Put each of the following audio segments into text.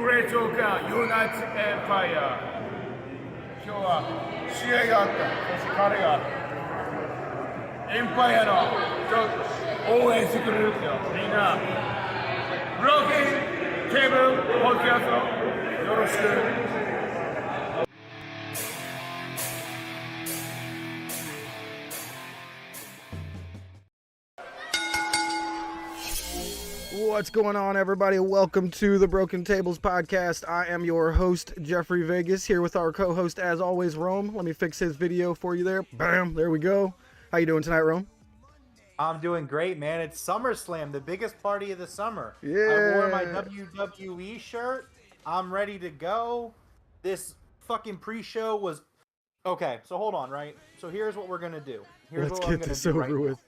グレートカーユナイテッドエンパイア今日は試合があったそして彼がエンパイアの応援してくれるんですよみんなブローキンケーブルポッドキャストよろしくWhat's going on, everybody? Welcome to the Broken Tables podcast. I am your host, Jeffrey Vegas, here with our co-host, as always, Rome. Let me fix his video for you there. Bam, there we go. How you doing tonight, Rome? I'm doing great, man. It's SummerSlam, the biggest party of the summer. Yeah. I wore my WWE shirt. I'm ready to go. This fucking pre-show was... Okay, so hold on, right? So here's what we're going to do. Let's get this over with.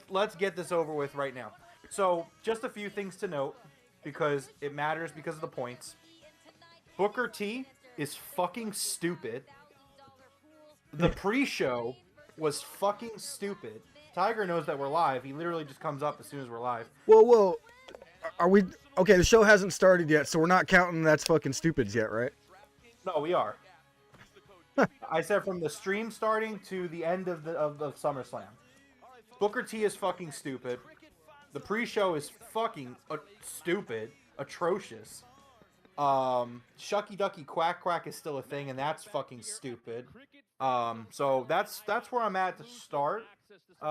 Let's get this over with right now. So, just a few things to note, because it matters because of the points. Booker T is fucking stupid. The pre-show was fucking stupid. Tiger knows that we're live. He literally just comes up as soon as we're live. Whoa. Are we... Okay, the show hasn't started yet, so we're not counting that's fucking stupids yet, right? No, we are. I said from the stream starting to the end of the SummerSlam. Booker T is fucking stupid. The pre-show is fucking stupid, atrocious. Shucky Ducky Quack Quack is still a thing, and that's fucking stupid. So that's where I'm at to start. But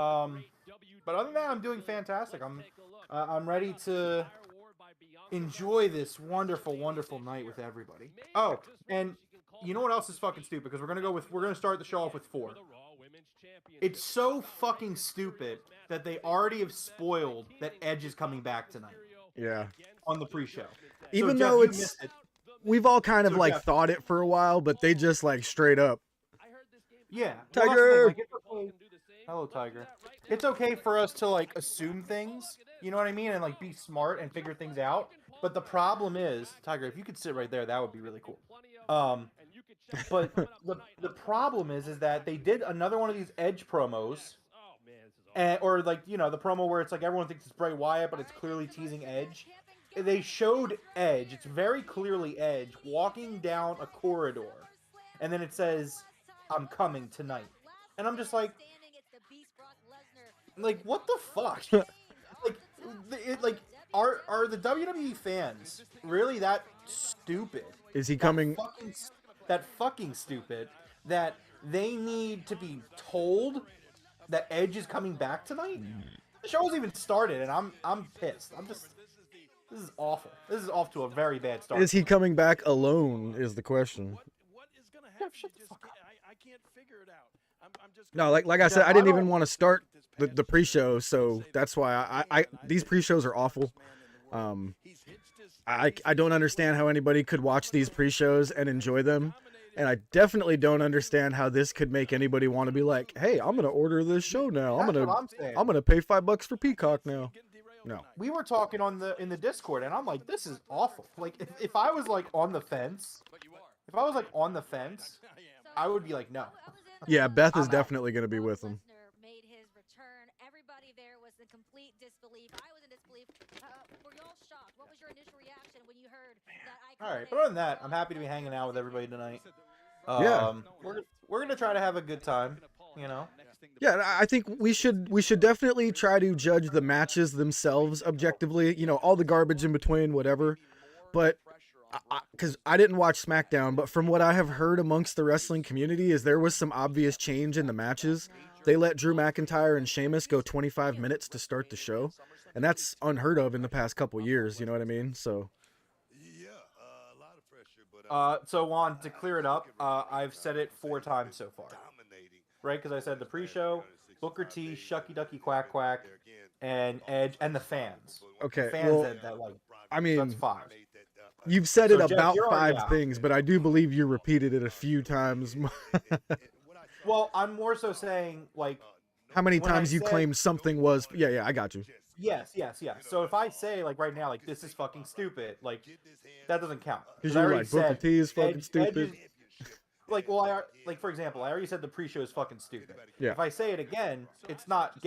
other than that, I'm doing fantastic. I'm ready to enjoy this wonderful, wonderful night with everybody. Oh, and you know what else is fucking stupid? Because we're gonna start the show off with 4. It's so fucking stupid that they already have spoiled that Edge is coming back tonight. Yeah. On the pre-show. Even so, though Jeff, we've all kind of Jeff, thought it for a while, but they just straight up. Yeah. Tiger! Well, hello, Tiger. It's okay for us to assume things, you know what I mean? And be smart and figure things out. But the problem is, Tiger, if you could sit right there, that would be really cool. But the problem is that they did another one of these Edge promos, or the promo where it's everyone thinks it's Bray Wyatt, but it's clearly teasing Edge. They showed Edge, it's very clearly Edge, walking down a corridor, and then it says, "I'm coming tonight," and I'm just like, what the fuck? Are the WWE fans really that stupid? Is he coming? That fucking stupid that they need to be told that Edge is coming back tonight? The show hasn't even started, and I'm pissed. This is awful. This is off to a very bad start. Is he coming back alone? Is the question. Shut the fuck up. I can't figure it out. No, like I said, I didn't even want to start the pre-show, so that's why I these pre-shows are awful. I don't understand how anybody could watch these pre-shows and enjoy them, and I definitely don't understand how this could make anybody want to be like, hey, I'm gonna order this show now. I'm gonna pay $5 for Peacock now. No. We were talking in the Discord, and I'm like, this is awful. If I was on the fence, I would be like, no. Yeah, Beth is definitely gonna be with him. Made his return. Everybody there was in complete disbelief. I was in disbelief. Were y'all shocked? What was your initial reaction when you heard that? All right, but other than that, I'm happy to be hanging out with everybody tonight. Yeah, we're gonna try to have a good time, you know. Yeah, I think we should definitely try to judge the matches themselves objectively. You know, all the garbage in between, whatever. But because I didn't watch SmackDown, but from what I have heard amongst the wrestling community is there was some obvious change in the matches. They let Drew McIntyre and Sheamus go 25 minutes to start the show, and that's unheard of in the past couple years. You know what I mean? So. So Juan, to clear it up, I've said it 4 times so far, right? Because I said the pre-show, Booker T, Shucky Ducky Quack Quack, and Edge, and the fans. Okay, the fans said that I mean, that's 5. You've said it Jeff, about 5 things, but I do believe you repeated it a few times. Well, I'm more so saying how many times you claimed something was. Yeah, I got you. Yes. So if I say right now, this is fucking stupid, that doesn't count. Because you're like, Booker T is fucking stupid. For example, I already said the pre-show is fucking stupid. Yeah. If I say it again, it's not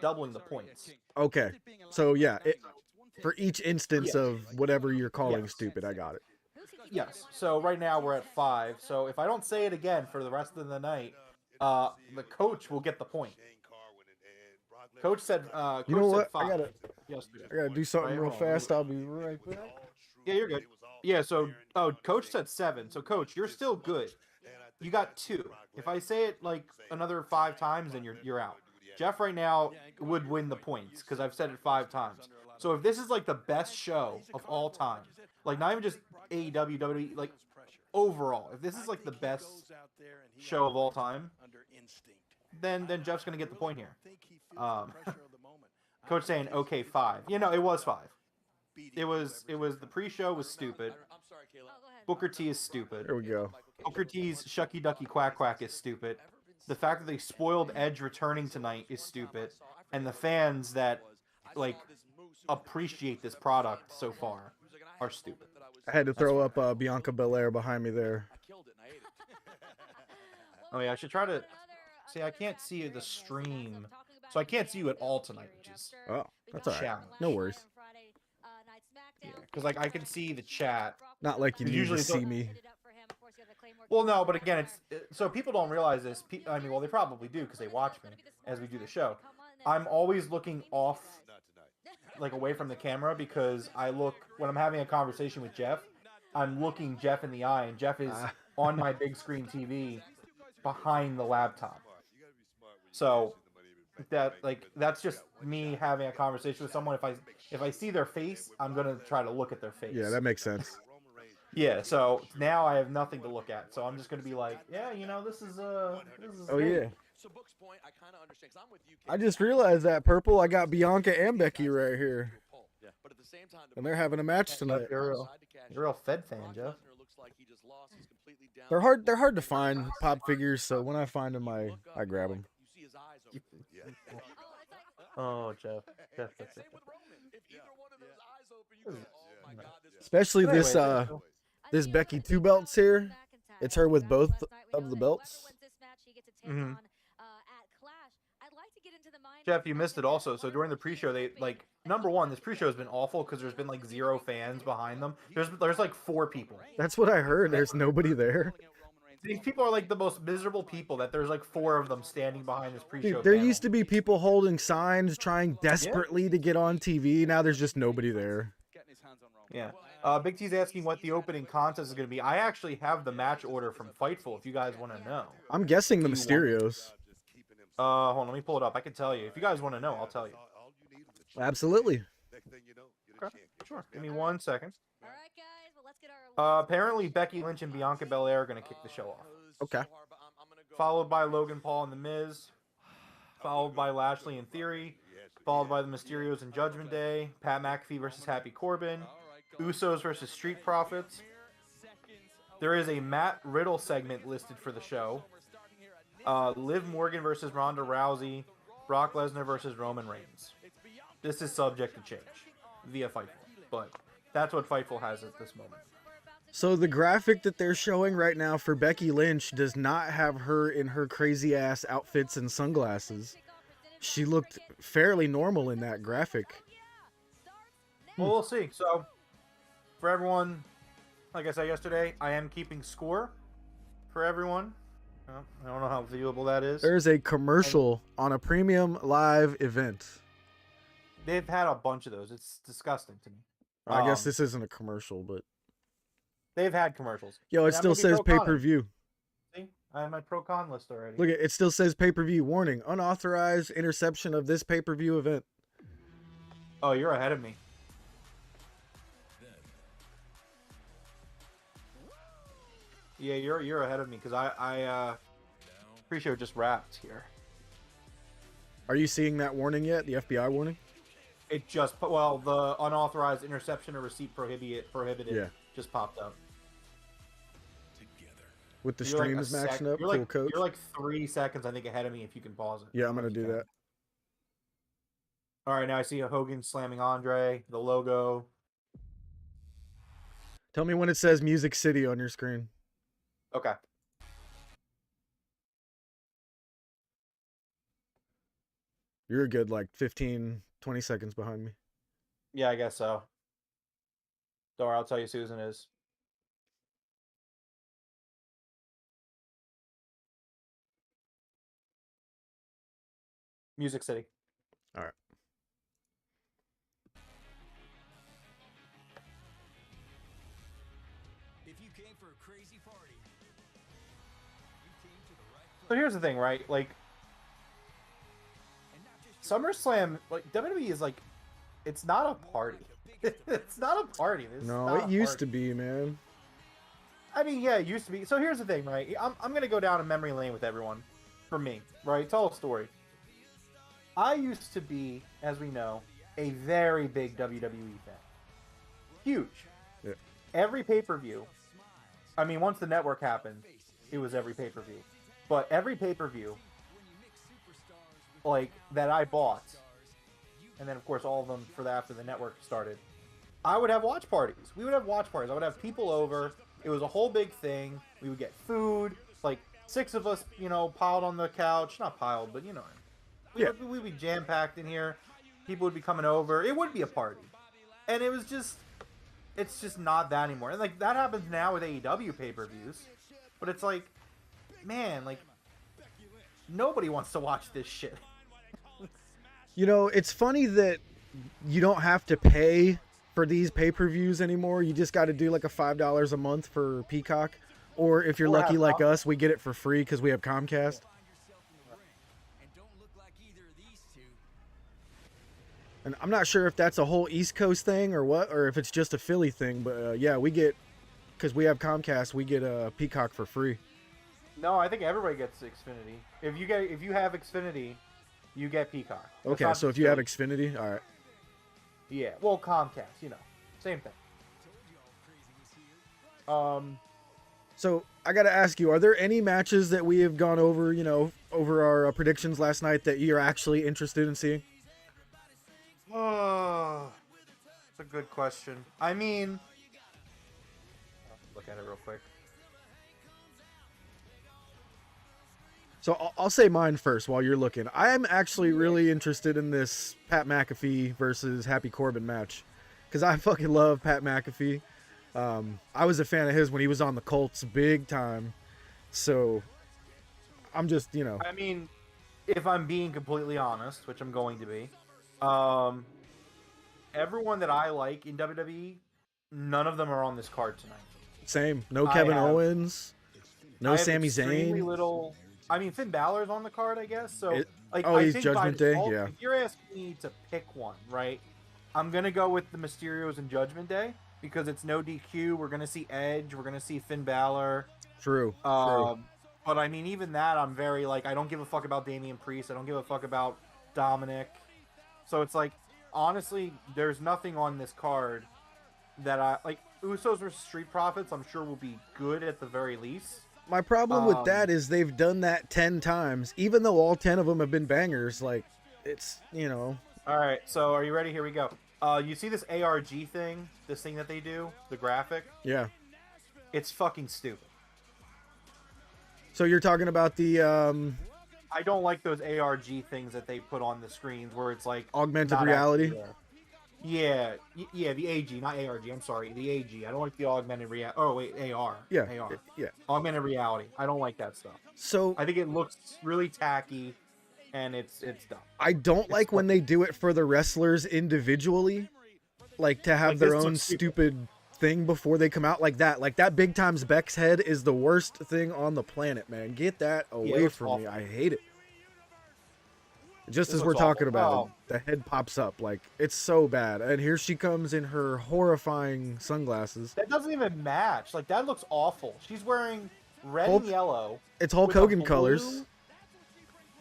doubling the points. Okay. So yeah, For each instance Yeah. of whatever you're calling Yes. stupid, I got it. Yes. So right now we're at 5. So if I don't say it again for the rest of the night, the coach will get the point. Coach said. You know Coach said what? 5. Yesterday. I gotta do something Right, real hold on, let me fast. I'll be right back. Yeah, you're good. Yeah. So coach said 7. So coach, you're still good. You got 2. If I say it like another 5 times, then you're out. Jeff right now would win the points because I've said it 5 times. So if this is like the best show of all time, like not even just AEW, WWE, like overall, if this is like the best show of all time, then Jeff's gonna get the point here. Coach saying okay 5. You know, it was 5. It was the pre-show was stupid. Booker T is stupid. There we go. Booker T's Shucky Ducky Quack Quack is stupid. The fact that they spoiled Edge returning tonight is stupid. And the fans that like appreciate this product so far are stupid. I had to throw up Bianca Belair behind me there. Oh yeah, I should try to see. I can't see the stream, so I can't see you at all tonight, which is Oh, that's all right. challenge. No worries. Yeah, because like I can see the chat. Not like you need Usually to it's see me. Well, no, but again, it's so people don't realize this. I mean, well, they probably do because they watch me as we do the show. I'm always looking off, like away from the camera, because I look when I'm having a conversation with Jeff. I'm looking Jeff in the eye, and Jeff is on my big screen TV behind the laptop. So that's just me having a conversation with someone. If I see their face, I'm gonna try to look at their face. Yeah, that makes sense. Yeah, so now I have nothing to look at, so I'm just gonna be like, yeah, you know, this is Oh great. yeah. I just realized that Purple. I got Bianca and Becky right here, and they're having a match tonight. You're a real Fed fan, Jeff. They're hard. They're hard to find pop figures, so when I find them, I grab them. Oh, Jeff. Especially Anyway, this Becky 2 belts here. It's her with both of the belts. Mm-hmm. Jeff, you missed it also. So during the pre-show, they like number one, this pre-show has been awful because there's been like 0 fans behind them. There's like 4 people. That's what I heard. There's nobody there. These people are like the most miserable people. That there's like 4 of them standing behind this pre-show. Dude, there panel. used to be people holding signs, trying desperately to get on TV. Now there's just nobody there. Yeah. Big T's asking what the opening contest is going to be. I actually have the match order from Fightful if you guys want to know. I'm guessing the Mysterios. Hold on, let me pull it up. I can tell you. If you guys want to know, I'll tell you. Absolutely. Okay, sure. Give me 1 second. Apparently, Becky Lynch and Bianca Belair are going to kick the show off. Okay. Followed by Logan Paul and The Miz. Followed by Lashley and Theory. Followed by the Mysterios and Judgment Day. Pat McAfee versus Happy Corbin. Usos versus Street Profits. There is a Matt Riddle segment listed for the show. Liv Morgan versus Ronda Rousey. Brock Lesnar versus Roman Reigns. This is subject to change via Fightful, but that's what Fightful has at this moment. So the graphic that they're showing right now for Becky Lynch does not have her in her crazy ass outfits and sunglasses. She looked fairly normal in that graphic. Well, we'll see. So, for everyone, like I said yesterday, I am keeping score for everyone. I don't know how viewable that is. There's a commercial on a premium live event. They've had a bunch of those. It's disgusting to me. I guess this isn't a commercial, but They've had commercials. yo, it And I'm still gonna be says pro-con. pay-per-view. See? I have my pro-con list already. Look, it still says pay-per-view. Warning: unauthorized interception of this pay-per-view event. Oh, you're ahead of me. Yeah, you're ahead of me because I pre-show just wrapped here. Are you seeing that warning yet? The FBI warning? It just well, the unauthorized interception or receipt prohibited Yeah. just popped up. With the You're like streams a sec- matching up, you're cool like, coach. You're like 3 seconds, I think, ahead of me. If you can pause it. Yeah, I'm gonna If you do can. that. All right, now I see a Hogan slamming Andre, the logo. Tell me when it says Music City on your screen. Okay. You're a good like 15, 20 seconds behind me. Yeah, I guess so. Don't worry, I'll tell you Susan is. Music City. All right. If you came for a crazy party, you came to the right place. So here's the thing, right? Like, And not just your SummerSlam, like WWE is like, it's not a party. It's not a party. It's No, not it a used to party. be, man. I mean, yeah, it used to be. So here's the thing, right? I'm gonna go down a memory lane with everyone. For me, right? Tell a story. I used to be, as we know, a very big WWE fan. Huge. Yeah. Every pay-per-view. I mean, once the network happened, it was every pay-per-view. But every pay-per-view, like, that I bought, and then, of course, all of them for the, after the network started, I would have watch parties. We would have watch parties. I would have people over. It was a whole big thing. We would get food. Like, 6 of us, you know, piled on the couch. Not piled, but, you know. We'd be jam-packed in here. People would be coming over. It would be a party. And it was just... It's just not that anymore. And, like, that happens now with AEW pay-per-views. But it's like... Man, like... Nobody wants to watch this shit. You know, it's funny that you don't have to pay for these pay-per-views anymore. You just got to do like a $5 a month for Peacock. Or if you're Or lucky have like Com- us, we get it for free because we have Comcast. and don't look like either of these two. And I'm not sure if that's a whole East Coast thing or what, or if it's just a Philly thing. But yeah, we get, because we have Comcast, we get Peacock for free. No, I think everybody gets Xfinity. If you have Xfinity, you get Peacock. It's Okay, not so if just you have Philly. Xfinity, all right. Yeah, well, Comcast, you know, same thing. So I got to ask you, are there any matches that we have gone over, you know, over our predictions last night that you're actually interested in seeing? Oh, that's a good question. I mean, look at it real quick. So I'll say mine first while you're looking. I'm actually really interested in this Pat McAfee versus Happy Corbin match because I fucking love Pat McAfee. I was a fan of his when he was on the Colts big time. So I'm just, you know. I mean, if I'm being completely honest, which I'm going to be, everyone that I like in WWE, none of them are on this card tonight. Same. No I Kevin have- Owens. No I have Sami extremely Zayn. little. I mean, Finn Balor's on the card, I guess. So, like, oh, I he's think Judgment by Day? default, Yeah. If you're asking me to pick one, right? I'm gonna go with the Mysterios and Judgment Day because it's no DQ. We're gonna see Edge. We're gonna see Finn Balor. True. True. But I mean, even that, I'm very like, I don't give a fuck about Damian Priest. I don't give a fuck about Dominic. So it's like, honestly, there's nothing on this card that I like. Usos versus Street Profits, I'm sure will be good at the very least. My problem with that is they've done that 10 times, even though all 10 of them have been bangers. Like, it's, you know. All right, so are you ready? Here we go. You see this ARG thing, this thing that they do, the graphic? Yeah. It's fucking stupid. So you're talking about the I don't like those ARG things that they put on the screens where it's like augmented not reality. actually there. Yeah, the AG, not ARG. I'm sorry, the AG. I don't like the augmented reality. Oh wait, AR. Yeah. AR. Yeah. Augmented reality. I don't like that stuff. So I think it looks really tacky, and it's dumb. I don't like when they do it for the wrestlers individually, like to have Like, their this own looks stupid thing before they come out like that. Like that Big Time's Beck's head is the worst thing on the planet, man. Get that it away looks from me. awful. I hate it. Just This as we're looks talking awful. about Oh. it, the head pops up. Like, it's so bad. And here she comes in her horrifying sunglasses. That doesn't even match. Like that looks awful. She's wearing red Hulk- and yellow. It's Hulk with a Hogan blue- colors.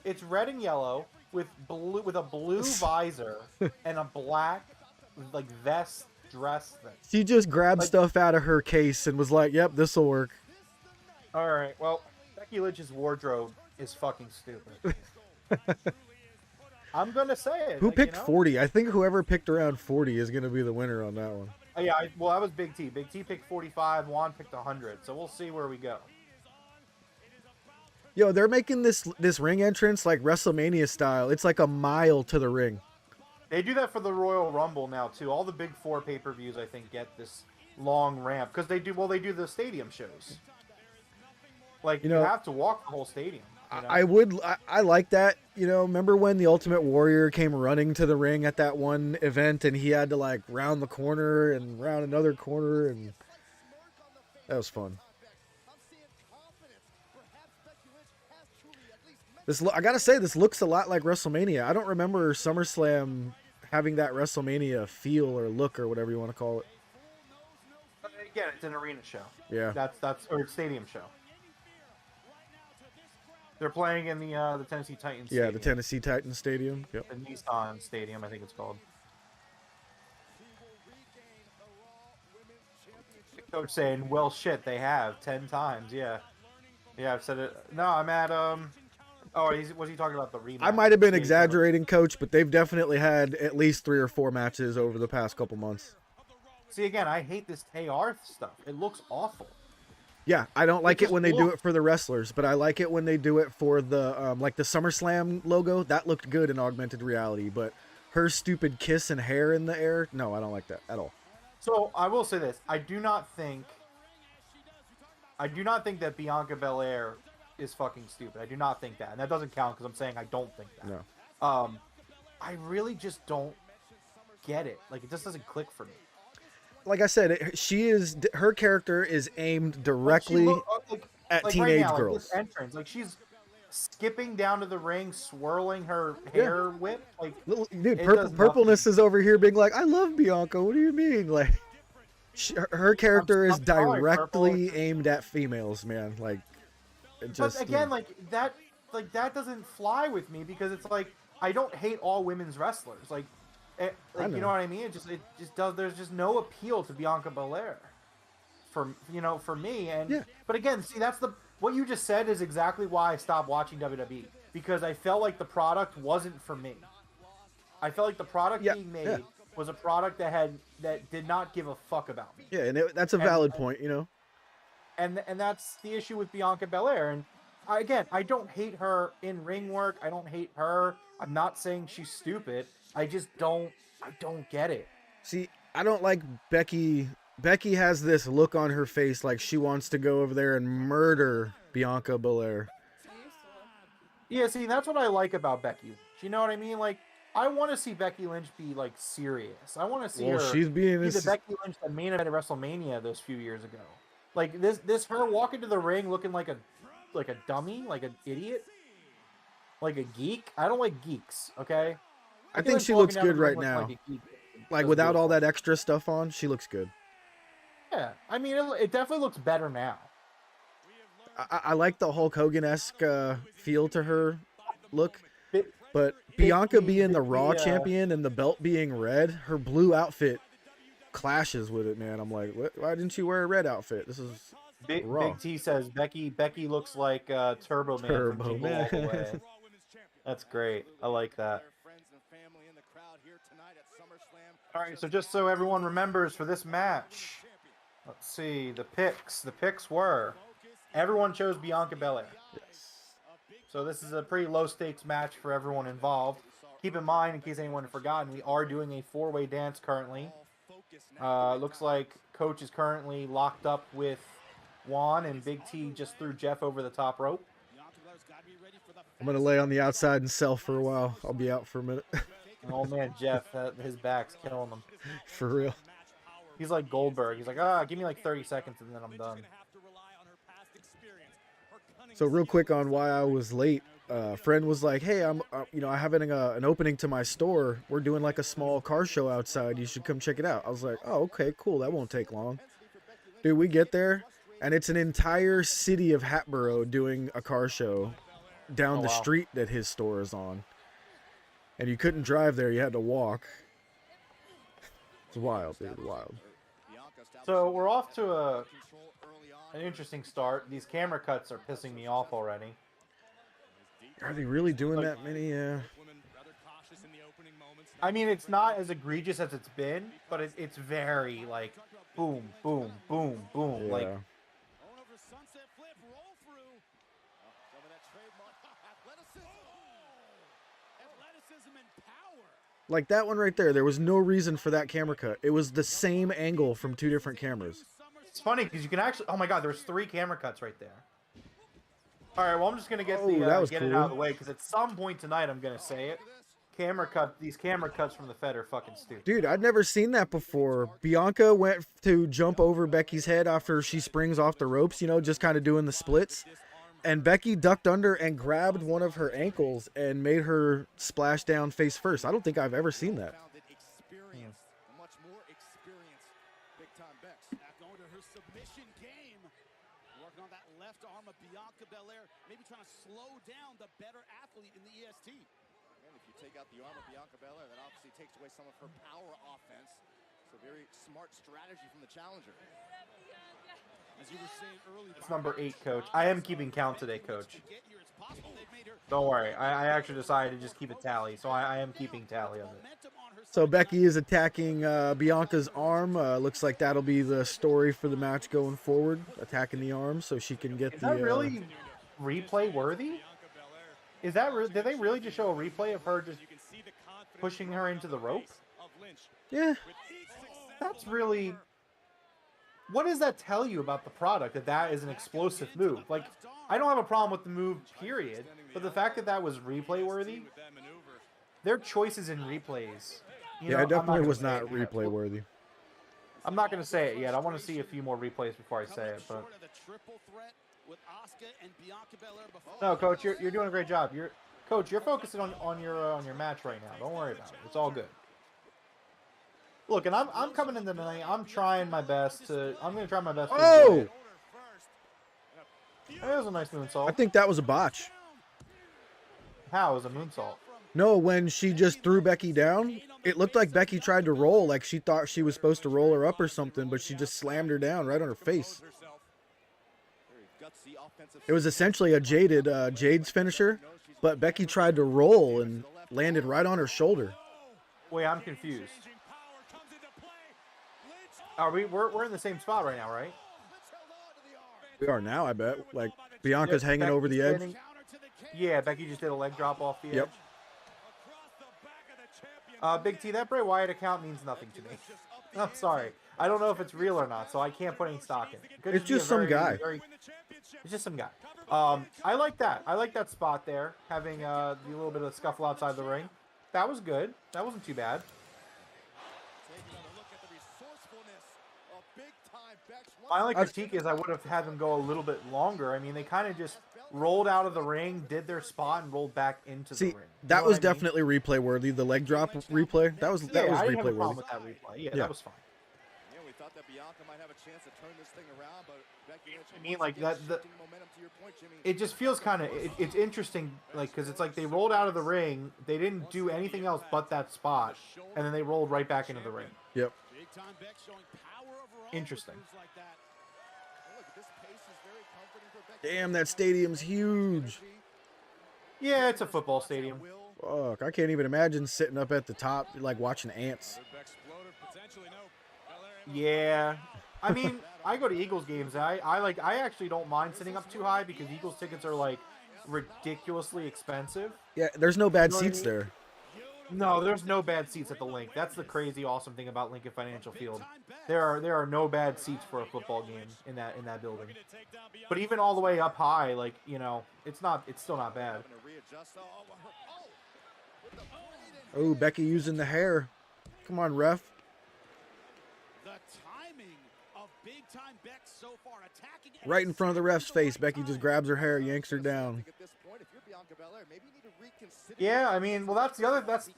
It's red and yellow with a blue visor and a black like vest dress thing. She just grabbed Like- stuff out of her case and was like, yep, this'll work. All right. Well, Becky Lynch's wardrobe is fucking stupid. I'm gonna say it. Who like, picked you know? 40? I think whoever picked around 40 is going to be the winner on that one. Oh, yeah. Well, that was Big T. Big T picked 45. Juan picked 100. So we'll see where we go. Yo, they're making this ring entrance like WrestleMania style. It's like a mile to the ring. They do that for the Royal Rumble now too. All the big four pay-per-views, I think, get this long ramp because they do. Well, they do the stadium shows. Like You you know, have to walk the whole stadium. You know? I like that. You know, remember when the Ultimate Warrior came running to the ring at that one event and he had to like round the corner and round another corner, and that was fun. I gotta say, this looks a lot like WrestleMania. I don't remember SummerSlam having that WrestleMania feel or look or whatever you want to call it. But again, it's an arena show. Yeah. That's or stadium show. They're playing in the Tennessee Titans. Yeah, Stadium. the Tennessee Titans Stadium. Yep. The Nissan Stadium, I think it's called. The coach saying, "Well, shit, they have 10 times." Yeah, I've said it. No, I'm at Oh, was he talking about the rematch? I might have been exaggerating, Coach, but they've definitely had at least 3 or 4 matches over the past couple months. See, again, I hate this AR stuff. It looks awful. Yeah, I don't like it when they do it for the wrestlers, but I like it when they do it for the like the SummerSlam logo. That looked good in augmented reality, but her stupid kiss and hair in the air, no, I don't like that at all. So I will say this: I do not think that Bianca Belair is fucking stupid. I do not think that, and that doesn't count because I'm saying I don't think that. No. I really just don't get it. Like, it just doesn't click for me. Like I said, her character is aimed directly at teenage right now, girls. Like this entrance, like she's skipping down to the ring, swirling her hair whip. Like, dude, purpleness is over here being like, "I love Bianca." What do you mean? Like, her character is directly aimed at females, man. Like, it just. But again, like that doesn't fly with me because it's like I don't hate all women's wrestlers. Like you know what I mean? It just does. There's just no appeal to Bianca Belair, for me. And yeah. But again, see, what you just said is exactly why I stopped watching WWE, because I felt like the product wasn't for me. I felt like the product being made was a product that did not give a fuck about me. Yeah, and that's a valid point, you know. And that's the issue with Bianca Belair. And I don't hate her in ring work. I don't hate her. I'm not saying she's stupid. I don't get it. See, I don't like Becky. Becky has this look on her face like she wants to go over there and murder Bianca Belair. Yeah, see, that's what I like about Becky Lynch. You know what I mean? Like, I want to see Becky Lynch be, like, serious. I want to see her she's being be the Becky Lynch that main evented WrestleMania those few years ago. Like, this her walking to the ring looking like a dummy, like an idiot, like a geek. I don't like geeks, okay? I think she looks good right now. Like without all that extra stuff on, she looks good. Yeah, I mean, it definitely looks better now. I like the Hulk Hogan-esque feel to her look, but Bianca being the Raw champion and the belt being red, her blue outfit clashes with it, man. I'm like, why didn't you wear a red outfit? This is Raw. Big T says Becky looks like Turbo Man from Jingle All the Way. That's great. I like that. All right, so just so everyone remembers for this match, let's see, the picks were, everyone chose Bianca Belair. Yes. So this is a pretty low stakes match for everyone involved. Keep in mind, in case anyone had forgotten, we are doing a 4-way dance currently. Looks like Coach is currently locked up with Juan, and Big T just threw Jeff over the top rope. I'm going to lay on the outside and sell for a while. I'll be out for a minute. Oh man, Jeff, his back's killing him. For real. He's like Goldberg. He's like, give me like 30 seconds and then I'm done. So real quick on why I was late. Friend was like, "Hey, I'm having an opening to my store. We're doing like a small car show outside. You should come check it out." I was like, "Oh, okay, cool. That won't take long." Dude, we get there and it's an entire city of Hatboro doing a car show down the street that his store is on. And you couldn't drive there, you had to walk. It's wild, dude, wild. So we're off to an interesting start. These camera cuts are pissing me off already. Are they really doing that many? I mean, it's not as egregious as it's been, but it's very like boom, boom, boom, boom. Yeah. Like, Like that one right there. There was no reason for that camera cut. It was the same angle from 2 different cameras. It's funny because you can actually. Oh my God, there's 3 camera cuts right there. All right, well I'm just gonna get that was get cool. it out of the way because at some point tonight I'm gonna say it. These camera cuts from the Fed are fucking stupid. Dude, I'd never seen that before. Bianca went to jump over Becky's head after she springs off the ropes, you know, just kind of doing the splits. And Becky ducked under and grabbed one of her ankles and made her splash down face first. I don't think I've ever seen that. Much more experienced. Big time Bex. Back going to her submission game. Working on that left arm of Bianca Belair. Maybe trying to slow down the better athlete in the EST. And if you take out the arm of Bianca Belair, that obviously takes away some of her power offense. It's a very smart strategy from the challenger. As you were saying earlier, It's number 8, Coach. I am keeping count today, Coach. Don't worry. I actually decided to just keep a tally, so I am keeping tally of it. So Becky is attacking Bianca's arm. Looks like that'll be the story for the match going forward. Attacking the arm so she can get Is the... that really replay worthy? Is that did they really just show a replay of her just pushing her into the rope? Yeah. That's really... What does that tell you about the product, that is an explosive move? Like, I don't have a problem with the move, period, but the fact that that was replay worthy, their choices in replays... Yeah, it definitely was not replay worthy. I'm not going to say it yet. I want to see a few more replays before I say it, but... No, Coach, you're doing a great job. Coach, you're focusing on your match right now. Don't worry about it. It's all good. Look, and I'm coming in tonight. I'm trying my best to. I'm gonna try my best. Oh! That was a nice moonsault. I think that was a botch. How was a moonsault? No, when she just threw Becky down, it looked like Becky tried to roll, like she thought she was supposed to roll her up or something, but she just slammed her down right on her face. It was essentially a Jade's finisher, but Becky tried to roll and landed right on her shoulder. Wait, I'm confused. Are we're in the same spot right now, right? We are now, I bet. Like, Bianca's hanging Becky's over the edge. standing- Yeah, Becky just did a leg drop off the edge. Yep. Big T, that Bray Wyatt account means nothing to me. I'm sorry. I don't know if it's real or not, so I can't put any stock in it. Could It's be a just some guy. It's just some guy. I like that. I like that spot there, having the little bit of scuffle outside the ring. That was good. That wasn't too bad. My only critique is I would have had them go a little bit longer. I mean, they kind of just rolled out of the ring, did their spot, and rolled back into the ring. That You know was what I mean? definitely replay worthy. The leg drop replay, that was I didn't have a replay problem worthy. with that replay. Yeah, Yeah. that was fine. Yeah, we thought that Bianca might have a chance to turn this thing around, but Becky Lynch I mean, like, once that- again shifting momentum to your point, Jimmy. It just feels kind of it's interesting, like, because it's like they rolled out of the ring, they didn't do anything else but that spot, and then they rolled right back into the ring. Yep. Interesting. Look, this pace is very comforting for Becky. Damn, that stadium's huge. Yeah, it's a football stadium. Fuck, I can't even imagine sitting up at the top, like watching ants. Yeah, I mean, I go to Eagles games. I actually don't mind sitting up too high because Eagles tickets are like ridiculously expensive. Yeah, there's no bad You know what I seats mean? there. No, there's no bad seats at the Link. That's the crazy awesome thing about Lincoln Financial Field. There are no bad seats for a football game in that building. But even all the way up high, like, you know, it's still not bad. Gonna readjust. Oh, Becky using the hair. Come on, ref. The timing of big time Beck so far attacking Right in front of the ref's face, Becky just grabs her hair, yanks her down. At this point, if you're Bianca Belair, maybe you need to reconsider. Yeah, I mean, well, that's the other. That's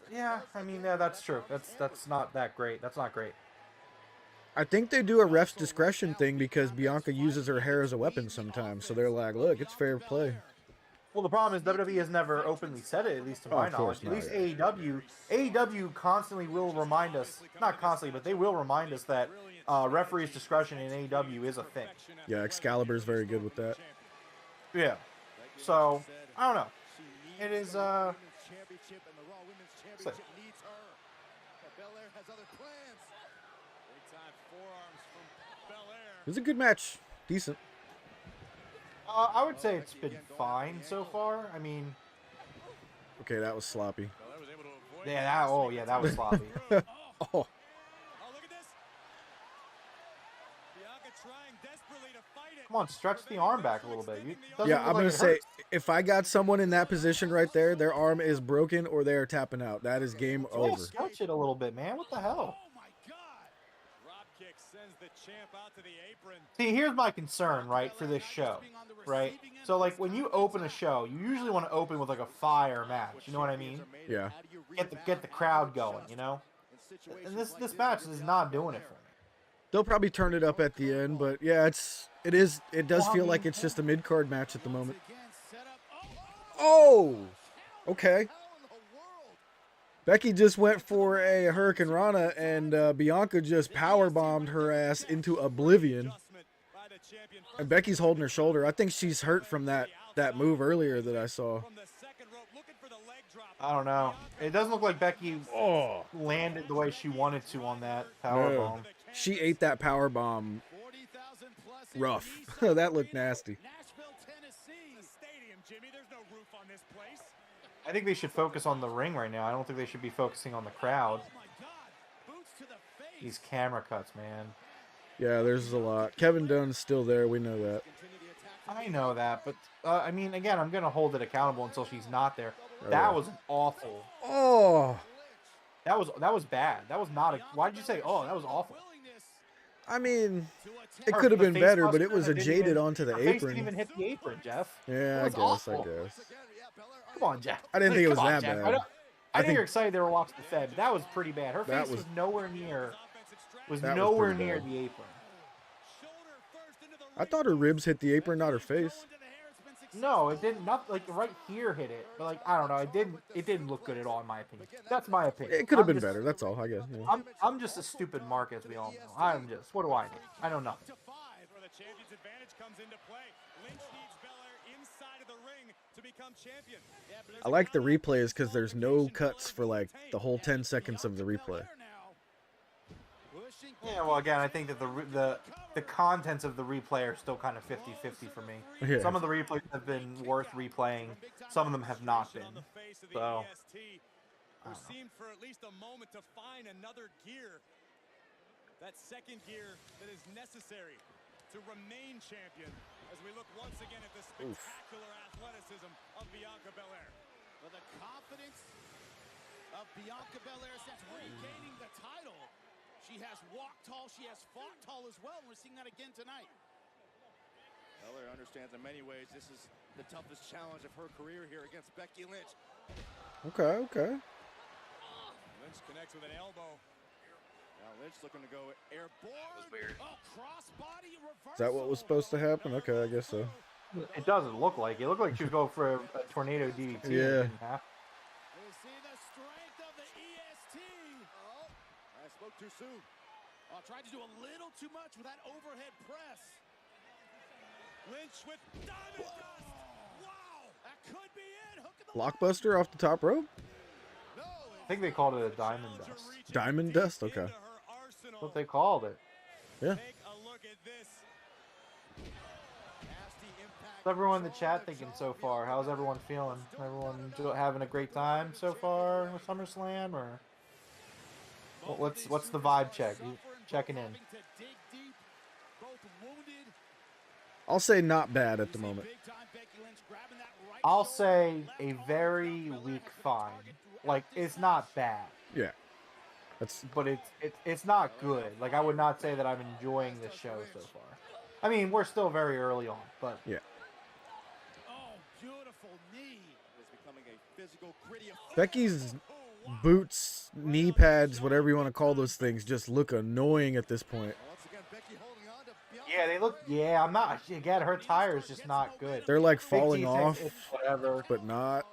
true. That's not that great. That's not great. I think they do a ref's discretion thing because Bianca uses her hair as a weapon sometimes. So they're like, look, it's fair play. Well, the problem is WWE has never openly said it, at least to my of course knowledge. At not. least AEW constantly will remind us, not constantly, but they will remind us that referee's discretion in AEW is a thing. Yeah, Excalibur's very good with that. Yeah. So, I don't know. It is, Championship and the Raw Women's Championship needs her. But Belair has other plans. It was a good match. Decent. I would say it's been fine so far. I mean, Okay, that was sloppy. Yeah, that was sloppy. Oh, Oh, look at this. Bianca trying desperately to fight it. Come on, stretch the arm back a little bit. Doesn't yeah. look I'm like gonna it say hurts. if I got someone in that position right there, their arm is broken or they are tapping out. That is game Yeah, over. stretch it a little bit, man. What the hell? Oh my God. Drop kick sends the champ out to the apron. See, here's my concern, right, for this show, right? So, like, when you open a show, you usually want to open with, like, a fire match. You know what I mean? Yeah. Get the crowd going, you know? And this match is not doing it for me. They'll probably turn it up at the end, but yeah, it does feel like it's just a mid-card match at the moment. Oh, okay. Becky just went for a Hurricane Rana, and Bianca just powerbombed her ass into oblivion. And Becky's holding her shoulder. I think she's hurt from that move earlier that I saw. I don't know. It doesn't look like Becky landed the way she wanted to on that powerbomb. She ate that powerbomb rough. That looked nasty. I think they should focus on the ring right now. I don't think they should be focusing on the crowd. These camera cuts, man. Yeah, there's a lot. Kevin Dunn's still there. We know that. I know that, but I mean, again, I'm gonna hold it accountable until she's not there. That was awful. Oh, that was bad. That was not a. Why did you say? Oh, that was awful. I mean, it could have been better, but it was a jaded onto the her face apron. didn't even hit the apron, Jeff. Yeah, I guess. Come on, Jeff. I didn't think it was that Jeff. bad. I think you're excited they were watching the Fed, but that was pretty bad. Her face was nowhere near. Was nowhere near the apron. I thought her ribs hit the apron, not her face. No, it didn't. Not like right here hit it, but like I don't know. It didn't look good at all in my opinion. That's my opinion. It could have been better. That's all, I guess. Yeah. I'm just a stupid mark, as we all know. I'm just. What do I know? I know nothing. I like the replays because there's no cuts for like the whole 10 seconds of the replay. Yeah, well, again, I think that the contents of the replay are still kind of 50-50 for me. Yeah. Some of the replays have been worth replaying. Some of them have not been. So, seemed for at least a moment to find another gear. That second gear that is necessary to remain champion as we look once again at the spectacular athleticism of Bianca Belair. Well, the confidence of Bianca Belair since regaining the title. She has walked tall, she has fought tall as well, and we're seeing that again tonight. Belair understands in many ways this is the toughest challenge of her career here against Becky Lynch. Okay. Lynch connects with an elbow. Now Lynch looking to go airborne. Oh, crossbody reversal. Is that what was supposed to happen? Okay, I guess so. it doesn't look like it. It looked like she was going for a tornado DDT. Yeah. We see the strength of the EST. Oh, I spoke too soon. Oh, tried to do a little too much with that overhead press. Lynch with diamond dust. Wow, that could be it. Hook in the Blockbuster off the top rope? I think they called it a diamond dust. Diamond dust? Okay. That's what they called it. Yeah. Take a look at this. What's everyone in the chat thinking so far? How's everyone feeling? Everyone having a great time so far with SummerSlam, or what's the vibe check? You checking in? I'll say not bad at the moment. I'll say a very weak fine. Like, it's not bad, Yeah. but it's not good. Like, I would not say that I'm enjoying this show so far. I mean, we're still very early on, but Yeah. Oh, beautiful knee. It's becoming a physical, gritty affair. Becky's boots, knee pads, whatever you want to call those things, just look annoying at this point. Once again, Becky holding on to Bianca. yeah, they look. Yeah, I'm not. Again, her tire is just not good. They're like Big falling T off, thinks it's whatever. but not.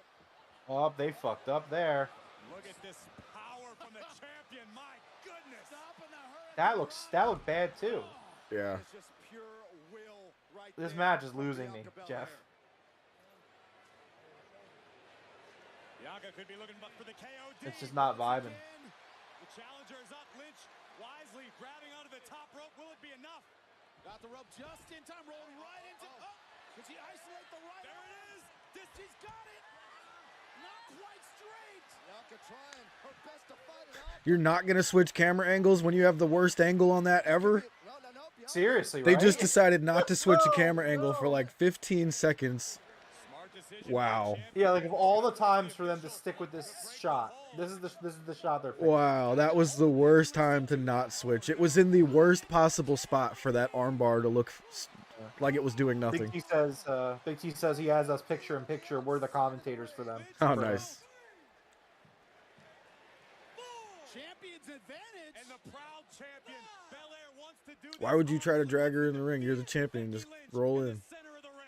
Oh, they fucked up there. Look at this power from the champion. My goodness. That looked bad too. Yeah. It's just pure will right This there match is from losing me, Bianca Jeff. Belair. Bianca could be looking for the KOD. It's just not vibing. The challenger is up. Lynch wisely grabbing onto the top rope. Will it be enough? Got the rope just in time. Rolling right into. Oh, can she isolate the right? There it is. She's got it. You're not gonna switch camera angles when you have the worst angle on that ever? Seriously, They right? just decided not to switch a camera angle for like 15 seconds. Wow. Yeah, like of all the times for them to stick with this shot, this is the shot they're picking. Wow, that was the worst time to not switch. It was in the worst possible spot for that armbar to look like it was doing nothing. Big T says he has us picture in picture. We're the commentators for them. Oh, for him. nice. Champion's advantage. And the proud champion, Belair wants to do Why would you try to drag her in the ring? You're the champion. Just roll in.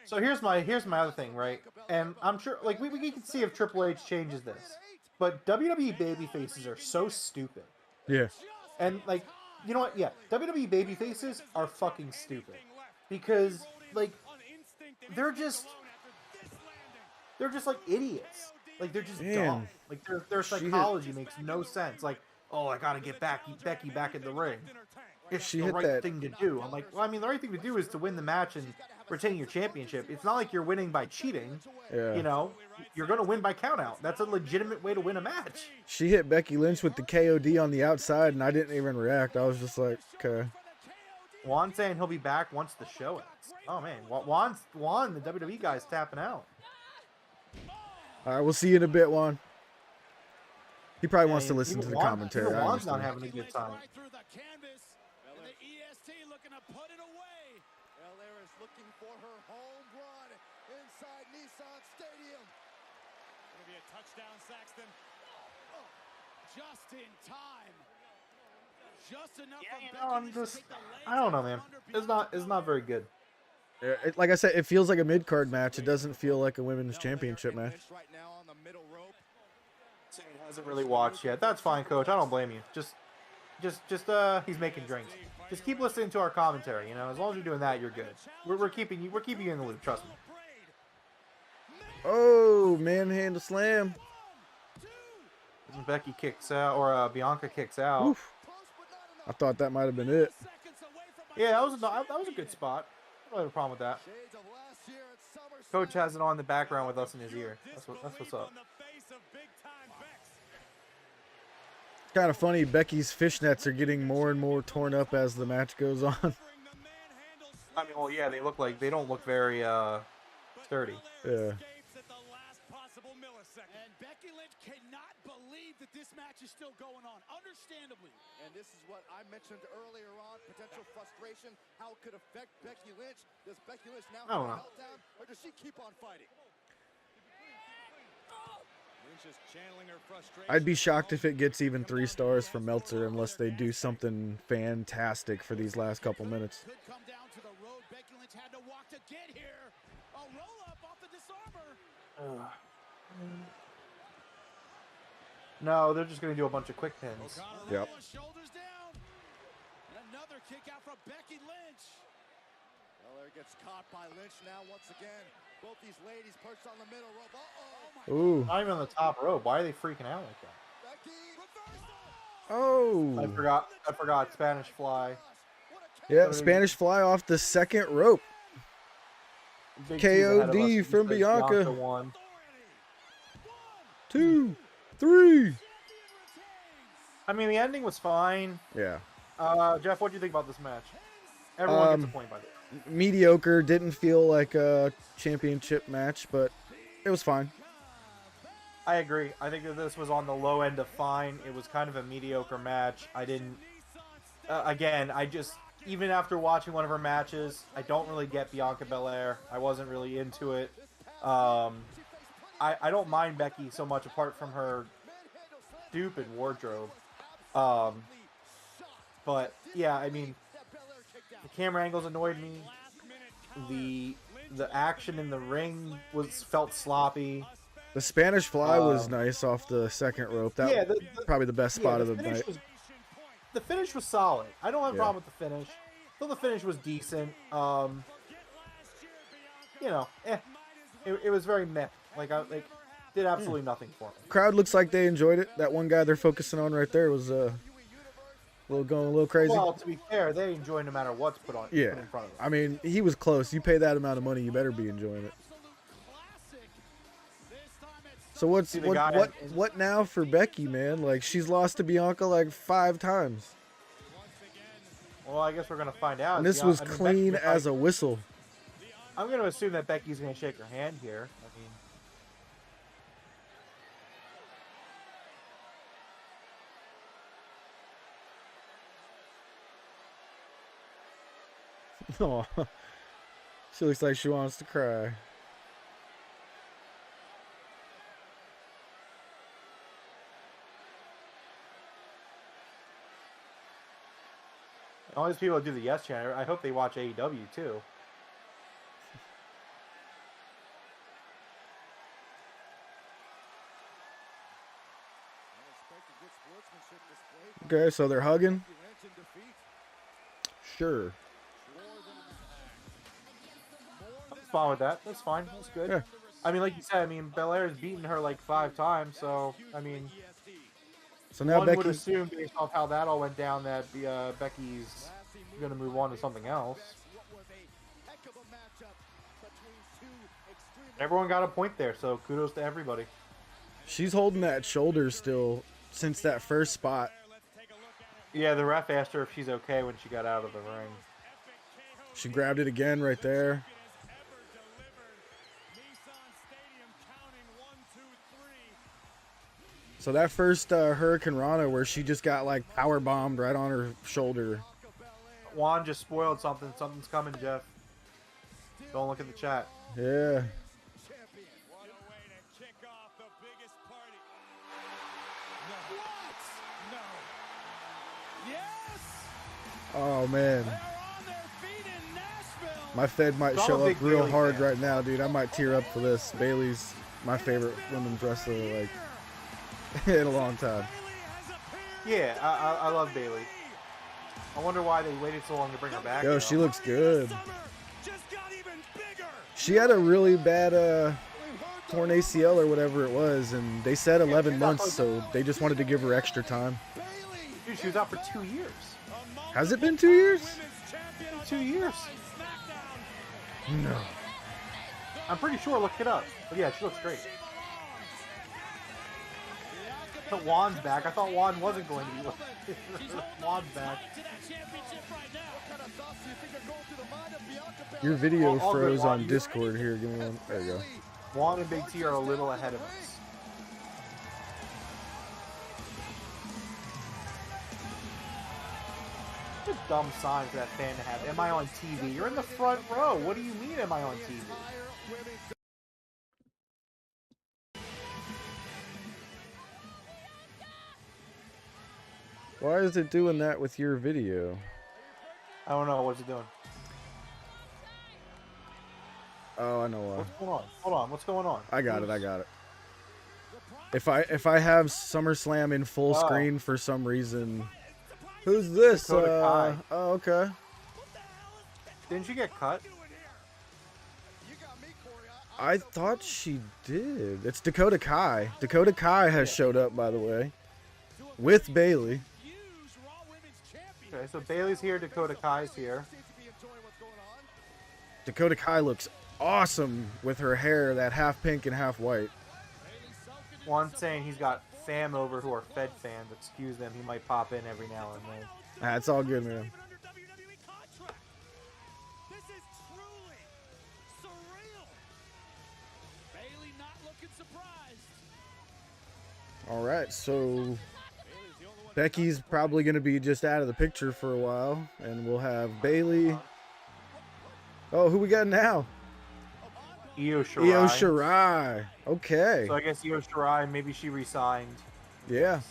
So here's my other thing, right? And I'm sure, like, we can see if Triple H changes this, but WWE baby faces are so stupid. Yeah. And like, you know what? Yeah, WWE baby faces are fucking stupid because like they're just like idiots. Like they're just Man. dumb. Like their psychology makes no sense. Like, oh, I gotta get Becky back in the ring. It's She the hit right that- thing to do. I'm like, well, I mean, the right thing to do is to win the match and retain your championship. It's not like you're winning by cheating. Yeah. You know, you're gonna win by countout. That's a legitimate way to win a match. She hit Becky Lynch with the KOD on the outside, and I didn't even react. I was just like, okay. Juan saying he'll be back once the show ends. Oh man, Juan, the WWE guy's tapping out. All right, we'll see you in a bit, Juan. He probably wants to Even listen to the Juan- commentary. even I Juan's not understand. having a good time. Right through the canvas. And the EST looking to put it away. Belair is looking for her home run inside Nissan Stadium. Gonna be a touchdown, Saxton. Just in time. Just enough. I'm just, I don't know, man. It's not very good. Yeah, like I said, it feels like a mid-card match. It doesn't feel like a women's championship match. Right now on the middle rope. Hasn't really watched yet. That's fine, Coach. I don't blame you. Just he's making drinks. Just keep listening to our commentary. You know, as long as you're doing that, you're good. We're keeping you in the loop. Trust me. Oh, manhandle slam. Becky kicks out, or Bianca kicks out. Oof. I thought that might have been it. Yeah, that was a good spot. I don't have a problem with that. Shades of last year at SummerSlam. Coach has it on in the background with us in his ear. That's what's up. Kind of funny. Becky's fishnets are getting more and more torn up as the match goes on. I mean, well, yeah, they don't look very sturdy. Yeah. And Becky Lynch cannot believe that this match is still going on. Understandably. And this is what I mentioned earlier on, potential frustration, how it could affect Becky Lynch. Does Becky Lynch now I don't have a know. meltdown, or does she keep on fighting? Lynch is channeling her frustration. I'd be shocked if it gets even 3 stars from Meltzer unless they do something fantastic for these last couple minutes. Could come down to the road. Becky Lynch had to walk to get here. A roll up off the disarmer. No, they're just gonna do a bunch of quick pins. Yep. Shoulders down. And another kick out from Becky Lynch. Belair gets caught by Lynch now once again. Both these ladies perched on the middle rope. Uh-oh. Ooh. Not even on the top rope. Why are they freaking out like that? Becky. Oh. I forgot Spanish Fly. Yeah, Spanish Fly off the second rope. Big T's ahead of us. KOD He from says Bianca. won. 2, 3. I mean, the ending was fine. Yeah. Jeff, what do you think about this match? Everyone gets a point by this. Mediocre. Didn't feel like a championship match, but it was fine. I agree. I think that this was on the low end of fine. It was kind of a mediocre match. I didn't... again, even after watching one of her matches, I don't really get Bianca Belair. I wasn't really into it. I don't mind Becky so much apart from her stupid wardrobe. But, yeah, I mean, the camera angles annoyed me. The action in the ring felt sloppy. The Spanish Fly was nice off the second rope. That Yeah, was probably the best spot of the finish night. the finish was solid. I don't have a Yeah. problem with the finish. Though the finish was decent. You know, it was very meh. Did absolutely nothing for me. Crowd looks like they enjoyed it. That one guy they're focusing on right there was going a little crazy. Well, to be fair, they enjoy no matter what's put Yeah, in front of them. I mean, he was close. You pay that amount of money, you better be enjoying it. So what's See the guy what now for Becky, man? Like she's lost to Bianca like 5 times. Well, I guess we're gonna find out. And this was clean as a whistle. I'm gonna assume that Becky's gonna shake her hand here. I mean, Oh, she looks like she wants to cry. all these people that do the yes chant, I hope they watch AEW too. Okay, so they're hugging. Sure. I'm fine with that. That's fine. That's good. Yeah. I mean, like you said, I mean, Belair's beaten her like 5 times, so I mean, So now one would Becky. assume based off how that all went down that Becky's gonna move on to something else. Everyone got a point there, so kudos to everybody. She's holding that shoulder still since that first spot. Yeah, the ref asked her if she's okay when she got out of the ring. She grabbed it again right there. So that first Hurricane Rana where she just got like power bombed right on her shoulder. Juan just spoiled something. Something's coming, Jeff. Don't look at the chat. Yeah. Oh man. My Fed might show up real hard right now, dude. I might tear up for this. Bailey's my favorite women's wrestler, like, in a long time. Yeah, I love Bailey. I wonder why they waited so long to bring her back. Yo, though. she looks good. She had a really bad torn ACL or whatever it was, and they said 11 months, so they just wanted to give her extra time. Dude, she was out for 2 years. Has it been 2 years? 2 years. No. I'm pretty sure. Look it up. But yeah, she looks great. But Juan's back. I thought Juan wasn't going to be. Juan's back. Your video All good, froze Juan. on Discord here. Give me one. There you go. Juan and Big T are a little ahead of us. What a dumb sign for that fan to have. Am I on TV? You're in the front row. What do you mean, am I on TV? Why is it doing that with your video? I don't know. What's it doing? Oh, I know why. What's going on? Hold on. What's going on? I got it. I got it. If I have SummerSlam in full screen for some reason, who's this? Dakota Kai. Oh, okay. Didn't you get cut? I thought she did. It's Dakota Kai. Dakota Kai has showed up, by the way, with Bailey. Okay, so Bailey's here. Dakota Kai's here. Dakota Kai looks awesome with her hair, that half pink and half white. One saying he's got fam over who are Fed fans. Excuse them. He might pop in every now and then. That's all good, man. All right, so Becky's probably going to be just out of the picture for a while, and we'll have Bailey. Oh, who we got now? Io Shirai. Io Shirai. Okay. So I guess Io Shirai, maybe she resigned. Yeah.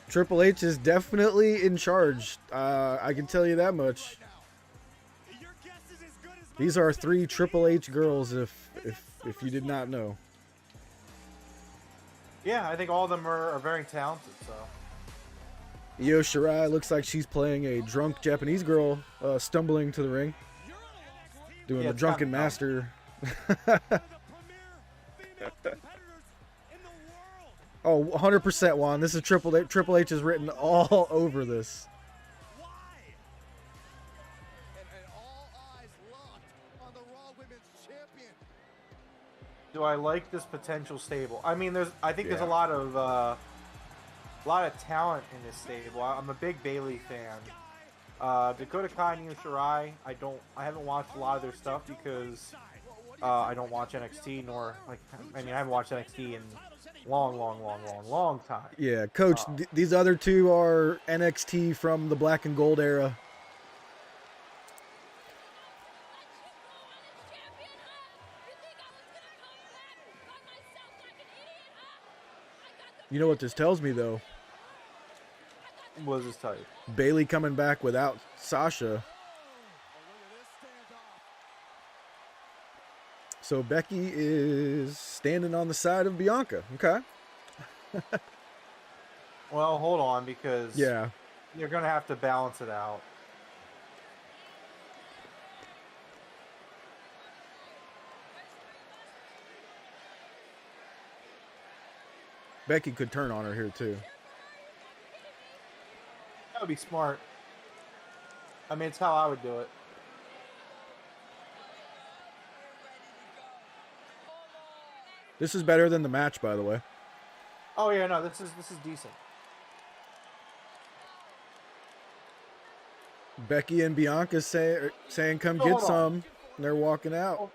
Triple H is definitely in charge. I can tell you that much. These are 3 Triple H girls, if you did not know. Yeah, I think all of them are very talented. So Io Shirai looks like she's playing a drunk Japanese girl stumbling to the ring. Doing the drunken master. Oh, 100% Juan. This is Triple H. Triple H is written all over this. Do I like this potential stable? I mean, I think there's a Yeah. lot of talent in this stable. I'm a big Bailey fan. Dakota Kai and Io Shirai, I haven't watched a lot of their stuff because I don't watch NXT nor I haven't watched NXT in long time. Yeah, Coach. These other two are NXT from the Black and Gold era. You know what this tells me though? What does this tell you? Bailey coming back without Sasha. So Becky is standing on the side of Bianca. Okay. Well, hold on, because Yeah. you're gonna have to balance it out. Becky could turn on her here too. That would be smart. I mean, it's how I would do it. This is better than the match, by the way. Oh yeah, no, this is decent. Becky and Bianca saying, "Come Oh, get hold on. some." And they're walking out, Oh,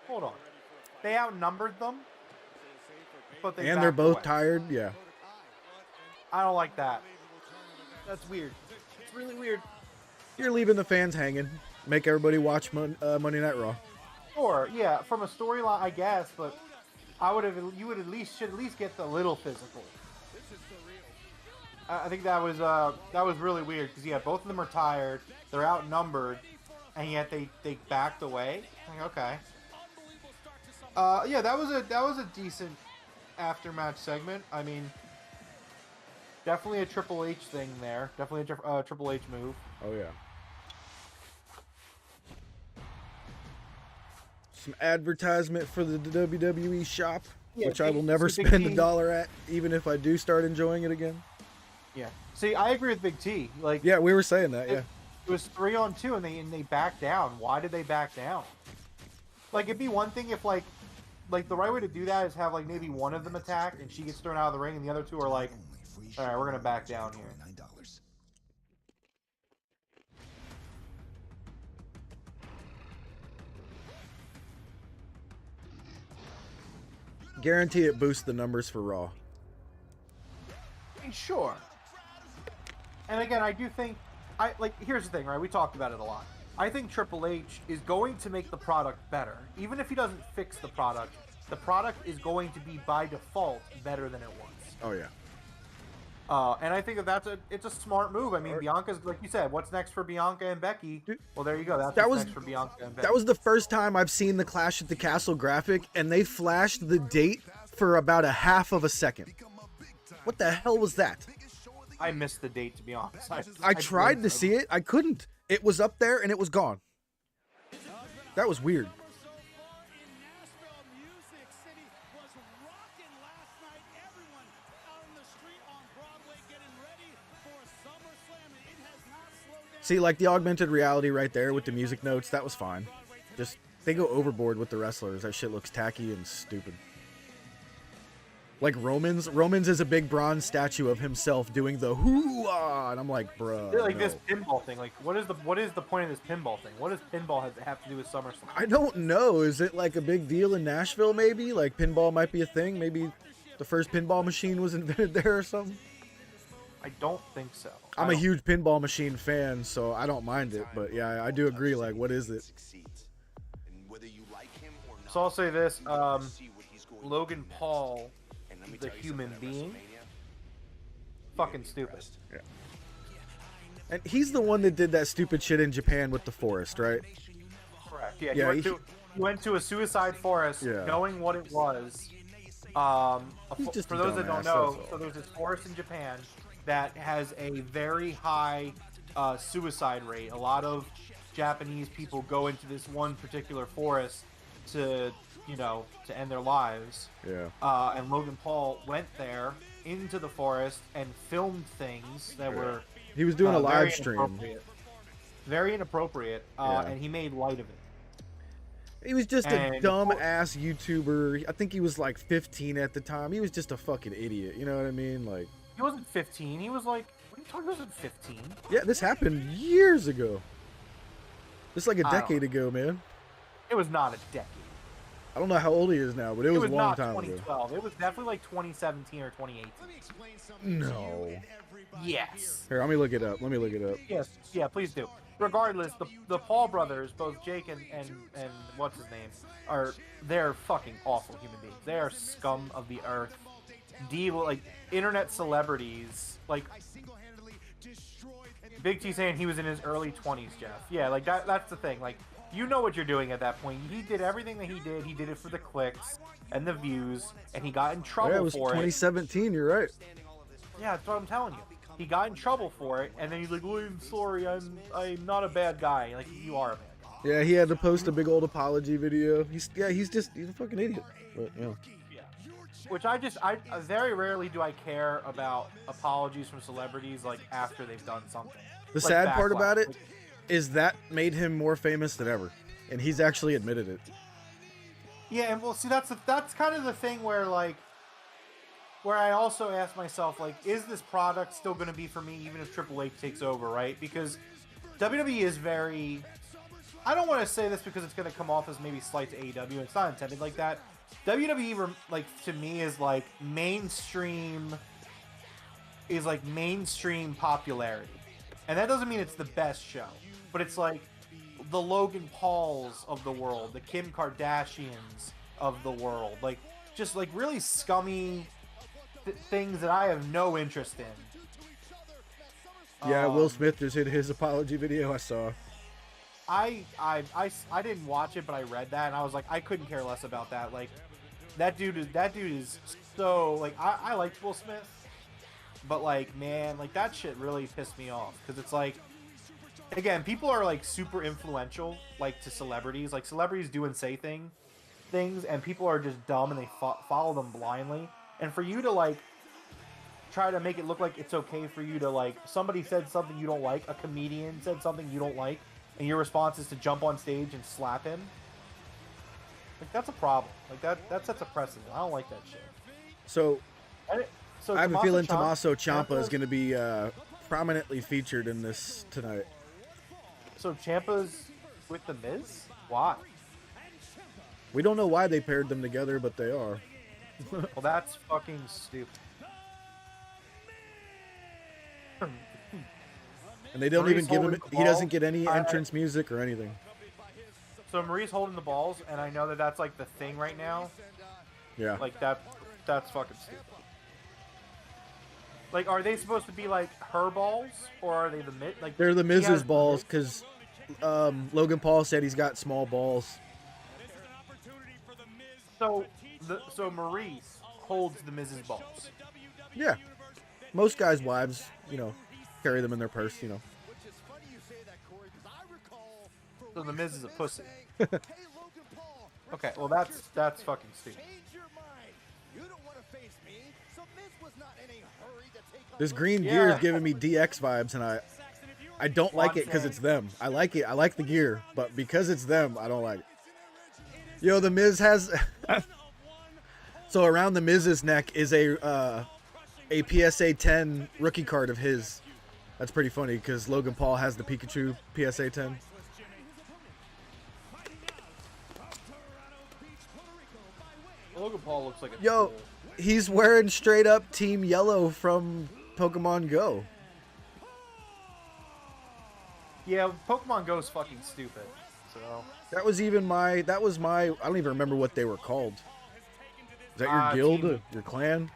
hold on. They outnumbered them, but they and they're backed both away. tired. Yeah. I don't like that. That's weird. It's really weird. You're leaving the fans hanging. Make everybody watch Monday Night Raw. Sure, yeah, from a storyline, I guess, but you should at least get the little physical. I think that was really weird because yeah, both of them are tired, they're outnumbered, and yet they backed away. Like, okay. Yeah, that was a decent aftermatch segment. I mean, definitely a Triple H thing there. Definitely a Triple H move. Oh yeah. Some advertisement for the WWE shop, Yeah, which I will never see, Big spend T- a dollar at, even if I do start enjoying it again. Yeah. See, I agree with Big T. Like, Yeah, we were saying that. Yeah. it was 3-on-2 and they backed down. Why did they back down? Like, it'd be one thing if like the right way to do that is have like maybe one of them attack and she gets thrown out of the ring and the other two are like, all right, we're gonna back down here. Guarantee it boosts the numbers for Raw. I mean, sure. And again, I do think here's the thing, right? We talked about it a lot. I think Triple H is going to make the product better. Even if he doesn't fix the product is going to be by default better than it was. Oh yeah. And I think it's a smart move. I mean, Bianca's, like you said, what's next for Bianca and Becky? Well, there you go. What's next for Bianca and Becky. That was the first time I've seen the Clash at the Castle graphic, and they flashed the date for about a half of a second. What the hell was that? I missed the date, to be honest. I tried to see it. I couldn't. It was up there, and it was gone. That was weird. See, like the augmented reality right there with the music notes, that was fine. Just, they go overboard with the wrestlers. That shit looks tacky and stupid. Like Roman's is a big bronze statue of himself doing the hoo-ah, and I'm like, bruh. Like no. this pinball thing. Like, what is the point of this pinball thing? What does pinball have to do with SummerSlam? I don't know. Is it like a big deal in Nashville, maybe? Like pinball might be a thing? Maybe the first pinball machine was invented there or something? I don't think so. I'm a huge pinball machine fan, so I don't mind it. But yeah, I do agree. Like, what is it? So I'll say this: Logan Paul, the human being, fucking stupid. Yeah. And he's the one that did that stupid shit in Japan with the forest, right? Correct. Yeah. Yeah, he went to a suicide forest, Yeah. knowing what it was. He's just for a those that don't dumbass, know, that's so all. there's this forest in Japan that has a very high suicide rate. A lot of Japanese people go into this one particular forest to end their lives. Yeah. And Logan Paul went there into the forest and filmed things that were He was doing a very live stream. inappropriate. Very inappropriate, Yeah. and he made light of it. He was just a And dumb ass YouTuber. I think he was like 15 at the time. He was just a fucking idiot. You know what I mean? Like, he wasn't 15. He was like, what are you talking? He wasn't 15. yeah, this happened years ago. Just like a decade ago, man. It was not a decade. I don't know how old he is now, but it was a long not time 2012. It was definitely like 2017 or 2018. ago. No. Yes. Here, let me look it up. Yes. Yeah, please do. Regardless, the Paul brothers, both Jake and what's his name, they're fucking awful human beings. They are scum of the earth. Like internet celebrities. Like Big T saying he was in his early 20s, Jeff. Yeah, like that's the thing. Like, you know what you're doing at that point. He did everything that he did. He did it for the clicks and the views, and he got in trouble Yeah, it was for 2017. You're right. Yeah, that's what I'm telling you. He got in trouble for it, and then he's like, "Oh, I'm sorry, I'm not a bad guy." Like, you are a bad guy. Yeah, he had to post a big old apology video. He's a fucking idiot. But, yeah. Which I very rarely do I care about apologies from celebrities like after they've done something. The Like sad part backlash. about it is that made him more famous than ever, and he's actually admitted it. Yeah, and well, see, that's kind of the thing where I also ask myself, like, is this product still going to be for me even if Triple H takes over, right? Because WWE is very... I don't want to say this because it's going to come off as maybe slight to AEW. It's not intended like that. WWE, like, to me, is like mainstream popularity. And that doesn't mean it's the best show. But it's like the Logan Pauls of the world, the Kim Kardashians of the world. Like, just like really scummy things that I have no interest in. Yeah, Will Smith just hit his apology video. I saw. I didn't watch it, but I read that and I was like, I couldn't care less about that. Like, that dude is so, like, I liked Will Smith, but like, man, like that shit really pissed me off because it's like, again, people are like super influential, like to celebrities. Like, celebrities do and say things, and people are just dumb and they follow them blindly. And for you to like try to make it look like it's okay for you to, like, somebody said something you don't like, a comedian said something you don't like, and your response is to jump on stage and slap him, like, that's a problem. Like, that sets a precedent. I don't like that shit. So I have a feeling Tommaso Ciampa Ciampa is going to be prominently featured in this tonight. So Ciampa's with The Miz? Why? We don't know why they paired them together, but they are. Well, that's fucking stupid. And they don't Maurice even give him. holding the He doesn't ball. get any entrance music or anything. So Marie's holding the balls, and I know that that's like the thing right now. Yeah. Like that's fucking stupid. Like, are they supposed to be like her balls, or are they the Miz? Like, They're the he Miz's has balls because Logan Paul said he's got small balls. So Maurice holds the Miz's balls. Yeah. Most guys' wives, carry them in their purse, So the Miz is a pussy. Okay, well that's fucking stupid. This green gear is giving me DX vibes, and I don't like it because it's them. I like it. I like the gear, but because it's them, I don't like it. Yo, the Miz has... So around the Miz's neck is a PSA 10 rookie card of his. That's pretty funny because Logan Paul has the Pikachu PSA 10. Logan Paul looks like a Yo, tool. he's wearing straight up Team Yellow from Pokemon Go. Yeah, Pokemon Go's fucking stupid. So That was my, I don't even remember what they were called. Is that your guild? Team- Your clan?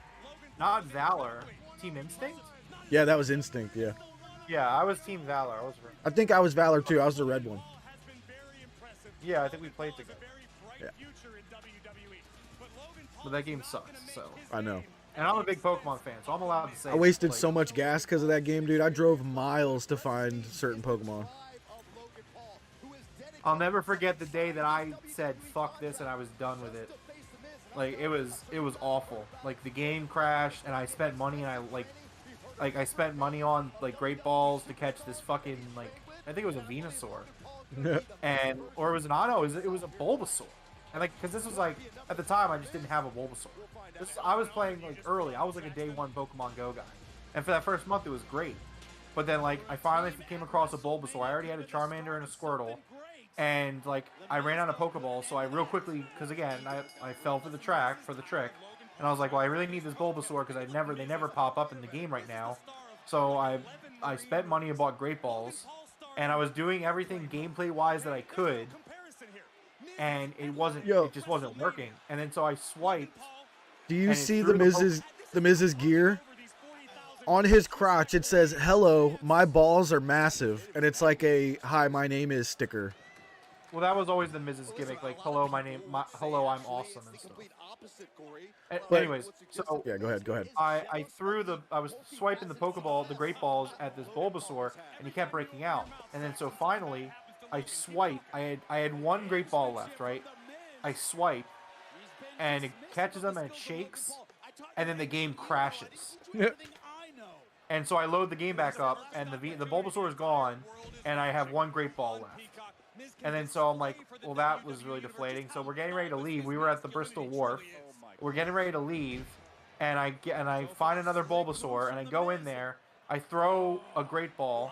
not Valor, Team Instinct. Yeah, that was Instinct, yeah. Yeah, I was Team Valor. I think I was Valor too. I was the red one. Yeah, I think we played together. Yeah. But that game sucks. So, I know. and I'm a big Pokemon fan, so I'm allowed to say. I wasted like, so much gas because of that game, dude. I drove miles to find certain Pokemon. I'll never forget the day that I said fuck this and I was done with it. Like, it was awful. Like, the game crashed and I spent money and I spent money on like Great Balls to catch this fucking like I think it was a Venusaur, and or it was an Ano. It was a Bulbasaur, and like because this was like at the time I just didn't have a Bulbasaur. I was playing like early. I was like a day one Pokemon Go guy, and for that first month it was great. But then like I finally came across a Bulbasaur. I already had a Charmander and a Squirtle, and like I ran out of Pokeballs, so I real quickly because again I fell for the trick. And I was like, well, I really need this Bulbasaur because they never pop up in the game right now. So I spent money and bought Great Balls, and I was doing everything gameplay-wise that I could, and it just wasn't working. And then so I swiped. Do you see the Miz's gear? On his crotch, it says, "Hello, my balls are massive," and it's like a "Hi, my name is" sticker. Well, that was always the Miz's gimmick, like hello, hello, I'm awesome and stuff. Anyways, so yeah, go ahead. I was swiping the Pokeball, the Great Balls at this Bulbasaur, and he kept breaking out. And then so finally, I swipe. I had one Great Ball left, right? I swipe, and it catches them and it shakes, and then the game crashes. And so I load the game back up, and the Bulbasaur is gone, and I have one Great Ball left. And then so I'm like, well, that was really deflating. So we're getting ready to leave. We were at the Bristol Wharf. We're getting ready to leave, and I find another Bulbasaur, and I go in there. I throw a Great Ball,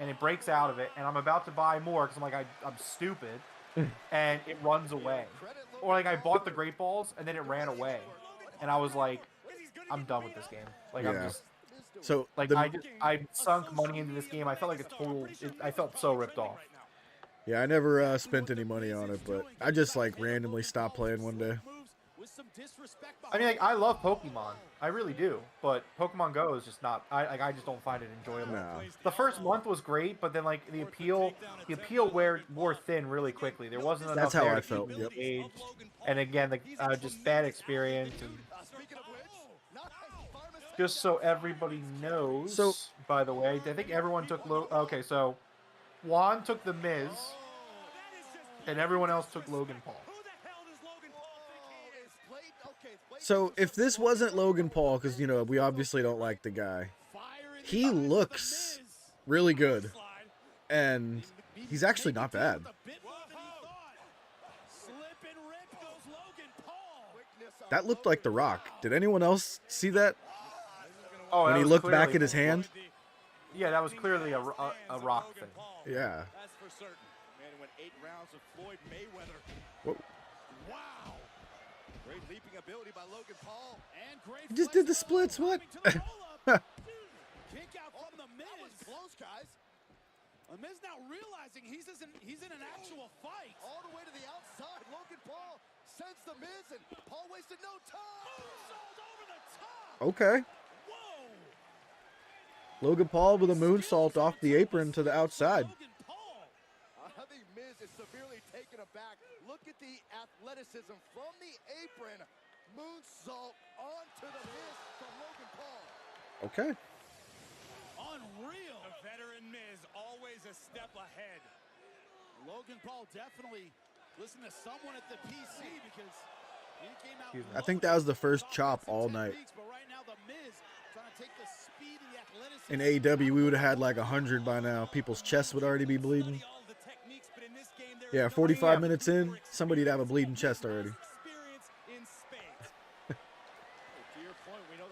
and it breaks out of it, and I'm about to buy more because I'm like, I'm stupid, and it runs away. Or like I bought the Great Balls, and then it ran away, and I was like, I'm done with this game. Like yeah. I'm just. So like I sunk money into this game. I felt like I felt so ripped off. Yeah, I never spent any money on it, but I just like randomly stopped playing one day. I mean, like, I love Pokemon, I really do, but Pokemon Go is just not. I just don't find it enjoyable. No. The first month was great, but then like the appeal wore thin really quickly. There wasn't enough. That's how there I to felt. keep Yep. me engaged. And again, the just bad experience. And just so everybody knows. So, by the way, I think everyone took Okay, so Juan took the Miz, and everyone else took Logan Paul. So if this wasn't Logan Paul, because, you know, we obviously don't like the guy, he looks really good. And he's actually not bad. That looked like The Rock. Did anyone else see that? Oh, when he looked back at his hand? Yeah, that was clearly a Rock thing. Yeah. That's for certain. Man went 8 rounds of Floyd Mayweather. Whoa. Wow. Great leaping ability by Logan Paul. And great He just did the splits, what? Kick out from the Miz. That was close, guys. The Miz now realizing he's in an actual fight. All the way to the outside. Logan Paul sends the Miz, and Paul wasted no time. Moonsault over the top. Okay. Whoa. Logan Paul with a moonsault off the apron to the outside. Logan Paul. I think Miz is severely taken aback. Look at the athleticism from the apron. Moonsault onto the Miz from Logan Paul. Okay. Unreal. The veteran Miz always a step ahead. Logan Paul definitely listen to someone at the PC because he came out. I think that was the first chop all night. But right now the Miz trying to take the speed and the athleticism. In AEW, we would have had like 100 by now. People's chests would already be bleeding. Yeah, 45 minutes in, somebody'd have a bleeding chest already.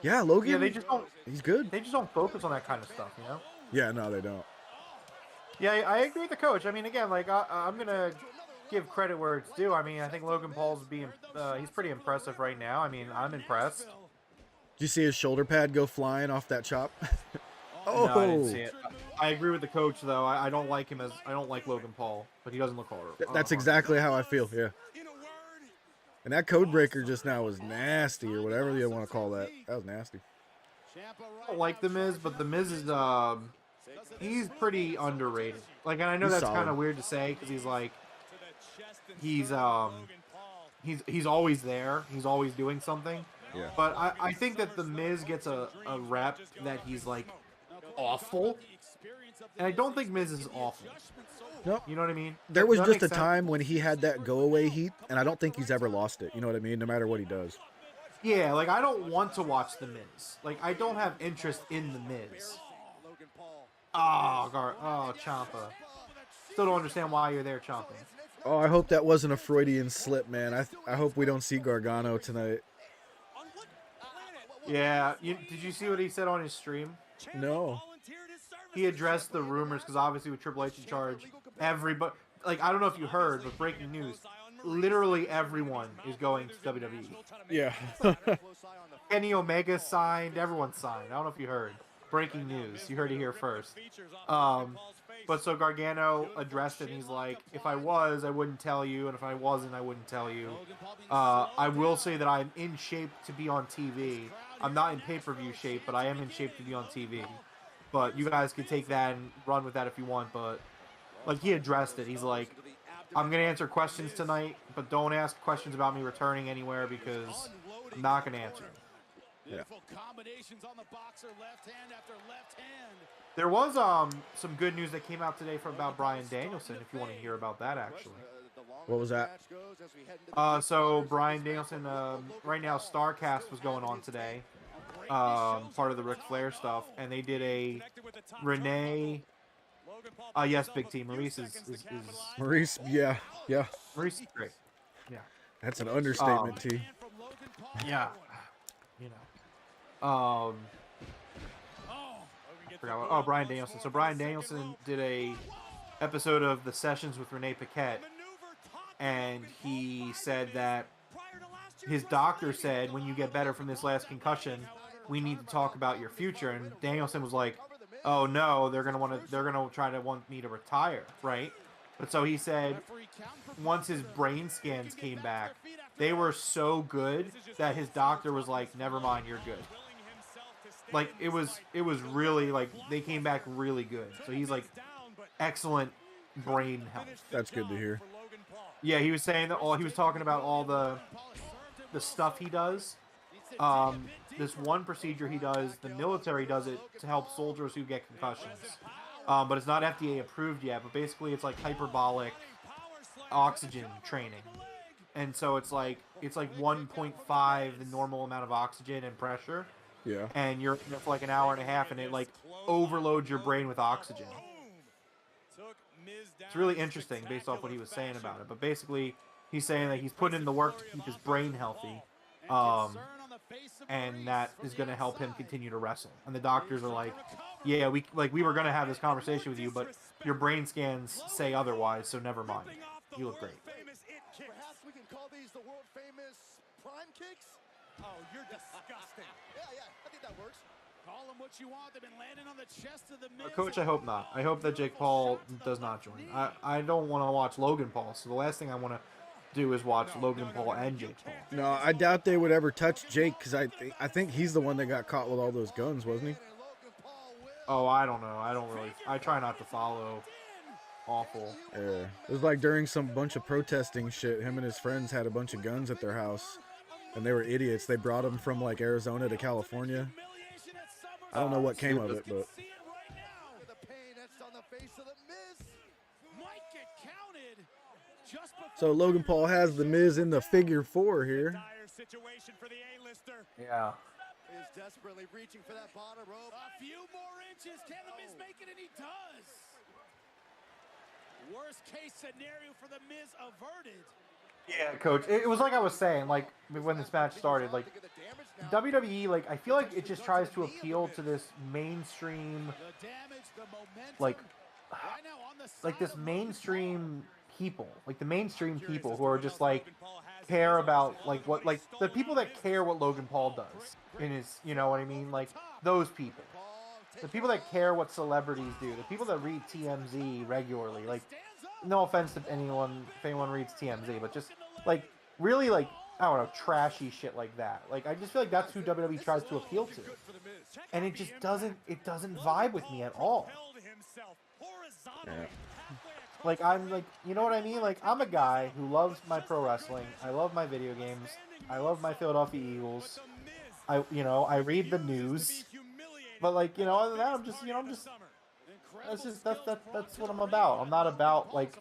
Yeah, Logan. Yeah, they just don't. He's good. They just don't focus on that kind of stuff, you know. Yeah, no, they don't. Yeah, I agree with the coach. I mean, again, like I'm gonna give credit where it's due. I mean, I think Logan Paul's he's pretty impressive right now. I mean, I'm impressed. Did you see his shoulder pad go flying off that chop? Oh, no, I didn't see it. I agree with the coach though. I don't like him I don't like Logan Paul, but he doesn't look hard. That's exactly how I feel. Yeah. And that code breaker just now was nasty, or whatever you want to call that. That was nasty. I don't like the Miz, but the Miz is he's pretty underrated. Like, and I know He's that's solid. kind of weird to say because he's like he's always there. He's always doing something. Yeah. But I think that the Miz gets a rep that he's like awful, and I don't think Miz is awful. Nope. You know what I mean? There was Does that just a make sense? time when he had that go away heat, and I don't think he's ever lost it. You know what I mean? No matter what he does. Yeah, like I don't want to watch the Miz. Like I don't have interest in the Miz. Oh, Ciampa. Still don't understand why you're there, Ciampa. Oh, I hope that wasn't a Freudian slip, man. I hope we don't see Gargano tonight. Yeah, did you see what he said on his stream? No. He addressed the rumors because obviously with Triple H in charge, everybody, like, I don't know if you heard, but breaking news, literally everyone is going to WWE. Yeah. Kenny Omega signed, everyone signed. I don't know if you heard. Breaking news. You heard it here first. But so Gargano addressed it, and he's like, if I was, I wouldn't tell you, and if I wasn't, I wouldn't tell you. I will say that I'm in shape to be on TV. I'm not in pay-per-view shape, but I am in shape to be on TV. But you guys can take that and run with that if you want, but like, he addressed it. He's like, I'm going to answer questions tonight, but don't ask questions about me returning anywhere because I'm not going to answer them. Yeah. Combinations on the boxer, left hand after left hand. There was some good news that came out today about Bryan Danielson, if you want to hear about that, actually. What was that? So Bryan Danielson, right now StarCast was going on today, part of the Ric Flair stuff, and they did a Renee. Yes, Big T. Maurice is Maurice, yeah. Maurice is great. Yeah. That's an understatement, T. Yeah. You know. Bryan Danielson. So Bryan Danielson did a episode of The Sessions with Renee Paquette, and he said that his doctor said, when you get better from this last concussion, we need to talk about your future. And Danielson was like, oh no, they're gonna try to want me to retire, right? But so he said, once his brain scans came back, they were so good that his doctor was like, never mind, you're good. Like, it was really, like, they came back really good. So he's like, excellent brain health. That's good to hear. Yeah, he was saying that he was talking about all the stuff he does. This one procedure he does, the military does it to help soldiers who get concussions. But it's not FDA approved yet, but basically it's like hyperbolic oxygen training. And so it's like 1.5 the normal amount of oxygen and pressure. Yeah. And you're there for like an hour and a half, and it like overloads your brain with oxygen. It's really interesting based off what he was saying about it. But basically, he's saying that he's putting in the work to keep his brain healthy. And that is going to help him continue to wrestle. And the doctors are like, yeah, we were going to have this conversation with you, but your brain scans say otherwise, so never mind. You look great. Perhaps we can call these the world famous prime kicks? Oh, you're disgusting. Yeah, I think that works. Call them what you want. They've been landing on the chest of the Miz. Coach, I hope not. I hope that Jake Paul does not join. I don't want to watch Logan Paul, so the last thing I want to do is watch Logan Paul and Jake Paul. No, I doubt they would ever touch Jake because I think he's the one that got caught with all those guns, wasn't he? Oh, I don't know. I try not to follow. Awful. Yeah. It was like during some bunch of protesting shit, him and his friends had a bunch of guns at their house. And they were idiots. They brought them from like Arizona to California. I don't know what came of it, but. So Logan Paul has the Miz in the figure 4 here. Yeah. Is desperately reaching for that bottom rope. A few more inches. Can the Miz make it? And he does. Worst case scenario for the Miz averted. Yeah, Coach. It was like I was saying, like when this match started, like WWE, like I feel like it just tries to appeal to this mainstream, like this mainstream people, like the mainstream people who are just like care about like what, like the people that care what Logan Paul does in his, you know what I mean, like those people. The people that care what celebrities do, the people that read TMZ regularly, like, no offense to anyone, if anyone reads TMZ, but just, like, really, like, I don't know, trashy shit like that. Like, I just feel like that's who WWE tries to appeal to. And it just doesn't vibe with me at all. Yeah. Like, I'm, like, you know what I mean? Like, I'm a guy who loves my pro wrestling, I love my video games, I love my Philadelphia Eagles, I read the news. But like, other than that, I'm just that's what I'm about. I'm not about like,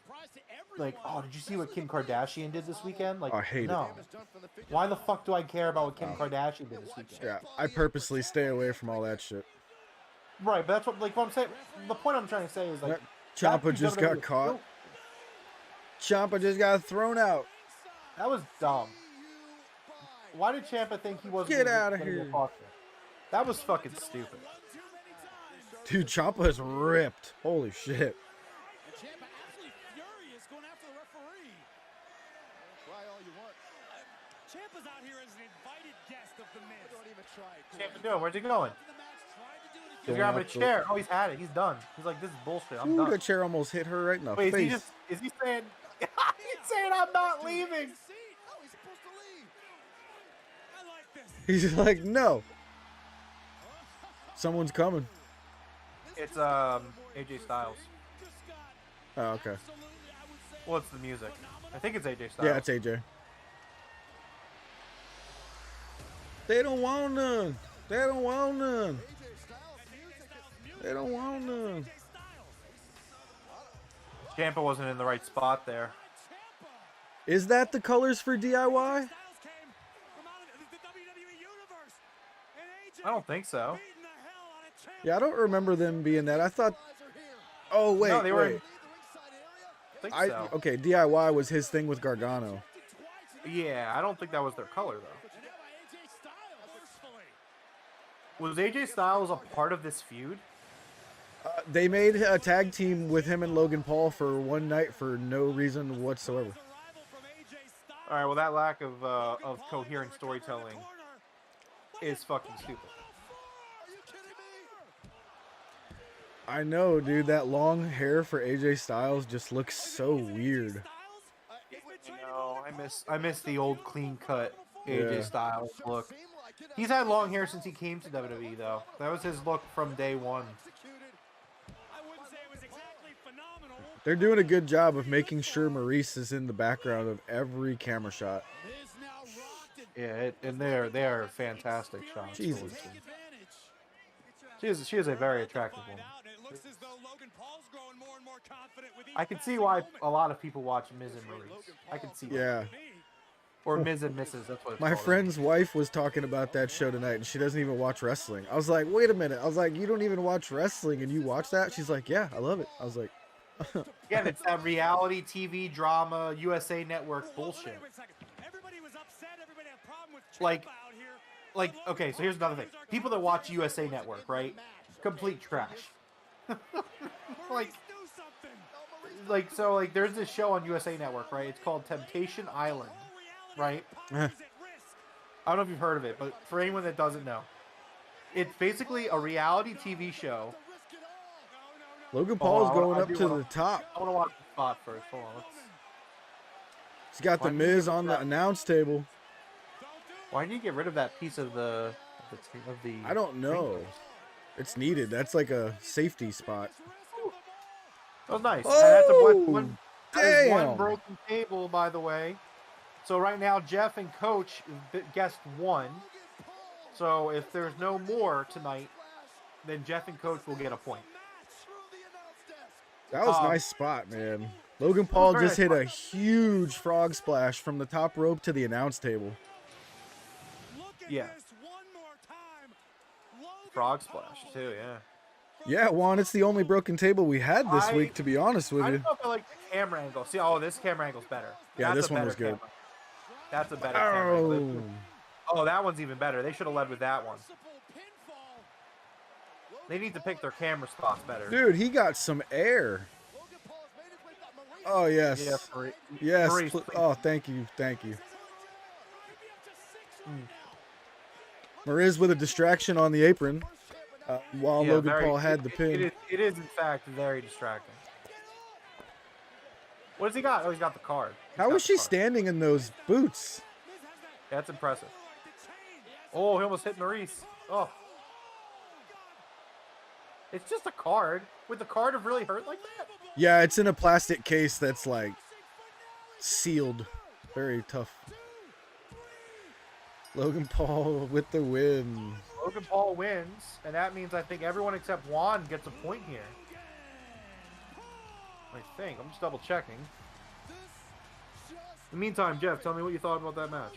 oh, did you see what Kim Kardashian did this weekend? Like, I hate no. Why the fuck do I care about what Kim Kardashian did this weekend? Yeah, I purposely stay away from all that shit. Right, but that's what I'm saying. The point I'm trying to say is like Ciampa that just WWE got caught. Ciampa just got thrown out. That was dumb. Why did Ciampa think he wasn't Get gonna outta gonna here. get caught there? That was fucking stupid. Dude, Ciampa is ripped. Holy shit. And Ciampa absolutely furious going after the referee. Try all you want. Ciampa's out here as an invited guest of the Miz. Don't even try. Ciampa doing? Where's he going? After the match, tried to do it again. He's grabbing a chair. Oh, he's had it. He's done. He's like, this is bullshit. I'm Ooh, done. that chair almost hit her right in the Wait, face. is he saying? He's saying I'm not leaving. Oh, he's supposed to leave. I like this. He's like, no. Someone's coming. It's AJ Styles. Oh, okay. Well, it's the music. I think it's AJ Styles. Yeah, it's AJ. They don't want none. They don't want none. They don't want none. Ciampa wasn't in the right spot there. Is that the colors for DIY? I don't think so. Yeah, I don't remember them being that. I thought. Oh wait, No, they were. wait. I think so. Okay, DIY was his thing with Gargano. Yeah, I don't think that was their color though. Was AJ Styles a part of this feud? They made a tag team with him and Logan Paul for one night for no reason whatsoever. All right. Well, that lack of coherent storytelling is fucking stupid. I know, dude. That long hair for AJ Styles just looks so weird. No, I miss the old clean cut AJ Yeah. Styles look. He's had long hair since he came to WWE though. That was his look from day one. They're doing a good job of making sure Maurice is in the background of every camera shot. Yeah, and they are fantastic shots. Jesus. She is a very attractive woman. I can see why a lot of people watch Miz and Maurice. I can see. Yeah. That. Or Miz and Mrs. That's what it's My called. friend's wife was talking about that show tonight, and she doesn't even watch wrestling. I was like, wait a minute. I was like, you don't even watch wrestling, and you watch that? She's like, yeah, I love it. I was like, Again, it's that reality TV drama, USA Network bullshit. Like, okay, so here's another thing. People that watch USA Network, right? Complete trash. like, there's this show on USA Network, right? It's called Temptation Island, right? I don't know if you've heard of it, but for anyone that doesn't know, it's basically a reality TV show. Logan Paul's going up to wanna- the top. I want to watch the spot first. Hold on. He's got the Why didn't you Miz get on the that? announce table. Why did you get rid of that piece of the I don't know. It's needed. That's like a safety spot. That was nice. Oh, And that's one damn. broken table, by the way. So right now, Jeff and Coach guessed one. So if there's no more tonight, then Jeff and Coach will get a point. That was a nice spot, man. Logan Paul very just nice hit a huge frog splash from the top rope to the announce table. Yeah. Frog splash too, yeah. Yeah, Juan, it's the only broken table we had this week, to be honest with I you. don't know if I like the camera angle. See, this camera angle's better. Yeah, That's this a one better was good. camera. That's a better camera angle. Oh, Oh, that one's even better. They should have led with that one. They need to pick their camera spots better. dude, he got some air. Oh, yes. Yeah, Yes. Maurice, pl- please. Oh, thank you. Thank you. Mariz with a distraction on the apron while Yeah, Logan Paul had the It pin. is, in fact, very distracting. What does he got? Oh, he's got the card. How is she standing in those boots? That's impressive. Oh, he almost hit Maurice. Oh. It's just a card. Would the card have really hurt like that? Yeah, it's in a plastic case that's like sealed. Very tough. Logan Paul with the win. Logan Paul wins, and that means I think everyone except Juan gets a point here. I think. I'm just double checking. In the meantime, Jeff, tell me what you thought about that match.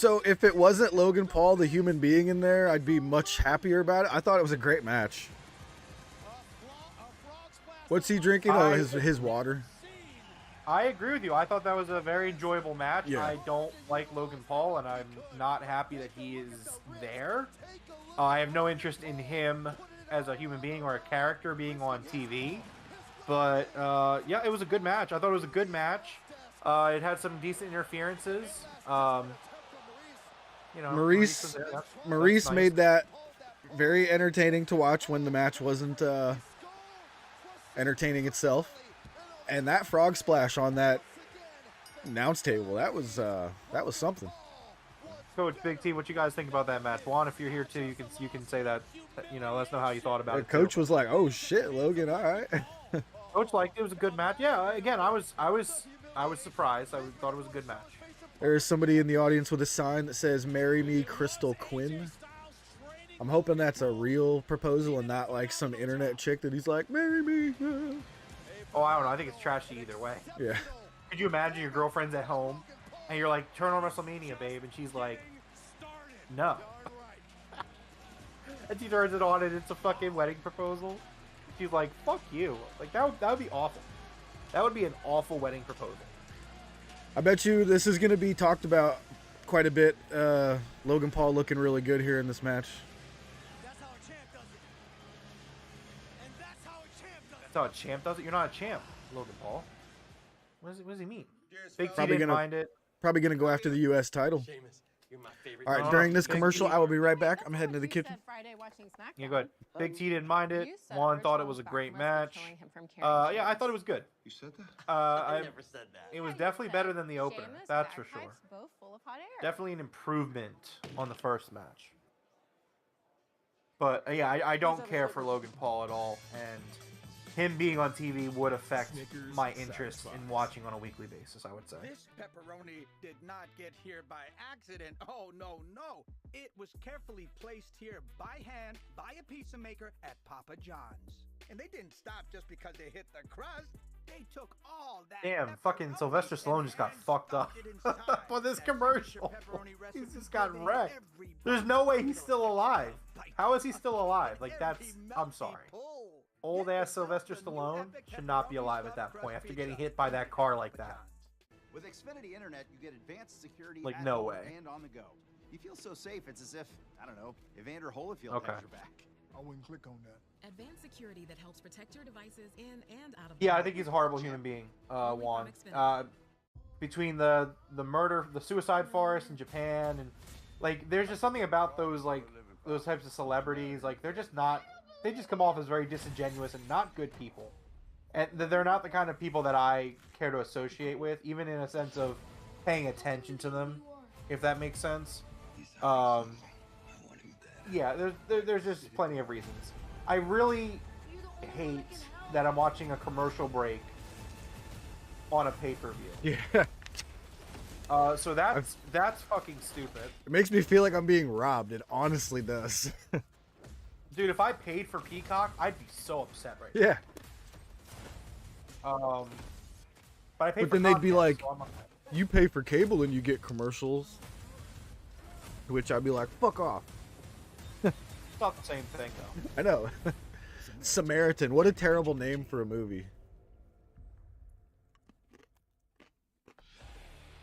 So if it wasn't Logan Paul, the human being in there, I'd be much happier about it. I thought it was a great match. What's he drinking? Oh, his water. I agree with you. I thought that was a very enjoyable match. Yeah. I don't like Logan Paul, and I'm not happy that he is there. I have no interest in him as a human being or a character being on TV. But, yeah, it was a good match. I thought it was a good match. It had some decent interferences. You know, Maurice was there. That's nice. made that very entertaining to watch when the match wasn't entertaining itself. And that frog splash on that announce table, that was something. Coach Big T, what you guys think about that match? Juan, if you're here too, you can say that. You know, let us know how you thought about it. Coach too. was like, "Oh shit, Logan, all right." Coach liked it. It was a good match. Yeah, again, I was surprised. I thought it was a good match. There's somebody in the audience with a sign that says "Marry me, Crystal Quinn." I'm hoping that's a real proposal and not like some internet chick that he's like, "Marry me." Oh, I don't know. I think it's trashy either way. Yeah. Could you imagine your girlfriend's at home and you're like, "Turn on WrestleMania, babe," and she's like, "No." And she turns it on and it's a fucking wedding proposal. She's like, "Fuck you." Like that would be awful. That would be an awful wedding proposal. I bet you this is going to be talked about quite a bit. Logan Paul looking really good here in this match. That's how a champ does it. And that's how a champ does it. That's how a champ does it. You're not a champ, Logan Paul. What does he mean? Big T Probably didn't gonna- mind it. Probably going to go after the U.S. title. You're my favorite. All right, during this commercial, I will be right back. I'm heading to the kitchen. Yeah, go ahead. Big T didn't mind it. Juan thought it was a great match. Yeah, I thought it was good. You said that? I never said that. It was definitely better than the opener. That's for sure. Definitely an improvement on the first match. But yeah, I don't care for Logan Paul at all, and him being on TV would affect my interest in watching on a weekly basis, I would say. This pepperoni did not get here by accident. Oh, no, no. It was carefully placed here by hand by a pizza maker at Papa John's. And they didn't stop just because they hit the crust. They took all that. Damn, fucking Sylvester Stallone just got fucked up for this commercial. He's just got wrecked. There's no way he's still alive. How is he still alive? Like, that's... I'm sorry. Old-ass Sylvester Stallone should not be alive at that point after getting hit by that car like that. With Xfinity Internet, you get advanced security Like, at no home way. and on the go. You feel so safe, it's as if, I don't know, Evander Holyfield Okay. has your back. I wouldn't click on that. Advanced security that helps protect your devices in and out of. Yeah, I think he's a horrible human being, Juan. Between the murder, the suicide forest in Japan, and like, there's just something about those types of celebrities. Like, they're just not. They just come off as very disingenuous and not good people, and they're not the kind of people that I care to associate with, even in a sense of paying attention to them, if that makes sense. Yeah, there's just plenty of reasons. I really hate that I'm watching a commercial break on a pay-per-view. Yeah. So that's fucking stupid. It makes me feel like I'm being robbed. It honestly does. Dude, if I paid for Peacock, I'd be so upset right Yeah. now. But I pay But for then they'd be Comcast, like, so I'm okay. you pay for cable and you get commercials. To which I'd be like, fuck off. It's not the same thing, though. I know. Samaritan. What a terrible name for a movie.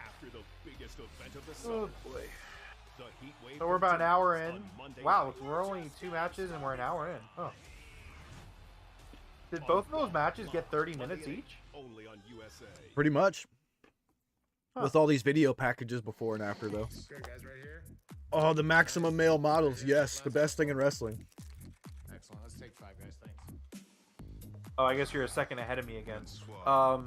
After the biggest event of the Oh, summer, boy. the heat wave So we're about an hour continues in. on Monday Wow, night. we're only 2 matches and we're an hour in. Huh. Did both of those matches get 30 minutes each? Only on USA. Pretty much. Huh. With all these video packages before and after, though. Good guys, right here. Oh, the maximum male models. Yes, the best thing in wrestling. Excellent. Let's take 5 guys. Thanks. Oh, I guess you're a second ahead of me again. I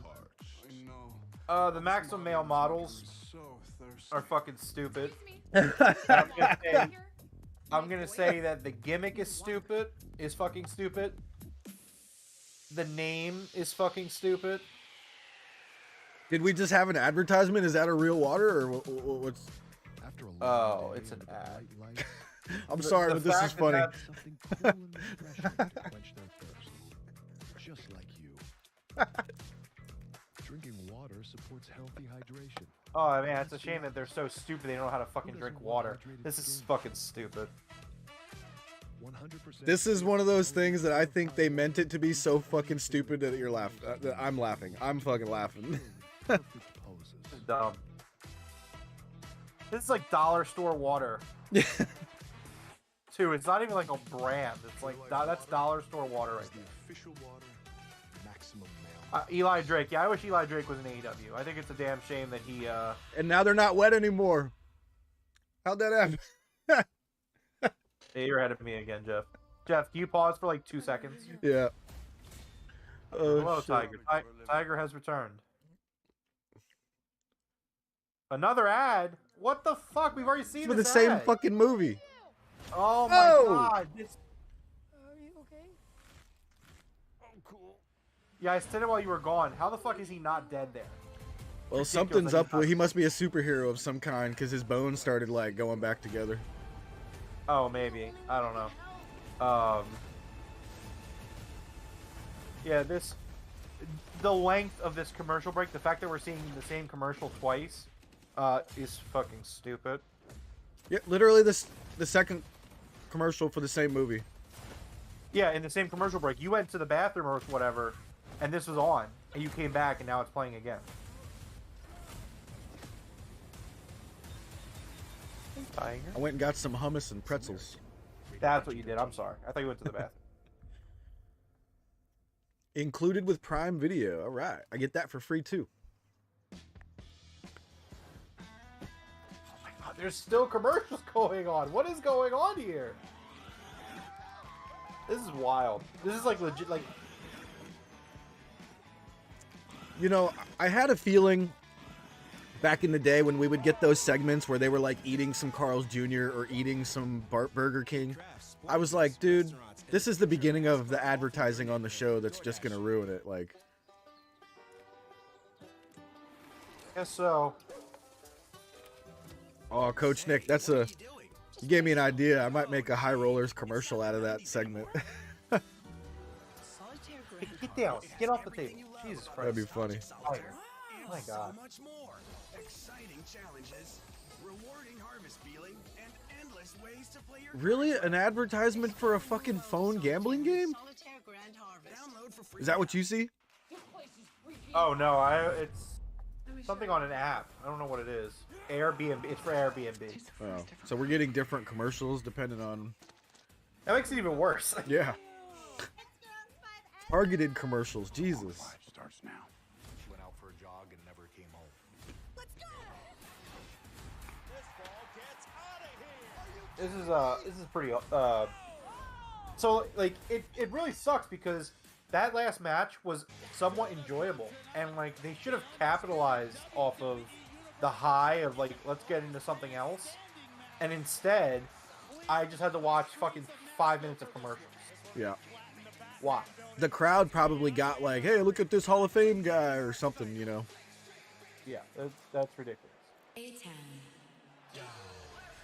know. The maximum male models So thirsty. are fucking stupid. Excuse me. I'm gonna say that the gimmick is stupid. Is fucking stupid. The name is fucking stupid. Did we just have an advertisement? Is that a real water or what's? After a Oh, long it's day an in the ad. bright light, I'm sorry, the but this is fact that funny. that's- something cool and refreshing to quench their thirst. Just like you. Drinking water supports healthy hydration. Oh man, it's a shame that they're so stupid they don't know how to fucking drink water. This is fucking stupid. 100%. This is one of those things that I think they meant it to be so fucking stupid that you're laughing. I'm laughing. I'm fucking laughing. This is dumb. This is like dollar store water. Too. It's not even like a brand. It's like that's dollar store water right there. Official water, maximum Eli Drake. Yeah, I wish Eli Drake was in AEW. I think it's a damn shame that he. And now they're not wet anymore. How'd that happen? Hey, you're ahead of me again, Jeff. Jeff, can you pause for like 2 seconds? Yeah. Hello, shit. Tiger. Tiger has returned. Another ad? What the fuck? We've already seen It's for this the same ad. fucking movie. Oh my god. This... Are you okay? Oh, cool. Yeah, I said it while you were gone. How the fuck is he not dead there? Well, Ridiculous something's that up. He must be a superhero of some kind because his bones started like going back together. Oh, maybe. I don't know. Yeah, the length of this commercial break, the fact that we're seeing the same commercial twice, is fucking stupid. Yeah, literally the second commercial for the same movie. Yeah, in the same commercial break, you went to the bathroom or whatever, and this was on, and you came back, and now it's playing again. I went and got some hummus and pretzels. That's what you did. I'm sorry. I thought you went to the bathroom. Included with Prime Video. All right, I get that for free too. Oh my god, there's still commercials going on. What is going on here? This is wild. This is like legit. Like, you know, I had a feeling back in the day when we would get those segments where they were like eating some Carl's Jr. or eating some Burger King. I was like, dude, this is the beginning of the advertising on the show that's just gonna ruin it. Like, guess so. Oh, Coach Nick, you gave me an idea. I might make a High Rollers commercial out of that segment. Get down. Get off the table. Jesus Christ. That'd be funny. Oh my god. So much more. Exciting challenges, rewarding harvest feeling, and endless ways to play your Really? An advertisement for a fucking phone gambling game? Is that what you see? Oh no, it's something on an app. I don't know what it is. Airbnb. It's for Airbnb. Oh, so we're getting different commercials depending on. That makes it even worse. Yeah. Targeted commercials. Jesus. starts now. She went out for a jog and never came home. This is pretty so like it really sucks because that last match was somewhat enjoyable and like they should have capitalized off of the high of like let's get into something else, and instead I just had to watch fucking 5 minutes of commercials. Yeah. Why? The crowd probably got like, hey, look at this Hall of Fame guy or something, you know. Yeah, that's ridiculous.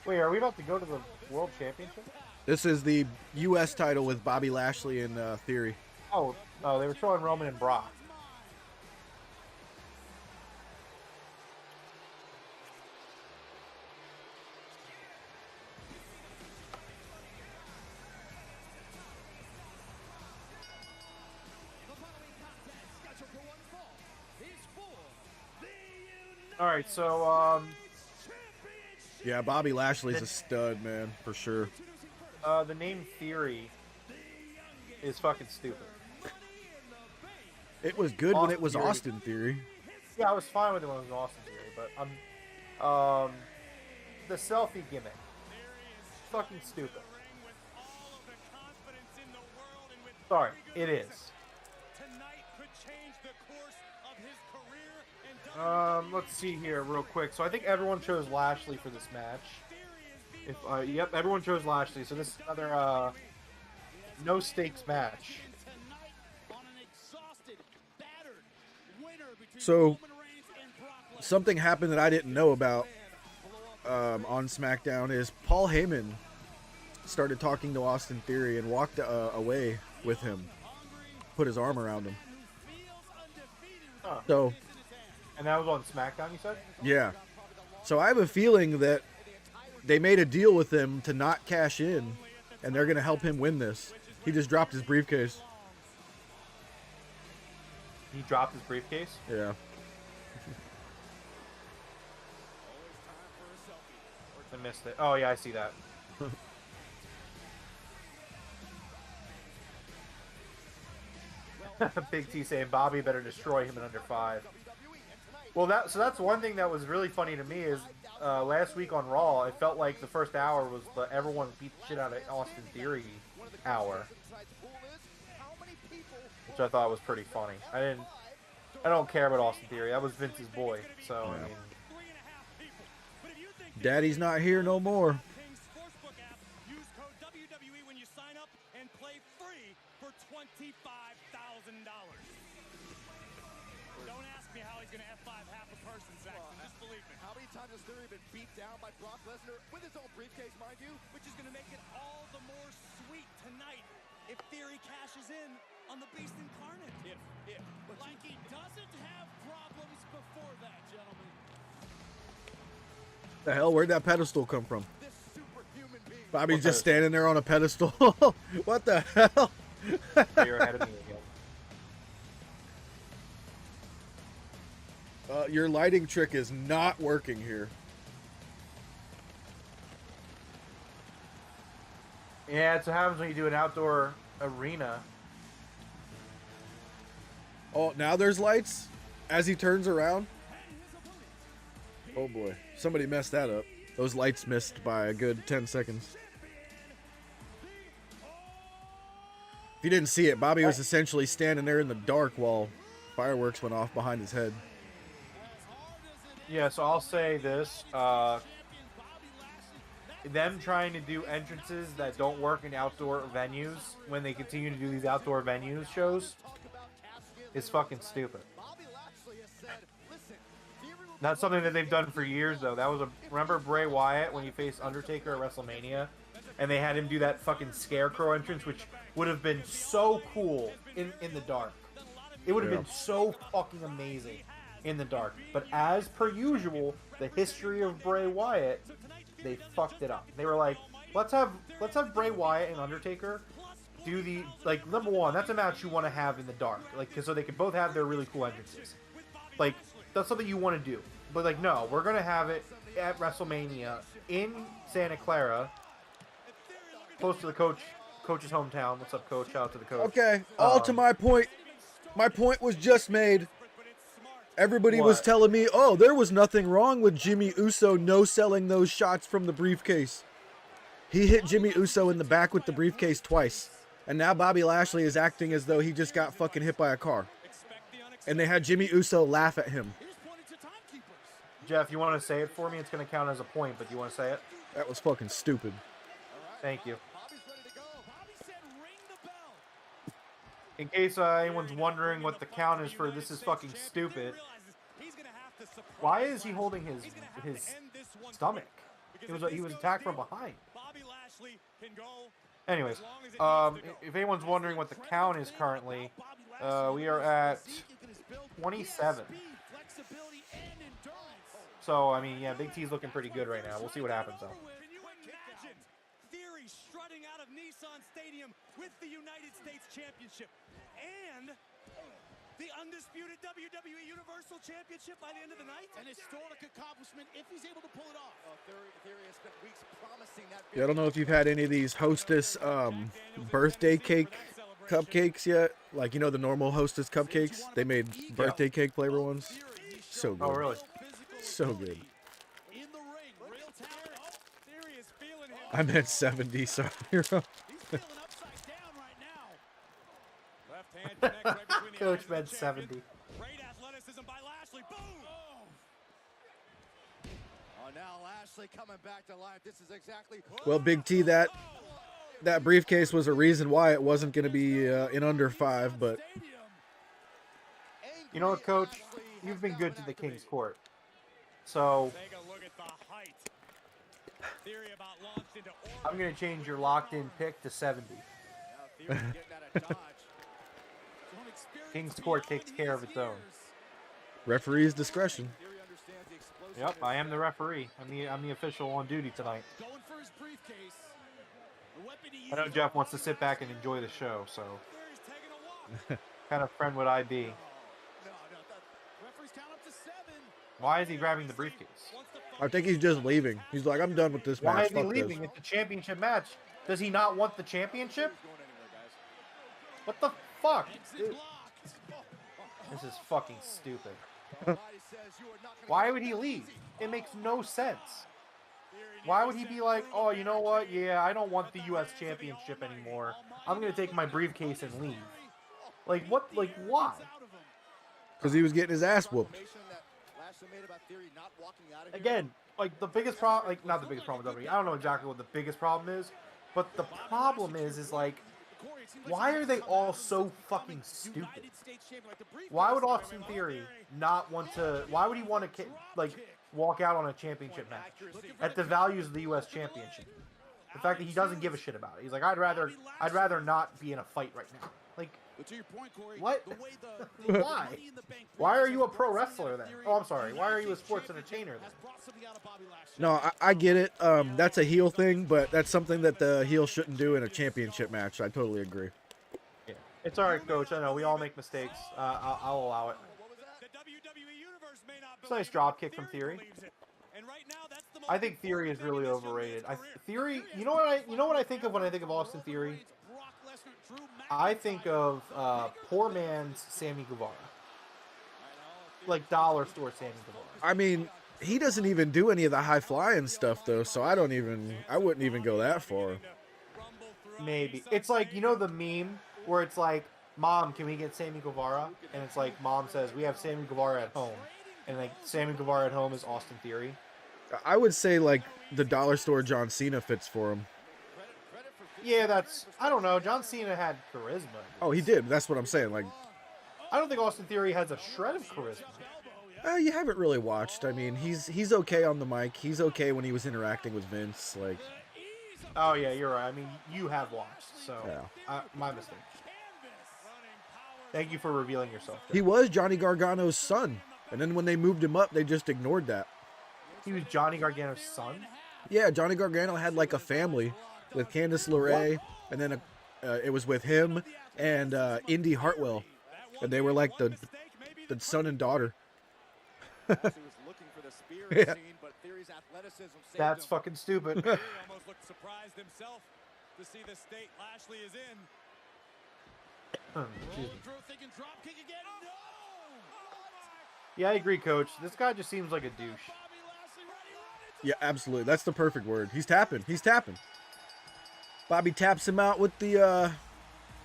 Wait, are we about to go to the World Championship? This is the U.S. title with Bobby Lashley and Theory. Oh, no, they were showing Roman and Brock. All right, so Yeah, Bobby Lashley's a stud, man, for sure. the name Theory is fucking stupid. It was good when it was Theory. Austin Theory. Yeah, I was fine with it when it was Austin Theory, but the selfie gimmick, fucking stupid. Sorry, it is. Let's see here real quick. So I think everyone chose Lashley for this match. Yep, everyone chose Lashley. So this is another no stakes match. So something happened that I didn't know about on SmackDown is Paul Heyman started talking to Austin Theory and walked away with him, put his arm around him. Huh. So And that was on SmackDown, you said? Yeah. So I have a feeling that they made a deal with him to not cash in, and they're going to help him win this. He just dropped his briefcase. He dropped his briefcase? Yeah. I missed it. Oh, yeah, I see that. Big T saying Bobby better destroy him in under 5. Well, that's one thing that was really funny to me is last week on Raw, it felt like the first hour was the everyone beat the shit out of Austin Theory hour, which I thought was pretty funny. I don't care about Austin Theory. That was Vince's boy, so I mean. Daddy's not here no more. Use code WWE when you sign up and play free for $25,000. Don't ask me how he's going to F5 half a person, Zach. Just believe me. How many times has Theory been beat down by Brock Lesnar with his own briefcase, mind you? Which is going to make it all the more sweet tonight if Theory cashes in on the Beast Incarnate. If. Like he doesn't have problems before that, gentlemen. The hell? Where'd that pedestal come from? Bobby's just standing there on a pedestal. What the hell? You're ahead of me again. Your lighting trick is not working here. Yeah, it's what happens when you do an outdoor arena. Oh, now there's lights as he turns around. Oh boy, somebody messed that up. Those lights missed by a good 10 seconds. If you didn't see it, Bobby was essentially standing there in the dark while fireworks went off behind his head. Yeah, so I'll say this. Them trying to do entrances that don't work in outdoor venues when they continue to do these outdoor venues shows is fucking stupid. That's something that they've done for years, though. That was remember Bray Wyatt when he faced Undertaker at WrestleMania, and they had him do that fucking scarecrow entrance, which would have been so cool in the dark. It would have been so fucking amazing in the dark. But as per usual, the history of Bray Wyatt, they fucked it up. They were like, let's have Bray Wyatt and Undertaker do the, like, number one, that's a match you want to have in the dark, like, so they can both have their really cool entrances. Like, that's something you want to do. But, like, no, we're gonna have it at WrestleMania in Santa Clara, close to the coach's hometown. What's up, coach? Shout out to the coach. Okay, all to my point. My point was just made. Everybody was telling me, oh, there was nothing wrong with Jimmy Uso no-selling those shots from the briefcase. He hit Jimmy Uso in the back with the briefcase twice. And now Bobby Lashley is acting as though he just got fucking hit by a car. And they had Jimmy Uso laugh at him. Jeff, you want to say it for me? It's going to count as a point, but you want to say it? That was fucking stupid. Thank you. In case anyone's wondering what the count is for this is fucking stupid, why is he holding his stomach? He was attacked from behind. Anyways, if anyone's wondering what the count is currently, we are at 27. So, I mean, yeah, Big T's looking pretty good right now. We'll see what happens, though. Theory strutting out of Nissan Stadium with the United States Championship and the undisputed WWE Universal Championship by the end of the night. An historic accomplishment if he's able to pull it off. Theory has spent weeks promising that. Yeah, I don't know if you've had any of these Hostess birthday cake cupcakes yet. Like, you know, the normal Hostess cupcakes? They made birthday cake flavor ones. So good. Oh, really? So good. I meant 70, sorry. Coach meant 70. Great athleticism by Lashley. Boom! Oh, now Lashley coming back to life. This is exactly. Well, Big T, that briefcase was a reason why it wasn't going to be in under 5, but... You know what, Coach? You've been good to the King's Court. So... I'm going to change your locked-in pick to 70. King's Court takes care of its own. Referee's discretion. Yep, I am the referee. I'm the official on duty tonight. Going for his briefcase. The weapon he I know used Jeff wants to sit back and enjoy the show, so Theory's taking a walk. kind of friend would I be? No, referees count up to 7. Why is he grabbing the briefcase? I think he's just leaving. He's like, I'm done with this Why match. is he Fuck leaving? this. It's a championship match. Does he not want the championship? What the fuck? Dude. This is fucking stupid. Why would he leave? It makes no sense. Why would he be like, oh, you know what? Yeah, I don't want the U.S. Championship anymore. I'm going to take my briefcase and leave. Like, what? Like, why? Because he was getting his ass whooped. Again, like, the biggest problem, like, not the biggest problem with WWE. I don't know exactly what the biggest problem is. But the problem is like, why are they all so fucking stupid? Why would Austin Theory not want to? Why would he want to like walk out on a championship match at the values of the U.S. Championship? The fact that he doesn't give a shit about it. He's like, I'd rather not be in a fight right now. Like, what? Why? Why are you a pro wrestler then? Oh, I'm sorry. Why are you a sports entertainer then? No, I get it. That's a heel thing, but that's something that the heel shouldn't do in a championship match. I totally agree. Yeah. It's all right, Coach. I know we all make mistakes. I'll allow it. It's a nice drop kick from Theory. I think Theory is really overrated. Theory, you know what I think of when I think of Austin Theory? I think of poor man's Sammy Guevara. Like dollar store Sammy Guevara. I mean, he doesn't even do any of the high flying stuff though, so I wouldn't even go that far. Maybe. It's like, you know the meme where it's like, Mom, can we get Sammy Guevara? And it's like, Mom says, we have Sammy Guevara at home. And like, Sammy Guevara at home is Austin Theory. I would say like the dollar store John Cena fits for him. Yeah, I don't know. John Cena had charisma. Oh, he did. That's what I'm saying. Like, I don't think Austin Theory has a shred of charisma. You haven't really watched. I mean, he's okay on the mic. He's okay when he was interacting with Vince. Like, oh yeah, you're right. I mean, you have watched, so yeah. My mistake. Thank you for revealing yourself. He was Johnny Gargano's son, and then when they moved him up, they just ignored that. He was Johnny Gargano's son? Yeah, Johnny Gargano had like a family with Candice LeRae, and then it was with him and Indy Hartwell, and they were like the son and daughter. Yeah. That's fucking stupid. Almost looked surprised himself to see the state Lashley is in. Thinking drop kick again. No! Yeah, I agree, Coach. This guy just seems like a douche. Yeah, absolutely. That's the perfect word. He's tapping. He's tapping. Bobby taps him out with the,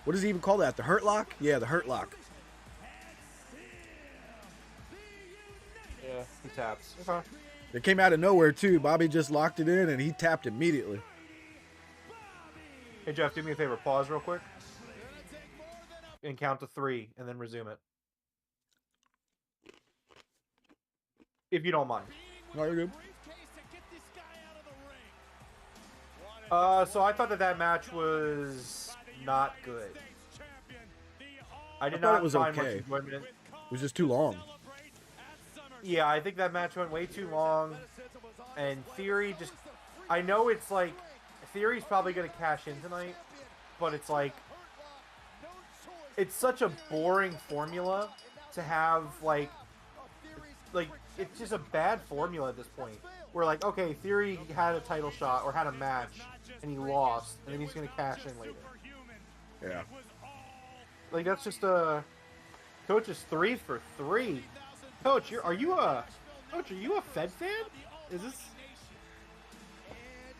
what does he even call that? The hurt lock? Yeah, the hurt lock. Yeah, he taps. Okay. It came out of nowhere, too. Bobby just locked it in, and he tapped immediately. Hey, Jeff, do me a favor. Pause real quick. And count to 3, and then resume it. If you don't mind. No, you're good. So I thought that match was not good. I did not it was find okay. much enjoyment. It was just too long. Yeah, I think that match went way too long. And Theory just... I know it's like... Theory's probably going to cash in tonight. But it's like... It's such a boring formula to have, like... It's just a bad formula at this point. Where, like, okay, Theory had a title shot or had a match, and he lost, and then he's going to cash in later. Yeah. Like, that's just a... Coach is 3 for 3. Coach, are you a Fed fan? Is this...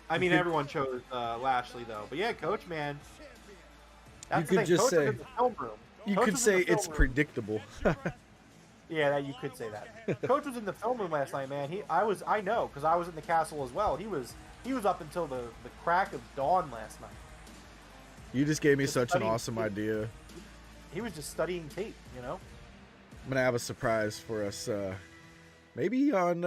I mean, everyone chose Lashley, though. But yeah, Coach, man. You could just say... You could say it's predictable. Yeah, you could say that. Coach was in the film room last night, man. I know, because I was in the castle as well. He was up until the crack of dawn last night. You just gave me such an awesome idea. He was just studying tape, you know? I'm going to have a surprise for us. Maybe on...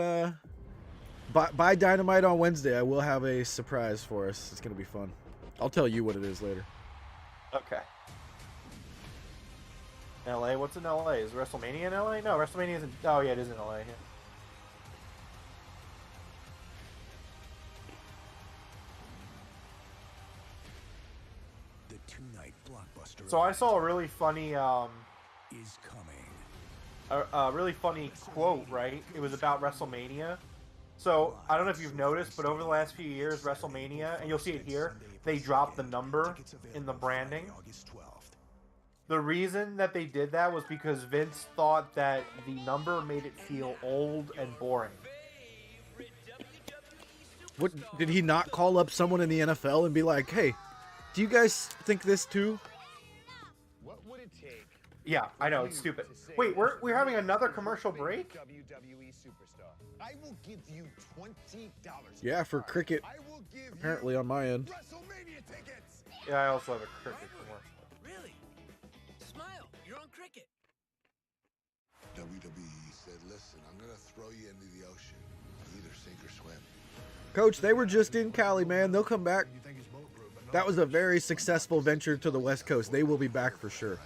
by Dynamite on Wednesday, I will have a surprise for us. It's going to be fun. I'll tell you what it is later. Okay. LA? What's in LA? Is WrestleMania in LA? No, WrestleMania isn't. Oh, yeah, it is in LA. Yeah. The two-night blockbuster. So I saw a really funny, is coming. a really funny quote, right? It was about WrestleMania. So I don't know if you've noticed, but over the last few years, WrestleMania, and you'll see it here, they dropped the number in the branding. The reason that they did that was because Vince thought that the number made it feel old and boring. What did he not call up someone in the NFL and be like, "Hey, do you guys think this too?" What would it take? Yeah, I know, it's stupid. Wait, we're having another commercial break? WWE superstar. I will give you $20. Yeah, for cricket. Apparently on my end. WrestleMania tickets. Yeah, I also have a cricket commercial. Really? Smile, you're on cricket. WWE said, listen, I'm going to throw you into the ocean. Either sink or swim. Coach, they were just in Cali, man. They'll come back. That was a very successful venture to the West Coast. They will be back for sure.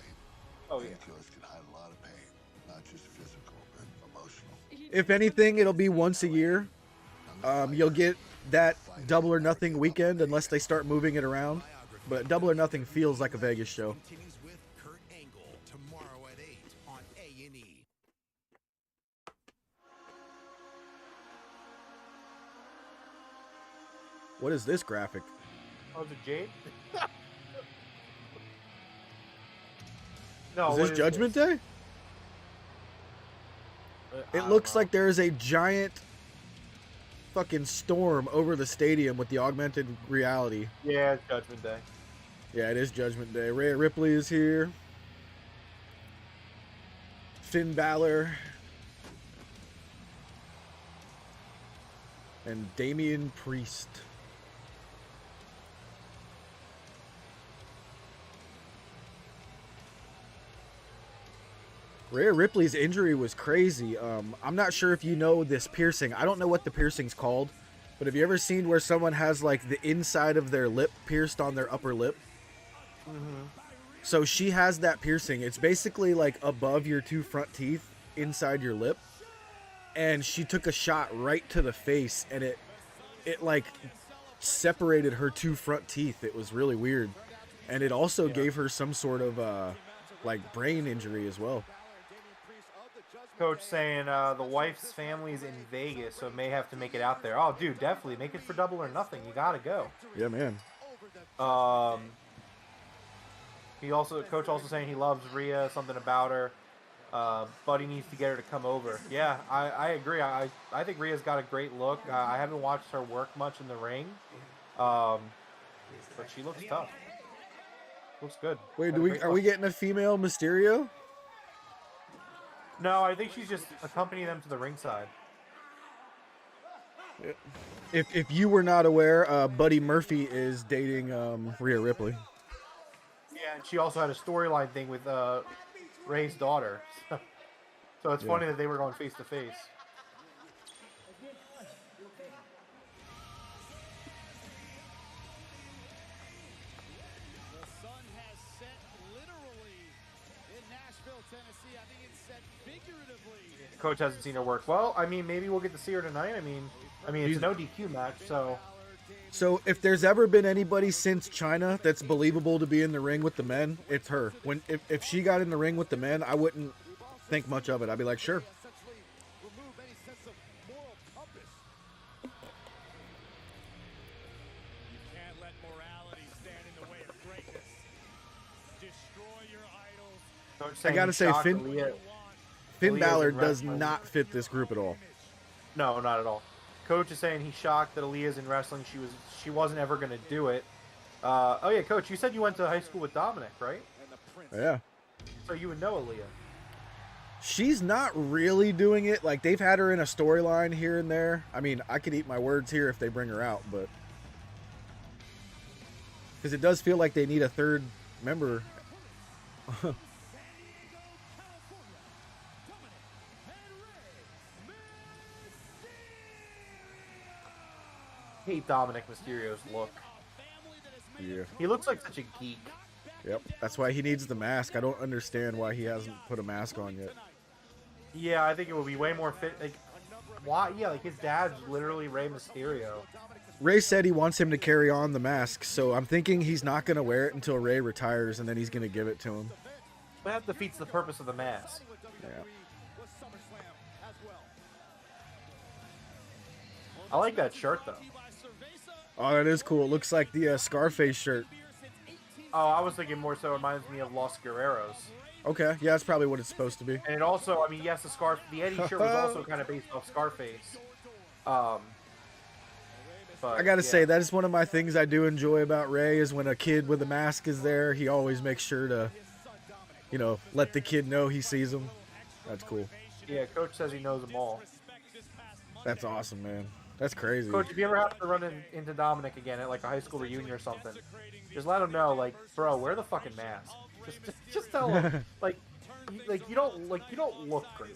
Oh, yeah. Painkillers can hide a lot of pain, not just physical, but emotional. If anything, it'll be once a year. You'll get that Double or Nothing weekend unless they start moving it around. But Double or Nothing feels like a Vegas show. Continues with Kurt Angle tomorrow at 8 on A&E. What is this graphic? Oh, is it Jade? No, Is this Judgment Day? It looks like there is a giant fucking storm over the stadium with the augmented reality. Yeah, it's Judgment Day. Yeah, it is Judgment Day. Rhea Ripley is here. Finn Balor. And Damian Priest. Rhea Ripley's injury was crazy. I'm not sure if you know this piercing. I don't know what the piercing's called, but have you ever seen where someone has like the inside of their lip pierced on their upper lip? Mm-hmm. So she has that piercing. It's basically like above your two front teeth, inside your lip. And she took a shot right to the face, and it like separated her two front teeth. It was really weird. And it also gave her some sort of like brain injury as well. Coach saying the wife's family's in Vegas, so may have to make it out there. Oh, dude, definitely make it for Double or Nothing. You gotta go. Yeah, man. Coach also saying he loves Rhea, something about her. Buddy needs to get her to come over. Yeah, I agree. I think Rhea's got a great look. I haven't watched her work much in the ring, but she looks tough. Looks good. Wait, are we getting a female Mysterio? No, I think she's just accompanying them to the ringside. If you were not aware, Buddy Murphy is dating Rhea Ripley. Yeah, and she also had a storyline thing with Ray's daughter. So it's funny that they were going face to face. The sun has set literally in Nashville, Tennessee. I think it's set figuratively. Coach hasn't seen her work. Well, I mean, maybe we'll get to see her tonight. I mean, it's no DQ match, so. So if there's ever been anybody since China that's believable to be in the ring with the men, it's her. If she got in the ring with the men, I wouldn't think much of it. I'd be like, sure. I gotta say, Finn Balor does not fit this group at all. No, not at all. Coach is saying he's shocked that Aaliyah's in wrestling. She wasn't ever going to do it. Oh yeah, Coach, you said you went to high school with Dominic, right? Yeah. So you would know Aaliyah. She's not really doing it. Like, they've had her in a storyline here and there. I mean, I could eat my words here if they bring her out, but because it does feel like they need a third member. I hate Dominic Mysterio's look. Yeah. He looks like such a geek. Yep, that's why he needs the mask. I don't understand why he hasn't put a mask on yet. Yeah, I think it would be way more fit. Like, why? Yeah, like his dad's literally Rey Mysterio. Ray said he wants him to carry on the mask, so I'm thinking he's not going to wear it until Ray retires, and then he's going to give it to him. But that defeats the purpose of the mask. Yeah. I like that shirt, though. Oh, that is cool. It looks like the Scarface shirt. Oh, I was thinking more so it reminds me of Los Guerreros. Okay, yeah, that's probably what it's supposed to be. And it also, I mean, yes, the Eddie shirt was also kind of based off Scarface. But, I gotta say, that is one of my things I do enjoy about Ray is when a kid with a mask is there, he always makes sure to, you know, let the kid know he sees him. That's cool. Yeah, Coach says he knows them all. That's awesome, man. That's crazy. Coach, if you ever have to run into Dominic again at like a high school reunion or something, just let him know, like, bro, wear the fucking mask. Just tell him, you don't look great.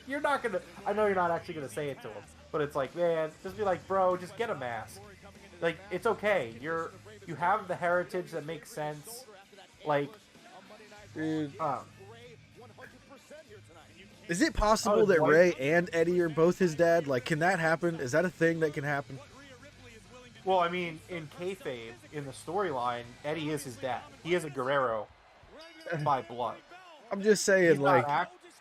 You're not gonna. I know you're not actually gonna say it to him, but it's like, man, just be like, bro, just get a mask. Like, it's okay. You have the heritage that makes sense. Like, dude. Is it possible that Ray and Eddie are both his dad? Like, can that happen? Is that a thing that can happen? Well, I mean, in kayfabe, in the storyline, Eddie is his dad. He is a Guerrero by blood. I'm just saying, like,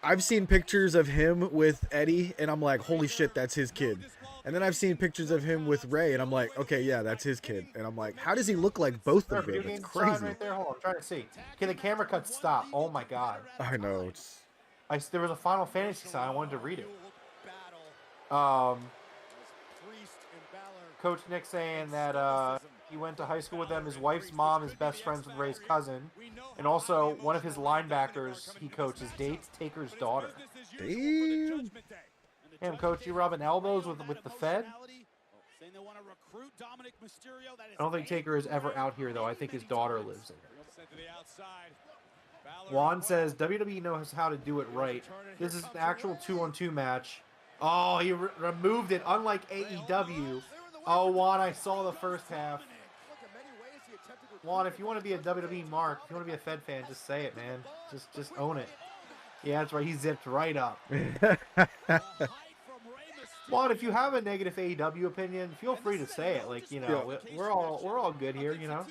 I've seen pictures of him with Eddie, and I'm like, holy shit, that's his kid. And then I've seen pictures of him with Ray, and I'm like, okay, yeah, that's his kid. And I'm like, how does he look like both of them? It's crazy. Right there. Hold on, I'm trying to see. Can the camera cut stop? Oh my god. I know. There was a Final Fantasy sign. I wanted to read it. Coach Nick saying that he went to high school with them. His wife's mom is best friends with Ray's cousin. And also, one of his linebackers he coaches dates Taker's daughter. Damn. Damn, Coach, you rubbing elbows with the Fed? I don't think Taker is ever out here, though. I think his daughter lives there. Juan says, WWE knows how to do it right. This is an actual 2-on-2 match. Oh, he removed it, unlike AEW. Oh, Juan, I saw the first half. Juan, if you want to be a WWE mark, if you want to be a Fed fan, just say it, man. Just own it. Yeah, that's right. He zipped right up. Juan, if you have a negative AEW opinion, feel free to say it. Like, you know, we're all good here, you know.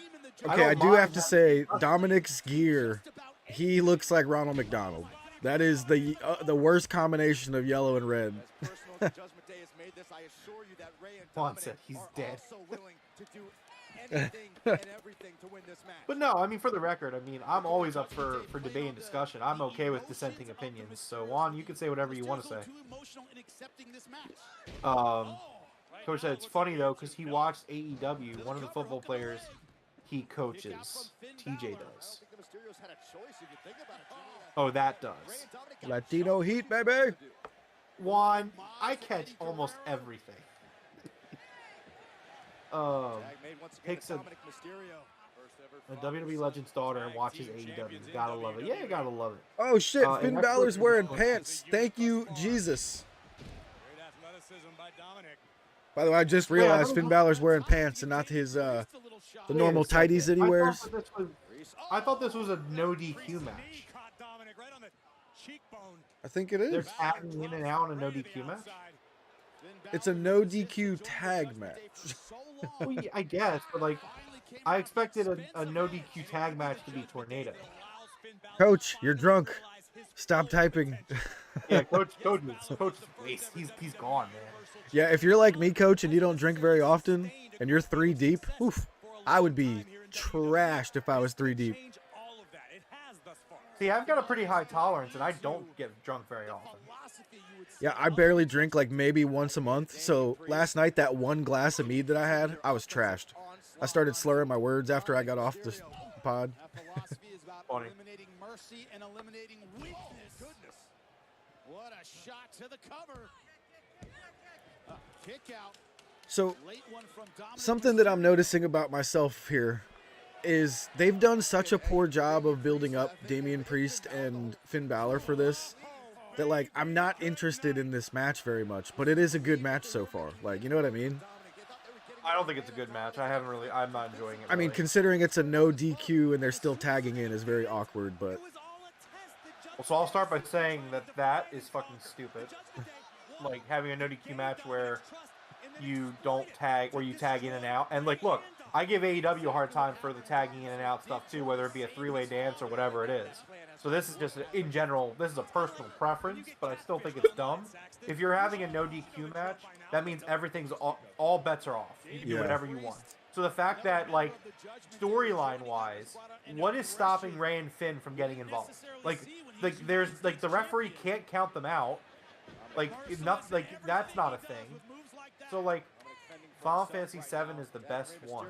Okay, I do have to say, Dominic's gear, he looks like Ronald McDonald. That is the worst combination of yellow and red. Juan said he's dead. But no, I mean, for the record, I mean, I'm always up for debate and discussion. I'm okay with dissenting opinions. So, Juan, you can say whatever you want to say. Coach said it's funny, though, because he watched AEW. One of the football players he coaches, TJ does. Oh, that does. Latino heat, baby. Juan, I catch almost everything. Takes a WWE Legend's daughter and watches AEW. Gotta love it. Yeah, you gotta love it. Oh shit, Finn Balor's wearing pants. Thank you, Jesus. By the way, I just realized Finn Balor's wearing pants and not his the normal tighties that he wears. I thought this was a no DQ match. I think it is. They're tagging in and out on a no DQ match? It's a no DQ tag match. Well, yeah, I guess, but like, I expected a no DQ tag match to be Tornado. Coach, you're drunk. Stop typing. Yeah, Coach waste. He's gone, man. Yeah, if you're like me, Coach, and you don't drink very often, and you're 3 deep, oof, I would be trashed if I was 3 deep. See, I've got a pretty high tolerance, and I don't get drunk very often. Yeah, I barely drink like maybe once a month. So last night, that 1 glass of mead that I had, I was trashed. I started slurring my words after I got off the pod. Funny. What a shot to the cover. Kick out. So something that I'm noticing about myself here is they've done such a poor job of building up Damian Priest and Finn Balor for this that, like, I'm not interested in this match very much, but it is a good match so far. Like, you know what I mean? I don't think it's a good match. I'm not enjoying it. I mean, really. considering it's a no DQ and they're still tagging in is very awkward, but Well, so I'll start by saying that is fucking stupid. Like having a no DQ match where you don't tag, where you tag in and out. And like, look, I give AEW a hard time for the tagging in and out stuff too, whether it be a three-way dance or whatever it is. So this is just, in general, this is a personal preference, but I still think it's dumb. If you're having a no DQ match, that means everything's all bets are off. You can do whatever you want. So the fact that, like, storyline-wise, what is stopping Ray and Finn from getting involved? Like there's like the referee can't count them out. Like enough, like that's not a thing. So like, Final Fantasy VII is the best one.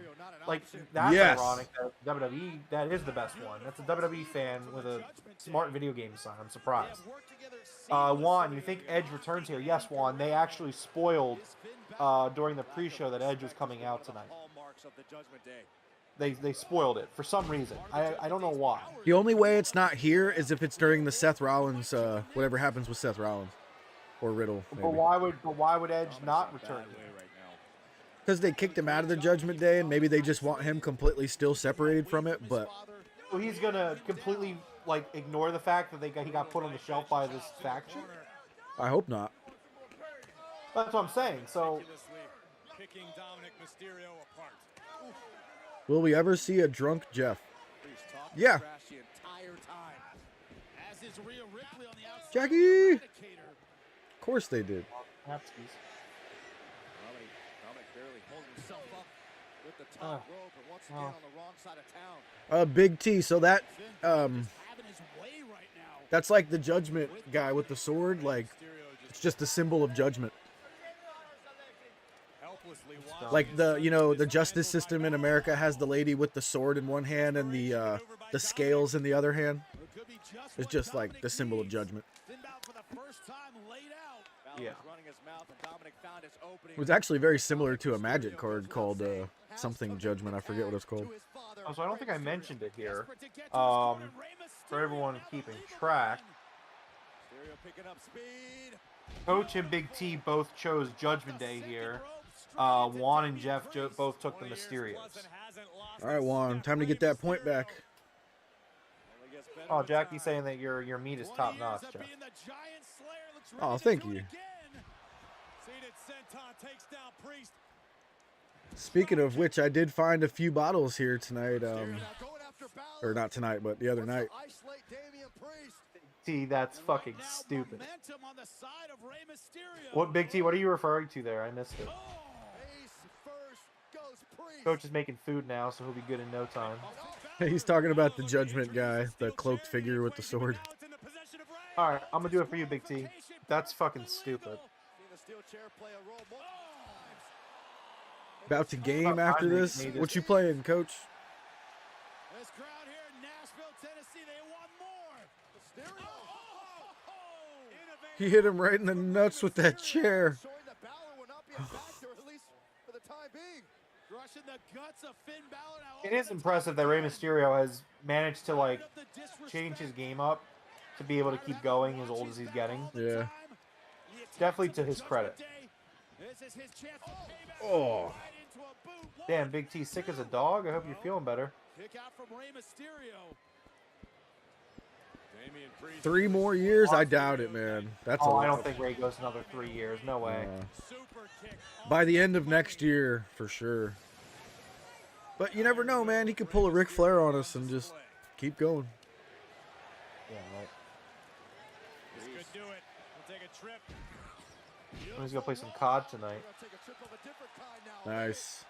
Like that's ironic that WWE that is the best one. That's a WWE fan with a smart video game sign. I'm surprised. Juan, you think Edge returns here? Yes, Juan. They actually spoiled during the pre-show that Edge was coming out tonight. They spoiled it for some reason. I don't know why. The only way it's not here is if it's during the Seth Rollins, whatever happens with Seth Rollins or Riddle. Maybe. But why would Edge not return? Because they kicked him out of the Judgment Day, and maybe they just want him completely still separated from it. But so he's gonna completely like ignore the fact that he got put on the shelf by this faction. I hope not. That's what I'm saying. So. Will we ever see a drunk Jeff? Yeah. Jackie! Of course they did. Big T, so that that's like the Judgment guy with the sword, like it's just a symbol of judgment. Like the justice system in America has the lady with the sword in one hand and the scales in the other hand. It's just like the symbol of judgment. Yeah. It was actually very similar to a Magic card called something Judgment. I forget what it's called. Oh, so I don't think I mentioned it here. For everyone keeping track, Coach and Big T both chose Judgment Day here. Juan and Jeff both took the Mysterios. All right, Juan, time to get that point back. Oh, Jackie's saying that your meat is top notch, Jeff. Oh, thank you. Speaking of which, I did find a few bottles here tonight. Or not tonight, but the other night. T, that's fucking stupid. What, Big T, what are you referring to there? I missed it. Coach is making food now, so he'll be good in no time. He's talking about the Judgment guy, the cloaked figure with the sword. Alright, I'm gonna do it for you, Big T. That's fucking stupid. About to game after this? What you playing, Coach? He hit him right in the nuts with that chair. It is impressive that Rey Mysterio has managed to like change his game up to be able to keep going as old as he's getting. Yeah. Definitely to his credit. Oh. Damn, Big T sick as a dog. I hope you're feeling better. 3 more years? I doubt it, man. That's I don't think Ray goes another 3 years. No way. By the end of next year, for sure. But you never know, man. He could pull a Ric Flair on us and just keep going. Yeah, right. He's gonna play some COD tonight. Nice.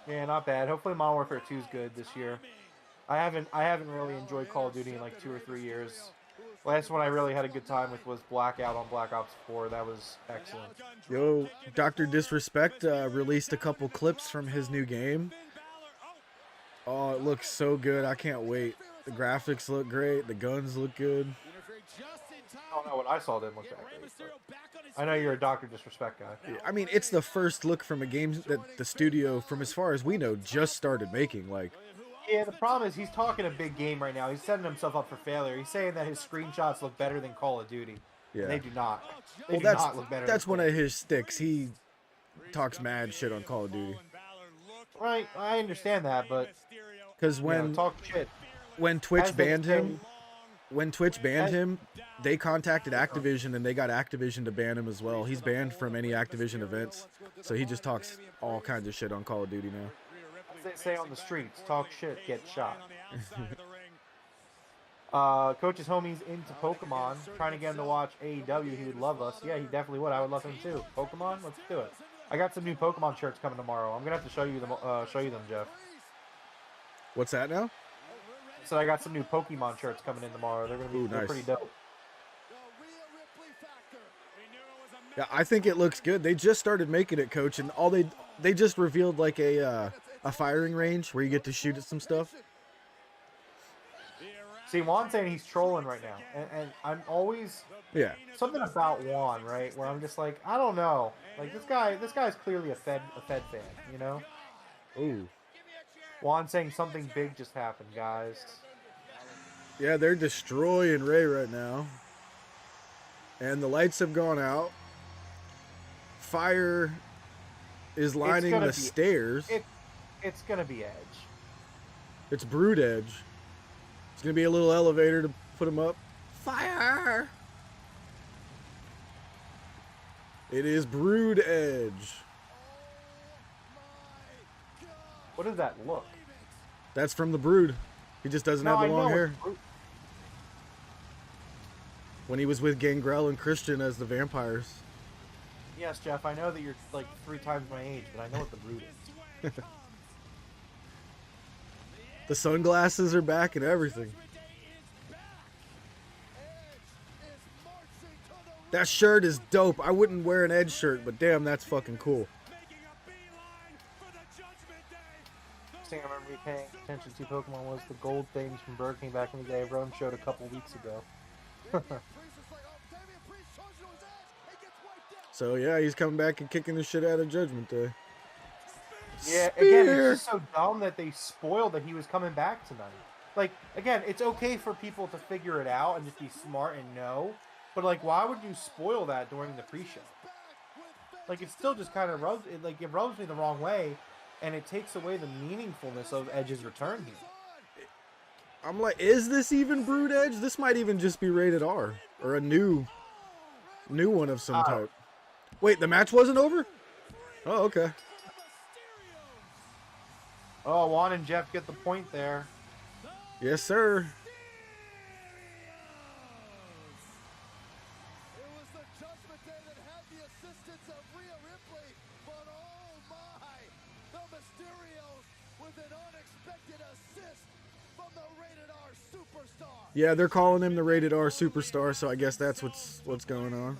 Yeah, not bad. Hopefully Modern Warfare 2 is good this year. I haven't really enjoyed Call of Duty in like 2 or 3 years. Last one I really had a good time with was Blackout on Black Ops 4. That was excellent. Yo, Dr. Disrespect released a couple clips from his new game. Oh, it looks so good. I can't wait. The graphics look great. The guns look good. I don't know what I saw didn't look that great. I know you're a Dr. Disrespect guy. I mean, it's the first look from a game that the studio, from as far as we know, just started making. Like, yeah, the problem is he's talking a big game right now. He's setting himself up for failure. He's saying that his screenshots look better than Call of Duty. Yeah. And they do not. They well, do not look better. That's one of his sticks. He talks mad shit on Call of Duty. Right, I understand that, but Because when talk shit. when Twitch As they banned say- him, they contacted Activision and they got Activision to ban him as well. He's banned from any Activision events, so he just talks all kinds of shit on Call of Duty now. As they say on the streets, talk shit, get shot. Coach's homie's into Pokemon, trying to get him to watch AEW. He would love us. Yeah, he definitely would. I would love him too. Pokemon, let's do it. I got some new Pokemon shirts coming tomorrow. I'm gonna have to show you them, Jeff. What's that now? So I got some new Pokemon shirts coming in tomorrow. They're gonna be they're nice. pretty dope. Yeah, I think it looks good. They just started making it, Coach, and they just revealed like a firing range where you get to shoot at some stuff. See, Juan's saying he's trolling right now, and I'm always something about Juan, right? Where I'm just like, I don't know, like this guy's clearly a Fed fan, you know? Ooh. Juan saying something big just happened, guys. Yeah, they're destroying Ray right now, and the lights have gone out. Fire is lining the stairs. It's gonna be Edge. It's Brood Edge. It's gonna be a little elevator to put him up. Fire! It is Brood Edge. What does that look? That's from the Brood. He just doesn't have the long hair. When he was with Gangrel and Christian as the vampires. Yes, Jeff, I know that you're like 3 times my age, but I know what the Brood is. The sunglasses are back and everything. That shirt is dope. I wouldn't wear an Edge shirt, but damn, that's fucking cool. First thing I remember me paying attention to Pokemon was the gold things from Burger King back in the day. Everyone showed a couple weeks ago. So yeah, he's coming back and kicking the shit out of Judgment Day. Yeah, again, it's just so dumb that they spoiled that he was coming back tonight. Like, again, it's okay for people to figure it out and just be smart and know, but like, why would you spoil that during the pre-show? Like, it still just kind of rubs me the wrong way, and it takes away the meaningfulness of Edge's return here. I'm like, is this even Brood Edge? This might even just be rated R or a new one of some type. Wait, the match wasn't over? Oh, okay. Oh, Juan and Jeff get the point there. Yes, sir. It was the Judgment Day that had the assistance of Rhea Ripley, but oh my, the Mysterios with an unexpected assist from the Rated R Superstar. Yeah, they're calling him the Rated R Superstar, so I guess that's what's going on.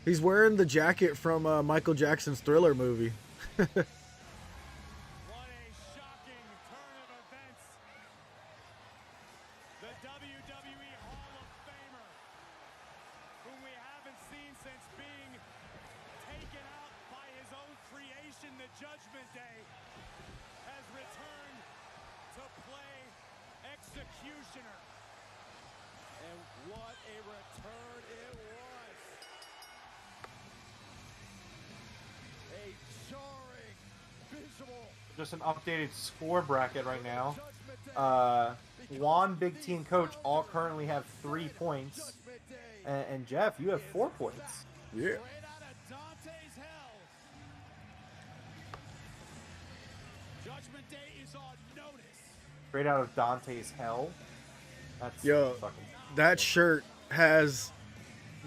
He's wearing the jacket from Michael Jackson's Thriller movie. What a shocking turn of events. The WWE Hall of Famer, whom we haven't seen since being taken out by his own creation, the Judgment Day, has returned to play Executioner. And what a return it was. A jarring visual. Just an updated score bracket right now. Juan, Big T, and Coach all currently have 3 points. And Jeff, you have 4 points. Yeah. Judgment Day is on notice. Straight out of Dante's Hell. That's Yo, fucking... that shirt has...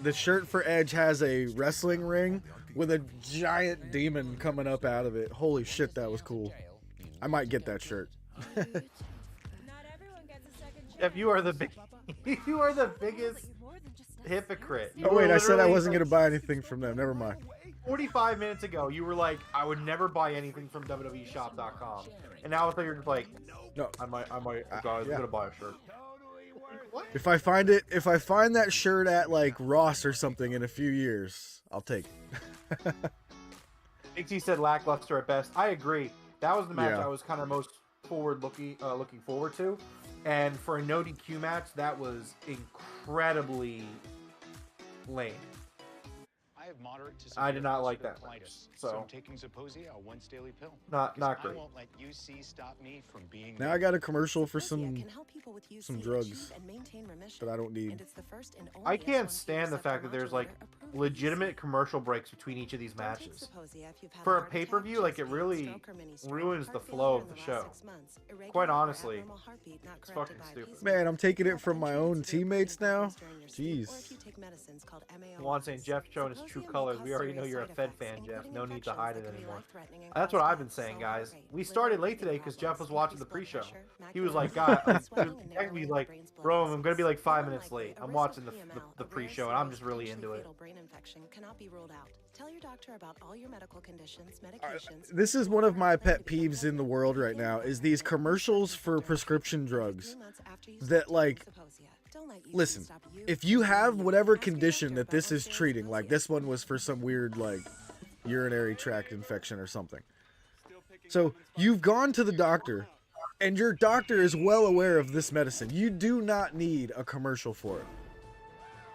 The shirt for Edge has a wrestling ring with a giant demon coming up out of it. Holy shit, that was cool. I might get that shirt. Jeff, you are the biggest hypocrite. Oh wait, I said I wasn't gonna buy anything from them. Never mind. 45 minutes ago, you were like, I would never buy anything from WWEshop.com. And now you're just like, no, I might, guys, I'm gonna buy a shirt. What? If I find that shirt at like Ross or something in a few years, I'll take it. Big T said lackluster at best. I agree. That was the match Yeah. I was kind of most looking forward to. And for a no DQ match, that was incredibly lame. I have moderate to I did severe not like that ulcerative much, colitis, so I'm taking Zeposia, a once daily pill. not Because great. I won't let UC stop me from being Now me. I got a commercial for some drugs that I don't need. I can't stand the fact that there's like legitimate commercial breaks between each of these matches. For a pay-per-view, like it really ruins the flow of the show. Quite honestly, it's fucking stupid. Man, I'm taking it from my own teammates now. Jeez. Juan saying Jeff showing his true colors. We already know you're a Fed fan, Jeff. No need to hide it anymore. That's what I've been saying, guys. We started late today because Jeff was watching the pre-show. He was like, God, he's like, bro, I'm gonna be like 5 minutes late. I'm watching the pre-show and I'm just really into it. Tell your doctor about all your medical conditions, medications. This is one of my pet peeves in the world right now is these commercials for prescription drugs that like, listen, if you have whatever condition that this is treating, like this one was for some weird like urinary tract infection or something. So you've gone to the doctor and your doctor is well aware of this medicine. You do not need a commercial for it.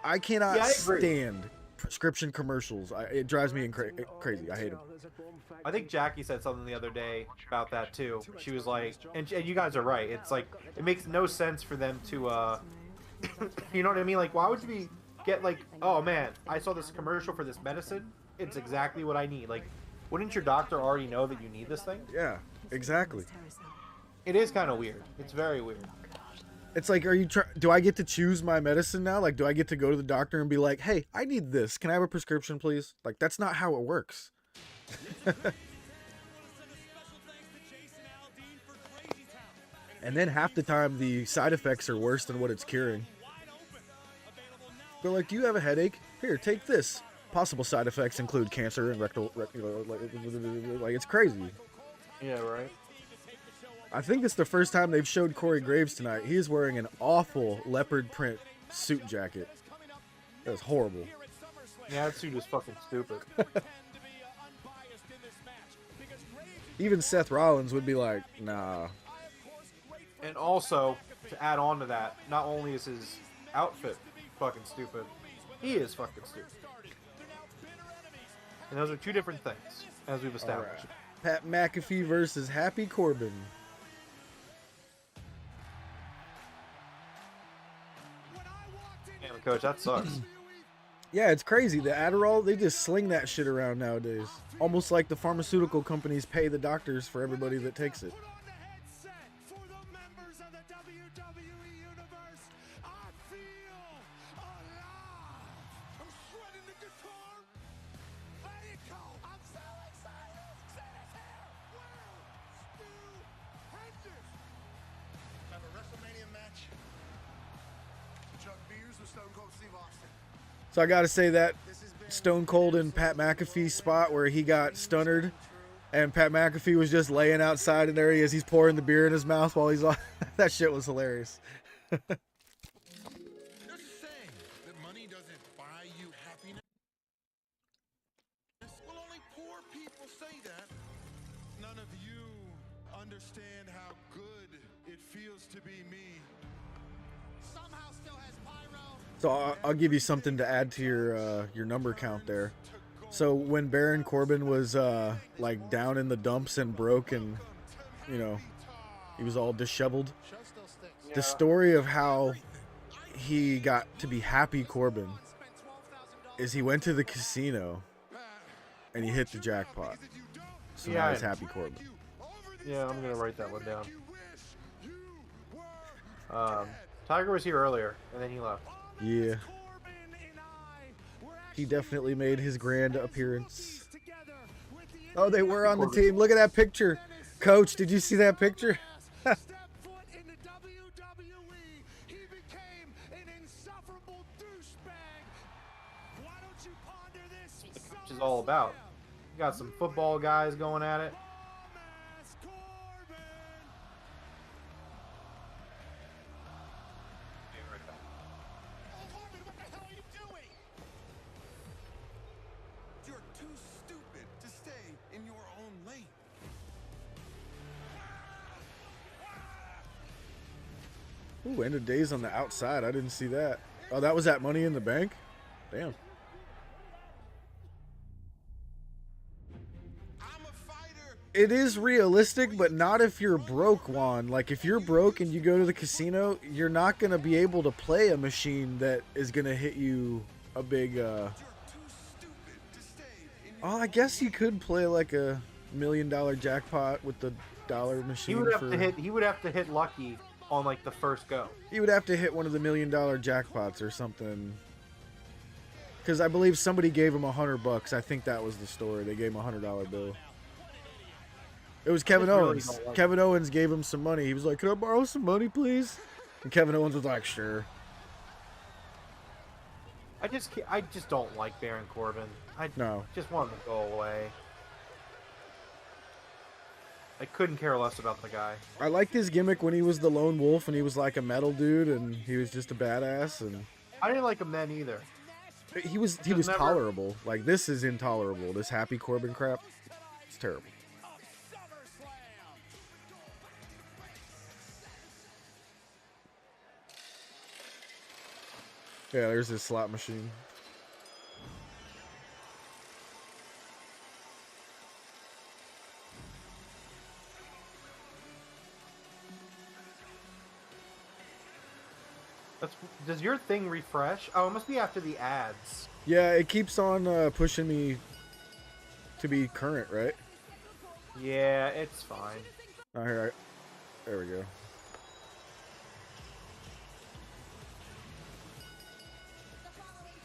I cannot stand prescription commercials. It drives me crazy. I hate them. I think Jackie said something the other day about that too. She was like, and you guys are right. It's like it makes no sense for them to, you know what I mean? Like, why would you get like, oh man, I saw this commercial for this medicine. It's exactly what I need. Like, wouldn't your doctor already know that you need this thing? Yeah, exactly. It is kind of weird. It's very weird. It's like, do I get to choose my medicine now? Like, do I get to go to the doctor and be like, hey, I need this. Can I have a prescription, please? Like, that's not how it works. And then half the time, the side effects are worse than what it's curing. They're like, do you have a headache? Here, take this. Possible side effects include cancer and rectal, like, it's crazy. Yeah, right. I think it's the first time they've showed Corey Graves tonight. He is wearing an awful leopard print suit jacket. That's horrible. Yeah, that suit is fucking stupid. Even Seth Rollins would be like, nah. And also, to add on to that, not only is his outfit fucking stupid, he is fucking stupid. And those are two different things, as we've established. Pat McAfee versus Happy Corbin. Damn, Coach, that sucks. Yeah, it's crazy. The Adderall, they just sling that shit around nowadays. Almost like the pharmaceutical companies pay the doctors for everybody that takes it. So I gotta say that Stone Cold and Pat McAfee spot where he got stunnered and Pat McAfee was just laying outside and there he is, he's pouring the beer in his mouth while he's on. That shit was hilarious. None of you understand how good it feels to be me. Somehow still has pyro. So I'll give you something to add to your number count there. So when Baron Corbin was like down in the dumps and broke and, you know, he was all disheveled. The story of how he got to be Happy Corbin is he went to the casino and he hit the jackpot. So now he's Happy Corbin. Yeah, I'm gonna write that one down. Tiger was here earlier, and then he left. Yeah. He definitely made his grand appearance. Oh, they were on the team. Look at that picture. Coach, did you see that picture? Which is all about. You got some football guys going at it. Ooh, end of days on the outside. I didn't see that. Oh, that was at Money in the Bank? Damn. It is realistic, but not if you're broke, Juan. Like, if you're broke and you go to the casino, you're not going to be able to play a machine that is going to hit you a big, Oh, I guess you could play, like, a $1 million jackpot with the dollar machine. He would have to hit lucky on, like, the first go. He would have to hit one of the $1 million jackpots or something. Because I believe somebody gave him $100. I think that was the story. They gave him a $100 bill. It was Kevin Owens. Kevin Owens gave him some money. He was like, "Can I borrow some money, please?" And Kevin Owens was like, "Sure." I just don't like Baron Corbin. I No. just want him to go away. I couldn't care less about the guy. I liked his gimmick when he was the lone wolf and he was like a metal dude and he was just a badass. And I didn't like him then either. He was tolerable. Like, this is intolerable. This Happy Corbin crap. It's terrible. Yeah, there's his slot machine. Does your thing refresh? Oh, it must be after the ads. Yeah, it keeps on pushing me to be current, right? Yeah, it's fine. Oh, here, there we go.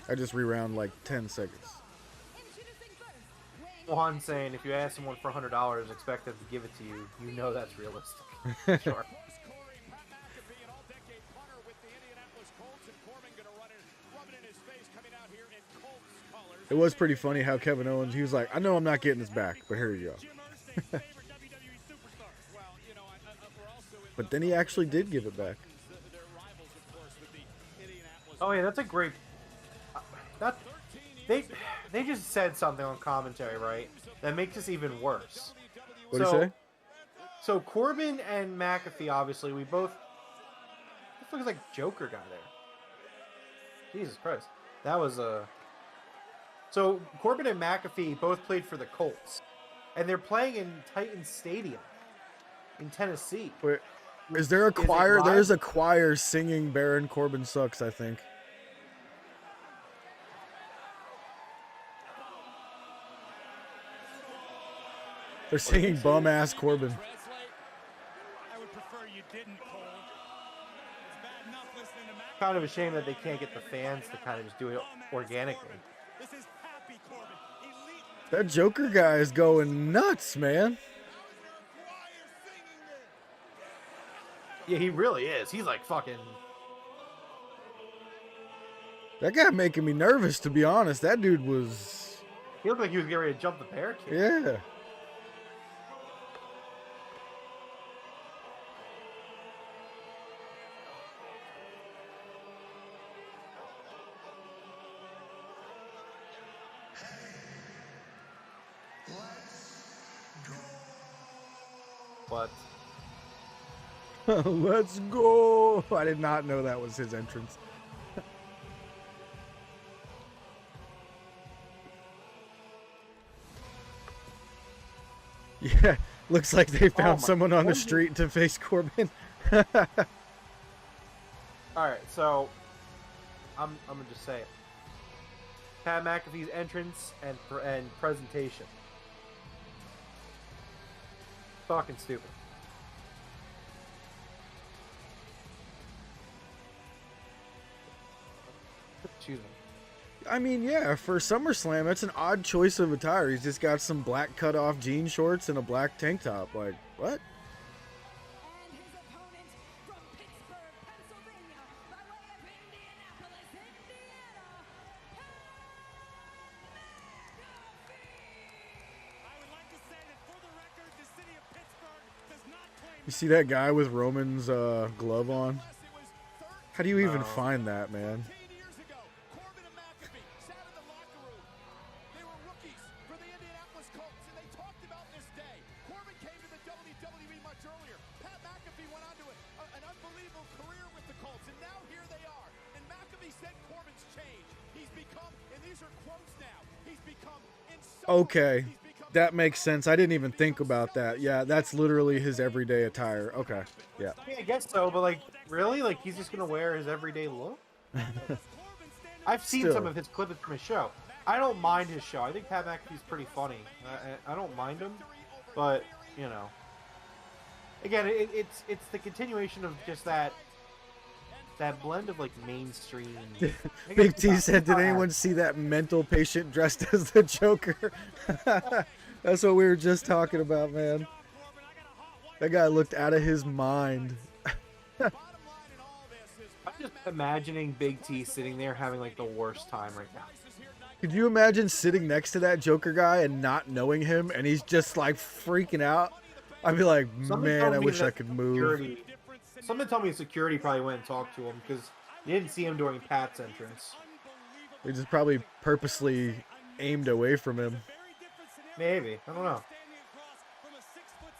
I just rewound like 10 seconds. Juan saying, if you ask someone for $100, expect them to give it to you. You know that's realistic. Sure. It was pretty funny how Kevin Owens, he was like, "I know I'm not getting this back, but here you go." But then he actually did give it back. Oh yeah, that's a great. They just said something on commentary, right? That makes this even worse. What did he say? So Corbin and McAfee, obviously, we both. This looks like Joker guy there. Jesus Christ, that was a. So Corbin and McAfee both played for the Colts, and they're playing in Titan Stadium in Tennessee. Wait, is there a choir? There's a choir singing "Baron Corbin Sucks," I think. They're singing "Bum Ass Corbin." I would prefer you didn't, Cole. It's bad enough listening to Kind of a shame that they can't get the fans to kind of just do it organically. This is Happy Corbin. Elite. That Joker guy is going nuts, man. Yeah, he really is. He's like fucking. That guy making me nervous, to be honest. That dude was. He looked like he was getting ready to jump the barricade. Yeah. But let's go. I did not know that was his entrance. Yeah, looks like they found someone on the street to face Corbin. All right, so I'm gonna just say it. Pat McAfee's entrance and presentation. Fucking stupid. Excuse me. I mean, yeah, for SummerSlam, that's an odd choice of attire. He's just got some black cut-off jean shorts and a black tank top. Like, what? You see that guy with Roman's glove on? How do you even find that, man? Career with the Colts, and now here they are. And McAfee said Corbin's changed. He's become Okay. That makes sense. I didn't even think about that. Yeah, that's literally his everyday attire. Okay. Yeah. Yeah, I guess so, but like, really? Like, he's just gonna wear his everyday look? I've seen some Still. of his clips from his show. I don't mind his show. I think Pat McAfee's pretty funny. I don't mind him, but you know, again, it's the continuation of just that blend of like mainstream. Big T said, "Did anyone see that mental patient dressed as the Joker?" That's what we were just talking about, man. That guy looked out of his mind. I'm just imagining Big T sitting there having like the worst time right now. Could you imagine sitting next to that Joker guy and not knowing him, and he's just like freaking out? I'd be like, man, I wish I could move. Somebody told me security probably went and talked to him because you didn't see him during Pat's entrance. They just probably purposely aimed away from him. Maybe. I don't know.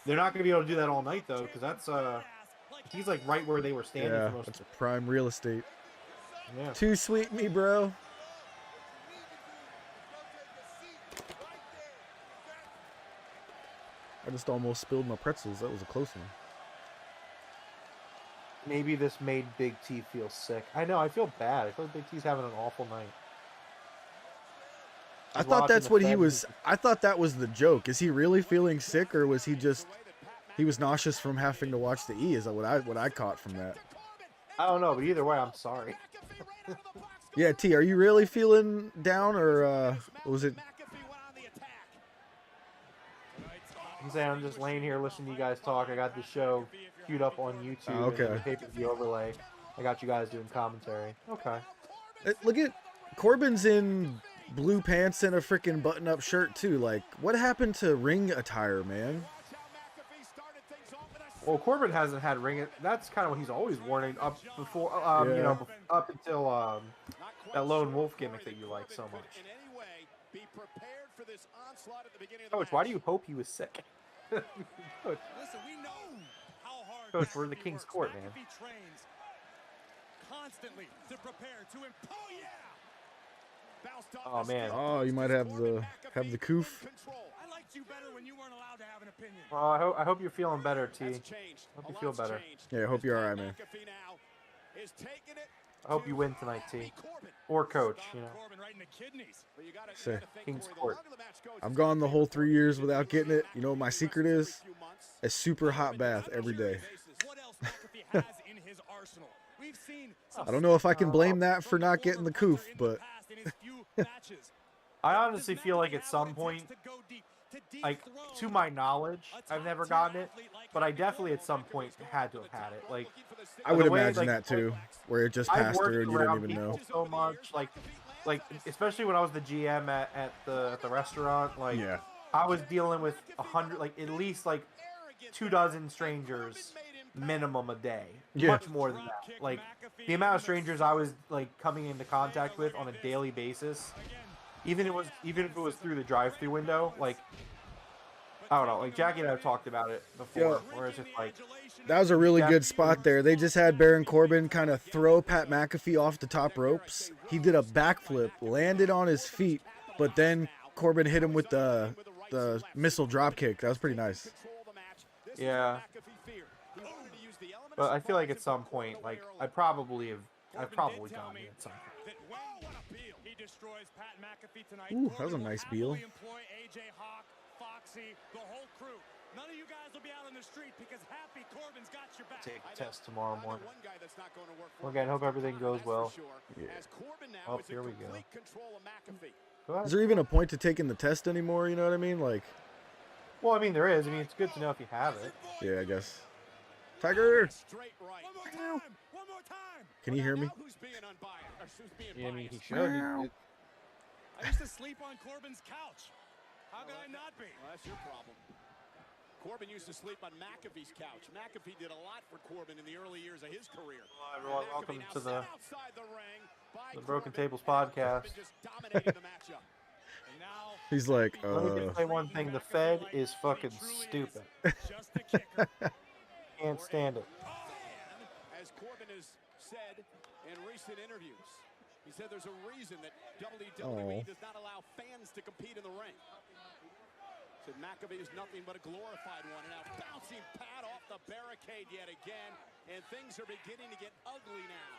They're not going to be able to do that all night, though, because that's, he's like right where they were standing. Yeah, for most that's prime real estate. Yeah. Too sweet me, bro. I just almost spilled my pretzels. That was a close one. Maybe this made Big T feel sick. I know, I feel bad. I feel like Big T's having an awful night. I thought that's what he was. I thought that was the joke. Is he really feeling sick, or was he just he was nauseous from having to watch the E? Is that what I caught from that? I don't know, but either way, I'm sorry. Yeah, T, are you really feeling down, or was it? I'm just laying here listening to you guys talk. I got the show queued up on YouTube. Okay. And the pay-per-view overlay. I got you guys doing commentary. Okay. Look at Corbin's in blue pants and a freaking button-up shirt too. Like, what happened to ring attire, man? Well, Corbin hasn't had ring. That's kind of what he's always worn up before. Yeah. You know, up until that lone wolf gimmick that you like so much. Coach, why do you hope he was sick? Coach, Listen, we know how hard Coach, we're in the King's Court, man. trains constantly to prepare to Oh man. Oh, you might have the coof. I liked you better when you weren't allowed to have an opinion. Well, I hope you're feeling better, T. Hope you feel better. Yeah, I hope you're all right, man. I hope you win tonight, T. Or Coach, you know. Say, King's Court. I'm gone the whole 3 years without getting it. You know what my secret is? A super hot bath every day. I don't know if I can blame that for not getting the coof, but I honestly feel like at some point, like, to my knowledge, I've never gotten it, but I definitely at some point had to have had it. Like, I would imagine that too, where it just passed through and you didn't even know. So much, like especially when I was the GM at the restaurant, like, yeah. I was dealing with 100, like at least like 24 strangers minimum a day, much more than that. Like the amount of strangers I was like coming into contact with on a daily basis, even if it was through the drive-through window, like I don't know, like Jackie and I have talked about it before, where it's just like that was a really good spot there. They just had Baron Corbin kind of throw Pat McAfee off the top ropes. He did a backflip, landed on his feet, but then Corbin hit him with the missile drop kick. That was pretty nice. Yeah. But I feel like at some point, like I've probably done it at some point. Ooh, that was a nice Beal. None of you guys will be out on the street because Happy Corbin's got your back. Take a test tomorrow morning. Again, hope everything goes well. Yeah. Oh, here we go. Is there even a point to taking the test anymore? You know what I mean? Like, well, I mean there is. I mean it's good to know if you have it. Yeah, I guess. Tiger. One more time. Can you hear me? Yeah, I mean he should. I used to sleep on Corbin's couch. How could I not be? Well, that's your problem. Corbin used to sleep on McAfee's couch. McAfee did a lot for Corbin in the early years of his career. Hello, everyone. Welcome to the Broken Tables podcast. He's like, Let me just say one thing. The Fed is fucking stupid. Can't stand it. As Corbin has said in recent interviews, he said there's a reason that WWE does not allow fans to compete in the ring. So McAfee is nothing but a glorified one. And now bouncing Pat off the barricade yet again. And things are beginning to get ugly now.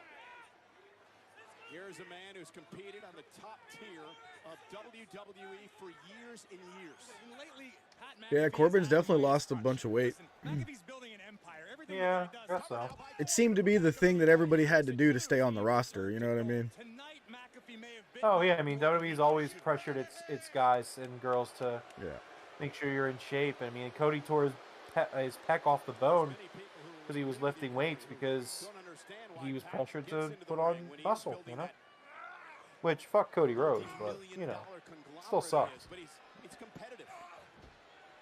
Here's a man who's competed on the top tier of WWE for years and years. And lately, Pat Yeah, McAfee Corbin's has had definitely a lost a bunch of weight. McAfee's building an empire. Everything Yeah, that he I guess does. so. It seemed to be the thing that everybody had to do to stay on the roster. You know what I mean? Tonight, McAfee may have been Oh yeah, I mean WWE's always pressured its guys and girls to Yeah. make sure you're in shape. I mean, Cody tore his pec off the bone because he was lifting weights because he was pressured to put on muscle, you know. Which fuck Cody Rhodes, but you know, still sucks. But he's competitive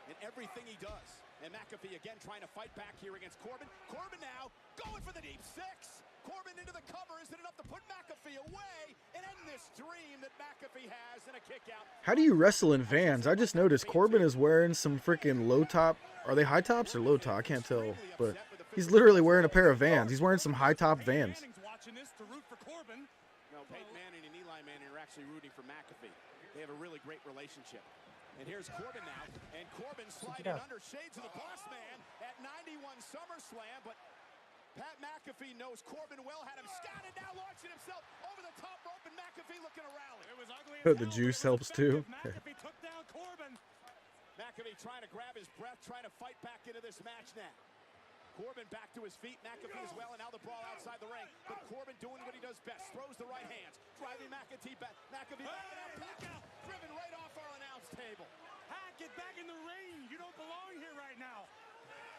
in everything he does. And McAfee again trying to fight back here against Corbin. Corbin now going for the deep six. Corbin into the cover. Is it enough to put McAfee away and end this dream that McAfee has in a kick out? How do you wrestle in Vans? I just noticed Corbin is wearing some freaking low top. Are they high tops or low top? I can't tell. But he's literally wearing a pair of Vans. He's wearing some high top Vans. watching this to root for Corbin. No, Peyton Manning and Eli Manning are actually rooting for McAfee. They have a really great relationship. And here's Corbin now. And Corbin sliding under shades of the boss man at 91 SummerSlam. But Pat McAfee knows Corbin well, had him scattered, now launching himself over the top rope, and McAfee looking to rally. It was ugly as The juice helps too. McAfee took down Corbin. McAfee trying to grab his breath, trying to fight back into this match now. Corbin back to his feet, McAfee as well, and now the brawl outside the ring. But Corbin doing what he does best, throws the right hands, driving McAfee back. McAfee backing out, driven right off our announce table. Pat, get back in the ring. You don't belong here right now.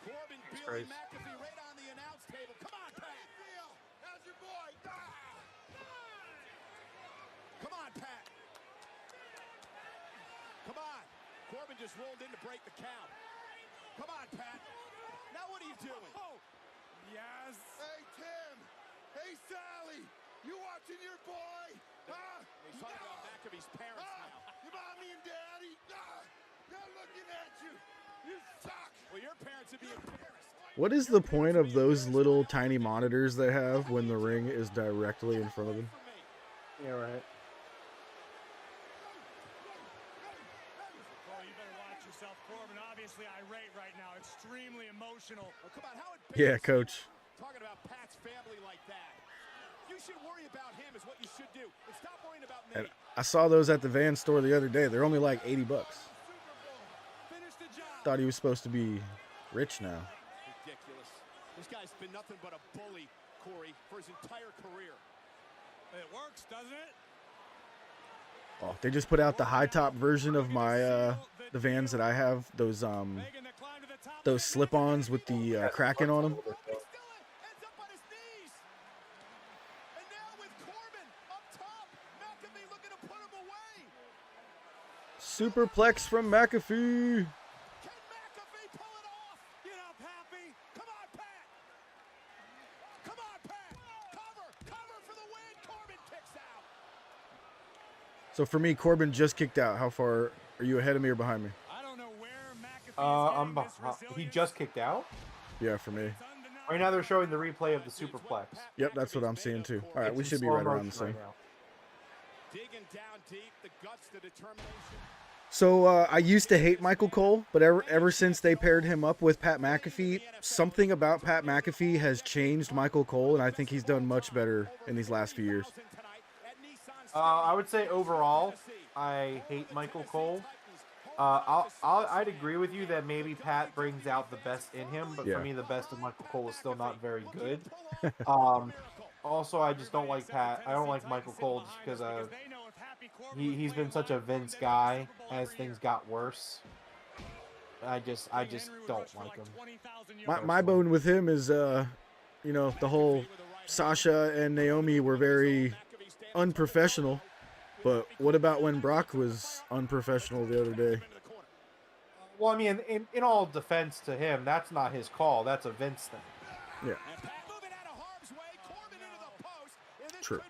Corbin peeling McAfee right on the announce table. Come on, Pat. How's your boy? Come on, Pat. Come on. Corbin just rolled in to break the count. Come on, Pat. Now what are you doing? Oh, yes. Hey, Tim. Hey, Sally. You watching your boy? Huh? He's talking about McAfee's parents now. Your mommy and daddy? They're looking at you. You suck. Well, your parents would be embarrassed. What is the point of those little tiny monitors they have when the ring is directly in front of them? Yeah, right. Oh, you better watch yourself, Corbin. Obviously irate right now. Extremely emotional. Oh, come on, how Yeah, coach. talking about Pat's family like that. You should worry about him is what you should do. And stop worrying about me. And I saw those at the Van store the other day. They're only like $80. Finish the job. Thought he was supposed to be rich now. Ridiculous. This guy's been nothing but a bully, Corey, for his entire career. It works, doesn't it? Oh, they just put out the high top version of my the Vans that I have. Those slip-ons with the Kraken on them. Superplex from McAfee. So for me, Corbin just kicked out. How far are you ahead of me or behind me? I don't know where McAfee I'm behind. He just kicked out? Yeah, for me. Right now they're showing the replay of the superplex. Yep, that's what I'm seeing too. All right, we It's in should be slow right around the motion same. right now. Digging down deep, the guts, the determination. So I used to hate Michael Cole, but ever since they paired him up with Pat McAfee, something about Pat McAfee has changed Michael Cole, and I think he's done much better in these last few years. I would say overall, I hate Michael Cole. I'd agree with you that maybe Pat brings out the best in him, but Yeah. for me, the best of Michael Cole is still not very good. Also, I just don't like Pat. I don't like Michael Cole just because he's been such a Vince guy as things got worse. I just don't like him. My bone with him is, you know, the whole Sasha and Naomi were very unprofessional. But what about when Brock was unprofessional the other day? Well, I mean, in all defense to him, that's not his call. That's a Vince thing. Yeah. True.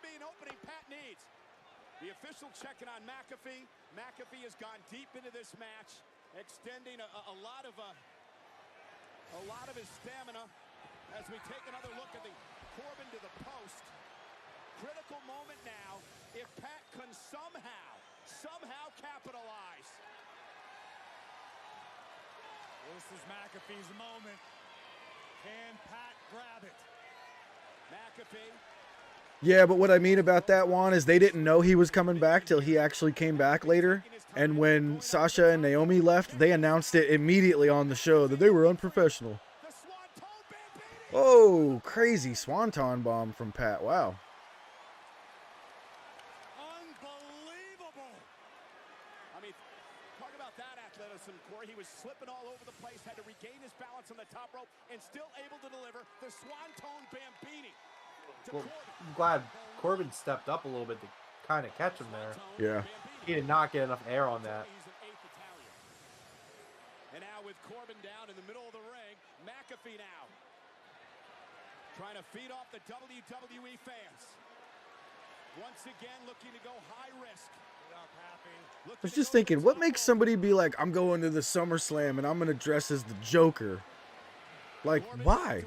The official checking on McAfee. McAfee has gone deep into this match, extending a lot of his stamina as we take another look at the Corbin to the post. Critical moment now. If Pat can somehow capitalize. This is McAfee's moment. Can Pat grab it? McAfee. Yeah, but what I mean about that, Juan, is they didn't know he was coming back till he actually came back later. And when Sasha and Naomi left, they announced it immediately on the show that they were unprofessional. Oh, crazy Swanton bomb from Pat. Wow. Unbelievable. I mean, talk about that athleticism, Corey. He was slipping all over the place, had to regain his balance on the top rope, and still able to deliver the Swanton Bambini. Well, I'm glad Corbin stepped up a little bit to kind of catch him there. Yeah. He did not get enough air on that. And now with Corbin down in the middle of the ring, McAfee now trying to feed off the WWE fans. Once again, looking to go high risk. I was just thinking, what makes somebody be like, I'm going to the SummerSlam and I'm going to dress as the Joker? Like, why?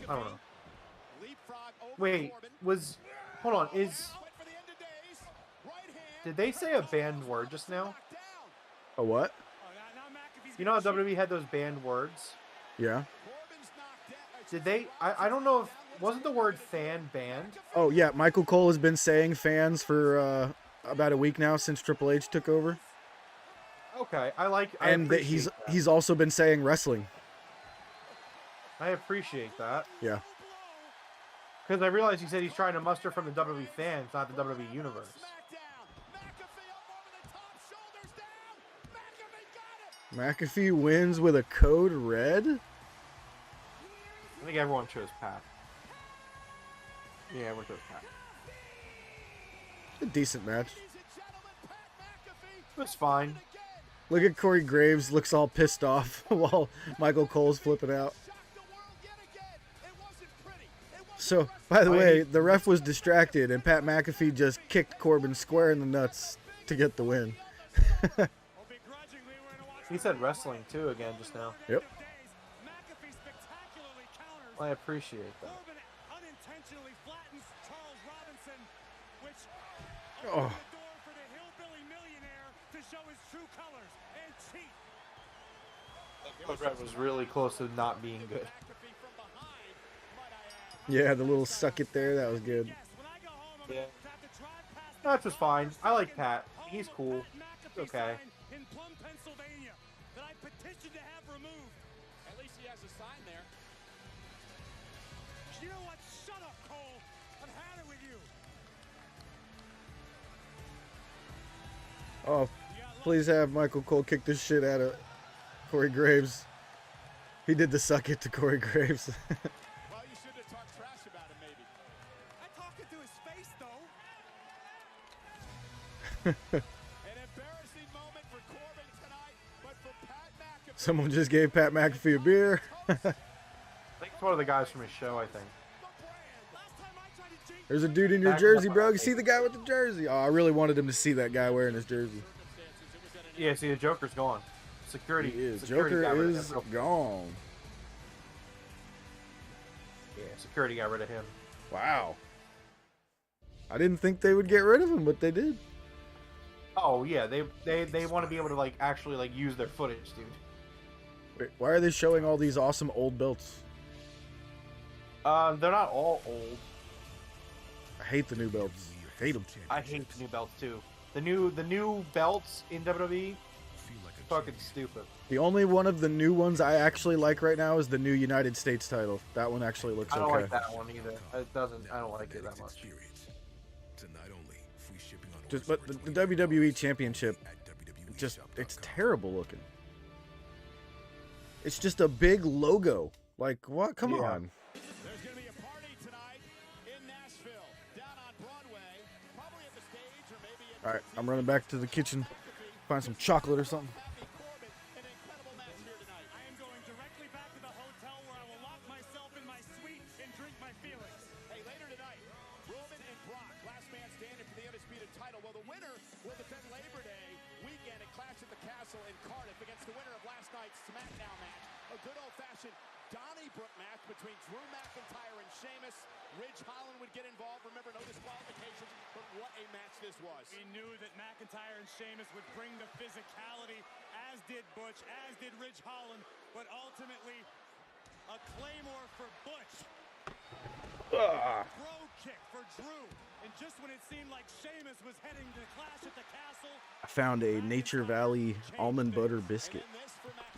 I don't know. Wait, hold on, did they say a banned word just now? A what? You know how WWE had those banned words? Yeah. Did they, I don't know if, wasn't the word fan banned? Oh, yeah, Michael Cole has been saying fans for about a week now since Triple H took over. Okay, and that he's also been saying wrestling. I appreciate that. Yeah. Because I realized he said he's trying to muster from the WWE fans, not the WWE universe. McAfee wins with a code red? I think everyone chose Pat. Yeah, everyone chose Pat. A decent match. It was fine. Look at Corey Graves, looks all pissed off while Michael Cole's flipping out. So, by the way, the ref was distracted, and Pat McAfee just kicked Corbin square in the nuts to get the win. He said wrestling, too, again, just now. Yep. I appreciate that. Oh. Code Red was really close to not being good. Yeah, the little suck it there, that was good. Yeah. That's just fine. I like Pat. He's cool. It's okay. In Plum, Pennsylvania, that I petitioned to have removed. At least he has a sign there. You know what? Shut up, Cole. I've had it with you. Oh, please have Michael Cole kick the shit out of Corey Graves. He did the suck it to Corey Graves. Well, you should have talked trash about him, maybe. I talked it to his face, though. An embarrassing moment for Corbin tonight, but for Pat McAfee. Someone just gave Pat McAfee a beer. I think it's one of the guys from his show, I think. There's a dude in your jersey, bro. You see the guy with the jersey? Oh, I really wanted him to see that guy wearing his jersey. Yeah, see, the Joker's gone. Security. He is. Security Joker got rid of is him. gone. Yeah, security got rid of him. Wow. I didn't think they would get rid of him, but they did. Oh yeah, they want to be able to like actually like use their footage, dude. Wait, why are they showing all these awesome old belts? They're not all old. I hate the new belts. I hate them. I hate the new belts too. The new belts in WWE, fucking stupid. The only one of the new ones I actually like right now is the new United States title. That one actually looks I don't okay. like that one either. It doesn't. I don't like it that much. Just, but the WWE Championship, it's terrible looking. It's just a big logo. Like what? Come on. There's going to be a party tonight in Nashville, down on Broadway, probably at the stage or maybe at All right, I'm running back to the kitchen, find some chocolate or something. I am going directly back to the hotel where I will lock myself in my suite and drink my feelings. Hey, later tonight, Roman and Brock, last man standing for the undisputed title. Well, the winner will defend Labor Day weekend at Clash at the Castle in Cardiff against the winner of last night's SmackDown match. A good old-fashioned Donnybrook match between Drew McIntyre and Sheamus. Ridge Holland would get involved. Remember, no disqualifications, but what a match this was. We knew that McIntyre and Sheamus would bring the physicality, as did Butch, as did Ridge Holland, but ultimately a Claymore for Butch. Throw kick for Drew. And just when it seemed like Sheamus was heading to clash at the castle, I found a Nature Valley almond butter biscuit.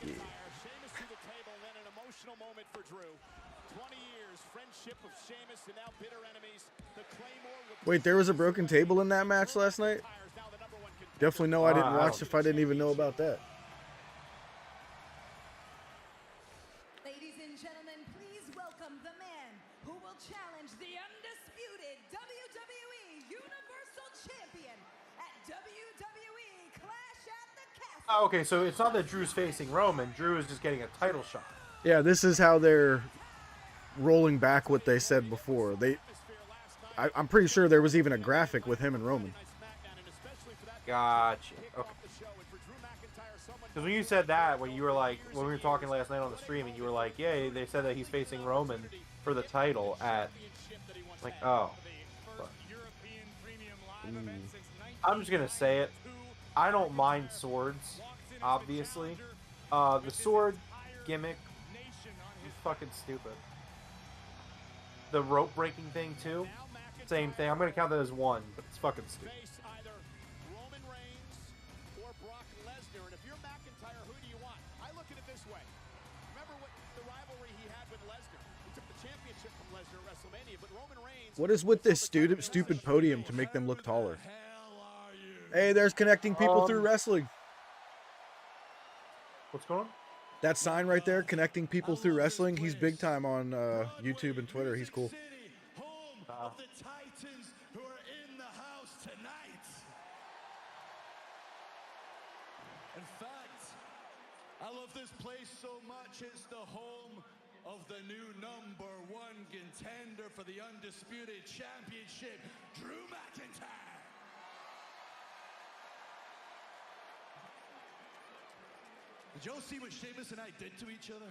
Yeah. Sheamus to the table, and then an emotional moment for Drew. 20 years, friendship of Sheamus, and now bitter enemies. The Claymore. Wait, there was a broken table in that match last night? Definitely no, I didn't watch if I didn't even know about that. Ladies and gentlemen, please welcome the man who will challenge the undisputed WWE Universal Champion at WWE Clash at the Castle. Oh, okay, so it's not that Drew's facing Roman. Drew is just getting a title shot. Yeah, this is how they're rolling back what they said before. I'm pretty sure there was even a graphic with him and Roman. Gotcha. Okay. Because when you said that, when you were like, when we were talking last night on the stream, and you were like, yeah, they said that he's facing Roman for the title at, like, oh. But, I'm just gonna say it. I don't mind swords, obviously. The sword gimmick is fucking stupid. The rope breaking thing too, same thing. I'm gonna count that as one, but it's fucking stupid. Either Roman Reigns or Brock Lesnar, and if you're McIntyre, who do you want? I look at it this way. Remember what the rivalry he had with Lesnar? He took the championship from Lesnar at WrestleMania, but Roman Reigns. What is with this stupid podium to make them look taller? Hey, there's connecting people through wrestling. What's going on? That sign right there, connecting people through wrestling. He's big time on YouTube and Twitter. He's cool. Home of the Titans who are in the house tonight. In fact, I love this place so much. It's the home of the new #1 contender for the Undisputed Championship, Drew McIntyre. Did y'all see what Sheamus and I did to each other?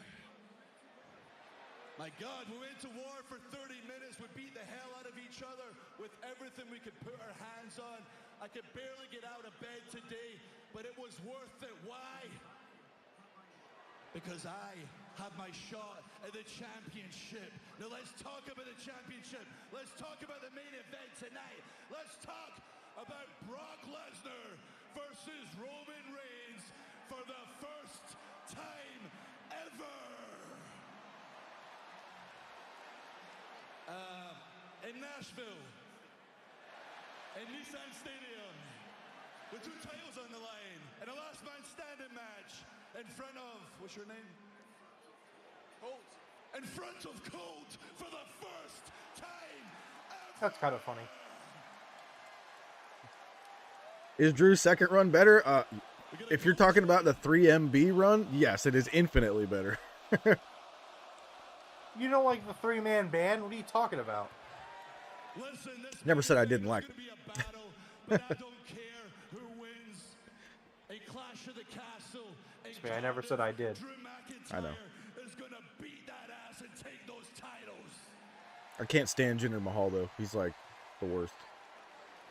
My God, we went to war for 30 minutes. We beat the hell out of each other with everything we could put our hands on. I could barely get out of bed today, but it was worth it. Why? Because I have my shot at the championship. Now let's talk about the championship. Let's talk about the main event tonight. Let's talk about Brock Lesnar versus Roman Reigns for the first time ever. In Nashville, in Nissan Stadium, with 2 titles on the line, and a last man standing match in front of, what's your name? Colt. In front of Colt for the first time ever. That's kind of funny. Is Drew's second run better? If you're talking about the 3MB run, yes, it is infinitely better. You don't like the 3-man band? What are you talking about? Never said I didn't like it. But I don't care who wins a Clash of the Castle. I never said I did. Drew I know. McIntyre is gonna beat that ass and take those titles. I can't stand Jinder Mahal though. He's like the worst.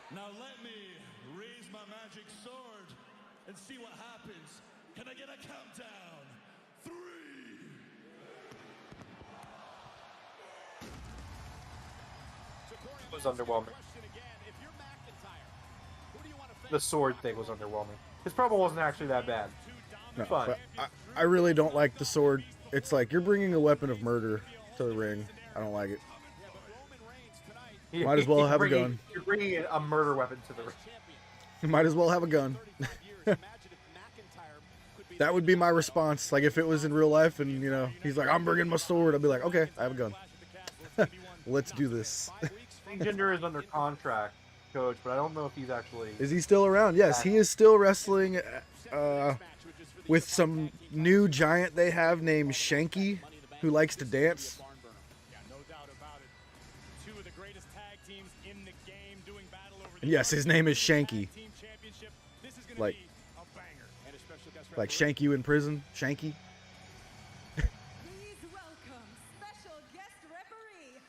Now let me raise my magic sword and see what happens. Can I get a countdown? 3. It was underwhelming. The sword thing was underwhelming. His promo wasn't actually that bad. No, but I really don't like the sword. It's like you're bringing a weapon of murder to the ring. I don't like it. Might as well have a gun. You're bringing a murder weapon to the ring. Might as well have a gun. That would be my response. Like if it was in real life and, you know, he's like, I'm bringing my sword. I'd be like, okay, I have a gun. Let's do this. I think Jinder is under contract, Coach, but I don't know if he's actually... Is he still around? Yes, he is still wrestling with some new giant they have named Shanky, who likes to dance. And yes, his name is Shanky. Like shank you in prison, Shanky. Please welcome special guest referee,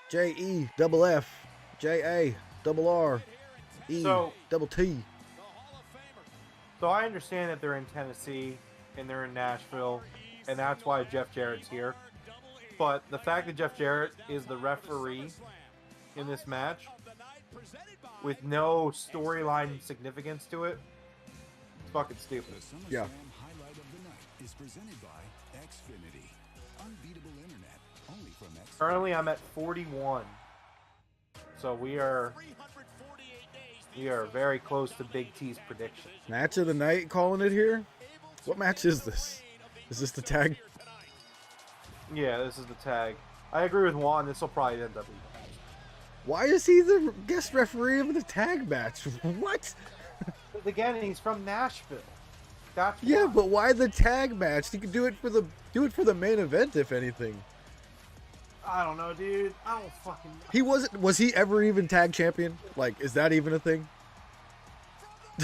J-E double F, J-A double R, E So- double T. So I understand that they're in Tennessee and they're in Nashville, and that's why Jeff Jarrett's here. But the fact that Jeff Jarrett is the referee in this match with no storyline significance to it, it's fucking stupid. Yeah. Highlight of the night is presented by Xfinity. Unbeatable internet only from Xfinity. Currently, I'm at 41, so we are very close to Big T's prediction. Match of the night, calling it here. What match is this? Is this the tag? Yeah, this is the tag. I agree with Juan. This will probably end up. Why is he the guest referee of the tag match? What? Again, he's from Nashville. That's Yeah, why. but why the tag match? You could do it for the main event, if anything. I don't know, dude. I don't fucking. He wasn't. Was he ever even tag champion? Like, is that even a thing?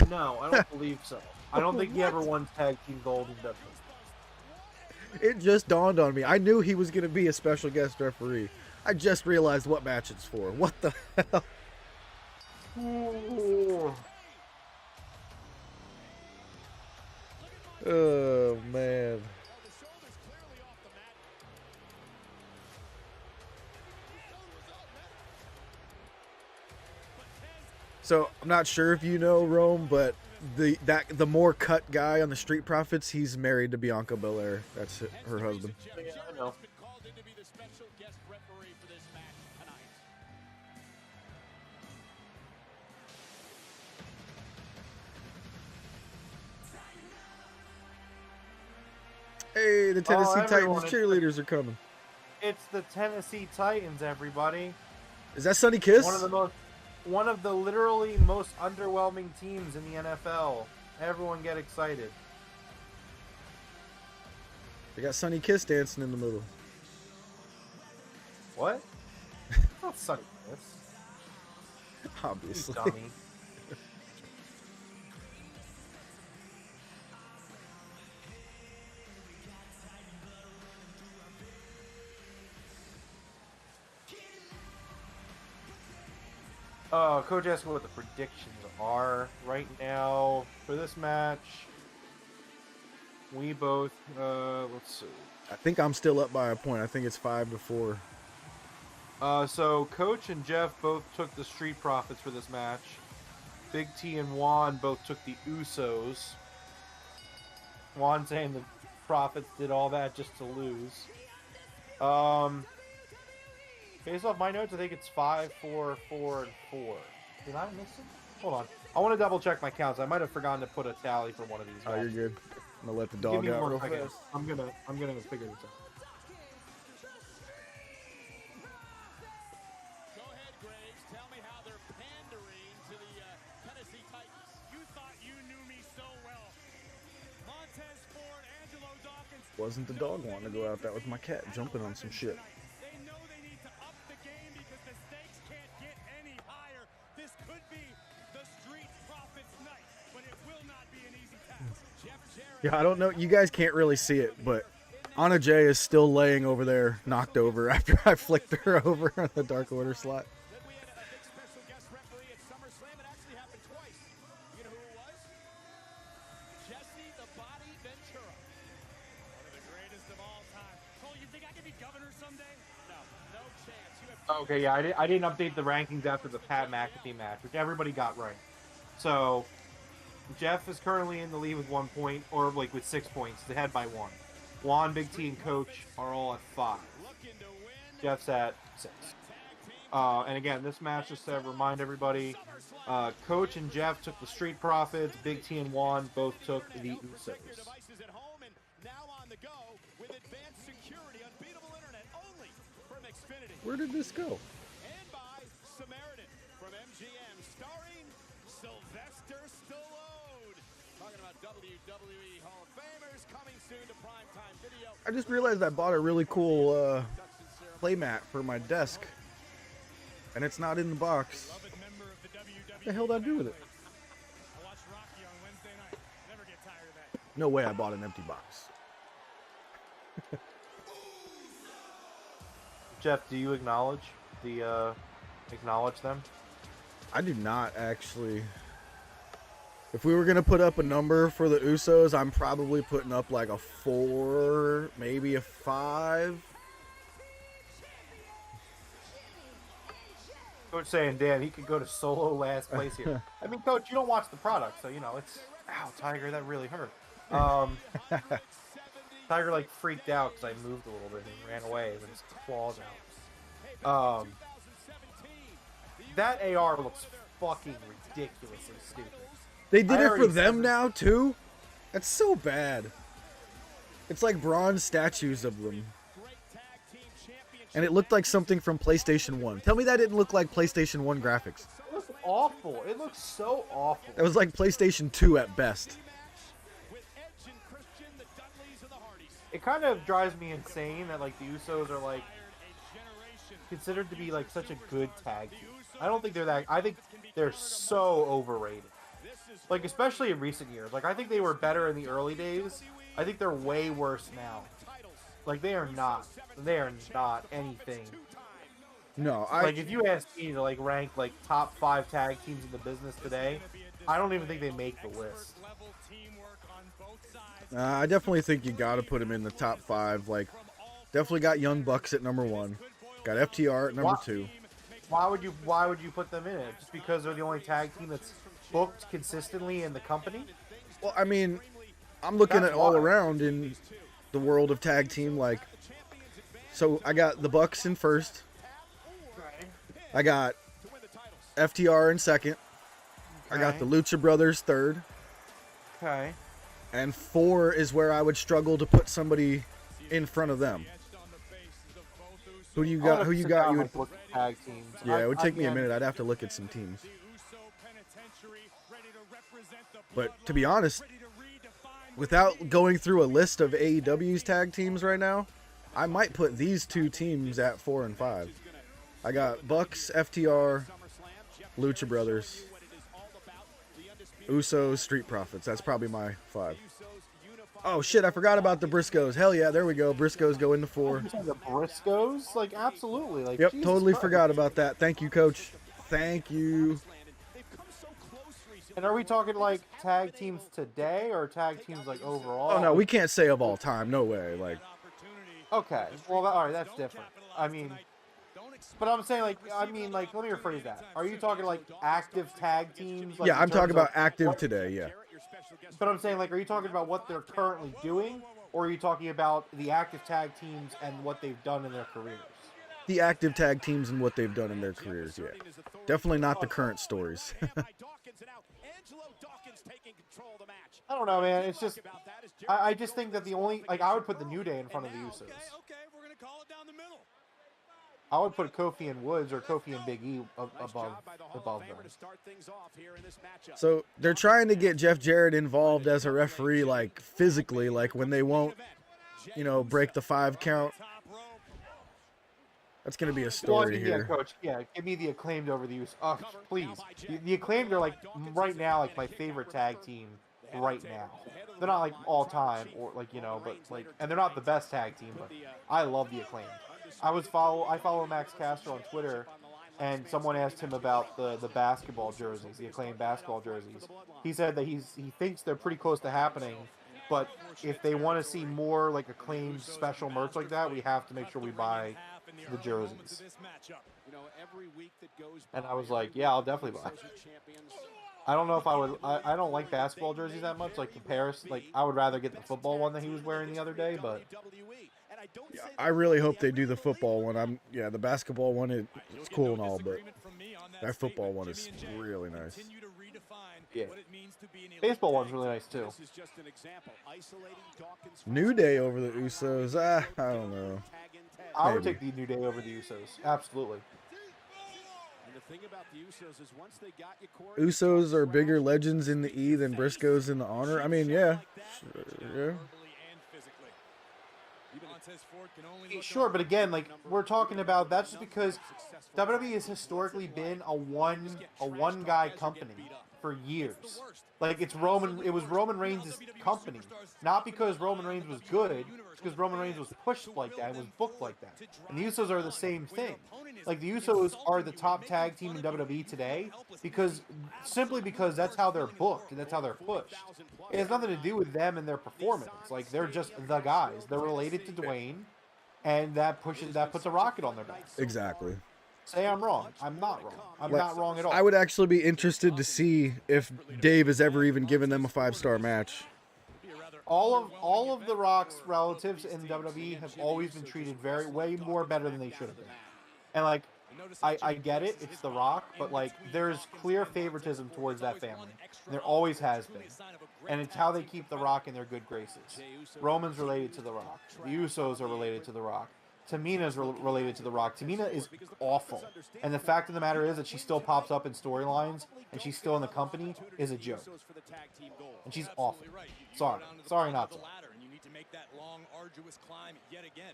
No, I don't believe so. I don't think he ever won tag team gold in WWE. It just dawned on me. I knew he was going to be a special guest referee. I just realized what match it's for. What the hell? Ooh. Oh, man. So, I'm not sure if you know, Rome, but the more cut guy on the Street Profits, he's married to Bianca Belair. That's her husband. Yeah, I know. Hey, the Tennessee everyone, Titans cheerleaders are coming. It's the Tennessee Titans, everybody. Is that Sonny Kiss? One of the literally most underwhelming teams in the NFL. Everyone get excited. They got Sonny Kiss dancing in the middle. What? Not Sonny Kiss. Obviously. You dummy. Coach asked what the predictions are right now for this match. We both, let's see. I think I'm still up by a point. I think it's 5-4. So Coach and Jeff both took the Street Profits for this match. Big T and Juan both took the Usos. Juan saying the Profits did all that just to lose. Based off my notes, I think it's 5, 4, 4, and 4. Did I miss it? Hold on. I want to double check my counts. I might have forgotten to put a tally for one of these. Oh, you're good. I'm gonna let the Give dog me out 1 real second. fast. I'm gonna figure this out. Go ahead, Graves. Tell me how they're pandering to the Tennessee Titans. You thought you knew me so well. Montez Ford, Angelo Dawkins. Wasn't the dog wanting to go out? That was my cat jumping on some shit. They know they need to up the game because the stakes can't get any higher. This could be the Street Profits night, but it will not be an easy task. Jeff Jarrett. Yeah, I don't know. You guys can't really see it, but Anna Jay is still laying over there, knocked over after I flicked her over on the Dark Order slot. Then we had a big special guest referee at SummerSlam. It actually happened twice. You know who it was? Jesse the Body Ventura. One of the greatest of all time. Cole, you think I could be governor someday? No, no chance. You have Okay, yeah, I didn't update the rankings after the Pat McAfee match, which everybody got right. So, Jeff is currently in the lead with 1 point, or like with 6 points, ahead by 1. Juan, Big T, and Coach are all at 5. Jeff's at 6. And again, this match, just to remind everybody, Coach and Jeff took the Street Profits. Big T and Juan both took the Usos. devices at home and now on the go with advanced security, unbeatable internet only from Xfinity. Where did this go? And by Samaritan from MGM, starring Sylvester Stallone. Talking about WWE Hall of Famers coming soon to primetime video. I just realized I bought a really cool playmat for my desk, and it's not in the box. What the hell did I do with it? I watched Rocky on Wednesday night. Never get tired of that. No way I bought an empty box. Jeff, do you acknowledge? acknowledge them? I do not actually. If we were gonna put up a number for the Usos, I'm probably putting up like a 4, maybe a 5. Coach saying, damn, he could go to solo last place here. I mean, Coach, you don't watch the product, so, you know, it's... Ow, Tiger, that really hurt. Tiger, like, freaked out because I moved a little bit and ran away with his claws out. That AR looks fucking ridiculously stupid. They did it for them now, too? That's so bad. It's like bronze statues of them. And it looked like something from PlayStation 1. Tell me that didn't look like PlayStation 1 graphics. It looks awful. It looks so awful. It was like PlayStation 2 at best. It kind of drives me insane that, like, the Usos are, like, considered to be, like, such a good tag team. I don't think they're that... I think they're so overrated. Like, especially in recent years. Like, I think they were better in the early days. I think they're way worse now. Like, they are not. They are not anything. No, Like, if you ask me to, like, rank, like, top 5 tag teams in the business today, I don't even think they make the list. I definitely think you got to put them in the top 5. Like, definitely got Young Bucks at number 1. Got FTR at number 2. Why would you put them in it? Just because they're the only tag team that's booked consistently in the company? Well, I mean, I'm looking at all around in the world of tag team. Like, so I got the Bucks in first. I got FTR in second. I got the Lucha Brothers third. Okay. And 4 is where I would struggle to put somebody in front of them. Who do you got? Who you got? You would tag teams. Yeah, it would take me a minute. I'd have to look at some teams. But to be honest, without going through a list of AEW's tag teams right now, I might put these 2 teams at 4 and 5. I got Bucks, FTR, Lucha Brothers, Usos, Street Profits. That's probably my 5. Oh shit, I forgot about the Briscoes. Hell yeah, there we go. Briscoes go into 4. The Briscoes? Like, absolutely. Like, yep, Jesus totally Christ. forgot about that. Thank you, Coach. Thank you. And are we talking, like, tag teams today or tag teams, like, overall? Oh no, we can't say of all time. No way. Like, okay, well, all right, that's different. I mean, but I'm saying, like, let me rephrase that. Are you talking, like, active tag teams? Like, yeah, I'm talking about active today. Yeah. But I'm saying, like, are you talking about what they're currently doing, or are you talking about the active tag teams and what they've done in their careers? The active tag teams and what they've done in their careers. Yeah. Definitely not the current stories. I don't know, man. It's just, I just think that the only, like, I would put the New Day in front of the Usos. I would put Kofi and Woods or Kofi and Big E above them. So they're trying to get Jeff Jarrett involved as a referee, like physically, like when they won't, you know, break the 5 count. That's gonna be a story here. Yeah, Coach. Yeah, give me the Acclaimed over the Usos. Oh, please. The Acclaimed are, like, right now, like, my favorite tag team right now. They're not, like, all time or, like, you know, but, like, and they're not the best tag team, but I love the Acclaimed. I follow Max Castro on Twitter, and someone asked him about the basketball jerseys, the Acclaimed basketball jerseys. He said that he thinks they're pretty close to happening, but if they want to see more, like, Acclaimed special merch like that, we have to make sure we buy the jerseys. And I was like, yeah, I'll definitely buy. I don't know if I would. I don't like basketball jerseys that much. Like, comparison, like, I would rather get the football one that he was wearing the other day, but. Yeah, I really hope they do the football one. The basketball one it's cool and all, but that football one is really nice. Yeah. Baseball one's really nice too. New Day over the Usos. I don't know. I would take the New Day over the Usos. Absolutely. Usos are bigger legends in the E than Briscoes in the Honor. I mean, yeah. Yeah. Sure, but again, like, we're talking about, that's just because WWE has historically been a one guy company for years. Like it was Roman Reigns' company. Not because Roman Reigns was good, it's because Roman Reigns was pushed like that and was booked like that. And the Usos are the same thing. Like the Usos are the top tag team in WWE today simply because that's how they're booked and that's how they're pushed. It has nothing to do with them and their performance. Like they're just the guys. They're related to Dwayne, and that puts a rocket on their back. Exactly. Say I'm wrong. I'm not wrong. I'm not wrong at all. I would actually be interested to see if Dave has ever even given them a 5-star match. All of The Rock's relatives in WWE have always been treated way more better than they should have been. And like, I get it, it's The Rock, but like, there's clear favoritism towards that family. There always has been. And it's how they keep The Rock in their good graces. Roman's related to The Rock. The Usos are related to The Rock. Tamina's related to The Rock. Tamina is awful. And the fact of the matter is that she still pops up in storylines and she's still in the company is a joke. And she's awful. Sorry not to.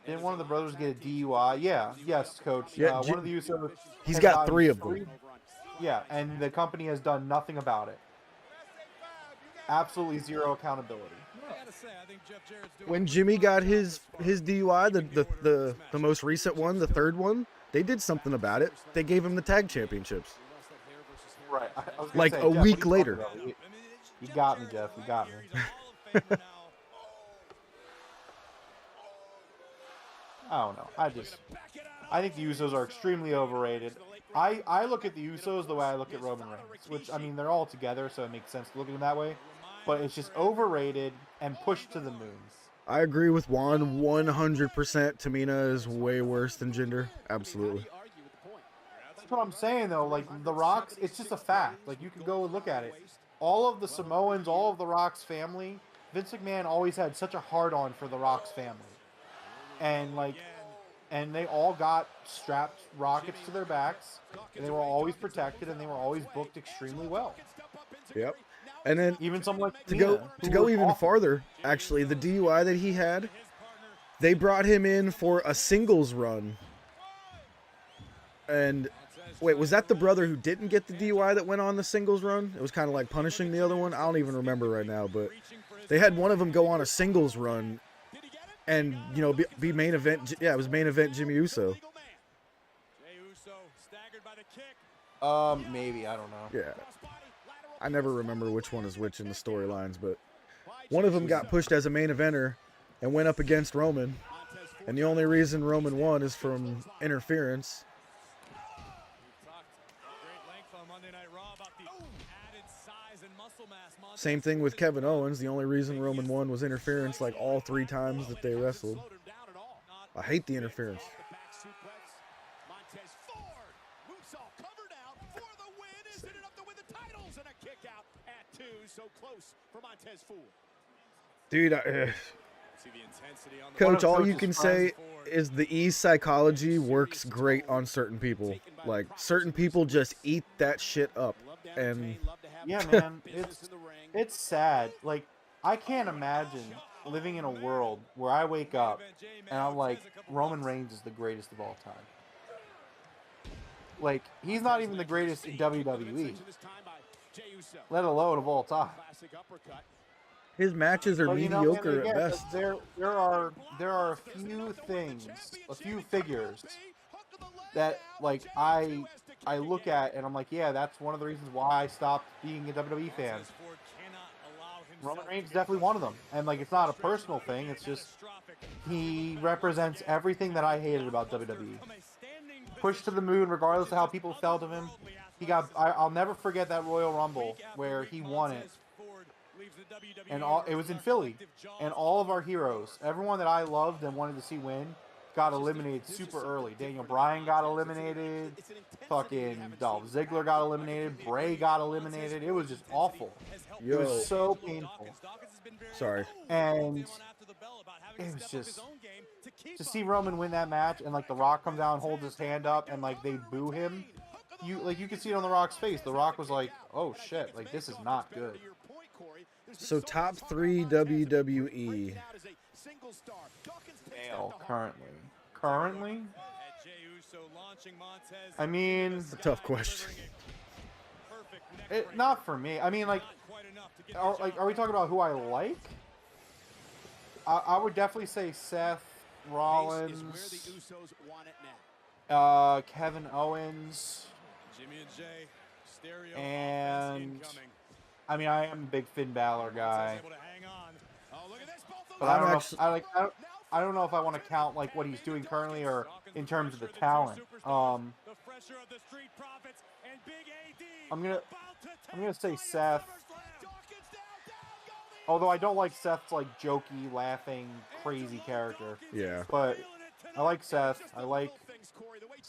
Didn't one of the brothers get a DUI? Yeah. Yes, Coach. Yeah, one of the Usos. He's got 3 of them. Yeah, and the company has done nothing about it. Absolutely zero accountability. When Jimmy got his DUI, the most recent one, the third one, they did something about it. They gave him the tag championships. Right. Like a week later. You got me, Jeff. You got me. I don't know. I think the Usos are extremely overrated. I look at the Usos the way I look at Roman Reigns, which, I mean, they're all together, so it makes sense to look at them that way. But it's just overrated and pushed to the moon. I agree with Juan 100%. Tamina is way worse than Jinder. Absolutely. That's what I'm saying, though. Like, The Rock's, it's just a fact. Like, you can go and look at it. All of the Samoans, all of The Rock's family, Vince McMahon always had such a hard-on for The Rock's family. And, like, and they all got strapped rockets to their backs, and they were always protected, and they were always booked extremely well. Yep. And then even someone like to go even farther, actually, the DUI that he had, they brought him in for a singles run. And wait, was that the brother who didn't get the DUI that went on the singles run? It was kind of like punishing the other one. I don't even remember right now, but they had one of them go on a singles run and, you know, be main event. Yeah, it was main event Jimmy Uso. Maybe, I don't know. Yeah. I never remember which one is which in the storylines, but one of them got pushed as a main eventer and went up against Roman. And the only reason Roman won is from interference. Same thing with Kevin Owens. The only reason Roman won was interference, like all 3 times that they wrestled. I hate the interference. Dude, Coach, all you can say is the E psychology works great on certain people. Like, certain people just eat that shit up. And yeah, man, it's sad. Like, I can't imagine living in a world where I wake up and I'm like, Roman Reigns is the greatest of all time. Like, he's not even the greatest in WWE, let alone of all time. His matches are mediocre at best. There are a few things, a few figures that, like, I look at and I'm like, yeah, that's one of the reasons why I stopped being a WWE fan. Roman Reigns is definitely one of them. And, like, it's not a personal thing. It's just he represents everything that I hated about WWE. Pushed to the moon regardless of how people felt of him. I'll never forget that Royal Rumble where he won it. And it was in Philly. And all of our heroes, everyone that I loved and wanted to see win, got eliminated super early. Daniel Bryan got eliminated. Fucking Dolph Ziggler got eliminated. Bray got eliminated. It was just awful. It was so painful. Sorry. And it was just to see Roman win that match and, like, The Rock comes out and holds his hand up and, like, they boo him. You can see it on The Rock's face. The Rock was like, oh shit, like, this is not good. So top 3 WWE. Male currently. I mean, it's a tough question. Not for me. I mean, like, are we talking about who I like? I would definitely say Seth Rollins, Kevin Owens, Jimmy and Jay, stereo and I mean, I am a big Finn Balor guy. But I don't know if I want to count like what he's doing currently or in terms of the talent. I'm gonna say Seth. Although I don't like Seth's like jokey, laughing, crazy character. Yeah. But I like Seth. I like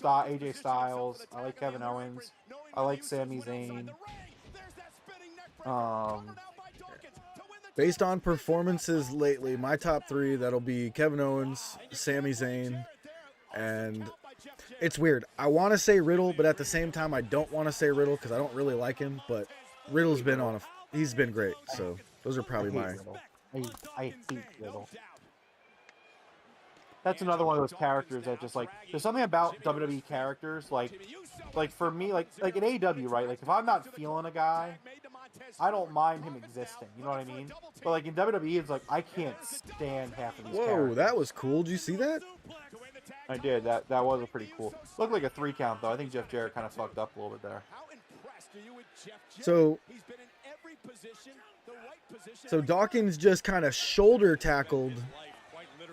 AJ Styles. I like Kevin Owens. I like Sami Zayn. Based on performances lately, my top 3, that'll be Kevin Owens, Sami Zayn, and it's weird. I want to say Riddle, but at the same time, I don't want to say Riddle because I don't really like him. But Riddle's been he's been great. So those are probably my. I hate Riddle. That's another one of those characters that just like there's something about WWE characters like for me like in AEW, right? Like if I'm not feeling a guy, I don't mind him existing. You know what I mean? But like in WWE, it's like I can't stand half of these characters. That was cool. Did you see that? I did. That was a pretty cool. Looked like a 3 count though. I think Jeff Jarrett kind of fucked up a little bit there. So Dawkins just kind of shoulder tackled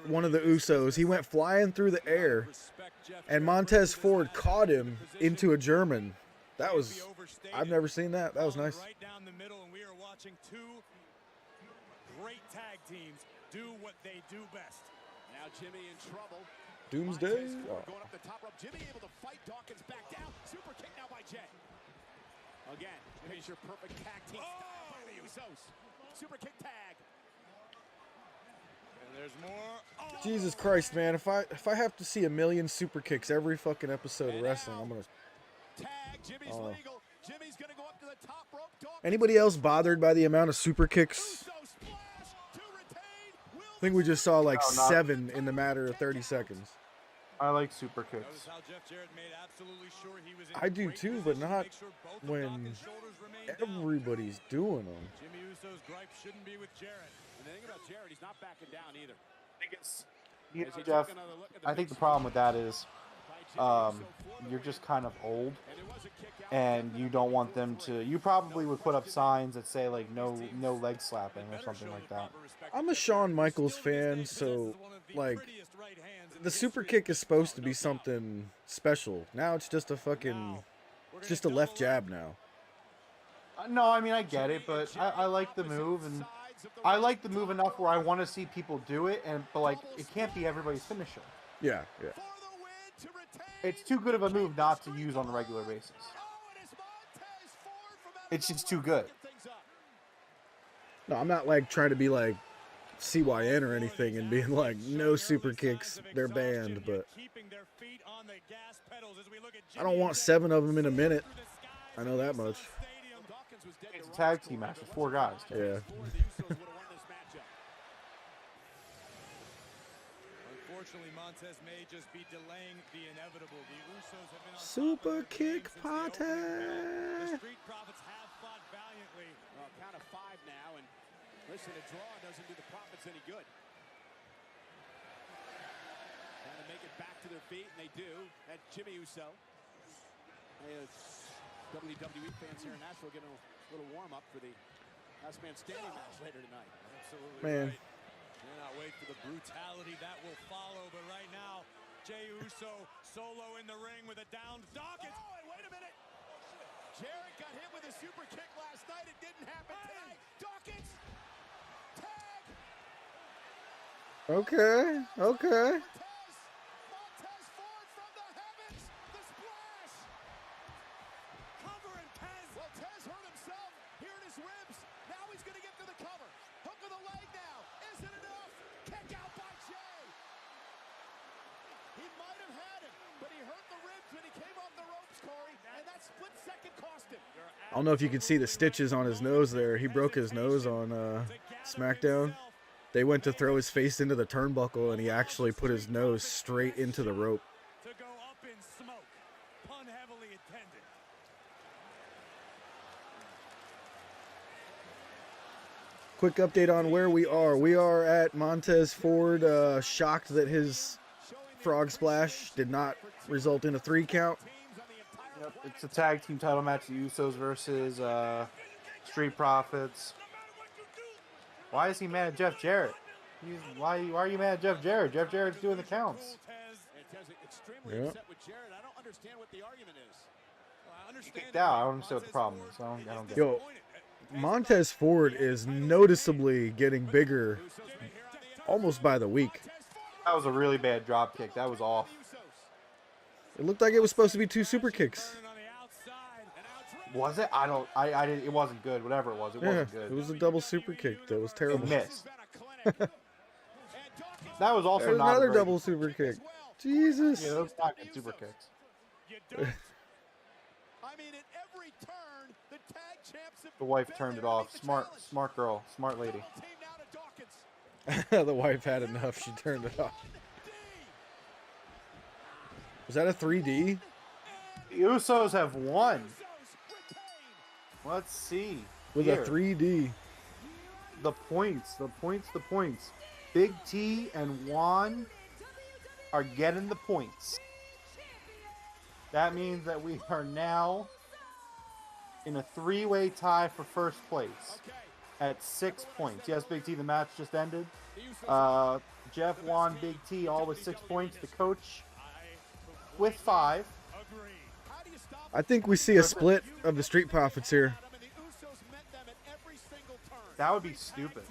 one of the Usos. He went flying through the air, and Montez Ford caught him into a German. That was, I've never seen that. That was nice. Right down the middle, and we are watching 2 great tag teams do what they do best. Now Jimmy in trouble. Doomsday. Going up the top rope. Jimmy able to fight Dawkins back down. Super kick now by Jay. Again, picture perfect tag team style by the Usos. Super kick tag. And there's more. Jesus Christ, man! If I have to see a million super kicks every fucking episode of wrestling, I'm gonna. Tag. Jimmy's legal. Jimmy's gonna go up to the top rope. Anybody else bothered by the amount of super kicks? I think we just saw like 7 in the matter of 30 seconds. I like super kicks. I do too, but not when everybody's doing them. Jimmy Uso's gripe shouldn't be with Jarrett. And the thing about Jarrett, he's not backing down either. Jeff, I think the problem with that is you're just kind of old and you don't want them to. You probably would put up signs that say like no leg slapping or something like that. I'm a Shawn Michaels fan, so like the super kick is supposed to be something special. Now it's just a left jab now. No, I mean I get it, but I like the move, and I like the move enough where I want to see people do it, but like it can't be everybody's finisher. Yeah. It's too good of a move not to use on a regular basis. It's just too good. No, I'm not like trying to be like CYN or anything and being like no super kicks, they're banned, but I don't want 7 of them in a minute. I know that much. It's a tag team match with 4 guys. Yeah. Unfortunately, Montez may just be delaying the inevitable. The Usos have been on super kick party. The Street Profits have fought valiantly. Well, count of 5 now, and listen, a draw doesn't do the Profits any good. Trying to make it back to their feet, and they do. At Jimmy Uso. WWE fans here in Nashville getting a little warm-up for the Last Man Standing match later tonight. Absolutely man. Right. Cannot wait for the brutality that will follow, but right now, Jey Uso solo in the ring with a downed Dawkins. Oh, and wait a minute. Jarrett got hit with a super kick last night. It didn't happen tonight. Dawkins. Tag. Okay. Montez Ford from the heavens. The splash. Cover and Tez. Well, Tez hurt himself here in his ribs. Now he's going to get to the cover. Hook of the leg now. Is it enough? Kick out by Jey. He might have had it, but he hurt the ribs when he came off the ropes, Corey, and that split second cost him. I don't know if you can see the stitches on his nose there. He broke his nose on SmackDown. They went to throw his face into the turnbuckle, and he actually put his nose straight into the rope. To go up in smoke. Pun heavily intended. quick update on where we are. We are at Montez Ford, shocked that his frog splash did not result in a 3 count. Yep, it's a tag team title match. The Usos versus Street Profits. Why is he mad at Jeff Jarrett? Why are you mad at Jeff Jarrett? Jeff Jarrett's doing the counts. Yeah. He kicked out. I don't understand what the problem is. I don't get Yo, it. Montez Ford is noticeably getting bigger almost by the week. That was a really bad drop kick. That was off. It looked like it was supposed to be 2 super kicks. Was it? I didn't. It wasn't good. Whatever it wasn't good. It was a double super kick. That was terrible. It missed. That was also There's not another a very double super kick. Jesus. Yeah, those not good super kicks. The wife turned it off. Smart girl. Smart lady. The wife had enough. She turned it off. Was that a 3D? The Usos have won. Let's see. With Here. a 3D. The points. Big T and Juan are getting the points. That means that we are now in a 3-way tie for first place at 6 points. Yes, Big T, the match just ended. Jeff, Juan, Big T, all with 6 points. The coach with 5. I think we see a split of the Street Profits here. That would be stupid.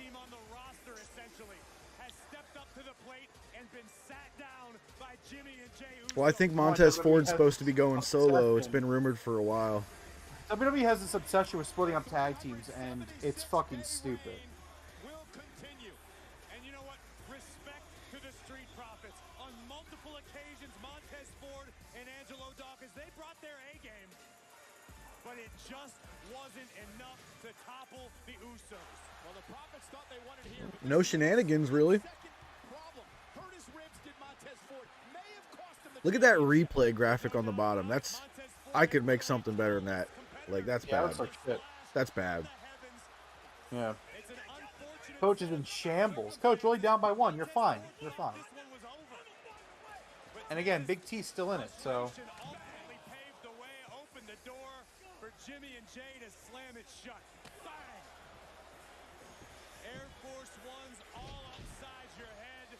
Well, I think Montez Ford's supposed to be going solo. It's been rumored for a while. WWE has this obsession with splitting up tag teams, and it's fucking stupid. Will continue. And you know what? Respect to the Street Profits. On multiple occasions, Montez Ford and Angelo Dawkins, they brought their A game, but it just wasn't enough to topple the Usos. Well, the Profits thought they wanted here. No shenanigans, really. Look at that replay graphic on the bottom. I could make something better than that. Like, that's bad. That's like shit. That's bad. Yeah. Coach is in shambles. Coach, only down by 1. You're fine. You're fine. And again, Big T's still in it, so. Jimmy and Jay to slam it shut. Bang! Air Force Ones all upside your head.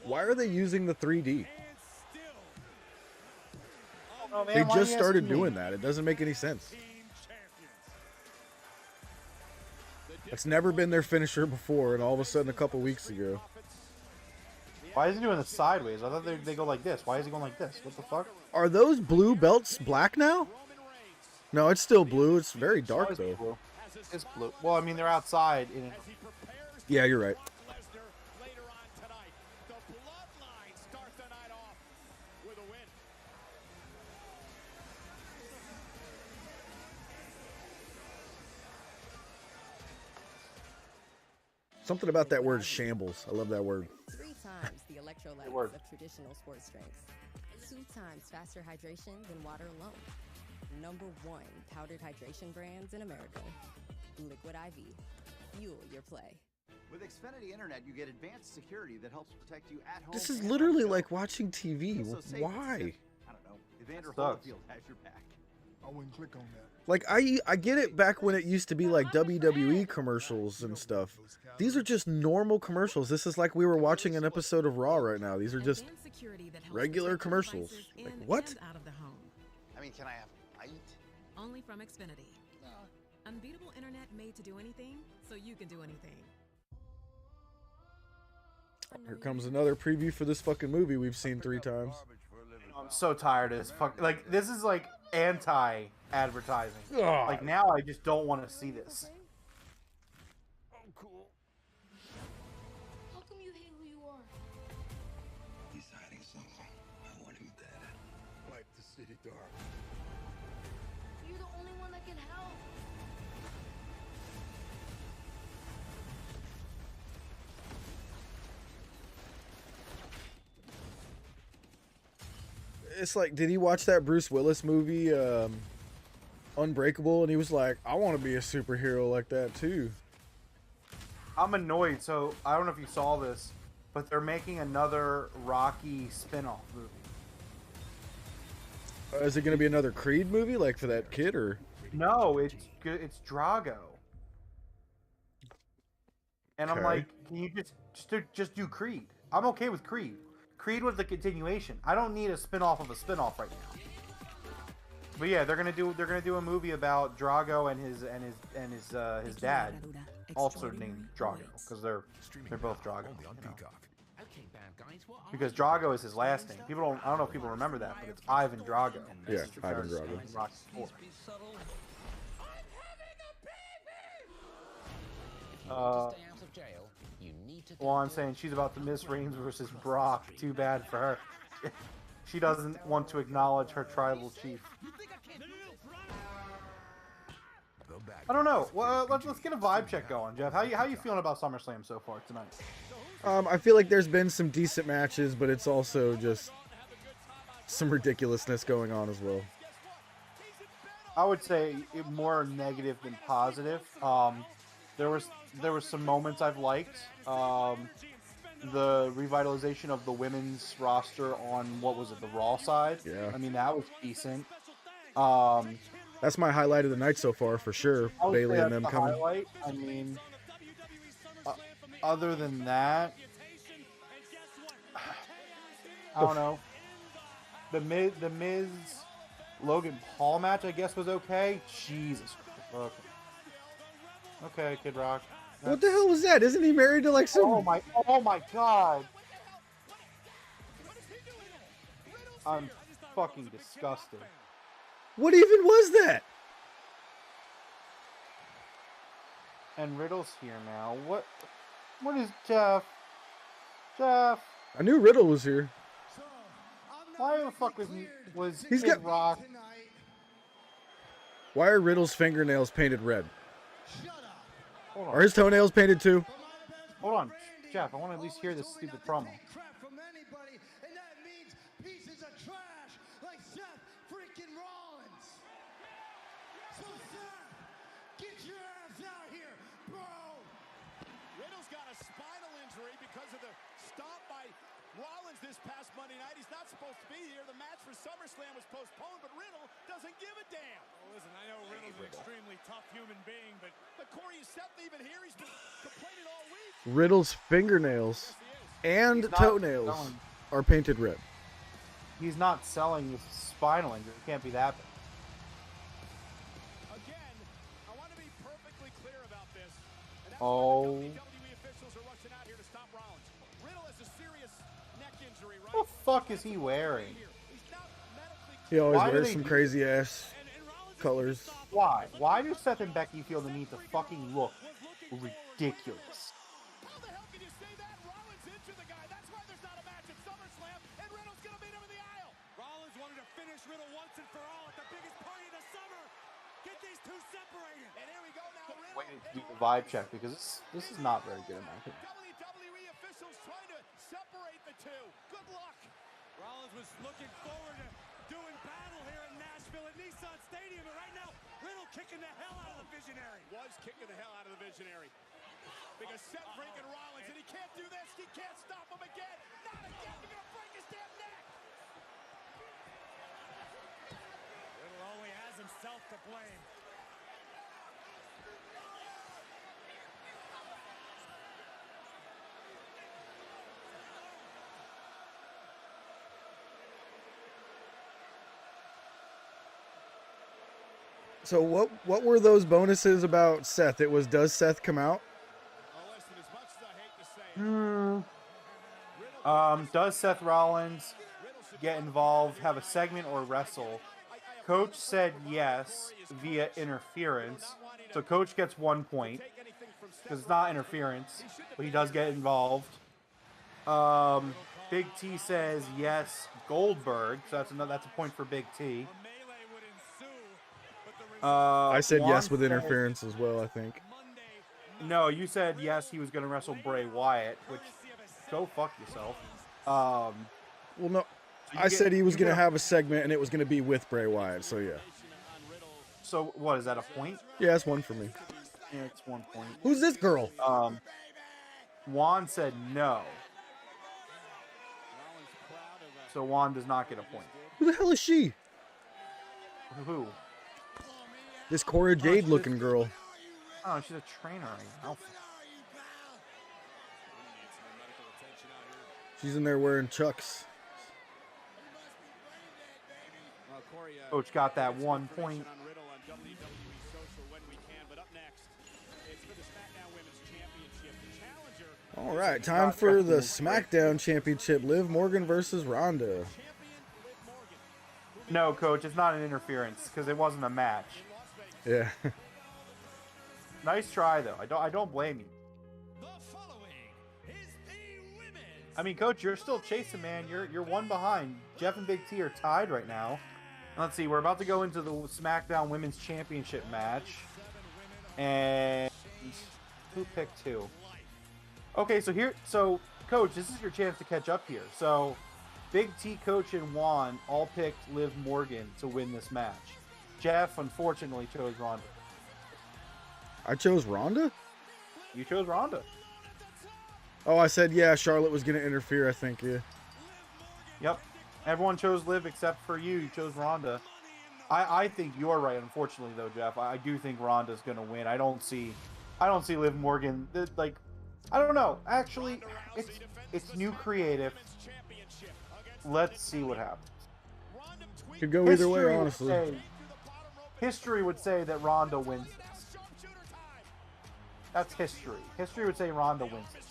Why are they using the 3D? Oh, man, They why just you started asking me? doing that. It doesn't make any sense. It's never been their finisher before, and all of a sudden a couple weeks ago. Why is he doing this sideways? I thought they go like this. Why is he going like this? What the fuck? Are those blue belts black now? No, it's still blue. It's very dark, though. Blue. It's blue. Well, I mean, they're outside. Yeah, you're right. Something about that word shambles. I love that word. 3 times the electrolytes word. of traditional sports drinks. 2 times faster hydration than water alone. Number 1 powdered hydration brands in America. Liquid IV. Fuel your play. With Xfinity Internet, you get advanced security that helps protect you at home. This is and literally on the go. like watching TV. So safe, Why? it's I don't know. Evander Sucks. Holyfield has your back. I wouldn't click on that. Like, I get it back when it used to be like WWE commercials and stuff. These are just normal commercials. This is like we were watching an episode of Raw right now. These are just regular commercials. Like, what? Out of the home. I mean, can I have a bite? Only from Xfinity. Unbeatable internet made to do anything, so you can do anything. Here comes another preview for this fucking movie we've seen 3 times. I'm so tired of this. Like, this is like anti-advertising. Ugh. Like, now I just don't want to see this. Oh, cool. How come you hate who you are? He's hiding something. I want him dead. Wipe the city dark. You're the only one that can help. It's like, did he watch that Bruce Willis movie, Unbreakable? And he was like, I want to be a superhero like that too. I'm annoyed. So I don't know if you saw this, but they're making another Rocky spin-off movie. Is it going to be another Creed movie, like for that kid, or? No, it's Drago. And I'm Okay. like, can you just do Creed? I'm okay with Creed. Creed was the continuation. I don't need a spin-off of a spin-off right now. But yeah, they're gonna do a movie about Drago and his dad, also named Drago, because they're both Drago. You know? Because Drago is his last name. I don't know if people remember that, but it's Ivan Drago. Yeah, Ivan Drago. Rocky IV. Well, I'm saying she's about to miss Reigns versus Brock. Too bad for her. She doesn't want to acknowledge her tribal chief. I don't know. Well, let's get a vibe check going, Jeff. How you feeling about SummerSlam so far tonight? I feel like there's been some decent matches, but it's also just some ridiculousness going on as well. I would say more negative than positive. There was some moments I've liked. The revitalization of the women's roster on, what was it, the Raw side? Yeah. I mean, that was decent. That's my highlight of the night so far, for sure. I would Bailey say and that's them the coming. highlight. I mean, other than that, I don't know. The Miz Logan Paul match, I guess, was okay. Jesus. Okay, Kid Rock. What the hell was that? Isn't he married to like some? Oh my God. I'm fucking disgusted. What even was that? And Riddle's here now. What is Jeff? Jeff. I knew Riddle was here. Why the fuck was He's Kid got- Rock? Why are Riddle's fingernails painted red? Hold on. Are his toenails painted too? Hold on, Jeff. I want to at least hear this stupid promo. And that means pieces of trash like Seth freaking Rollins. So Seth, get your ass out here, bro. Riddle's got a spinal injury because of the stomp by Rollins this past Monday night. He's not supposed to be here. The match for SummerSlam was postponed, but Riddle doesn't give a damn. Well, listen, I know Riddle's an extremely tough human being, but Corey, is Seth even here? He's been complaining all week. Riddle's fingernails and He's not toenails selling. are painted red. He's not selling with spinal injury. It can't be that bad. Again, I want to be perfectly clear about this. And that's Oh. why the WWE officials are rushing out here to stop Rollins. Riddle has a serious neck injury, right? What the fuck is he wearing? He always Why do wears they some do- crazy ass colors. Why? Why do Seth and Becky feel the need to fucking look ridiculous? How the hell can you say that? Rollins injured the guy. That's why there's not a match at SummerSlam, and Riddle's gonna beat him in the aisle. Rollins wanted to finish Riddle once and for all at the biggest party of the summer. Get these two separated. And here we go now. Riddle Waiting to do the vibe check because this is not very good in my opinion. WWE officials trying to separate the two. Good luck. Rollins was looking forward to doing battle here in Nashville at Nissan Stadium, but right now, Riddle kicking the hell out of the Visionary. Was kicking the hell out of the Visionary. Because Seth freaking Rollins, and he can't do this. He can't stop him again. Not again. You're going to break his damn neck. Riddle only has himself to blame. So what were those bonuses about Seth? It was, does Seth come out? Does Seth Rollins get involved, have a segment, or wrestle? Coach said yes via interference. So Coach gets 1 point because it's not interference, but he does get involved. Big T says yes, Goldberg. So that's a point for Big T. I said Juan yes with says- interference as well, I think. No, you said yes, he was going to wrestle Bray Wyatt, which, go fuck yourself. Well, no, you I get- said he was you going to get- have a segment and it was going to be with Bray Wyatt, so yeah. So what, is that a point? Yeah, that's one for me. Yeah, it's 1 point. Who's this girl? Juan said no. So Juan does not get a point. Who the hell is she? Who? This Cora Jade looking girl. Oh, she's a trainer right now. She's in there wearing Chucks. Coach got that 1 point. All right, time for the SmackDown Championship. Liv Morgan versus Ronda. No, Coach, it's not an interference because it wasn't a match. Yeah. Nice try though. I don't blame you. I mean, Coach, you're still chasing, man. You're one behind. Jeff and Big T are tied right now. Let's see. We're about to go into the SmackDown Women's Championship match. And who picked who? Okay, so Coach, this is your chance to catch up here. So Big T, Coach, and Juan all picked Liv Morgan to win this match. Jeff, unfortunately, chose Ronda. I chose Ronda? You chose Ronda. Oh, I said, yeah, Charlotte was going to interfere, I think, yeah. Yep. Everyone chose Liv except for you. You chose Ronda. I think you're right, unfortunately, though, Jeff. I do think Ronda's going to win. I don't see Liv Morgan, like, I don't know. Actually, it's new creative. Let's see what happens. Could go either way, honestly. History would say that Ronda wins this. That's history. History would say Ronda wins this.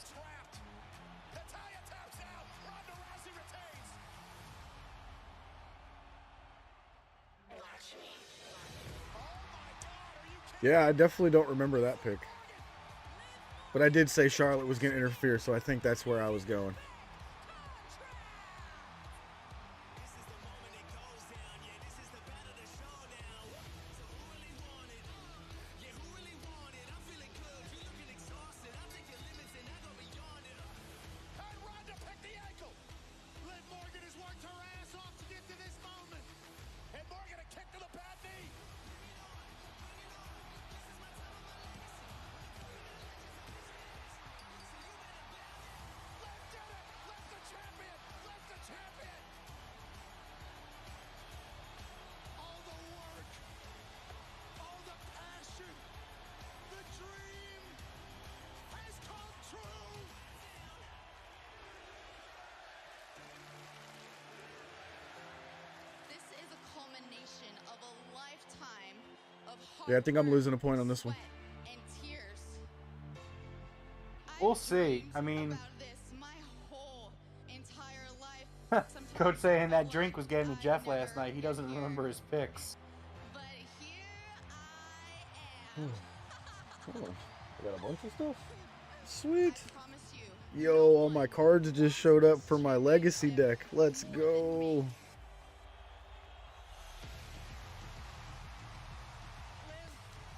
Yeah, I definitely don't remember that pick. But I did say Charlotte was going to interfere, so I think that's where I was going. Yeah, I think I'm losing a point on this one. We'll see. I mean, Coach saying that drink was getting to Jeff last night. He doesn't remember his picks. Oh, I got a bunch of stuff. Sweet. Yo, all my cards just showed up for my legacy deck. Let's go.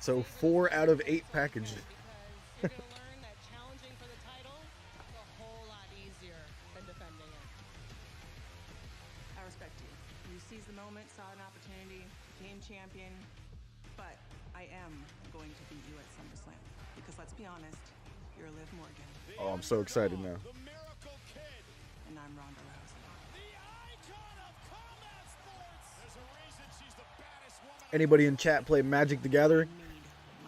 So 4 out of 8 packages. You're going to learn that challenging for the title is a whole lot easier than defending it. I respect you. You seized the moment, saw an opportunity, became champion. But I am going to beat you at SummerSlam. Because let's be honest, you're Liv Morgan. Oh, I'm so excited now. And I'm Ronda Rousey. Anybody in chat play Magic the Gathering?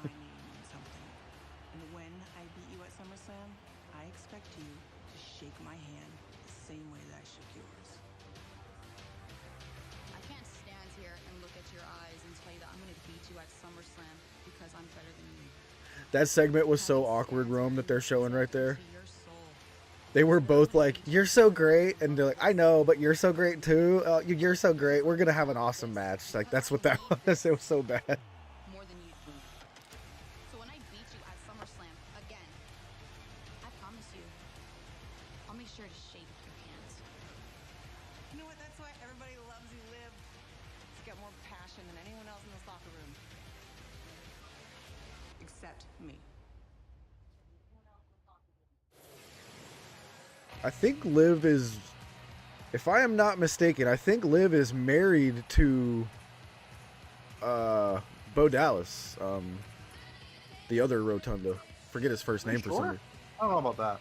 And when I beat you at SummerSlam, I expect you to shake my hand the same way that I shook yours. I can't stand here and look at your eyes and tell you that I'm going to beat you at SummerSlam because I'm better than you. That segment was so awkward, Rome, that they're showing right there. They were both like, "You're so great," and they're like, "I know, but you're so great too. You're so great. We're gonna have an awesome match." Like that's what that was. It was so bad. More than you do. So when I beat you at SummerSlam again, I promise you, I'll make sure to shake your hands. You know what? That's why everybody loves you, Liv. It's got more passion than anyone else in this locker room. Except me. I think Liv is, if I am not mistaken, I think Liv is married to Bo Dallas, the other Rotunda. Forget his first name for some reason. I don't know about that.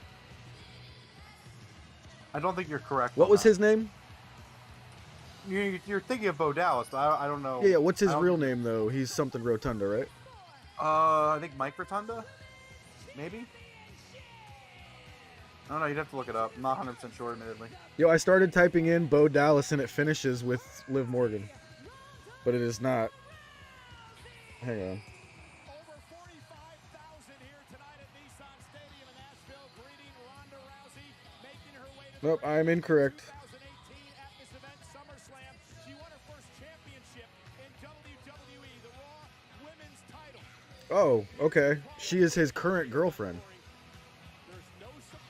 I don't think you're correct. What on was that. his name? You're thinking of Bo Dallas, but I don't know. Yeah, what's his I don't- real name though? He's something Rotunda, right? I think Mike Rotunda, maybe. I don't know. You'd have to look it up. I'm not 100% sure, admittedly. Yo, I started typing in Bo Dallas and it finishes with Liv Morgan, but it is not. Hang on. Over 45,000 here tonight at Nissan Stadium in Nashville, greeting Ronda Rousey, making her way to Nope, I'm incorrect. 2018 at this event, SummerSlam. She won her first championship in WWE, the Raw Women's title. Oh, okay. She is his current girlfriend.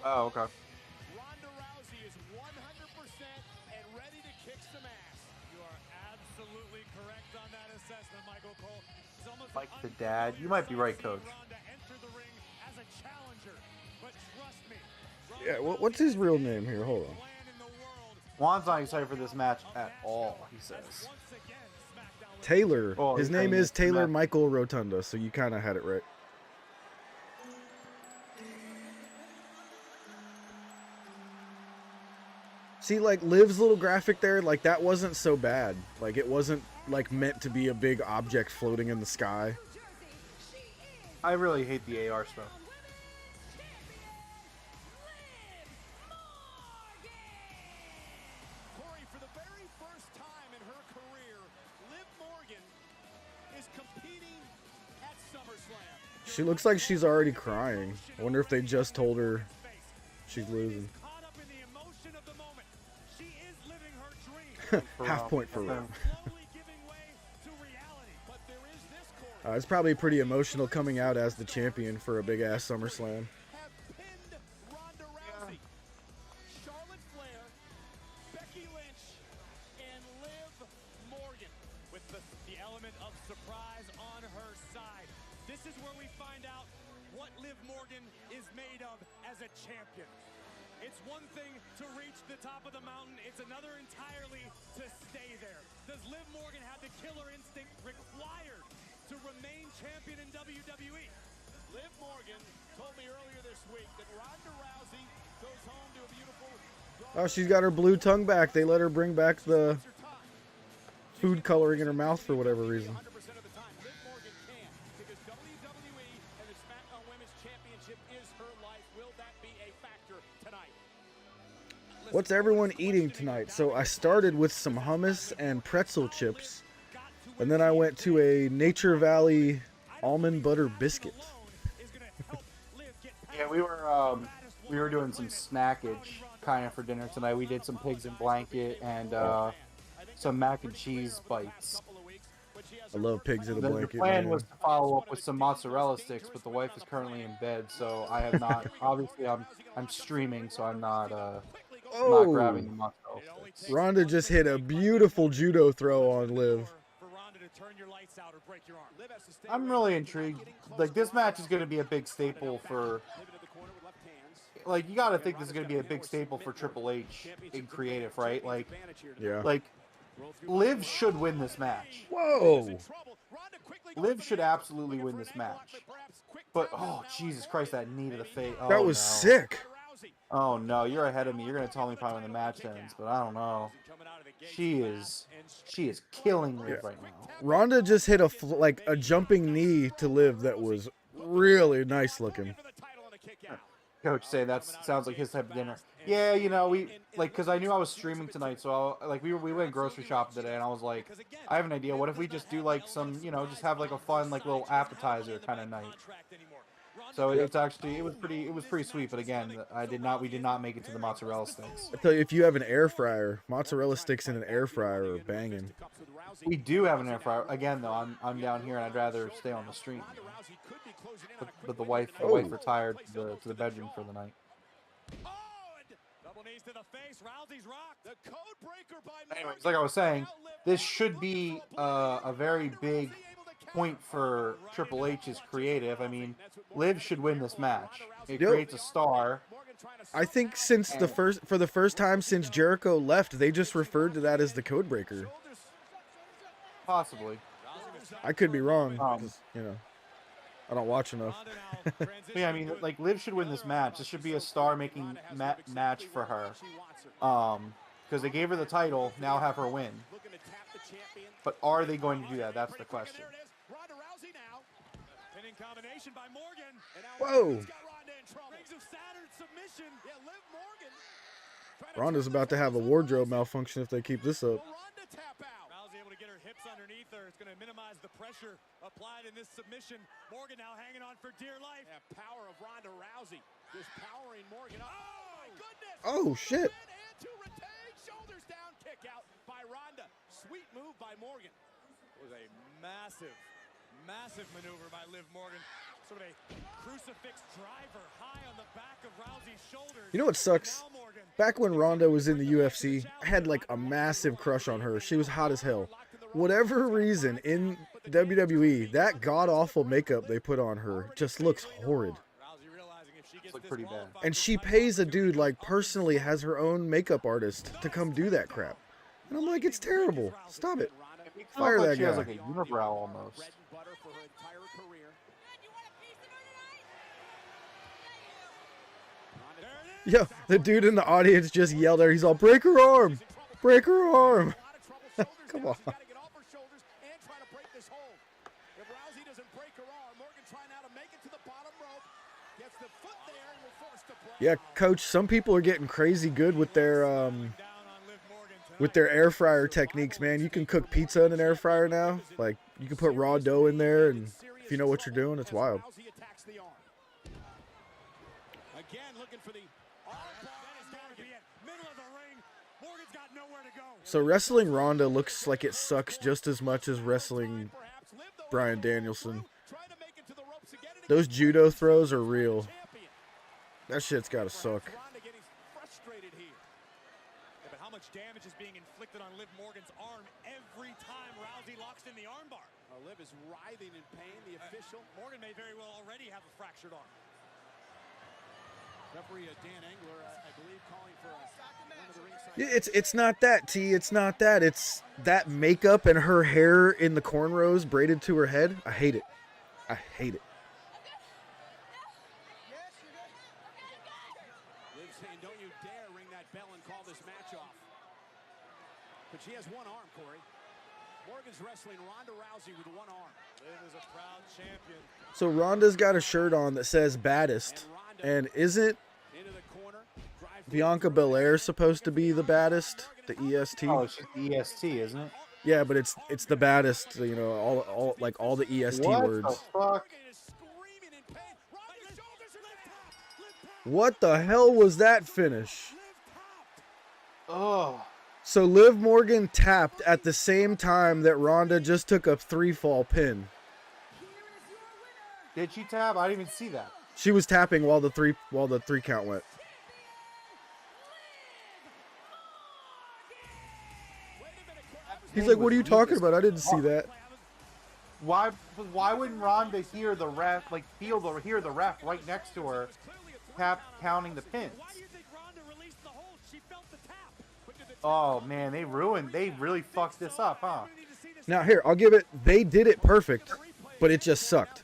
Oh, okay. Ronda Rousey is 100% and ready to kick some ass. You are absolutely correct on that assessment, Michael Cole. It's almost Mike the Dad. You might be right, Coach. Ronda enter the ring as a challenger, but trust me, Yeah, what's his real name here? Hold on. Juan's not excited for this match at all. He says. Taylor. Oh, His he's name saying is it's Taylor not- Michael Rotunda, so you kind of had it right. See, like, Liv's little graphic there, like, that wasn't so bad. Like, it wasn't, like, meant to be a big object floating in the sky. I really hate the AR stuff. Corey, for the very first time in her career, Liv Morgan is competing at SummerSlam. She looks like she's already crying. I wonder if they just told her she's losing. Caught up in the emotion of the moment. She is living her dream. Half point for Liv. Slowly giving way to reality. But there is this, Corey. It's probably pretty emotional coming out as the champion for a big-ass SummerSlam. Have pinned Ronda Rousey. Charlotte Flair, Becky Lynch, and Liv Morgan with the element of surprise on her side. This is where we find out what Liv Morgan is made of as a champion. It's one thing to reach the top of the mountain. It's another entirely to stay there. Does Liv Morgan have the killer instinct required to remain champion in WWE? Liv Morgan told me earlier this week that Ronda Rousey goes home to a beautiful... Oh, she's got her blue tongue back. They let her bring back the food coloring in her mouth for whatever reason. 100% of the time, Liv Morgan can, because WWE and the SmackDown Women's Championship is her life. Will that be a factor tonight? What's everyone eating tonight? So I started with some hummus and pretzel chips, and then I went to a Nature Valley almond butter biscuit. Yeah, we were doing some snackage kind of for dinner tonight. We did some pigs in blanket and some mac and cheese bites. I love pigs in a The blanket. plan man. was to follow up with some mozzarella sticks, but the wife is currently in bed, so I have not. Obviously, I'm streaming, so I'm not not grabbing the mozzarella sticks. Ronda just hit a beautiful judo throw on Liv. I'm really intrigued. Like, this match is going to be a big staple for. Like, you got to think this is going to be a big staple for Triple H in creative, right? Like, Yeah. like, Liv should win this match. Whoa. Liv should absolutely win this match. But, oh, Jesus Christ, that knee to the face. Oh, That was no. sick. Oh, no, you're ahead of me. You're going to tell me probably when the match ends, but I don't know. She is killing Liv right now. Ronda just hit a jumping knee to Liv that was really nice looking. Coach saying that sounds like his type of dinner. Yeah, you know, because I knew I was streaming tonight, so we went grocery shopping today, and I was like, I have an idea. What if we just do like some, just have like a fun like little appetizer kind of night. So it was pretty sweet, but again, we did not make it to the mozzarella sticks. I tell you, if you have an air fryer, mozzarella sticks in an air fryer are banging. We do have an air fryer. Again, though, I'm down here, and I'd rather stay on the stream. But the wife retired to the bedroom for the night. Anyways, like I was saying, this should be a very big point for Triple H's creative. I mean, Liv should win this match. It creates a star. I think for the first time since Jericho left, they just referred to that as the Codebreaker. Possibly. I could be wrong. 'Cause, I don't watch enough. Yeah, I mean, like Liv should win this match. This should be a star-making match for her. Because they gave her the title, now have her win. But are they going to do that? That's the question. Whoa. Ronda's about to have a wardrobe malfunction if they keep this up. Rousey able to get her hips underneath her. It's going to minimize the pressure applied in this submission. Morgan now hanging on for dear life. Yeah, power of Ronda Rousey. Just powering Morgan up. Oh, my goodness. Oh, shit. And to retain. Shoulders down. Kick out by Ronda. Sweet move by Morgan. It was a massive, massive maneuver by Liv Morgan. Sort of a crucifix driver high on the back of Rousey's shoulders. You know what sucks? Back when Ronda was in the UFC, I had like a massive crush on her. She was hot as hell. Whatever reason, in WWE, that god-awful makeup they put on her just looks horrid. It's like pretty bad. And she pays a dude, like, personally has her own makeup artist to come do that crap. And I'm like, it's terrible. Stop it. Fire that She guy. has like a unibrow almost. Yo, the dude in the audience just yelled at her. He's all, break her arm. Break her arm. Come on. Yeah, coach, some people are getting crazy good with their air fryer techniques, man. You can cook pizza in an air fryer now. Like, you can put raw dough in there, and if you know what you're doing, it's wild. So wrestling Ronda looks like it sucks just as much as wrestling Bryan Danielson. Those judo throws are real. That shit's gotta suck. But how much damage is being inflicted on Liv Morgan's arm every time Rousey locks in the armbar? Liv is writhing in pain. The official Morgan may very well already have a fractured arm. Referee Dan Engler, I believe, calling for one of the ringside. It's not that, T. It's not that. It's that makeup and her hair in the cornrows braided to her head. I hate it. I hate it. Liv saying, don't you dare ring that bell and call this match off. But she has one arm, Corey. Morgan's wrestling Ronda Rousey with one arm. Liv is a proud champion. So Ronda's got a shirt on that says baddest. And isn't Bianca Belair supposed to be the baddest? The EST? Oh, she's the EST, isn't it? Yeah, but it's the baddest, you know, all the EST words. What the fuck? What the hell was that finish? Oh. So Liv Morgan tapped at the same time that Ronda just took a 3-fall pin. Did she tap? I didn't even see that. She was tapping while the three count went. He's like, "What are you talking about? I didn't see that." Why wouldn't Ronda hear the ref, like hear the ref right next to her, counting the pins? Oh man, they really fucked this up, huh? Now here, I'll give it. They did it perfect, but it just sucked.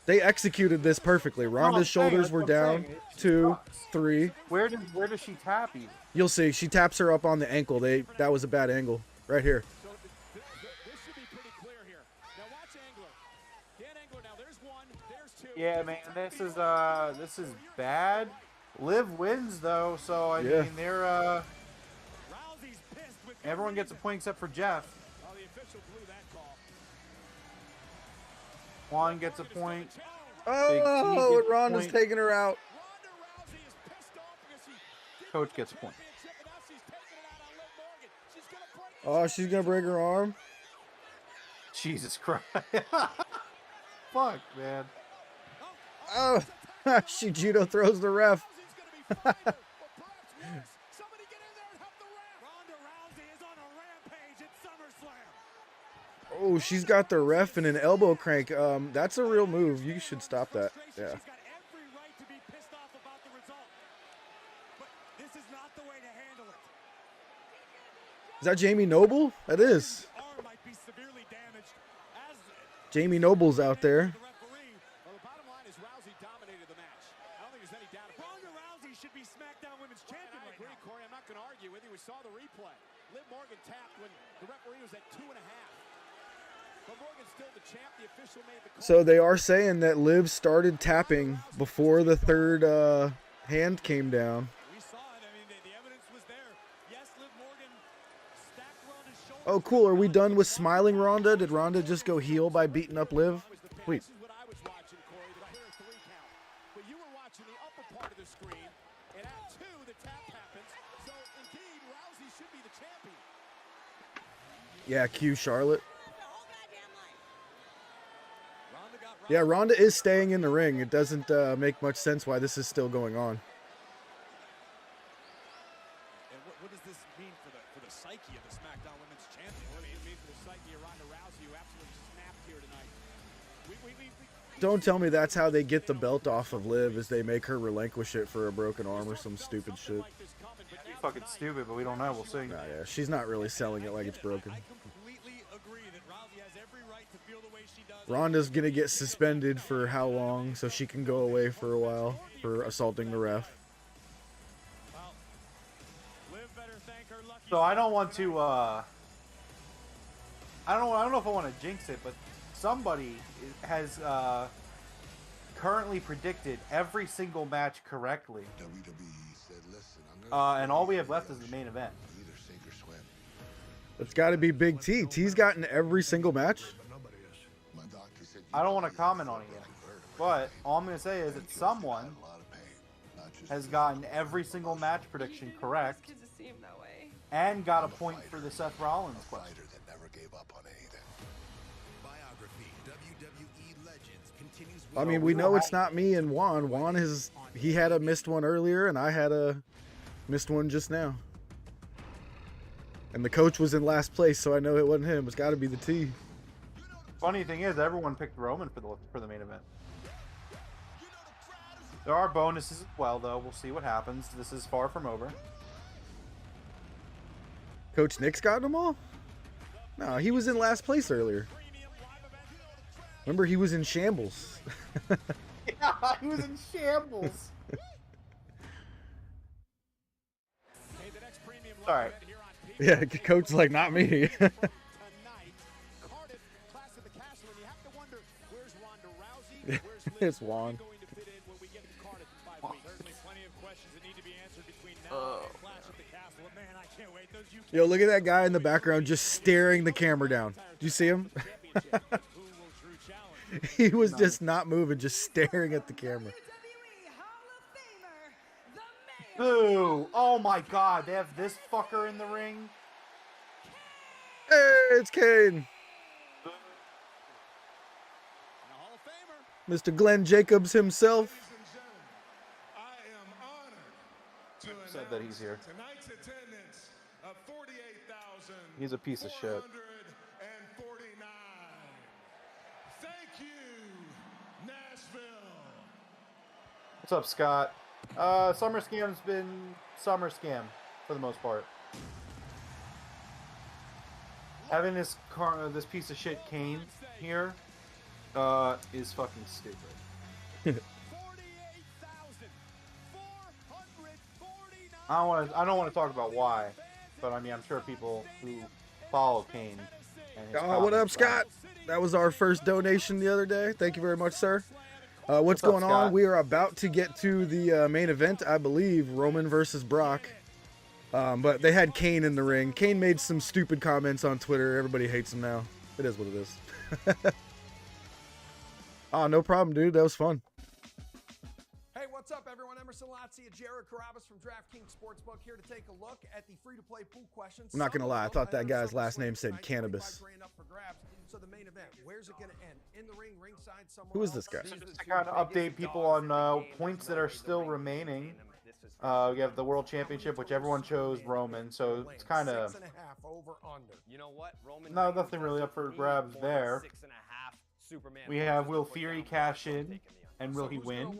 They executed this perfectly. Ronda's shoulders were down. 2, 3. Where does she tap you? You'll see. She taps her up on the ankle. That was a bad angle. Right here. This should be pretty clear here. Now watch Engler. Dan Engler, now there's one, there's two. Yeah, man, this is bad. Liv wins though, so I mean they're everyone gets a point except for Jeff. Oh, the official blew that call. Juan gets a point. Oh, Ronda's taking her out. Coach gets a point. Oh, she's gonna break her arm. Jesus Christ! Fuck, man. Oh, she judo throws the ref. Oh, she's got the ref in an elbow crank. That's a real move. You should stop that. Yeah. Is that Jamie Noble? That is. Jamie Noble's out there. the replay. Liv Morgan tapped when the referee was at 2.5. But Morgan's still the champ. The official made the call. So they are saying that Liv started tapping before the third hand came down. We saw it. I mean, the evidence was there. Yes, Liv Morgan stacked Ronda's shoulder. Oh, cool. Are we done with smiling Ronda? Did Ronda just go heel by beating up Liv? Sweet. This is what I was watching, Corey. Did I hear a 3 count? But you were watching the upper part of the screen, and at 2, the tap happens. So, indeed, Rousey should be the champion. Yeah, cue Charlotte. Yeah, Ronda is staying in the ring. It doesn't make much sense why this is still going on. And what does this mean for the psyche of the SmackDown Women's Champion? What does it mean for the psyche of Ronda Rousey, who absolutely snapped here tonight? Don't tell me that's how they get the belt off of Liv, is they make her relinquish it for a broken arm or some stupid shit. Be fucking stupid, but we don't know. We'll see. Nah, yeah, she's not really selling it like it's broken. Ronda's gonna get suspended for how long so she can go away for a while for assaulting the ref. So I don't want to. I don't know if I want to jinx it, but somebody has currently predicted every single match correctly. And all we have left is the main event. It's got to be Big T. T's gotten every single match. I don't want to comment on it yet, but all I'm going to say is that someone has gotten every single match prediction correct and got a point for the Seth Rollins question. I mean, we know it's not me and Juan. He had a missed one earlier, and I had a missed one just now. And the coach was in last place, so I know it wasn't him. It's got to be the T. Funny thing is, everyone picked Roman for the main event. There are bonuses as well, though. We'll see what happens. This is far from over. Coach Nick's got them all? No, he was in last place earlier. Remember, he was in shambles. Yeah, he was in shambles. All right. Yeah, Coach's like, not me. It's Juan. Yo, look at that guy in the background just staring the camera down. Do you see him? He was just not moving, just staring at the camera. Ooh, oh my God, they have this fucker in the ring. Hey, it's Kane. Mr. Glenn Jacobs himself. Said that he's here. He's a piece of shit. What's up, Scott? SummerScam's been SummerScam for the most part. Having this piece of shit Kane here is fucking stupid. I don't want to talk about why, but I mean I'm sure people who follow Kane. And his what up, Scott? That was our first donation the other day. Thank you very much, sir. What's going on? We are about to get to the main event, I believe, Roman versus Brock. But they had Kane in the ring. Kane made some stupid comments on Twitter. Everybody hates him now. It is what it is. Oh, no problem, dude. That was fun. Hey, what's up, everyone? Emerson Lazzi and Jared Carabas from DraftKings Sportsbook here to take a look at the free-to-play pool questions. I'm not going to lie. I thought that guy's last name said cannabis. So the main event, where's it going to end? In the ring, ringside, somewhere Who is this guy? Just to kind of update people on points that are still remaining. We have the World Championship, which everyone chose Roman, so it's kind of... 6.5 over under. You know what? Roman No, nothing really up for grabs there. We have Will Theory cash in, and will he win?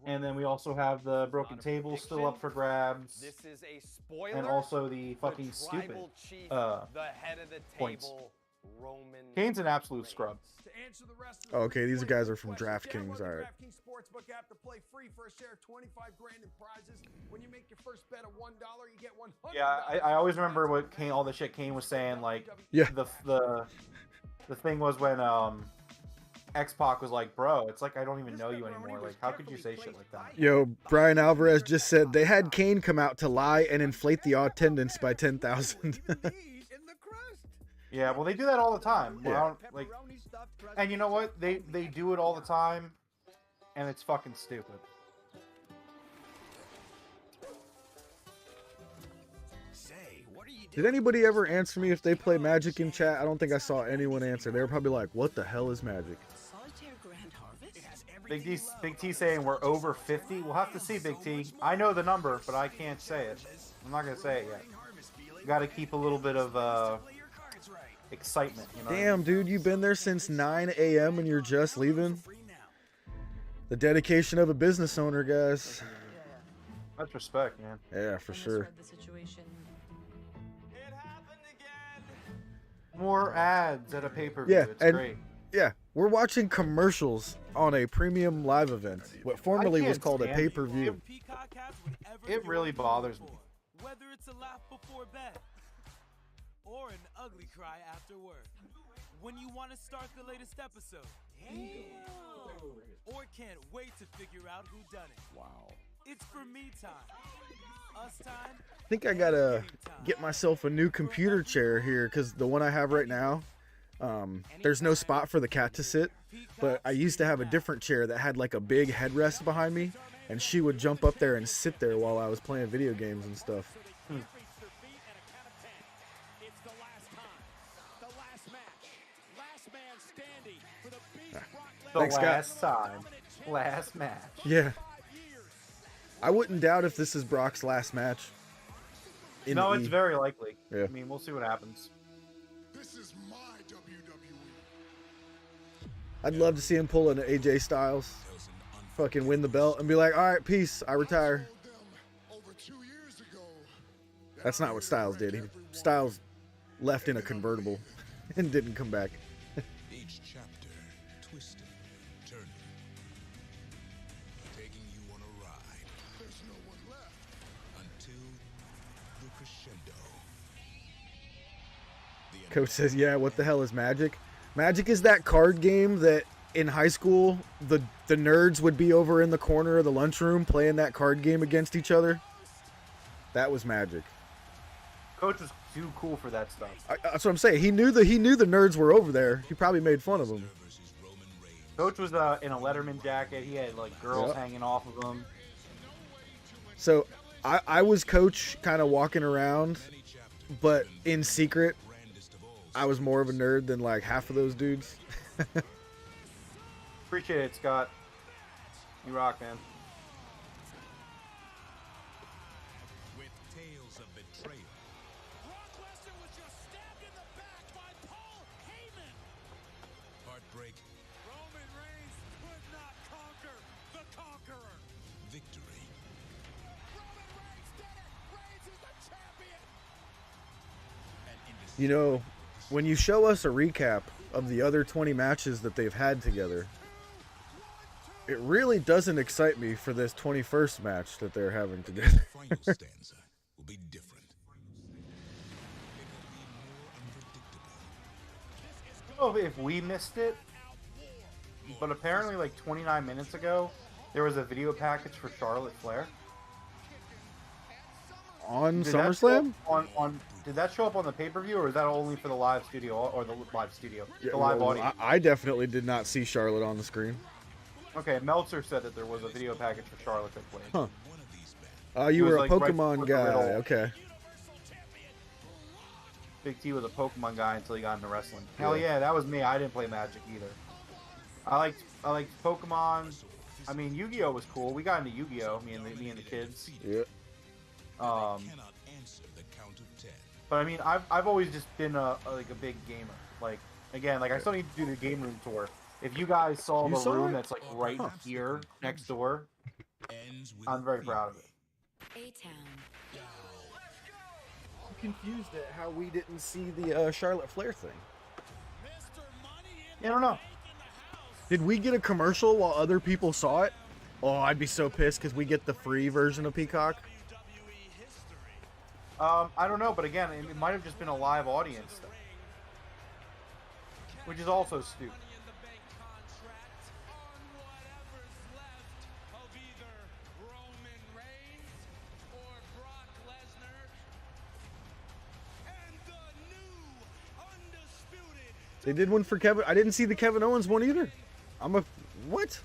And then we also have the Broken Table still up for grabs. This is a spoiler. And also the fucking stupid the head of the points. table Kane's an absolute scrub. To answer the rest of Oh, okay, these guys are from questions, DraftKings. download the All right. DraftKings Sportsbook app to play free for a share of 25 grand in prizes. When you make your first bet of $1, you get $100. Yeah, I always remember what Kane, all the shit Kane was saying. Like, Yeah. The thing was when X-Pac was like, bro, it's like I don't even know you anymore. Like, how could you say shit like that? Yo, Brian Alvarez just said they had Kane come out to lie and inflate the attendance by 10,000. Yeah, well, they do that all the time. Yeah. Well, like, and you know what? They do it all the time, and it's fucking stupid. Did anybody ever answer me if they play Magic in chat? I don't think I saw anyone answer. They were probably like, what the hell is Magic? Big T saying we're over 50. We'll have to see, Big T. I know the number, but I can't say it. I'm not gonna say it yet. Got to keep a little bit of excitement. You know Damn, dude, you've been there since 9 a.m. and you're just leaving? The dedication of a business owner, guys. That's respect, man. Yeah, for sure. More ads at a pay-per-view. Yeah, It's and great. yeah, we're watching commercials on a premium live event, what formerly was called a pay-per-view. It really bothers me. Whether it's a laugh before bed or an ugly cry after work. When you want to start the latest episode. Or can't wait to figure out who done it. Wow. It's for me time. Us time. I think I gotta get myself a new computer chair here because the one I have right now, there's no spot for the cat to sit. But I used to have a different chair that had like a big headrest behind me, and she would jump up there and sit there while I was playing video games and stuff. Thanks, Last match. Yeah. I wouldn't doubt if this is Brock's last match. No, it's very likely. Yeah. I mean, we'll see what happens. This is my WWE. I'd love to see him pull an AJ Styles, fucking win the belt, and be like, all right, peace, I retire. That's not what Styles did. Styles left in a convertible and didn't come back. Each chapter, twisting, turning, taking you on a ride. There's no one left until the crescendo. Coach says, yeah, what the hell is Magic? Magic is that card game that in high school, the nerds would be over in the corner of the lunchroom playing that card game against each other. That was Magic. Coach was too cool for that stuff. That's what I'm saying. He knew the nerds were over there. He probably made fun of them. Coach was in a Letterman jacket. He had like girls hanging off of him. So I was Coach kind of walking around, but in secret, I was more of a nerd than like half of those dudes. Appreciate it, Scott. You rock, man. With tales of betrayal. Heartbreak. Roman Reigns could not conquer the conqueror. Victory. Roman Reigns did it. Reigns is the champion. You know, when you show us a recap of the other 20 matches that they've had together, it really doesn't excite me for this 21st match that they're having together. Final stanza will be different. I don't know if we missed it, but apparently like 29 minutes ago, there was a video package for Charlotte Flair. On Did that SummerSlam? show up did that show up on the pay-per-view, or is that only for the live studio, or the live studio, the live well, audience? I definitely did not see Charlotte on the screen. Okay, Meltzer said that there was a video package for Charlotte that played. Huh. Oh, you were a Pokemon guy. Okay. Big T was a Pokemon guy until he got into wrestling. Hell yeah, that was me. I didn't play Magic either. I liked Pokemon. I mean, Yu-Gi-Oh was cool. We got into Yu-Gi-Oh, me and the kids. Yeah. But I mean, I've always just been a big gamer. Like again, like I still need to do the game room tour. If you guys saw the room that's like right here next door, I'm very proud of it. A-Town. I'm confused at how we didn't see the Charlotte Flair thing. I don't know. Did we get a commercial while other people saw it? Oh, I'd be so pissed because we get the free version of Peacock. I don't know, but again, it might have just been a live audience, though. Which is also stupid. They did one for Kevin. I didn't see the Kevin Owens one either. What?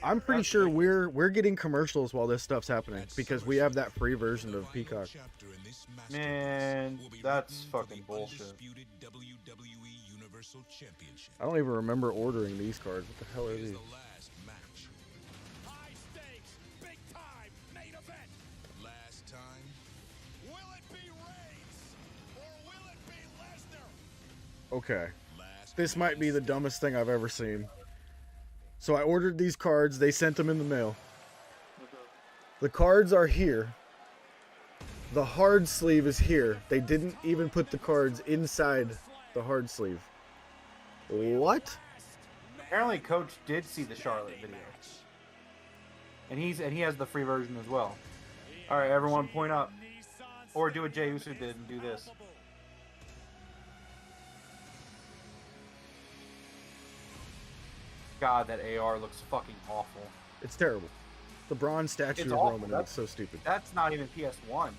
I'm pretty sure we're getting commercials while this stuff's happening because we have that free version of Peacock. Man, that's fucking bullshit. I don't even remember ordering these cards. What the hell are these? Last time. Will it be Reigns or will it be Lesnar? Okay. This might be the dumbest thing I've ever seen. So I ordered these cards. They sent them in the mail. The cards are here. The hard sleeve is here. They didn't even put the cards inside the hard sleeve. What? Apparently, Coach did see the Charlotte video, and he has the free version as well. All right, everyone, point up, or do what Jey Uso did and do this. God, that AR looks fucking awful. It's terrible. The bronze statue It's of awful. Roman. It's so stupid. That's not even PS1.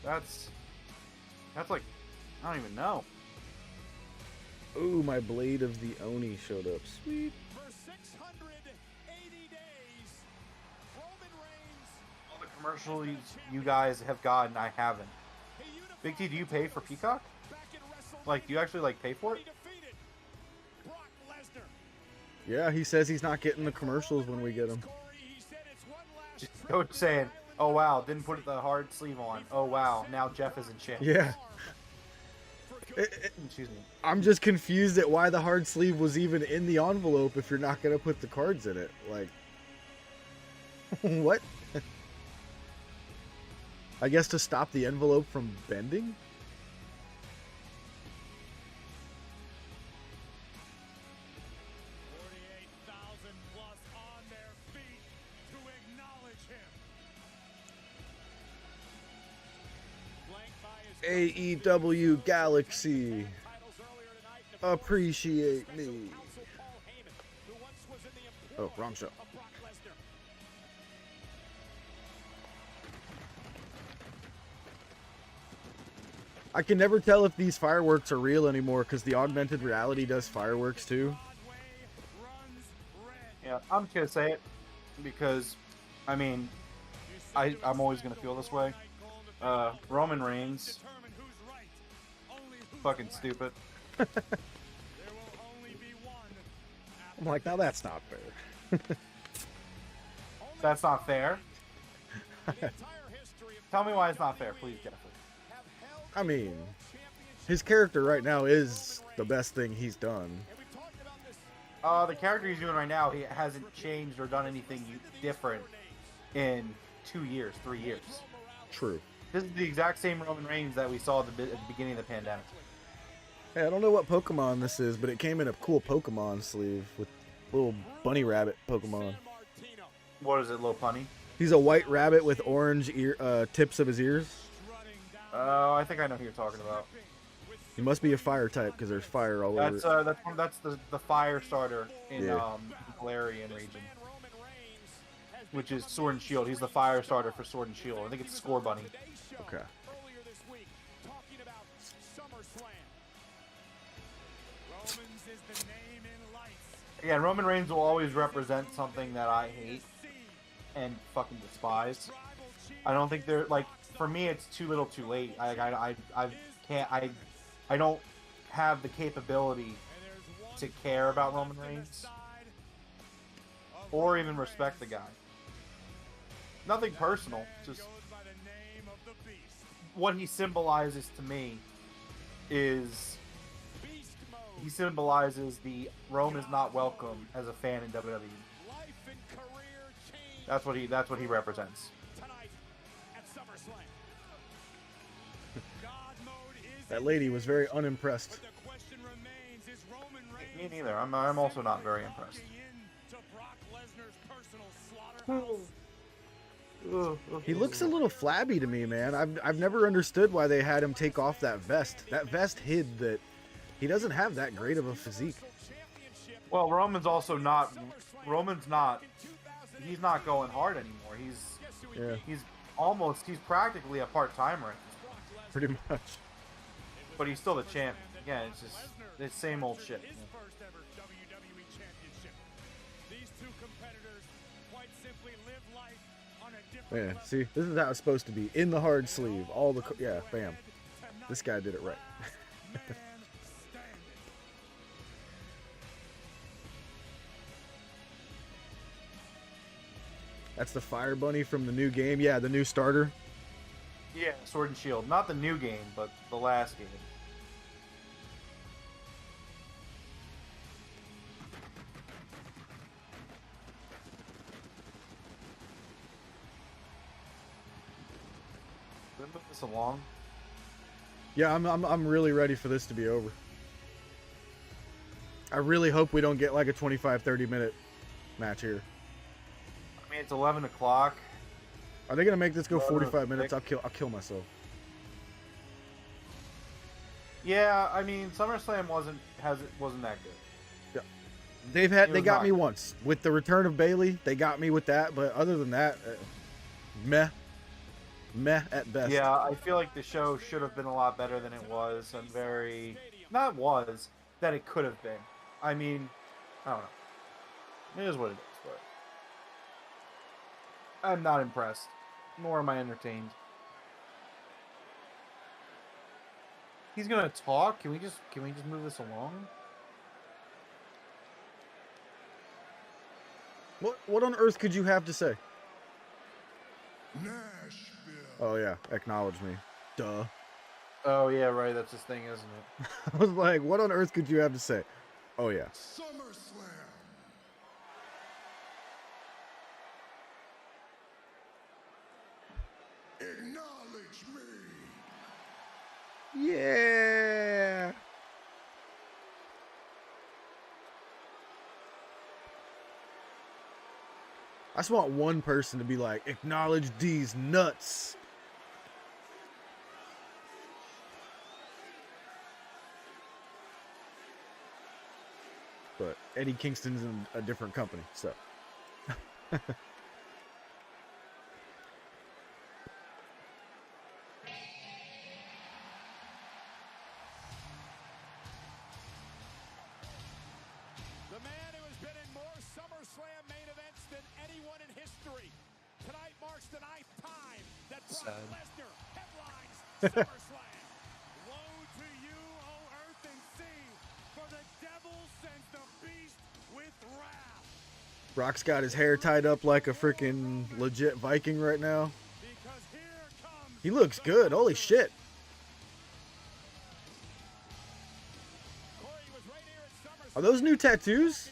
That's like, I don't even know. Ooh, my Blade of the Oni showed up. Sweet. For 680 days, Roman Reigns. All the commercials you guys have gotten, I haven't. Big T, do you pay for Peacock? Like, do you actually like pay for it? Yeah, he says he's not getting the commercials when we get them. Just Coach saying, "Oh wow, didn't put the hard sleeve on. Oh wow, now Jeff is in shit." Yeah. Excuse me. I'm just confused at why the hard sleeve was even in the envelope if you're not going to put the cards in it. Like, what? I guess to stop the envelope from bending? AEW Galaxy, appreciate me. Oh, wrong show. I can never tell if these fireworks are real anymore because the augmented reality does fireworks too. Yeah, I'm just gonna say it because, I mean, I'm always gonna feel this way. Roman Reigns, fucking stupid. I'm like, now that's not fair. That's not fair. Tell me why it's not fair, please, Jeffrey. I mean, his character right now is the best thing he's done. The character he's doing right now, he hasn't changed or done anything different in 2 years, 3 years. True. This is the exact same Roman Reigns that we saw at the beginning of the pandemic. Hey, I don't know what Pokemon this is, but it came in a cool Pokemon sleeve with little bunny rabbit Pokemon. What is it, Little Punny? He's a white rabbit with orange tips of his ears. I think I know who you're talking about. He must be a fire type because there's fire all over. That's the fire starter in the Galarian region, which is Sword and Shield. He's the fire starter for Sword and Shield. I think it's Score Bunny. Okay. Earlier this week, talking about SummerSlam. Roman's is the name in lights. Yeah, Roman Reigns will always represent something that I hate and fucking despise. I don't think they're like, for me, it's too little, too late. I don't have the capability to care about Roman Reigns or even respect the guy. Nothing personal, just what he symbolizes to me is he symbolizes the Rome is not welcome as a fan in WWE. That's what he represents. That lady was very unimpressed. Me neither. I'm also not very impressed. He looks a little flabby to me, man. I've never understood why they had him take off that vest. That vest hid that he doesn't have that great of a physique. Well, Roman's also not. Roman's not. He's not going hard anymore. He's practically a part timer at this point. Pretty much. But he's still the champion. Yeah, it's just the same old shit. Yeah, see, this is how it's supposed to be. In the hard sleeve, all the yeah, bam. This guy did it right. That's the Fire Bunny from the new game. Yeah, the new starter. Yeah, Sword and Shield. Not the new game, but the last game. Move this along. Yeah, I'm really ready for this to be over. I really hope we don't get like a 25-30 minute match here. I mean, it's 11 o'clock. Are they gonna make this go 45 minutes? I'll kill myself. Yeah, I mean, SummerSlam wasn't that good. Yeah, they got me once with the return of Bayley. They got me with that, but other than that, meh at best. Yeah, I feel like the show should have been a lot better than it was. That it could have been. I mean, I don't know. It is what it is, but I'm not impressed. Nor am I entertained. He's gonna talk. Can we just move this along? What on earth could you have to say? Nashville. Oh yeah, acknowledge me. Duh. Oh yeah, right. That's his thing, isn't it? I was like, what on earth could you have to say? Oh yeah. SummerSlam. Acknowledge me. Yeah. I just want one person to be like, acknowledge these nuts. But Eddie Kingston's in a different company, so. The man who has been in more SummerSlam main events than anyone in history. Tonight marks the 9th time that Brock Lesnar headlines SummerSlam. Woe to you, O earth and sea, for the devil sends the beast with wrath. Brock's got his hair tied up like a freaking legit Viking right now. He looks good. Holy shit. Are those new tattoos?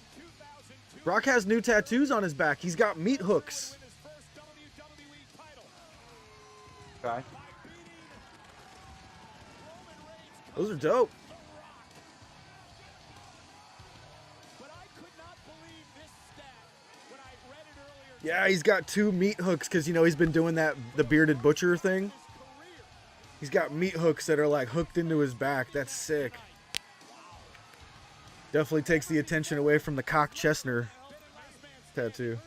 Brock has new tattoos on his back. He's got meat hooks. Okay. Those are dope. Yeah, he's got 2 meat hooks because, you know, he's been doing the bearded butcher thing. He's got meat hooks that are like hooked into his back. That's sick. Definitely takes the attention away from the cock Chestnut tattoo.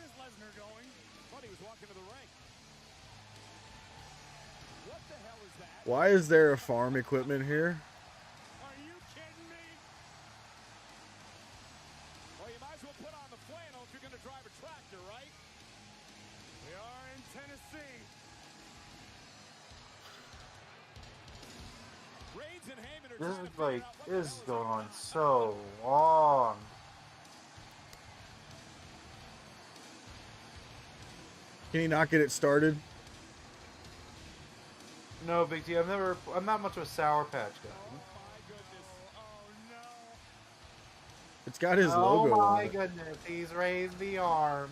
Why is there a farm equipment here? Well, you might as well put on the flannel if you're going to drive a tractor, right? We are in Tennessee. Reigns and Heyman are This is like, this is going on so long. Can he not get it started? No, Big T. I'm not much of a Sour Patch guy. It's got his logo Oh on my it. goodness, he's raised the arm.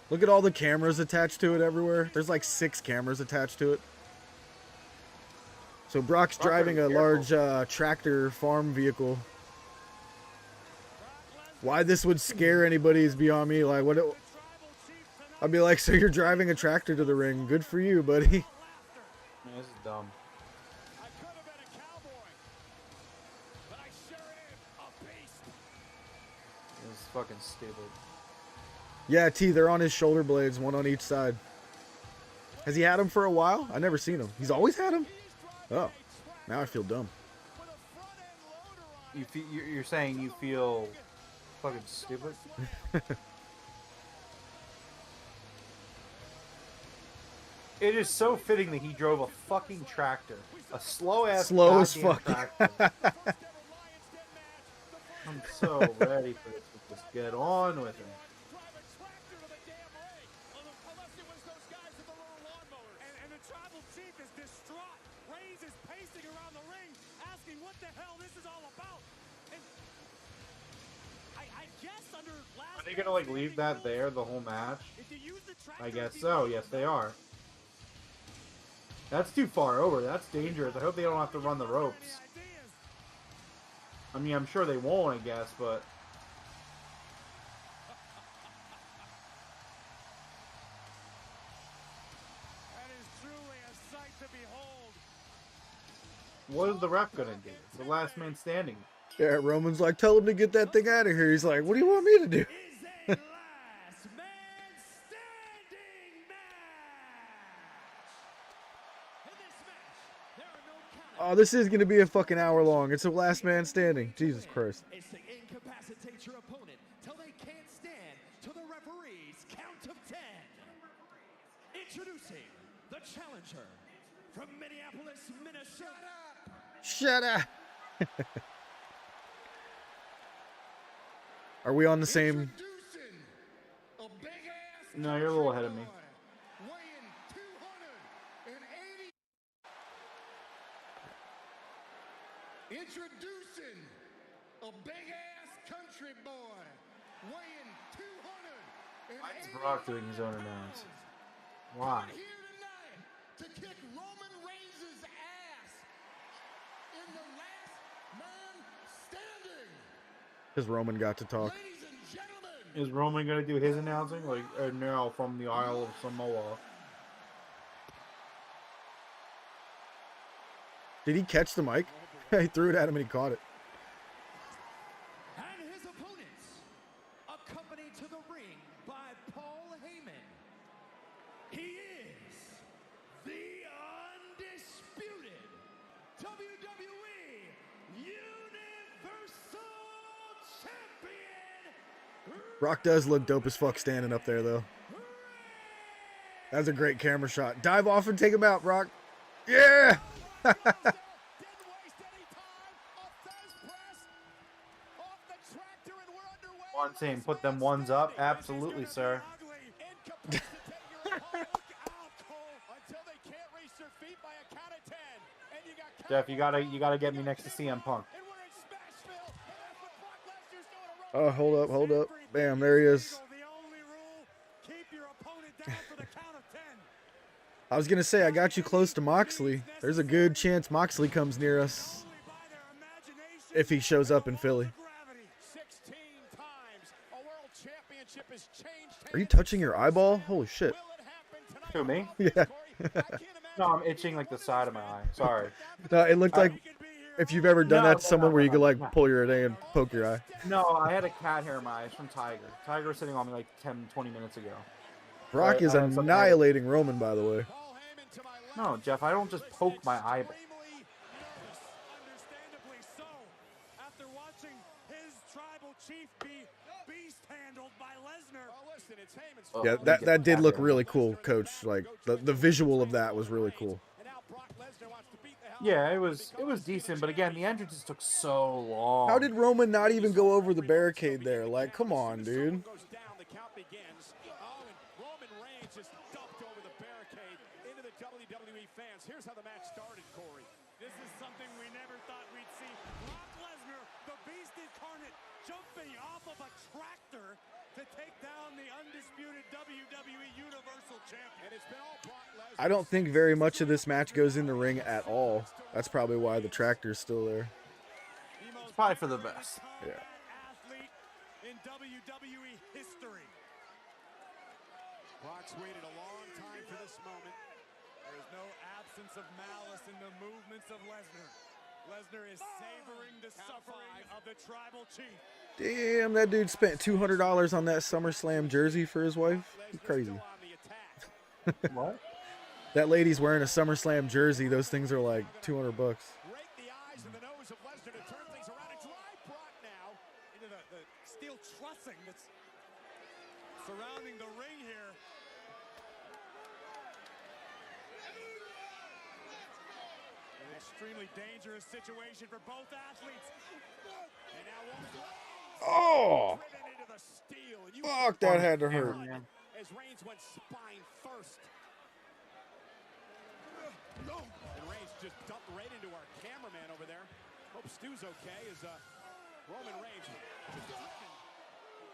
Look at all the cameras attached to it everywhere. There's like 6 cameras attached to it. So Brock's driving a large tractor farm vehicle. Why this would scare anybody is beyond me. Like, what? I'd be like, so you're driving a tractor to the ring? Good for you, buddy. Man, this is dumb. I could have been a cowboy, but I sure am a beast. This is fucking stupid. Yeah, T, they're on his shoulder blades, one on each side. Has he had them for a while? I've never seen them. He's always had them? Oh, now I feel dumb. You're saying you feel fucking stupid? It is so fitting that he drove a fucking tractor. A slow-ass Slow as goddamn fuck. tractor. I'm so ready for this to just get on with him. And the tribal chief is distraught. Reigns is pacing around the ring, asking what the hell this is all about. And I guess under last... Are they gonna, like, leave that there the whole match? I guess so. Yes, they are. That's too far over. That's dangerous. I hope they don't have to run the ropes. I mean, I'm sure they won't, I guess, but... That is truly a sight to behold. What is the ref gonna do? The last man standing. Yeah, Roman's like, tell him to get that thing out of here. He's like, what do you want me to do? Oh, this is going to be a fucking hour long. It's a last man standing. Jesus Christ. It's to incapacitate your opponent till they can't stand to the referee's count of 10. Introducing the challenger from Minneapolis, Minnesota. Shut up. Are we on the same? No, you're a little ahead of me. Introducing a big-ass country boy weighing 200. Why is Brock doing his own announce? Why? Here tonight to kick Roman Reigns' ass in the last man standing. Because Roman got to talk. Is Roman gonna do his announcing, like now from the Isle of Samoa? Did he catch the mic? He threw it at him and he caught it. And his opponents, accompanied to the ring by Paul Heyman. He is the undisputed WWE Universal Champion. Brock does look dope as fuck standing up there, though. That's a great camera shot. Dive off and take him out, Brock. Yeah! On saying put them ones up? Absolutely, sir. Jeff, you gotta get me next to CM Punk. Oh, hold up. Bam, there he is. I was gonna say, I got you close to Moxley. There's a good chance Moxley comes near us. If he shows up in Philly. Are you touching your eyeball? Holy shit. Who, me? Yeah. No, I'm itching like the side of my eye. Sorry. No, it looked like if you've ever done that to someone where you could like no. pull your thing and poke your eye. No, I had a cat hair in my eyes from Tiger. Tiger was sitting on me like 10, 20 minutes ago. Brock is annihilating Roman, by the way. No, Jeff, I don't just poke my eyeball. Understandably so. After watching his tribal chief be beast handled by Lesnar. Oh, listen, it's Heyman's Yeah, that did look really cool, Coach. Like the visual of that was really cool. Yeah, it was decent, but again, the entrances took so long. How did Roman not even go over the barricade there? Like, come on, dude. WWE fans. Here's how the match started, Corey. This is something we never thought we'd see. Brock Lesnar, the beast incarnate, jumping off of a tractor to take down the undisputed WWE Universal Champion. And it's been all Brock Lesnar. I don't think very much of this match goes in the ring at all. That's probably why the tractor's still there. It's probably for the best. Yeah. Athlete in WWE history. Brock's waited a long time for this moment. There is no absence of malice in the movements of Lesnar. Lesnar is savoring the suffering of the tribal chief. Damn, that dude spent $200 on that SummerSlam jersey for his wife. He's crazy. What? That lady's wearing a SummerSlam jersey. Those things are like $200. Rake the eyes and the nose of Lesnar to turn things around and drive Brock now into the steel trussing that's surrounding the ring here. An extremely dangerous situation for both athletes. And now Oh! driven into the steel. And Fuck, that had to hurt. as Reigns went spine first. And Reigns just dumped right into our cameraman over there. Hope Stu's okay as Roman Reigns just driven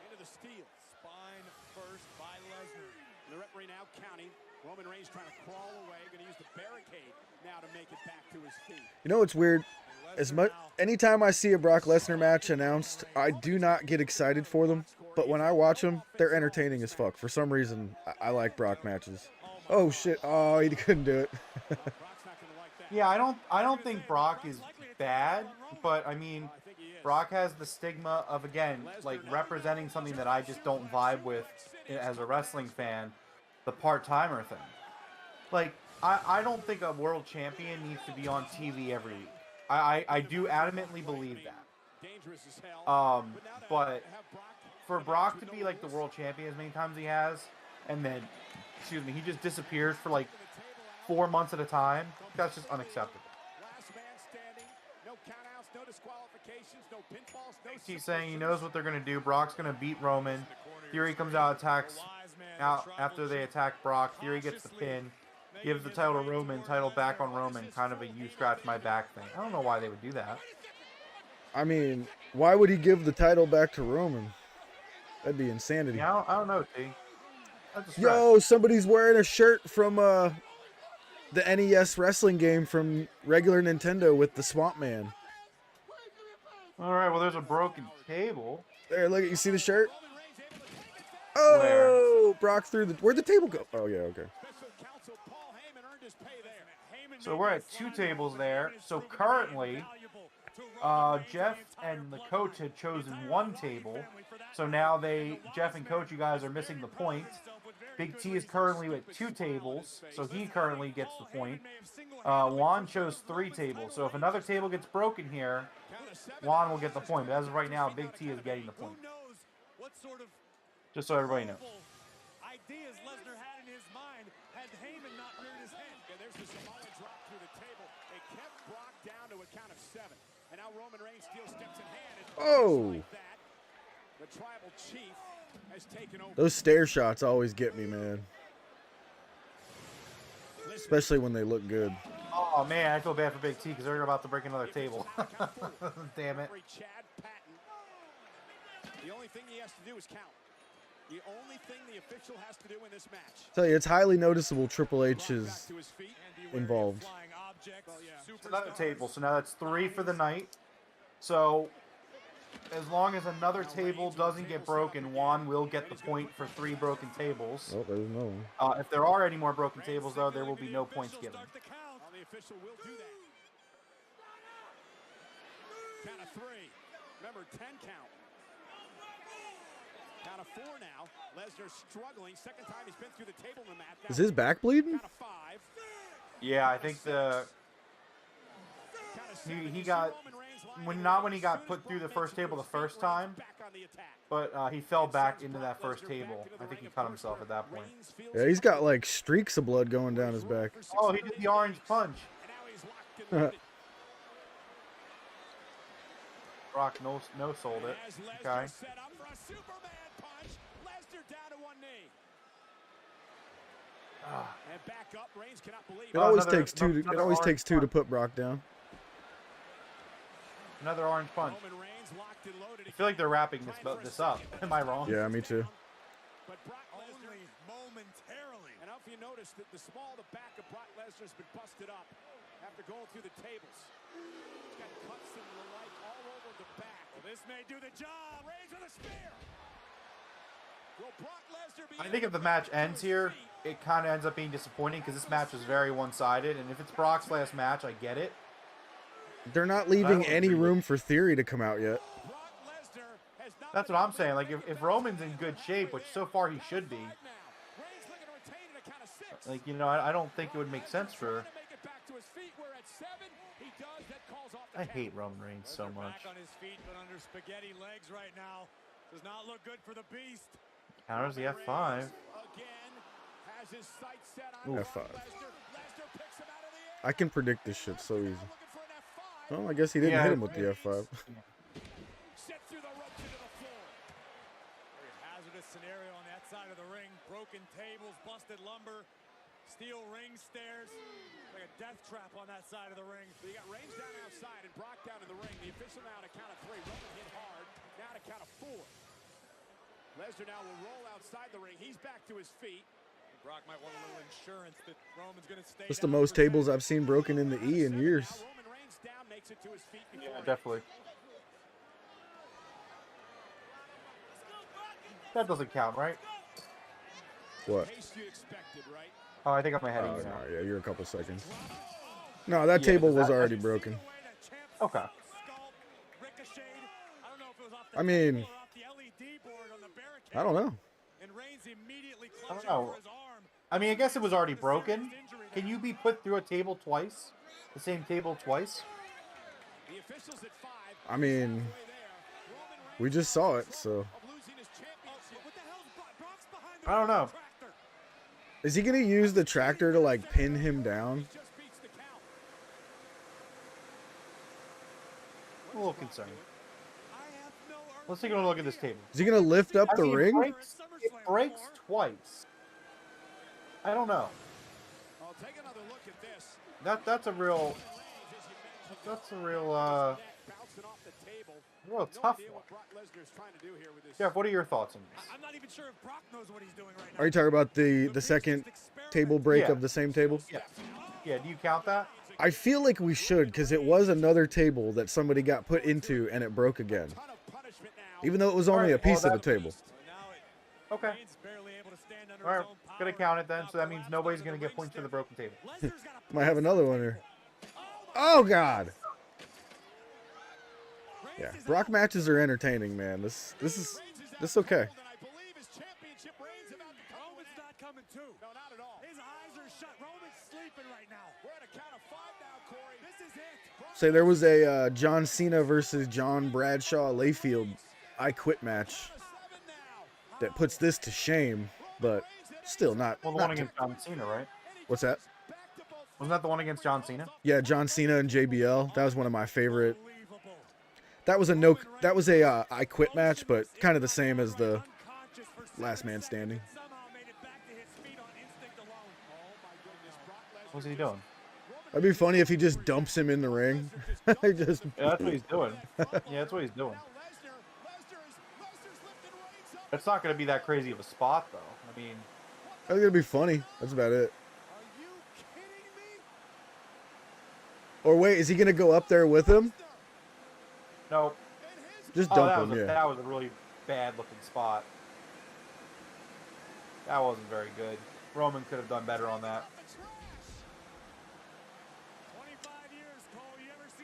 into the steel. Spine first by Lesnar. The referee now counting. Roman Reigns trying to crawl away. Going to use the barricade now to make it back to his feet. You know what's weird? Anytime I see a Brock Lesnar match announced, I do not get excited for them. But when I watch them, they're entertaining as fuck. For some reason, I like Brock matches. Oh shit! Oh, he couldn't do it. Yeah, I don't think Brock is bad, but I mean, Brock has the stigma of, again, like representing something that I just don't vibe with as a wrestling fan, the part-timer thing. Like, I don't think a world champion needs to be on TV every week. I do adamantly believe that. But for Brock to be like the world champion as many times as he has, and then, excuse me, he just disappears for like 4 months at a time, that's just unacceptable. He's saying he knows what they're going to do. Brock's going to beat Roman. Theory comes out, attacks out after they attack Brock. Theory gets the pin, gives the title to Roman, title back on Roman, kind of a you scratch my back thing. I don't know why they would do that. I mean, why would he give the title back to Roman? That'd be insanity. Yeah, I don't know, T. Yo, somebody's wearing a shirt from the NES wrestling game from regular Nintendo with the Swamp Man. All right, well, there's a broken table. There, look, you see the shirt? Oh, Brock threw the... Where'd the table go? Oh, yeah, okay. So we're at 2 tables there. So currently, Jeff and the coach had chosen 1 table. So now Jeff and coach, you guys are missing the point. Big T is currently at 2 tables, so he currently gets the point. Juan chose 3 tables, so if another table gets broken here, Juan will get the point. But as of right now, Big T is getting the point. Just so everybody knows. Ideas Lesnar had in his mind had Heyman not reared his head. Yeah, there's the Samoan drop through the table. They kept Brock down to a count of 7. And now Roman Reigns still steps in hand. Oh! Like that. The tribal chief has taken over. Those stair shots always get me, man. Especially when they look good. Oh, man, I feel bad for Big T because they're about to break another table. Damn it. The only thing he has to do is count. The only thing the official has to do in this match. Tell you, it's highly noticeable Triple H is involved. It's another table, so now that's 3 for the night. So, as long as another table doesn't get broken, Juan will get the point for 3 broken tables. Oh, there's no one. If there are any more broken tables, though, there will be no points given. The official will do that. Count of 3. Remember, 10 count. Count of 4 now. Lesnar struggling. Second time he's been through the table in the mat. Is his back bleeding? Count of 5. Yeah, I think he got when he got put through the first table the first time, but he fell back into that first table. I think he cut himself at that point. Yeah, he's got like streaks of blood going down his back. Oh, he did the orange punch. Brock no sold it. Okay. And back up. Reigns cannot believe it. Always takes two. It always takes 2 to put Brock down. Another orange punch. Roman Reigns Reigns locked and loaded. I feel like they're wrapping this up. Am I wrong? Yeah, me too. But Brock only momentarily. And if you notice that the back of Brock Lesnar's been busted up after going through the tables. He's got cuts and the like all over the back. Well, this may do the job. Reigns with a spear. Will Brock Lesnar be I think if the match ends here, it kind of ends up being disappointing because this match was very one-sided. And if it's Brock's last match, I get it. They're not leaving any room for Theory to come out yet. That's what I'm saying. Like, if Roman's in good shape, which so far he should be, like, you know, I don't think it would make sense for... I hate Roman Reigns so much. Back on his feet, but under spaghetti legs right now. Does not look good for the Beast. Counters the F5. F5. I can predict this shit so easy. Well, I guess he didn't hit him with the F5. Set through the ropes into the floor. Very hazardous scenario on that side of the ring. Broken tables, busted lumber, steel ring stairs. Like a death trap on that side of the ring. So you got Reigns down outside and Brock down in the ring. The official now to count of 3. Roman hit hard. Now to count of 4. Lesnar now will roll outside the ring. He's back to his feet. And Brock might want a little insurance that Roman's going to stay. That's the most tables I've seen broken in the E in years. Roman Reigns down, makes it to his feet. Yeah, definitely. That doesn't count, right? What? Oh, I think I'm ahead of you No, now. yeah, you're a couple seconds. No, that table was already broken. Okay. I mean, I don't know. I don't know. I mean, I guess it was already broken. Can you be put through a table twice? The same table twice? I mean, we just saw it, so. I don't know. Is he going to use the tractor to, like, pin him down? I'm a little concerned. Let's take a look at this table. Is he going to lift up the ring? It breaks twice. I don't know. That's a real tough one. Jeff, what are your thoughts on this? I'm not even sure if Brock knows what he's doing right now. Are you talking about the second table break of the same table? Yeah. Yeah, do you count that? I feel like we should, because it was another table that somebody got put into and it broke again. Even though it was only a piece of the table. Okay. Alright, gonna count it then, so that means nobody's gonna get points for the broken table. Might have another one here. Oh, God! Yeah, Brock matches are entertaining, man. This is okay. Say there was a John Cena versus John Bradshaw Layfield I Quit match that puts this to shame, but still not. Well, the one against John Cena, right? What's that? Wasn't that the one against John Cena? Yeah, John Cena and JBL. That was one of my favorite. That was a I Quit match, but kind of the same as the Last Man Standing. What's he doing? That'd be funny if he just dumps him in the ring. Yeah, that's what he's doing. Yeah, that's what he's doing. It's not going to be that crazy of a spot, though. I mean, that's gonna be funny. That's about it. Or wait, is he gonna go up there with him? no. Just dump him, That was a really bad-looking spot. That wasn't very good. Roman could have done better on that.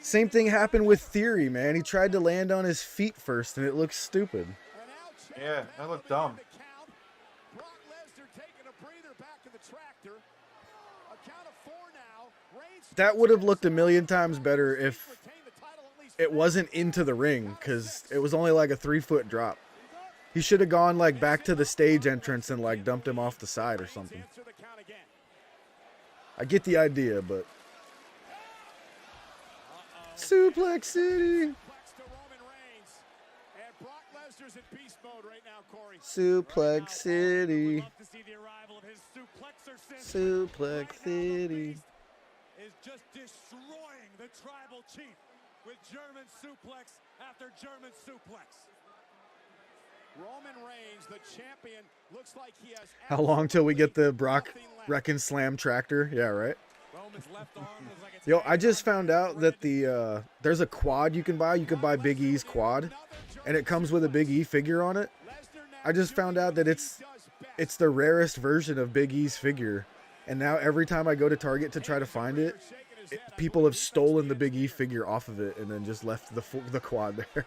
Same thing happened with Theory, man. He tried to land on his feet first, and it looked stupid. Yeah, that looked dumb. That would have looked a million times better if it wasn't into the ring, because it was only like a 3-foot drop. He should have gone like back to the stage entrance and like dumped him off the side or something. I get the idea, but Suplex City. Suplex City. Suplex City. Is just destroying the tribal chief. with German suplex after German suplex. Roman Reigns, the champion, looks like he has How long till we get the Brock Wreck Slam tractor? Yeah, right. Roman's left arm looks like it's Yo, I just found out that the there's a quad you can buy. You can buy Big E's quad, and it comes with a Big E figure on it. I just found out that it's the rarest version of Big E's figure, and now every time I go to Target to try to find it, people have stolen the Big E figure off of it and then just left the quad there.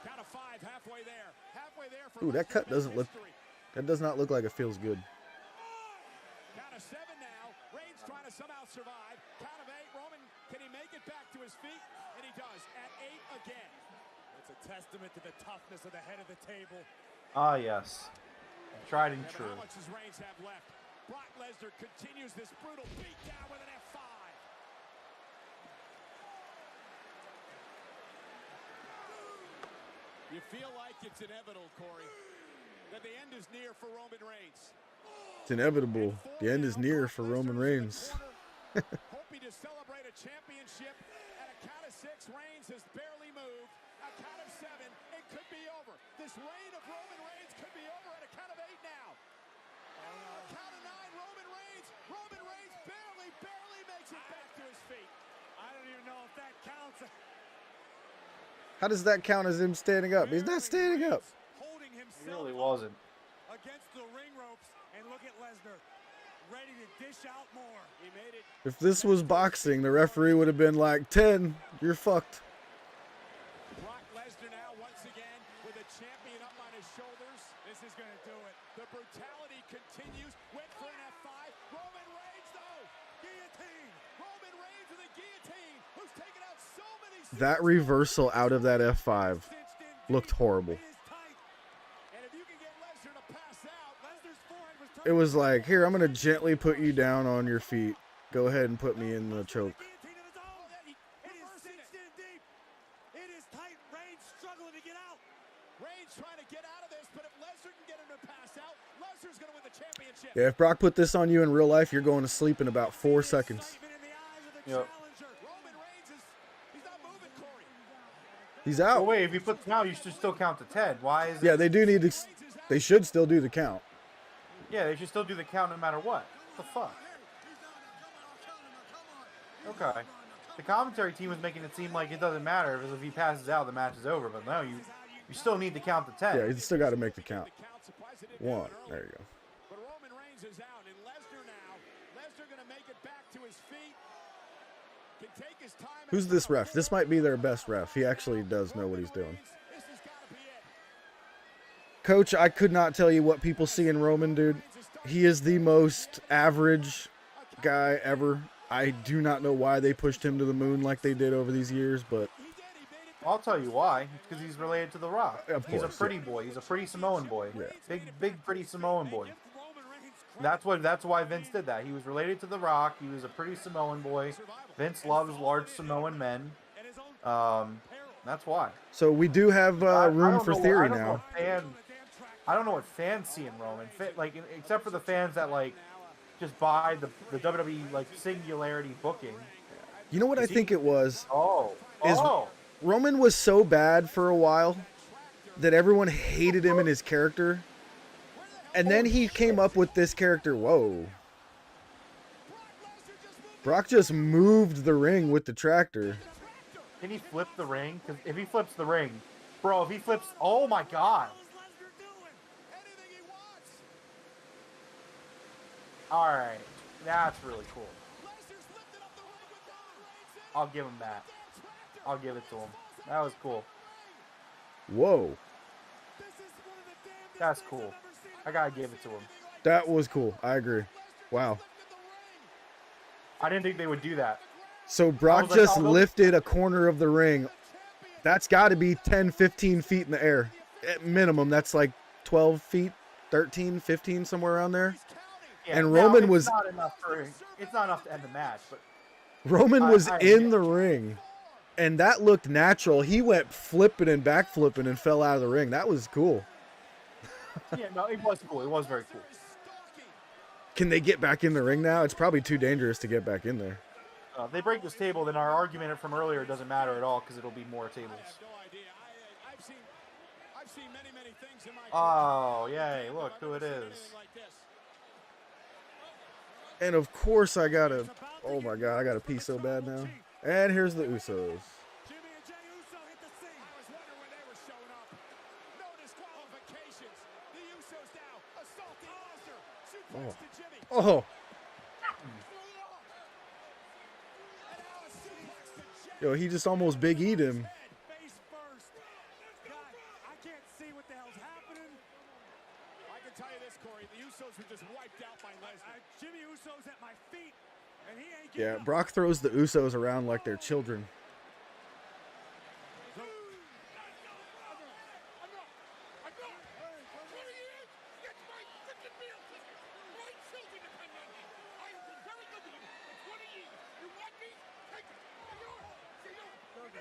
Count of 5, halfway there. Halfway there for Ooh, that cut doesn't look. That does not look like it feels good. Count of 7 now. Reigns trying to somehow survive. Count of 8. Roman, can he make it back to his feet? And he does at 8 again. It's a testament to the toughness of the head of the table. Ah, yes. Tried and true. How much does Reigns have left? Brock Lesnar continues this brutal beatdown with an F5. You feel like it's inevitable, Corey, that the end is near for Roman Reigns. It's inevitable. The end is near for Roman Reigns. Hoping to celebrate a championship. At a count of 6, Reigns has barely moved. A count of 7, it could be over. This reign of Roman Reigns could be over at a count of 8 now. A count of 9, Roman Reigns. Roman Reigns barely makes it back to his feet. I don't even know if that counts. How does that count as him standing up? He's not standing up. Holding He himself really wasn't. against the ring ropes, and look at Lesnar, ready to dish out more. He made it. If this was boxing, the referee would have been like, 10, you're fucked. Brock Lesnar now once again with a champion up on his shoulders. This is going to do it. The brutality continues. Went for an F5. Roman Reigns though. Guillotine. Roman Reigns with a guillotine. Who's taken out so many. That reversal out of that F5 looked horrible. It was like, here, I'm going to gently put you down on your feet. Go ahead and put me in the choke. It is tight. Reigns struggling to get out. Reigns trying to get out of this, but if Lesnar can get him to pass out, Lesnar's going to win the championship. Yeah, if Brock put this on you in real life, you're going to sleep in about 4 seconds. Yep. He's out. Oh, wait, if he puts him out, you should still count to 10. Why is it? Yeah, they do need to. They should still do the count. Yeah, they should still do the count no matter what. What the fuck? Okay. The commentary team was making it seem like it doesn't matter because if he passes out, the match is over. But no, you still need to count to 10. Yeah, you still got to make the count. 1. There you go. But Roman Reigns is out, and Lesnar now. Lesnar going to make it back to his feet. Can take his time. Who's this ref? This might be their best ref. He actually does know what he's doing. Coach, I could not tell you what people see in Roman, dude. He is the most average guy ever. I do not know why they pushed him to the moon like they did over these years, but I'll tell you why. It's because he's related to The Rock. Of He's a course, pretty boy. He's a pretty Samoan boy. Yeah. Big, pretty Samoan boy. That's why Vince did that. He was related to The Rock. He was a pretty Samoan boy. Vince loves large Samoan men. That's why. So we do have room for theory now. I don't know what fans see in Roman, like except for the fans that like just buy the WWE like singularity booking. You know what I think it was? Is Oh. Roman was so bad for a while that everyone hated him and his character. And then he came up with this character. Whoa. Brock just moved the ring with the tractor. Can he flip the ring? Because if he flips the ring, bro, if he flips, oh my god. All right, that's really cool. I'll give him that. I'll give it to him. That was cool. Whoa. That's cool. I gotta give it to him. That was cool. I agree. Wow. I didn't think they would do that. So Brock just lifted a corner of the ring. That's got to be 10, 15 feet in the air. At minimum, that's like 12 feet, 13, 15, somewhere around there. Yeah, and Roman was... It's not enough to end the match, but... Roman was in the ring, and that looked natural. He went flipping and backflipping and fell out of the ring. That was cool. Yeah, no, it was cool. It was very cool. Can they get back in the ring now? It's probably too dangerous to get back in there. If they break this table, then our argument from earlier doesn't matter at all because it'll be more tables. I've seen many things in my Oh, yay. Look who it is. And of course I gotta, oh my god, I gotta pee so bad now. And here's the Usos. Oh. Yo, he just almost Big E'd him. I can't see what the hell's happening. I can tell you this, Corey. The Usos were just wiped out by Lesnar. Jimmy Uso's at my feet, and he ain't Yeah, Brock throws the Usos around like they're children.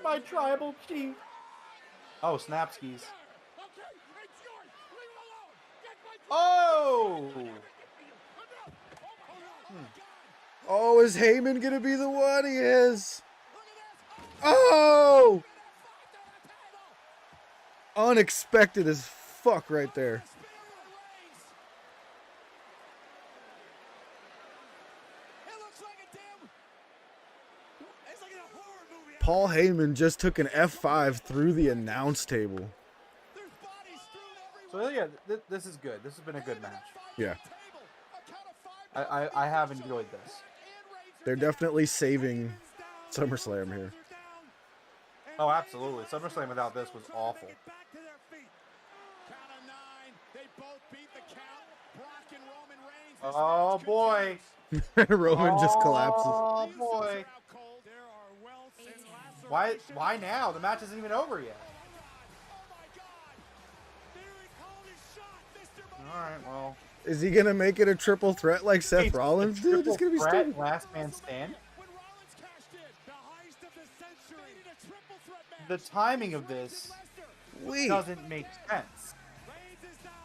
My tribal chief. Oh, Snapskis. Oh! Oh, is Heyman gonna be the one? He is. Oh! Unexpected as fuck right there. Paul Heyman just took an F5 through the announce table. So yeah, this is good. This has been a good match. Yeah. I have enjoyed this. They're definitely saving SummerSlam here. Oh, absolutely. SummerSlam without this was awful. Oh boy. Roman just collapses. Oh boy. Why now? The match isn't even over yet. Alright, well. Is he gonna make it a triple threat like Seth Rollins did? It's gonna be stupid. Last man stand. The timing of this doesn't make sense.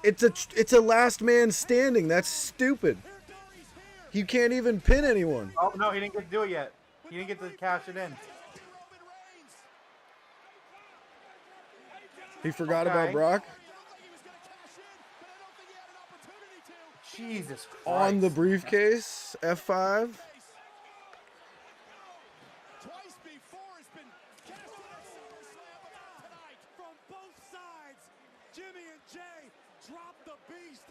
It's a last man standing. That's stupid. You can't even pin anyone. Oh no, he didn't get to do it yet. He didn't get to cash it in. He forgot about Brock. Jesus Christ. On the briefcase, F5. Twice before has been cast in at SummerSlam, but not tonight. From both sides, Jimmy and Jay drop the beast.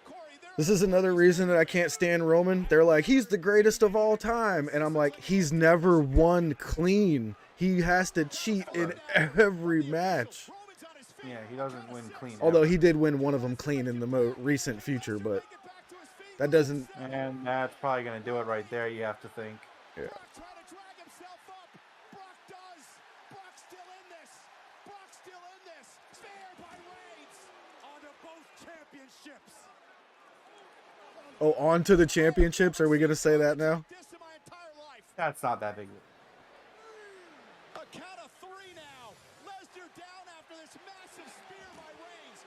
Corey, This is another reason that I can't stand Roman. They're like, he's the greatest of all time. And I'm like, he's never won clean. He has to cheat in every match. Yeah, he doesn't win clean. Although he did win one of them clean in the recent future, but that doesn't... And that's probably going to do it right there, you have to think. Yeah. Oh, on to the championships? Are we going to say that now? That's not that big. A count of three now. Lesnar down after this massive spear by Reigns.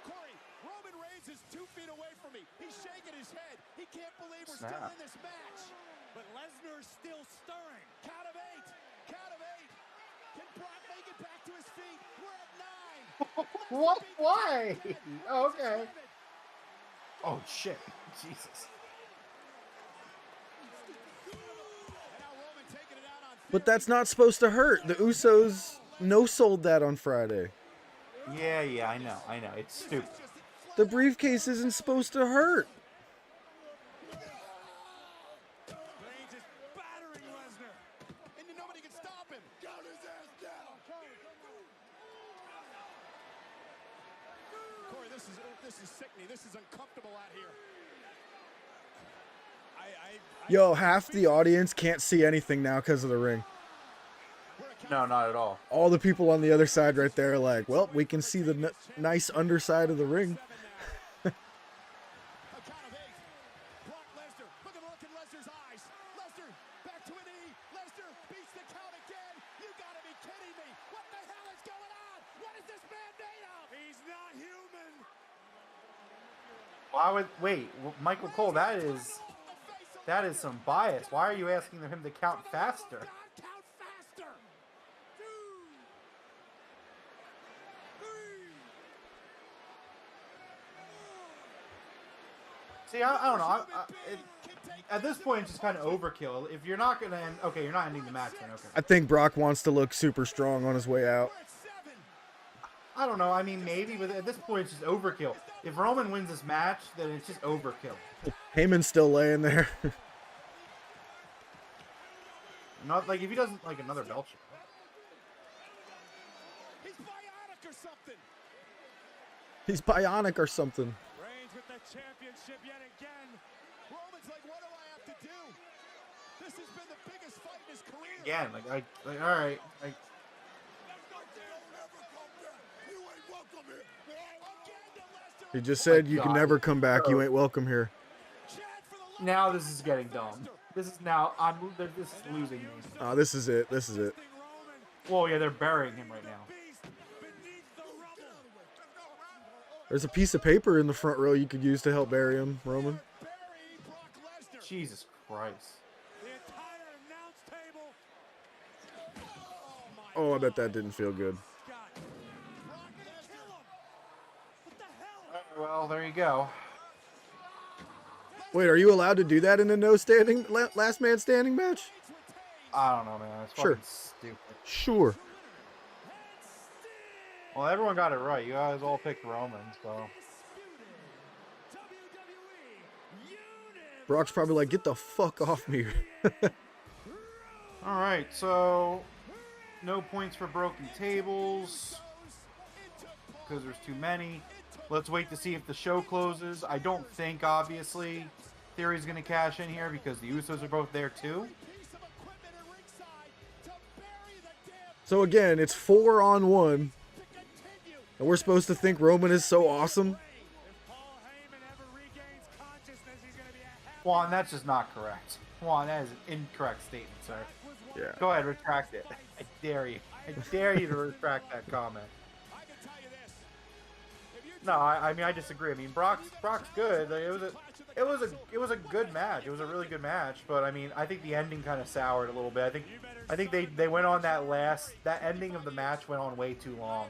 Corey, Roman Reigns is 2 feet away from me. He's shaking his head. He can't believe we're still in this match. But Lesnar is still stirring. Count of 8. Count of 8. Can Brock make it back to his feet? We're at 9. What? Why? Okay. Oh, shit. Jesus. But that's not supposed to hurt. The Usos no-sold that on Friday. Yeah, I know. It's stupid. The briefcase isn't supposed to hurt. Reigns is battering Lesnar. And nobody can stop him. Got his ass down. Corey, this is sickening. This is uncomfortable out here. Yo, half the audience can't see anything now because of the ring. No, not at all. All the people on the other side right there are like, well, we can see the nice underside of the ring. Why would... Wait, Michael Cole, that is... That is some bias. Why are you asking him to count faster? See, I don't know. At this point, it's just kind of overkill. If you're not going to end... Okay, you're not ending the match then. Okay. I think Brock wants to look super strong on his way out. I don't know. I mean, maybe, but at this point, it's just overkill. If Roman wins this match, then it's just overkill. Heyman's still laying there. Not like if he doesn't like another belt shot. He's bionic or something. He's bionic or something. Reigns with the championship yet again. Roman's like, what do I have to do? This has been the biggest fight in his career. Again, like all right, like. He just said you can never come back. You ain't welcome here. Now this is getting dumb. This is losing me. Oh, this is it. This is it. Whoa, yeah, they're burying him right now. There's a piece of paper in the front row you could use to help bury him, Roman. Jesus Christ. Oh, I bet that didn't feel good. Well, there you go. Wait, are you allowed to do that in a last man standing match? I don't know, man. It's fucking stupid. Sure. Well, everyone got it right. You guys all picked Roman, so. Brock's probably like, get the fuck off me. All right, so no points for broken tables because there's too many. Let's wait to see if the show closes. I don't think, obviously, Theory's going to cash in here because the Usos are both there too. So again, it's 4-on-1. And we're supposed to think Roman is so awesome. Juan, that's just not correct. Juan, that is an incorrect statement, sir. Yeah. Go ahead, retract it. I dare you. I dare you to retract that comment. No, I mean I disagree. I mean Brock's good. Like, it was a good match. It was a really good match. But I mean I think the ending kind of soured a little bit. I think they went on that ending of the match went on way too long,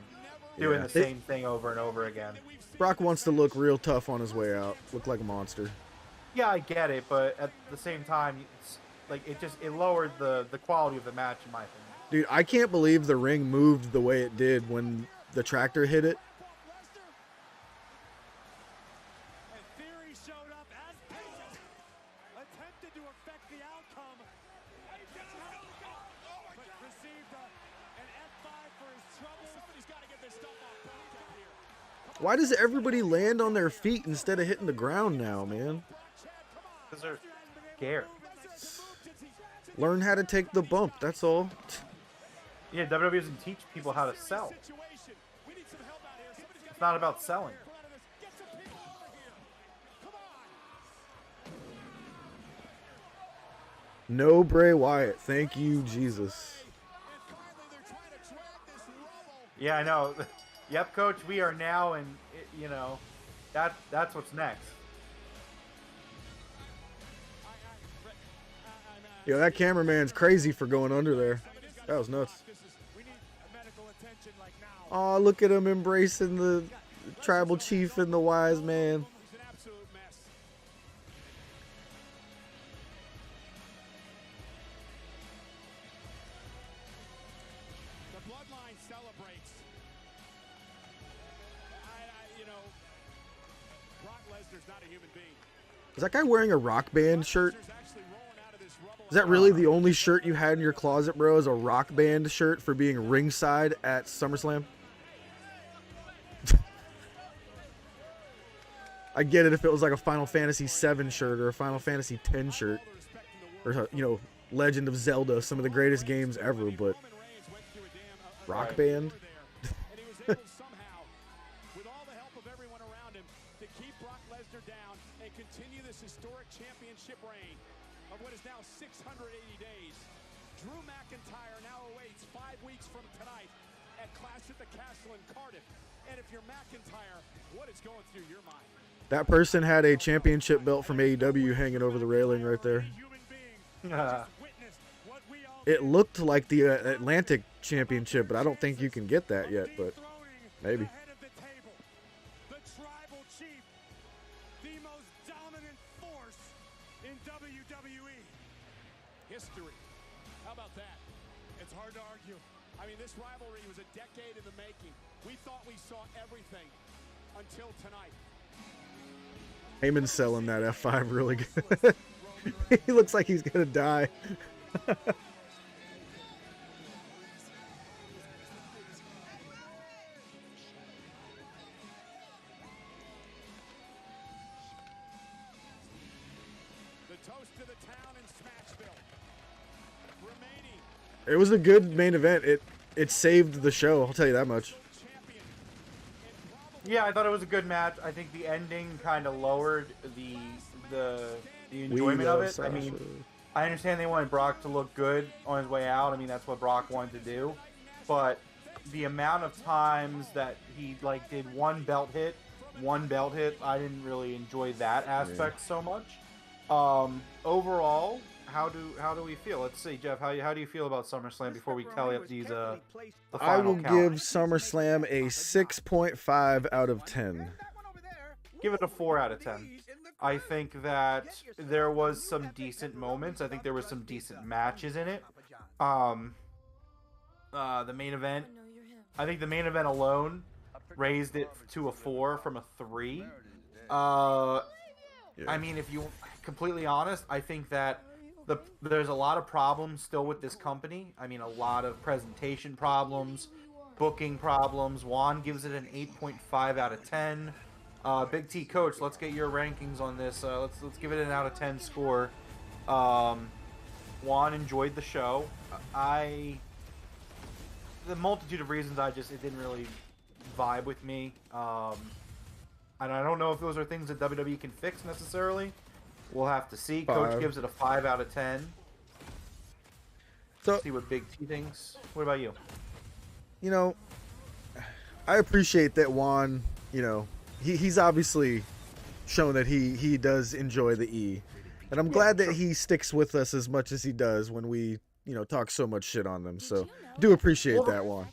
doing the same thing over and over again. Brock wants to look real tough on his way out. Look like a monster. Yeah, I get it, but at the same time, it's like it lowered the quality of the match in my opinion. Dude, I can't believe the ring moved the way it did when the tractor hit it. Why does everybody land on their feet instead of hitting the ground now, man? Because they're scared. Learn how to take the bump, that's all. Yeah, WWE doesn't teach people how to sell. It's not about selling. No Bray Wyatt. Thank you, Jesus. Yeah, I know. Yep, Coach, we are now in, that's what's next. Yo, that cameraman's crazy for going under there. That was nuts. Oh, look at him embracing the tribal chief and the wise man. Is that guy wearing a Rock Band shirt? Is that really the only shirt you had in your closet, bro? Is a Rock Band shirt for being ringside at SummerSlam? I get it if it was like a Final Fantasy VII shirt or a Final Fantasy X shirt. Or, Legend of Zelda, some of the greatest games ever, but Rock Band? Continue this historic championship reign of what is now 680 days. Drew McIntyre now awaits 5 weeks from tonight at Clash at the Castle in Cardiff. And if you're McIntyre, what is going through your mind? That person had a championship belt from AEW hanging over the railing right there. It looked like the Atlantic Championship, but I don't think you can get that yet, but maybe. The tribal chief, the most dominant force in WWE history. How about that? It's hard to argue. I mean, this rivalry was a decade in the making. We thought we saw everything until tonight. Heyman's selling that F5 really good. He looks like he's gonna die. It was a good main event. It saved the show, I'll tell you that much. Yeah, I thought it was a good match. I think the ending kind of lowered the enjoyment of it. I mean, I understand they wanted Brock to look good on his way out. I mean, that's what Brock wanted to do. But the amount of times that he like did one belt hit, I didn't really enjoy that aspect so much. Overall, how do we feel? Let's see, Jeff. How do you feel about SummerSlam before we tally up these the final I will count? give SummerSlam a 6.5 out of 10. Give it a 4 out of 10. I think that there was some decent moments. I think there was some decent matches in it. The main event, I think the main event alone raised it to a 4 from a 3. I mean, if you completely honest, I think that there's a lot of problems still with this company. I mean, a lot of presentation problems, booking problems. Juan gives it an 8.5 out of 10. Big T Coach, let's get your rankings on this. Let's give it an out of 10 score. Juan enjoyed the show. The multitude of reasons, it didn't really vibe with me. And I don't know if those are things that WWE can fix necessarily. We'll have to see. 5. Coach gives it a 5 out of 10. So, see what Big T thinks. What about you? You know, I appreciate that Juan, you know, he's obviously shown that he does enjoy the E. And I'm glad that he sticks with us as much as he does when we, you know, talk so much shit on them. So, do appreciate that, Juan.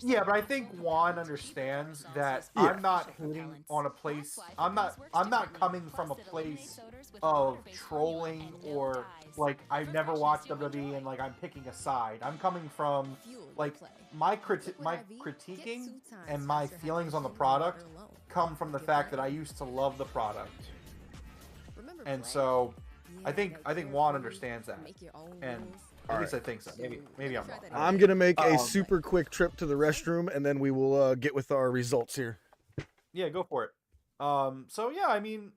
Yeah, but I think Juan understands that I'm not hating on a place. I'm not coming from a place of trolling or like I've never watched WWE and like I'm picking a side. I'm coming from like my critiquing and my feelings on the product come from the fact that I used to love the product, and so I think Juan understands that, and. At least I think so. Maybe I'm wrong. I'm going to make a super quick trip to the restroom, and then we will get with our results here. Yeah, go for it. So, yeah, I mean,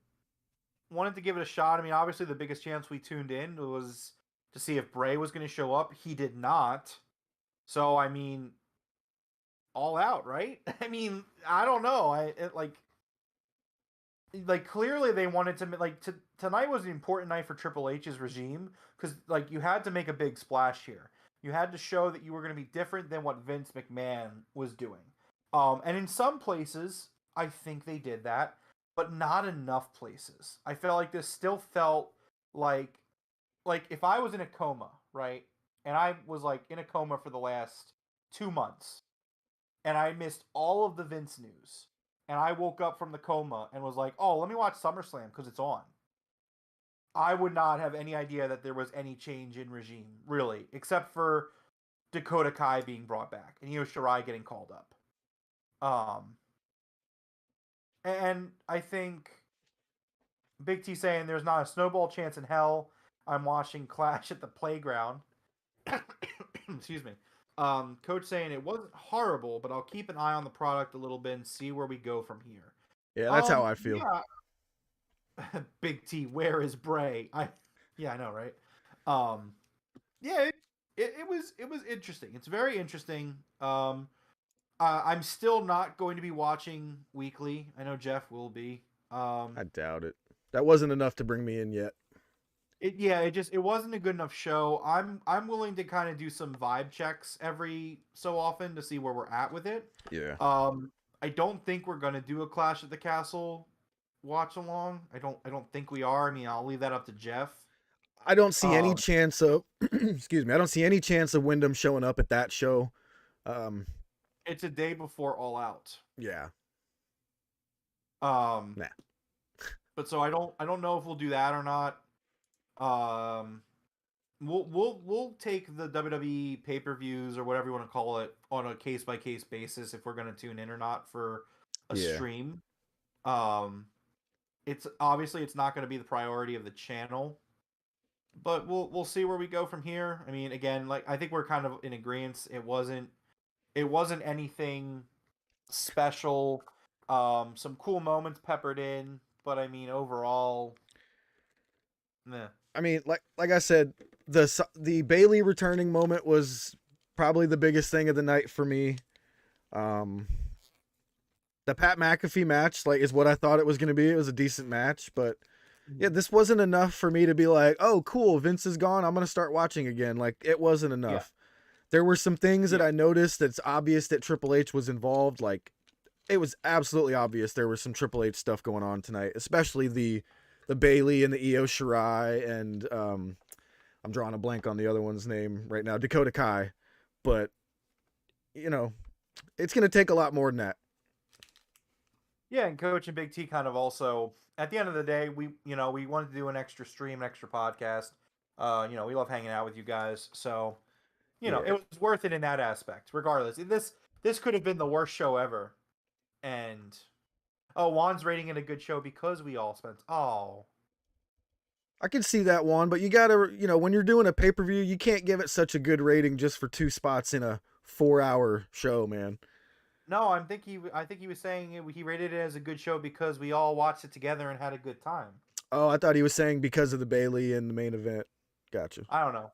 wanted to give it a shot. I mean, obviously the biggest chance we tuned in was to see if Bray was going to show up. He did not. So, I mean, all out, right? I mean, I don't know. Clearly they wanted to tonight was an important night for Triple H's regime because like you had to make a big splash here. You had to show that you were going to be different than what Vince McMahon was doing. And in some places I think they did that, but not enough places. I felt like this still felt like if I was in a coma, right? And I was like in a coma for the last 2 months and I missed all of the Vince news. And I woke up from the coma and was like, oh, let me watch SummerSlam because it's on. I would not have any idea that there was any change in regime, really, except for Dakota Kai being brought back and Io Shirai getting called up. And I think Big T saying there's not a snowball chance in hell I'm watching Clash at the Playground. Excuse me. Coach saying it wasn't horrible, but I'll keep an eye on the product a little bit and see where we go from here. Yeah, that's how I feel. Yeah. Big T, where is Bray? I know, right? Yeah, it was interesting. It's very interesting. I'm still not going to be watching weekly. I know Jeff will be. I doubt it. That wasn't enough to bring me in yet. It wasn't a good enough show. I'm willing to kind of do some vibe checks every so often to see where we're at with it. Yeah. I don't think we're gonna do a Clash at the Castle watch along. I don't think we are. I mean, I'll leave that up to Jeff. I don't see any chance of excuse me. I don't see any chance of Wyndham showing up at that show. It's a day before All Out. Yeah. Nah. Nah. But so I don't know if we'll do that or not. We'll take the WWE pay-per-views or whatever you want to call it on a case-by-case basis if we're going to tune in or not for a stream. It's obviously it's not going to be the priority of the channel, but we'll see where we go from here. I mean, again, like I think we're kind of in agreement. It wasn't anything special. Some cool moments peppered in, but I mean overall, nah. I mean, like I said, the Bailey returning moment was probably the biggest thing of the night for me. The Pat McAfee match, like, is what I thought it was going to be. It was a decent match, but yeah, this wasn't enough for me to be like, oh, cool, Vince is gone, I'm going to start watching again. Like, it wasn't enough. Yeah. There were some things that I noticed that's obvious that Triple H was involved. Like, it was absolutely obvious there was some Triple H stuff going on tonight, especially the Bailey and the Io Shirai and I'm drawing a blank on the other one's name right now, Dakota Kai. But, you know, it's going to take a lot more than that. Yeah, and Coach and Big T kind of also, at the end of the day, we wanted to do an extra stream, an extra podcast. We love hanging out with you guys. So, it was worth it in that aspect, regardless. This could have been the worst show ever. And Juan's rating it a good show because we all spent. I can see that, Juan, but you gotta, when you're doing a pay-per-view, you can't give it such a good rating just for 2 spots in a 4-hour show, man. No, I think he was saying he rated it as a good show because we all watched it together and had a good time. Oh, I thought he was saying because of the Bailey and the main event. Gotcha. I don't know.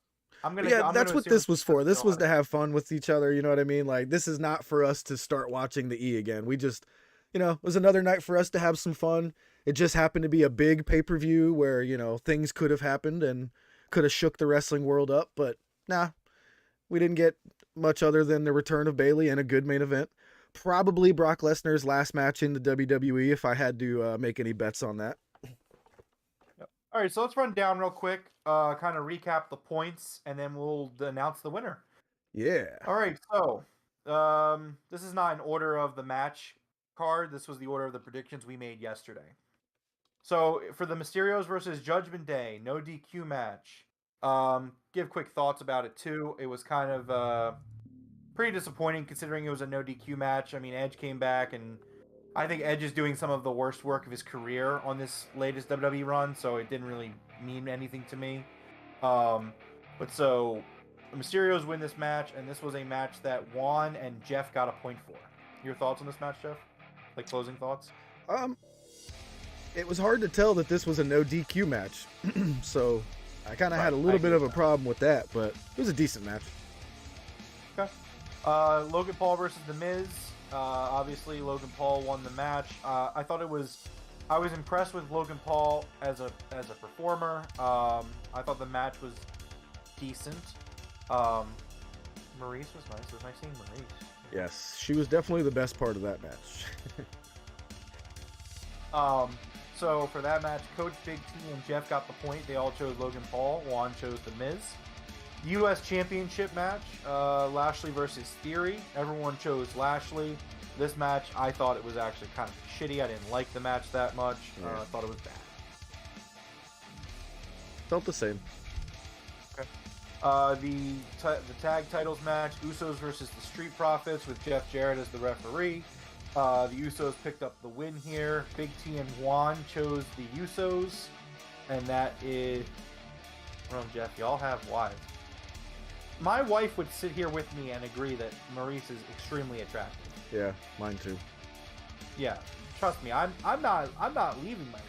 That's what this was for. This was to have fun with each other. You know what I mean? Like, this is not for us to start watching the E again. We just, it was another night for us to have some fun. It just happened to be a big pay-per-view where, things could have happened and could have shook the wrestling world up. But nah, we didn't get much other than the return of Bailey and a good main event. Probably Brock Lesnar's last match in the WWE if I had to make any bets on that. All right, so let's run down real quick, kind of recap the points, and then we'll announce the winner. Yeah. All right, so this is not an order of the match card. This was the order of the predictions we made yesterday. So for the Mysterios versus Judgment Day, no DQ match. Give quick thoughts about it too. It was kind of pretty disappointing considering it was a no DQ match. I mean, Edge came back, and I think Edge is doing some of the worst work of his career on this latest WWE run, so it didn't really mean anything to me. But so the Mysterios win this match, and this was a match that Juan and Jeff got a point for. Your thoughts on this match, Jeff? Like closing thoughts? It was hard to tell that this was a no DQ match, so I kind of had a little bit of a problem with that, but it was a decent match. Okay. Logan Paul versus The Miz. Obviously, Logan Paul won the match. I was impressed with Logan Paul as a performer. I thought the match was decent. Maurice was nice. It was nice seeing Maurice. Yes, she was definitely the best part of that match. So for that match, Coach Big T and Jeff got the point. They all chose Logan Paul. Juan chose The Miz. U.S. Championship match, Lashley versus Theory. Everyone chose Lashley. This match, I thought it was actually kind of shitty. I didn't like the match that much. I thought it was bad. Felt the same. Okay. The tag titles match, Usos versus the Street Profits with Jeff Jarrett as the referee. The Usos picked up the win here. Big T and Juan chose the Usos. And that is... Well, Jeff, y'all have wives. My wife would sit here with me and agree that Maurice is extremely attractive. Yeah, mine too. Yeah, trust me, I'm not leaving my wife.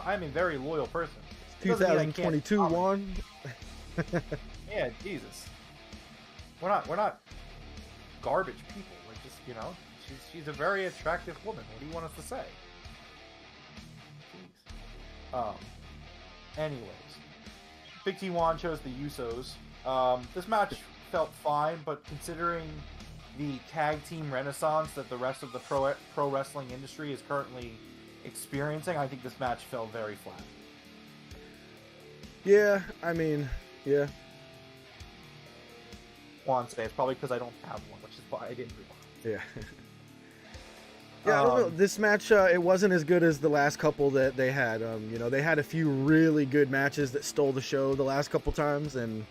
I'm a very loyal person. 2022, Juan. Yeah, Jesus. We're not garbage people. Like, just she's a very attractive woman. What do you want us to say? Jeez. Anyways. Big T Juan chose the Usos. This match felt fine, but considering the tag team renaissance that the rest of the pro wrestling industry is currently experiencing, I think this match fell very flat. Yeah, I mean, yeah. Juan say it's probably because I don't have one, which is why I didn't realize. Yeah. Yeah, I don't know. This match, it wasn't as good as the last couple that they had. You know, they had a few really good matches that stole the show the last couple times, and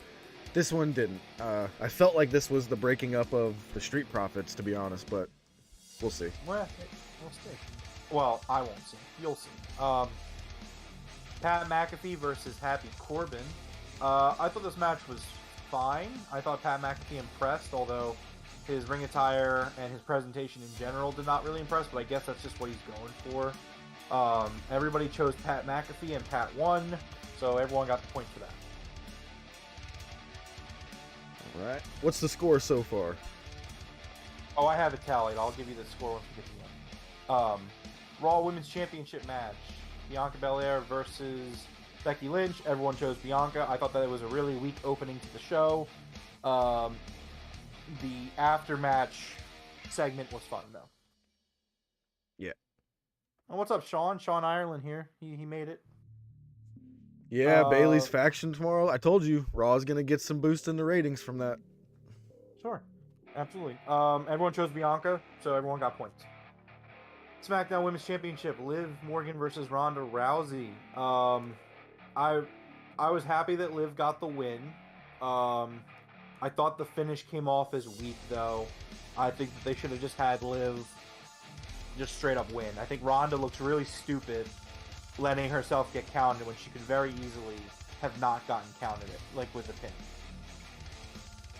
this one didn't. I felt like this was the breaking up of the Street Profits, to be honest, but we'll see. Well, we'll see. Well, I won't see. You'll see. Pat McAfee versus Happy Corbin. I thought this match was fine. I thought Pat McAfee impressed, although his ring attire and his presentation in general did not really impress, but I guess that's just what he's going for. Everybody chose Pat McAfee, and Pat won, so everyone got the point for that. All right. What's the score so far? Oh, I have it tallied. I'll give you the score once we get to the end. Raw Women's Championship match. Bianca Belair versus Becky Lynch. Everyone chose Bianca. I thought that it was a really weak opening to the show. The after-match segment was fun, though. Yeah. And what's up, Sean? Sean Ireland here. He made it. Yeah, Bailey's faction tomorrow. I told you, Raw's going to get some boost in the ratings from that. Sure. Absolutely. Everyone chose Bianca, so everyone got points. SmackDown Women's Championship, Liv Morgan versus Ronda Rousey. I was happy that Liv got the win. I thought the finish came off as weak, though. I think they should have just had Liv just straight up win. I think Ronda looks really stupid letting herself get counted when she could very easily have not gotten counted, like with a pin.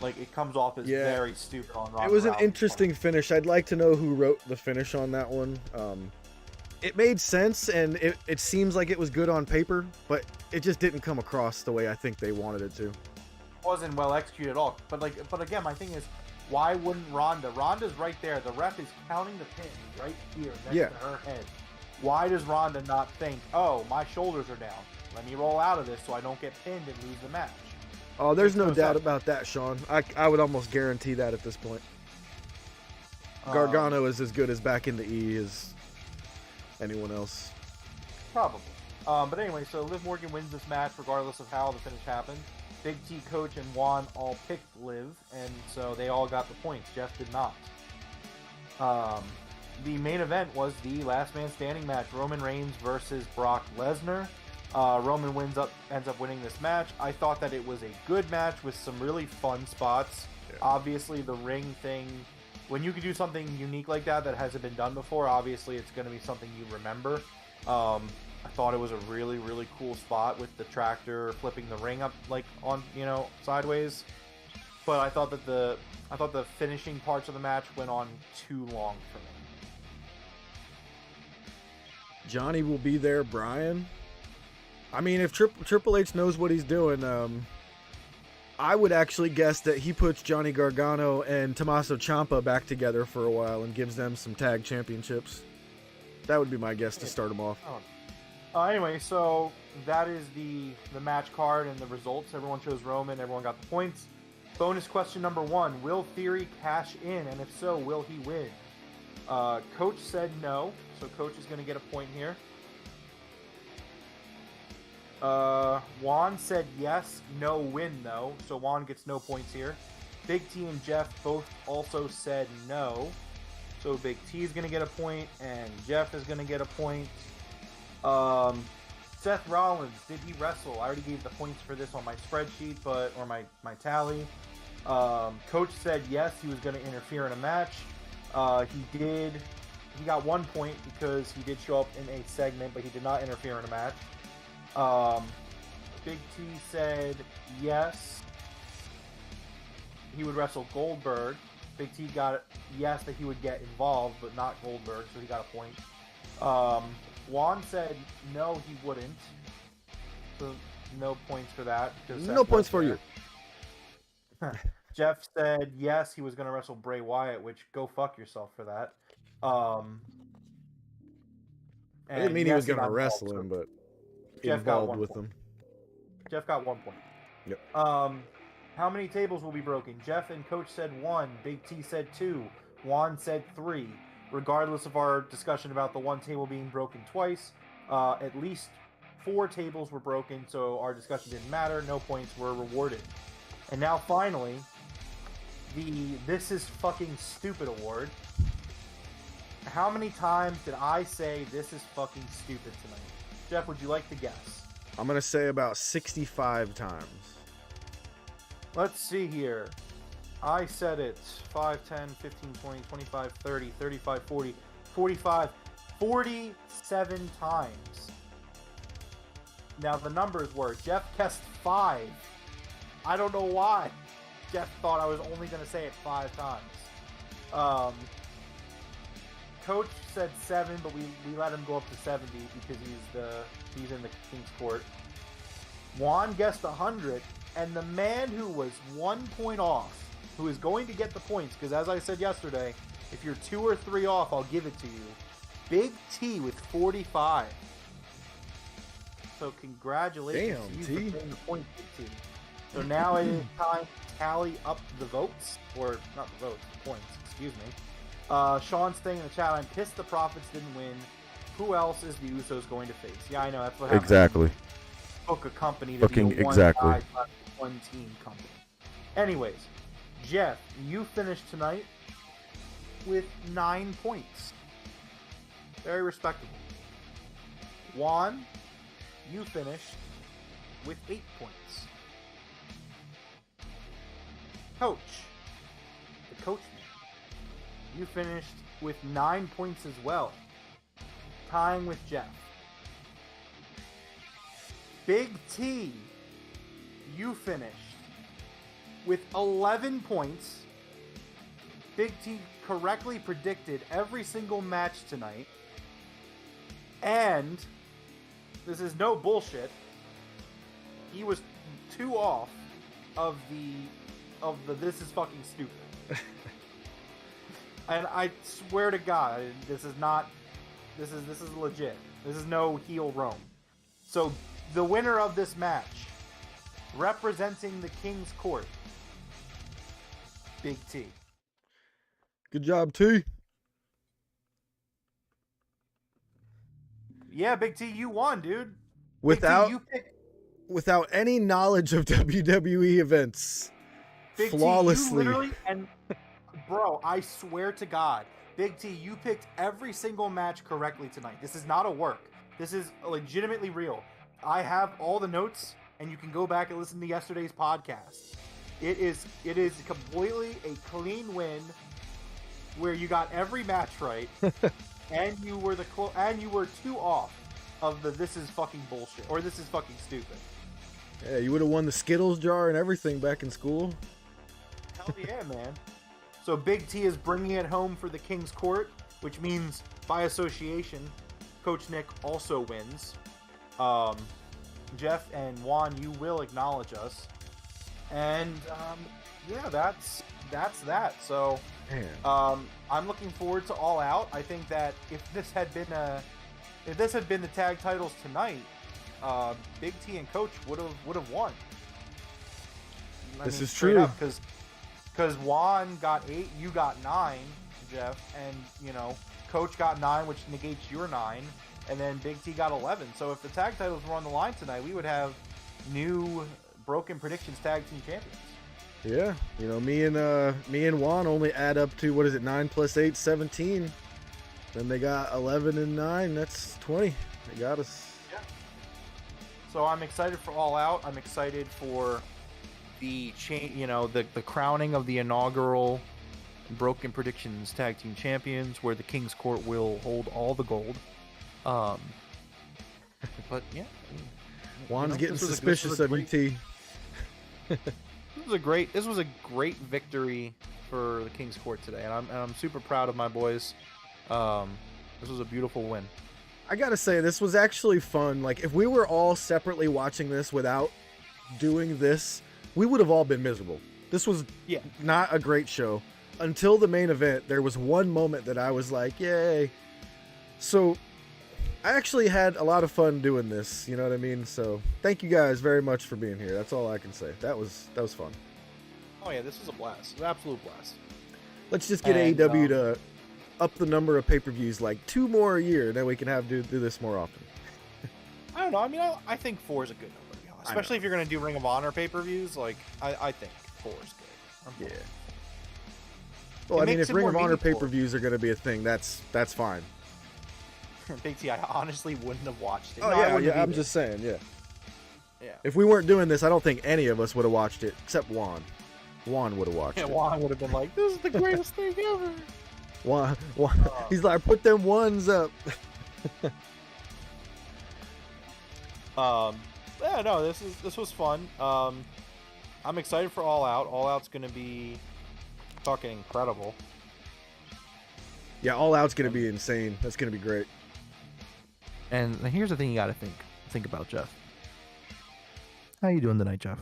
Like, it comes off as very stupid on Ronda. It was an Rousey's interesting part. finish. I'd like to know who wrote the finish on that one. It made sense, and it seems like it was good on paper, but it just didn't come across the way I think they wanted it to. Wasn't well executed at all. But again, my thing is, why wouldn't Ronda's right there. The ref is counting the pin right here next to her head. Why does Ronda not think, oh, my shoulders are down, let me roll out of this so I don't get pinned and lose the match? Oh, there's no doubt about that, Sean. I would almost guarantee that at this point. Gargano is as good as back into E as anyone else. Probably. But anyway, so Liv Morgan wins this match regardless of how the finish happened. Big T, Coach, and Juan all picked Liv, and so they all got the points. Jeff did not. The main event was the last man standing match, Roman Reigns versus Brock Lesnar. Roman ends up winning this match. I thought that it was a good match with some really fun spots. Yeah. Obviously, the ring thing, when you can do something unique like that hasn't been done before, obviously it's going to be something you remember. I thought it was a really, really cool spot with the tractor flipping the ring up like on, sideways. But I thought that the finishing parts of the match went on too long for me. Johnny will be there, Brian. I mean, if Triple H knows what he's doing, I would actually guess that he puts Johnny Gargano and Tommaso Ciampa back together for a while and gives them some tag championships. That would be my guess to start them off. Anyway, so that is the match card and the results. Everyone chose Roman. Everyone got the points. Bonus question number 1. Will Theory cash in? And if so, will he win? Coach said no. So Coach is going to get a point here. Juan said yes. No win, though. So Juan gets no points here. Big T and Jeff both also said no. So Big T is going to get a point. And Jeff is going to get a point. Seth Rollins, did he wrestle? I already gave the points for this on my spreadsheet, or my tally. Coach said yes, he was going to interfere in a match. He did. He got 1 point because he did show up in a segment, but he did not interfere in a match. Big T said yes, he would wrestle Goldberg. Big T got yes that he would get involved, but not Goldberg, so he got a point. Juan said no, he wouldn't. So no points for that. No points for you. Jeff said yes, he was going to wrestle Bray Wyatt, which go fuck yourself for that. I didn't mean he was going to wrestle him, but Jeff involved with him. Jeff got 1 point. Yep. How many tables will be broken? Jeff and Coach said 1. Big T said 2. Juan said 3. Regardless of our discussion about the one table being broken twice, at least 4 tables were broken, so our discussion didn't matter. No points were rewarded. And now finally, the This Is Fucking Stupid award. How many times did I say this is fucking stupid tonight? Jeff, would you like to guess? I'm going to say about 65 times. Let's see here. I said it 5, 10, 15, 20, 25, 30, 35, 40, 45, 47 times. Now the numbers were, Jeff guessed 5. I don't know why. Jeff thought I was only going to say it 5 times. Coach said 7, but we let him go up to 70 because he's in the King's Court. Juan guessed 100, and the man who was 1 point off, who is going to get the points, because as I said yesterday, if you're 2 or 3 off, I'll give it to you. Big T with 45. So congratulations Damn, to you T. for getting the point, Big T. So now it is time to tally up the votes, or not the votes, the points, excuse me. Sean's saying in the chat, I'm pissed the Profits didn't win. Who else is the Usos going to face? Yeah, I know, that's what happens. Exactly. Book a company to Fucking be a exactly. one team company. Anyways, Jeff, you finished tonight with 9 points. Very respectable. Juan, you finished with 8 points. Coach, the coachman, you finished with 9 points as well, tying with Jeff. Big T, you finished with 11 points. Big T correctly predicted every single match tonight. And, this is no bullshit, he was 2 off of the This Is Fucking Stupid. And I swear to God, this is legit. This is no heel Rome. So, the winner of this match, representing the King's Court, Big T. Good job, T. Yeah, Big T, you won, dude. Without Big T, you picked without any knowledge of WWE events, Big flawlessly. T, you literally, and bro, I swear to God, Big T, you picked every single match correctly tonight. This is not a work. This is legitimately real. I have all the notes, and you can go back and listen to yesterday's podcast. It is completely a clean win, where you got every match right, and you were and you were 2 off of the This Is Fucking Bullshit, or This Is Fucking Stupid. Yeah, you would have won the Skittles jar and everything back in school. Hell yeah, man. So Big T is bringing it home for the King's Court, which means, by association, Coach Nick also wins. Jeff and Juan, you will acknowledge us. And, yeah, that's that. So, I'm looking forward to All Out. I think that if this had been the tag titles tonight, Big T and Coach would have won. This is true. Because Juan got 8, you got 9, Jeff, and Coach got 9, which negates your 9, and then Big T got 11. So if the tag titles were on the line tonight, we would have new Broken Predictions tag team champions. Yeah, me and Juan only add up to, what is it, 9 plus 8, 17. Then they got 11 and 9. That's 20. They got us. Yeah. So I'm excited for All Out. I'm excited for the the crowning of the inaugural Broken Predictions tag team champions, where the King's Court will hold all the gold. But yeah, Juan's getting suspicious of you, T. This was a great victory for the King's Court today, and I'm super proud of my boys. This was a beautiful win. I gotta say, this was actually fun. Like, if we were all separately watching this without doing this, we would have all been miserable. This was not a great show. Until the main event, there was one moment that I was like, yay. So, I actually had a lot of fun doing this, you know what I mean? So, thank you guys very much for being here. That's all I can say. That was fun. Oh yeah, this was a blast. It was an absolute blast. Let's just get AEW to up the number of pay-per-views like 2 more a year, then we can have do this more often. I don't know. I mean, I think 4 is a good number, to be honest. Especially if you're going to do Ring of Honor pay-per-views. Like, I think 4 is good. Yeah. Well, It I mean, makes if it Ring more of Honor meaningful. pay-per-views are going to be a thing, that's fine. Big T, I honestly wouldn't have watched it. Oh No, I yeah, wouldn't have I'm either. just saying, yeah. Yeah. If we weren't doing this, I don't think any of us would have watched it, except Juan. Juan would have watched Yeah, it. Juan would have been like, "This is the greatest thing ever." Juan, he's like, put them ones up. Yeah, no, this was fun. I'm excited for All Out. All Out's gonna be fucking incredible. Yeah, All Out's going to be insane. That's going to be great. And here's the thing you got to think about, Jeff. How you doing tonight, Jeff?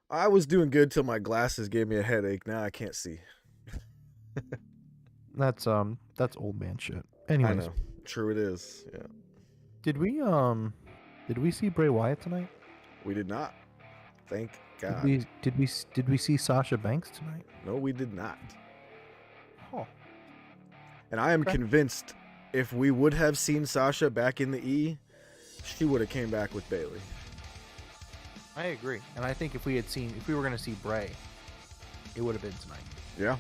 I was doing good till my glasses gave me a headache. Now I can't see. That's old man shit. I Anyways, know. True it is. Yeah. did we see Bray Wyatt tonight? We did not. Thank God. Did we see Sasha Banks tonight? No, we did not. Oh. And I am Okay. convinced if we would have seen Sasha back in the E, she would have came back with Bailey. I agree, and I think if we were going to see Bray, it would have been tonight. Yeah.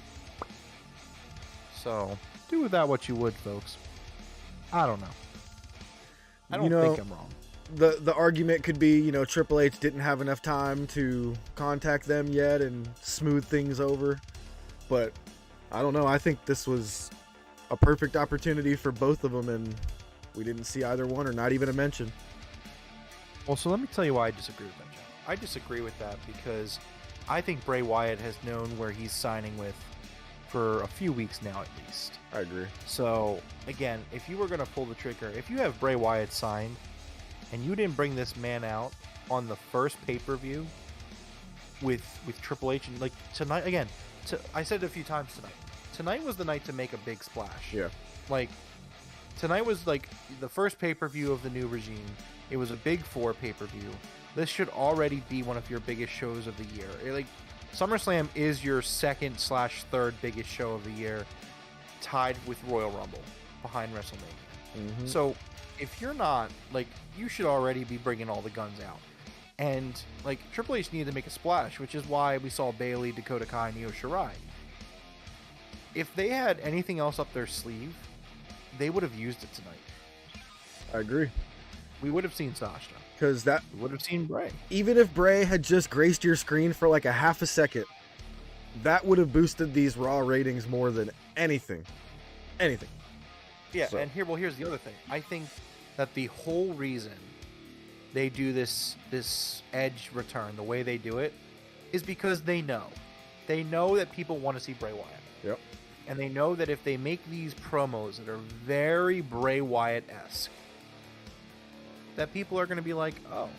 So do with that what you would, folks. I don't know. I don't You know, think I'm wrong. The argument could be, Triple H didn't have enough time to contact them yet and smooth things over. But I don't know. I think this was a perfect opportunity for both of them, and we didn't see either one or not even a mention. Well, so let me tell you why I disagree with that, Jeff. I disagree with that because I think Bray Wyatt has known where he's signing with for a few weeks now at least. I agree. So, again, if you were going to pull the trigger, if you have Bray Wyatt signed and you didn't bring this man out on the first pay-per-view with Triple H, and like tonight, again, I said it a few times tonight. Tonight was the night to make a big splash. Yeah. Like, tonight was like the first pay-per-view of the new regime. It was a big 4 pay-per-view. This should already be one of your biggest shows of the year. SummerSlam is your second/third biggest show of the year, tied with Royal Rumble behind WrestleMania. Mm-hmm. So if you're not, you should already be bringing all the guns out. And, Triple H needed to make a splash, which is why we saw Bayley, Dakota Kai, and Io Shirai. If they had anything else up their sleeve, they would have used it tonight. I agree. We would have seen Sasha. Because We would have seen Bray. even if Bray had just graced your screen for like a half a second, that would have boosted these Raw ratings more than anything. Anything. Yeah, So- and here's the other thing. I think that the whole reason they do this Edge return the way they do it is because they know that people want to see Bray Wyatt. Yep. And they know that if they make these promos that are very Bray Wyatt-esque, that people are going to be like, oh.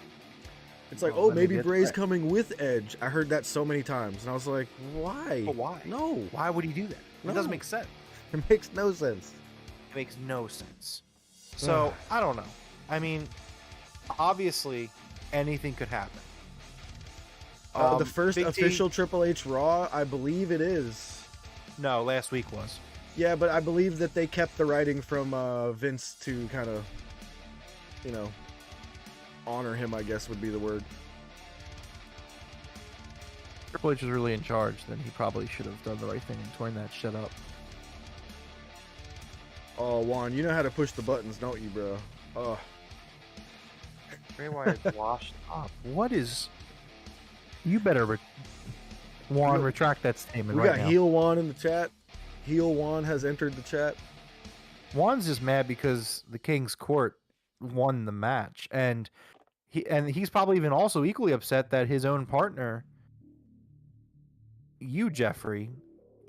It's like, well, oh, let me maybe get Bray's that. coming with Edge. I heard that so many times. And I was like, why? But why? No. Why would he do that? No. It doesn't make sense. It makes no sense. It makes no sense. So, I don't know. I mean, obviously, anything could happen. The first Big T- official Triple H Raw, I believe it is. No, last week was. Yeah, but I believe that they kept the writing from Vince to kind of, honor him, I guess would be the word. Triple H was really in charge, then he probably should have done the right thing and torn that shit up. Oh, Juan, you know how to push the buttons, don't you, bro? Oh. Bray Wyatt's washed up. What is... You better... Juan, retract that statement We right got now. Heel Juan in the chat. Heel Juan has entered the chat. Juan's just mad because the King's Court won the match, and he's probably even also equally upset that his own partner, you, Jeffrey,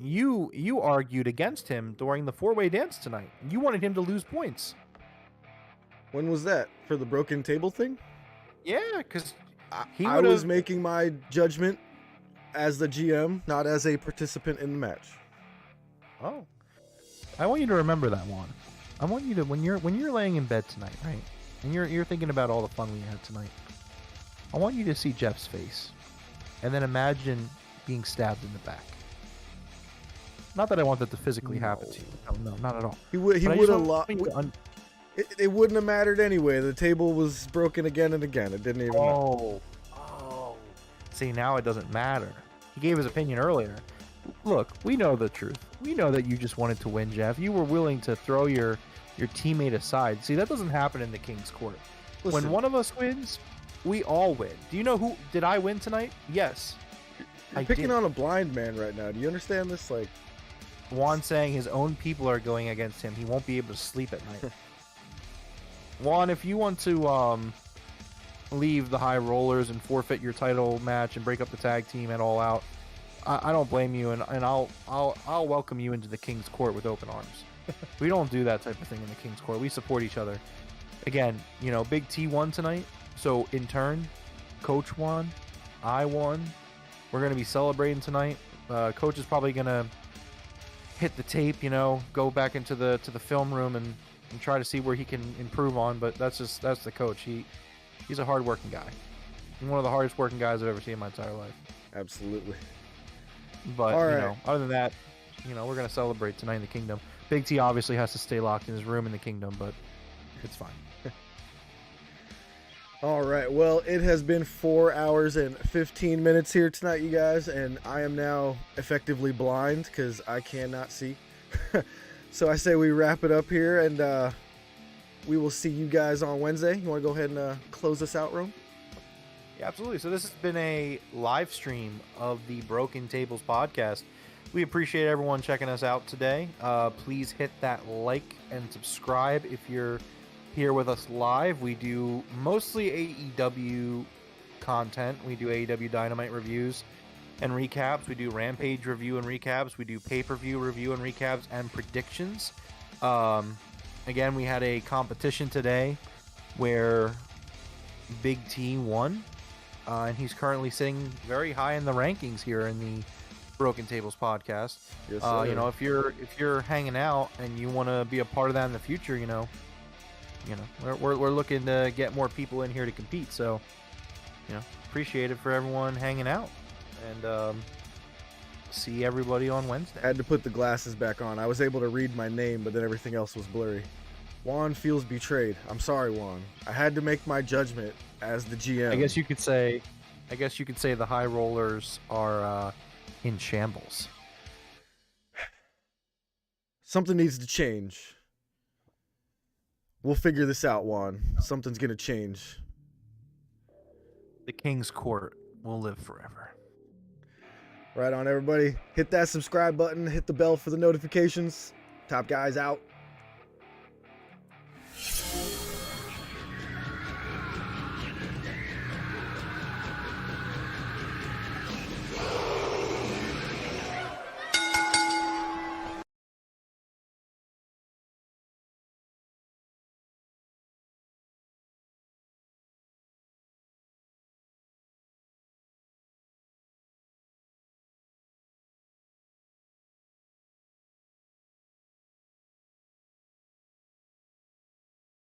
you argued against him during the 4-way dance tonight. You wanted him to lose points. When was that? For the broken table thing? Yeah, because I was making my judgment as the GM, not as a participant in the match. Oh, I want you to remember that one. I want you to when you're laying in bed tonight, right? And you're thinking about all the fun we had tonight. I want you to see Jeff's face, and then imagine being stabbed in the back. Not that I want that to physically happen to you. No, not at all. He would But I have just lost. want It wouldn't have mattered anyway. The table was broken again and again. It didn't even matter. Oh. See, now it doesn't matter. He gave his opinion earlier. Look, we know the truth. We know that you just wanted to win, Jeff. You were willing to throw your teammate aside. See, that doesn't happen in the King's Court. Listen. When one of us wins, we all win. Do you know who? Did I win tonight? Yes. You're picking on a blind man right now. Do you understand this? Like, Juan saying his own people are going against him. He won't be able to sleep at night. Juan, if you want to leave the High Rollers and forfeit your title match and break up the tag team at All Out, I don't blame you, and I'll welcome you into the King's Court with open arms. We don't do that type of thing in the King's Court. We support each other. Again, Big T won tonight, so in turn, Coach won, I won. We're gonna be celebrating tonight. Coach is probably gonna hit the tape, go back into the film room and try to see where he can improve on. But that's the coach. He's a hard-working guy. One of the hardest working guys I've ever seen in my entire life. Absolutely. But All right. other than that, we're gonna celebrate tonight in the Kingdom. Big T obviously has to stay locked in his room in the Kingdom, but it's fine. All right. Well, it has been 4 hours and 15 minutes here tonight, you guys, and I am now effectively blind because I cannot see. So I say we wrap it up here, and we will see you guys on Wednesday. You want to go ahead and close us out, Rome? Yeah, absolutely. So this has been a live stream of the Broken Tables podcast. We appreciate everyone checking us out today. Please hit that like and subscribe if you're here with us live. We do mostly AEW content. We do AEW Dynamite reviews and recaps. We do Rampage review and recaps. We do pay-per-view review and recaps and predictions. Again, we had a competition today where Big T won, and he's currently sitting very high in the rankings here in the Broken Tables podcast. Yes, sir. If you're hanging out and you want to be a part of that in the future, we're looking to get more people in here to compete. So, appreciate it for everyone hanging out, and see everybody on Wednesday. I had to put the glasses back on. I was able to read my name, but then everything else was blurry. Juan feels betrayed. I'm sorry, Juan. I had to make my judgment as the GM. I guess you could say the High Rollers are in shambles. Something needs to change. We'll figure this out, Juan. Something's gonna change. The King's Court will live forever. Right on, everybody. Hit that subscribe button. Hit the bell for the notifications. Top Guys out.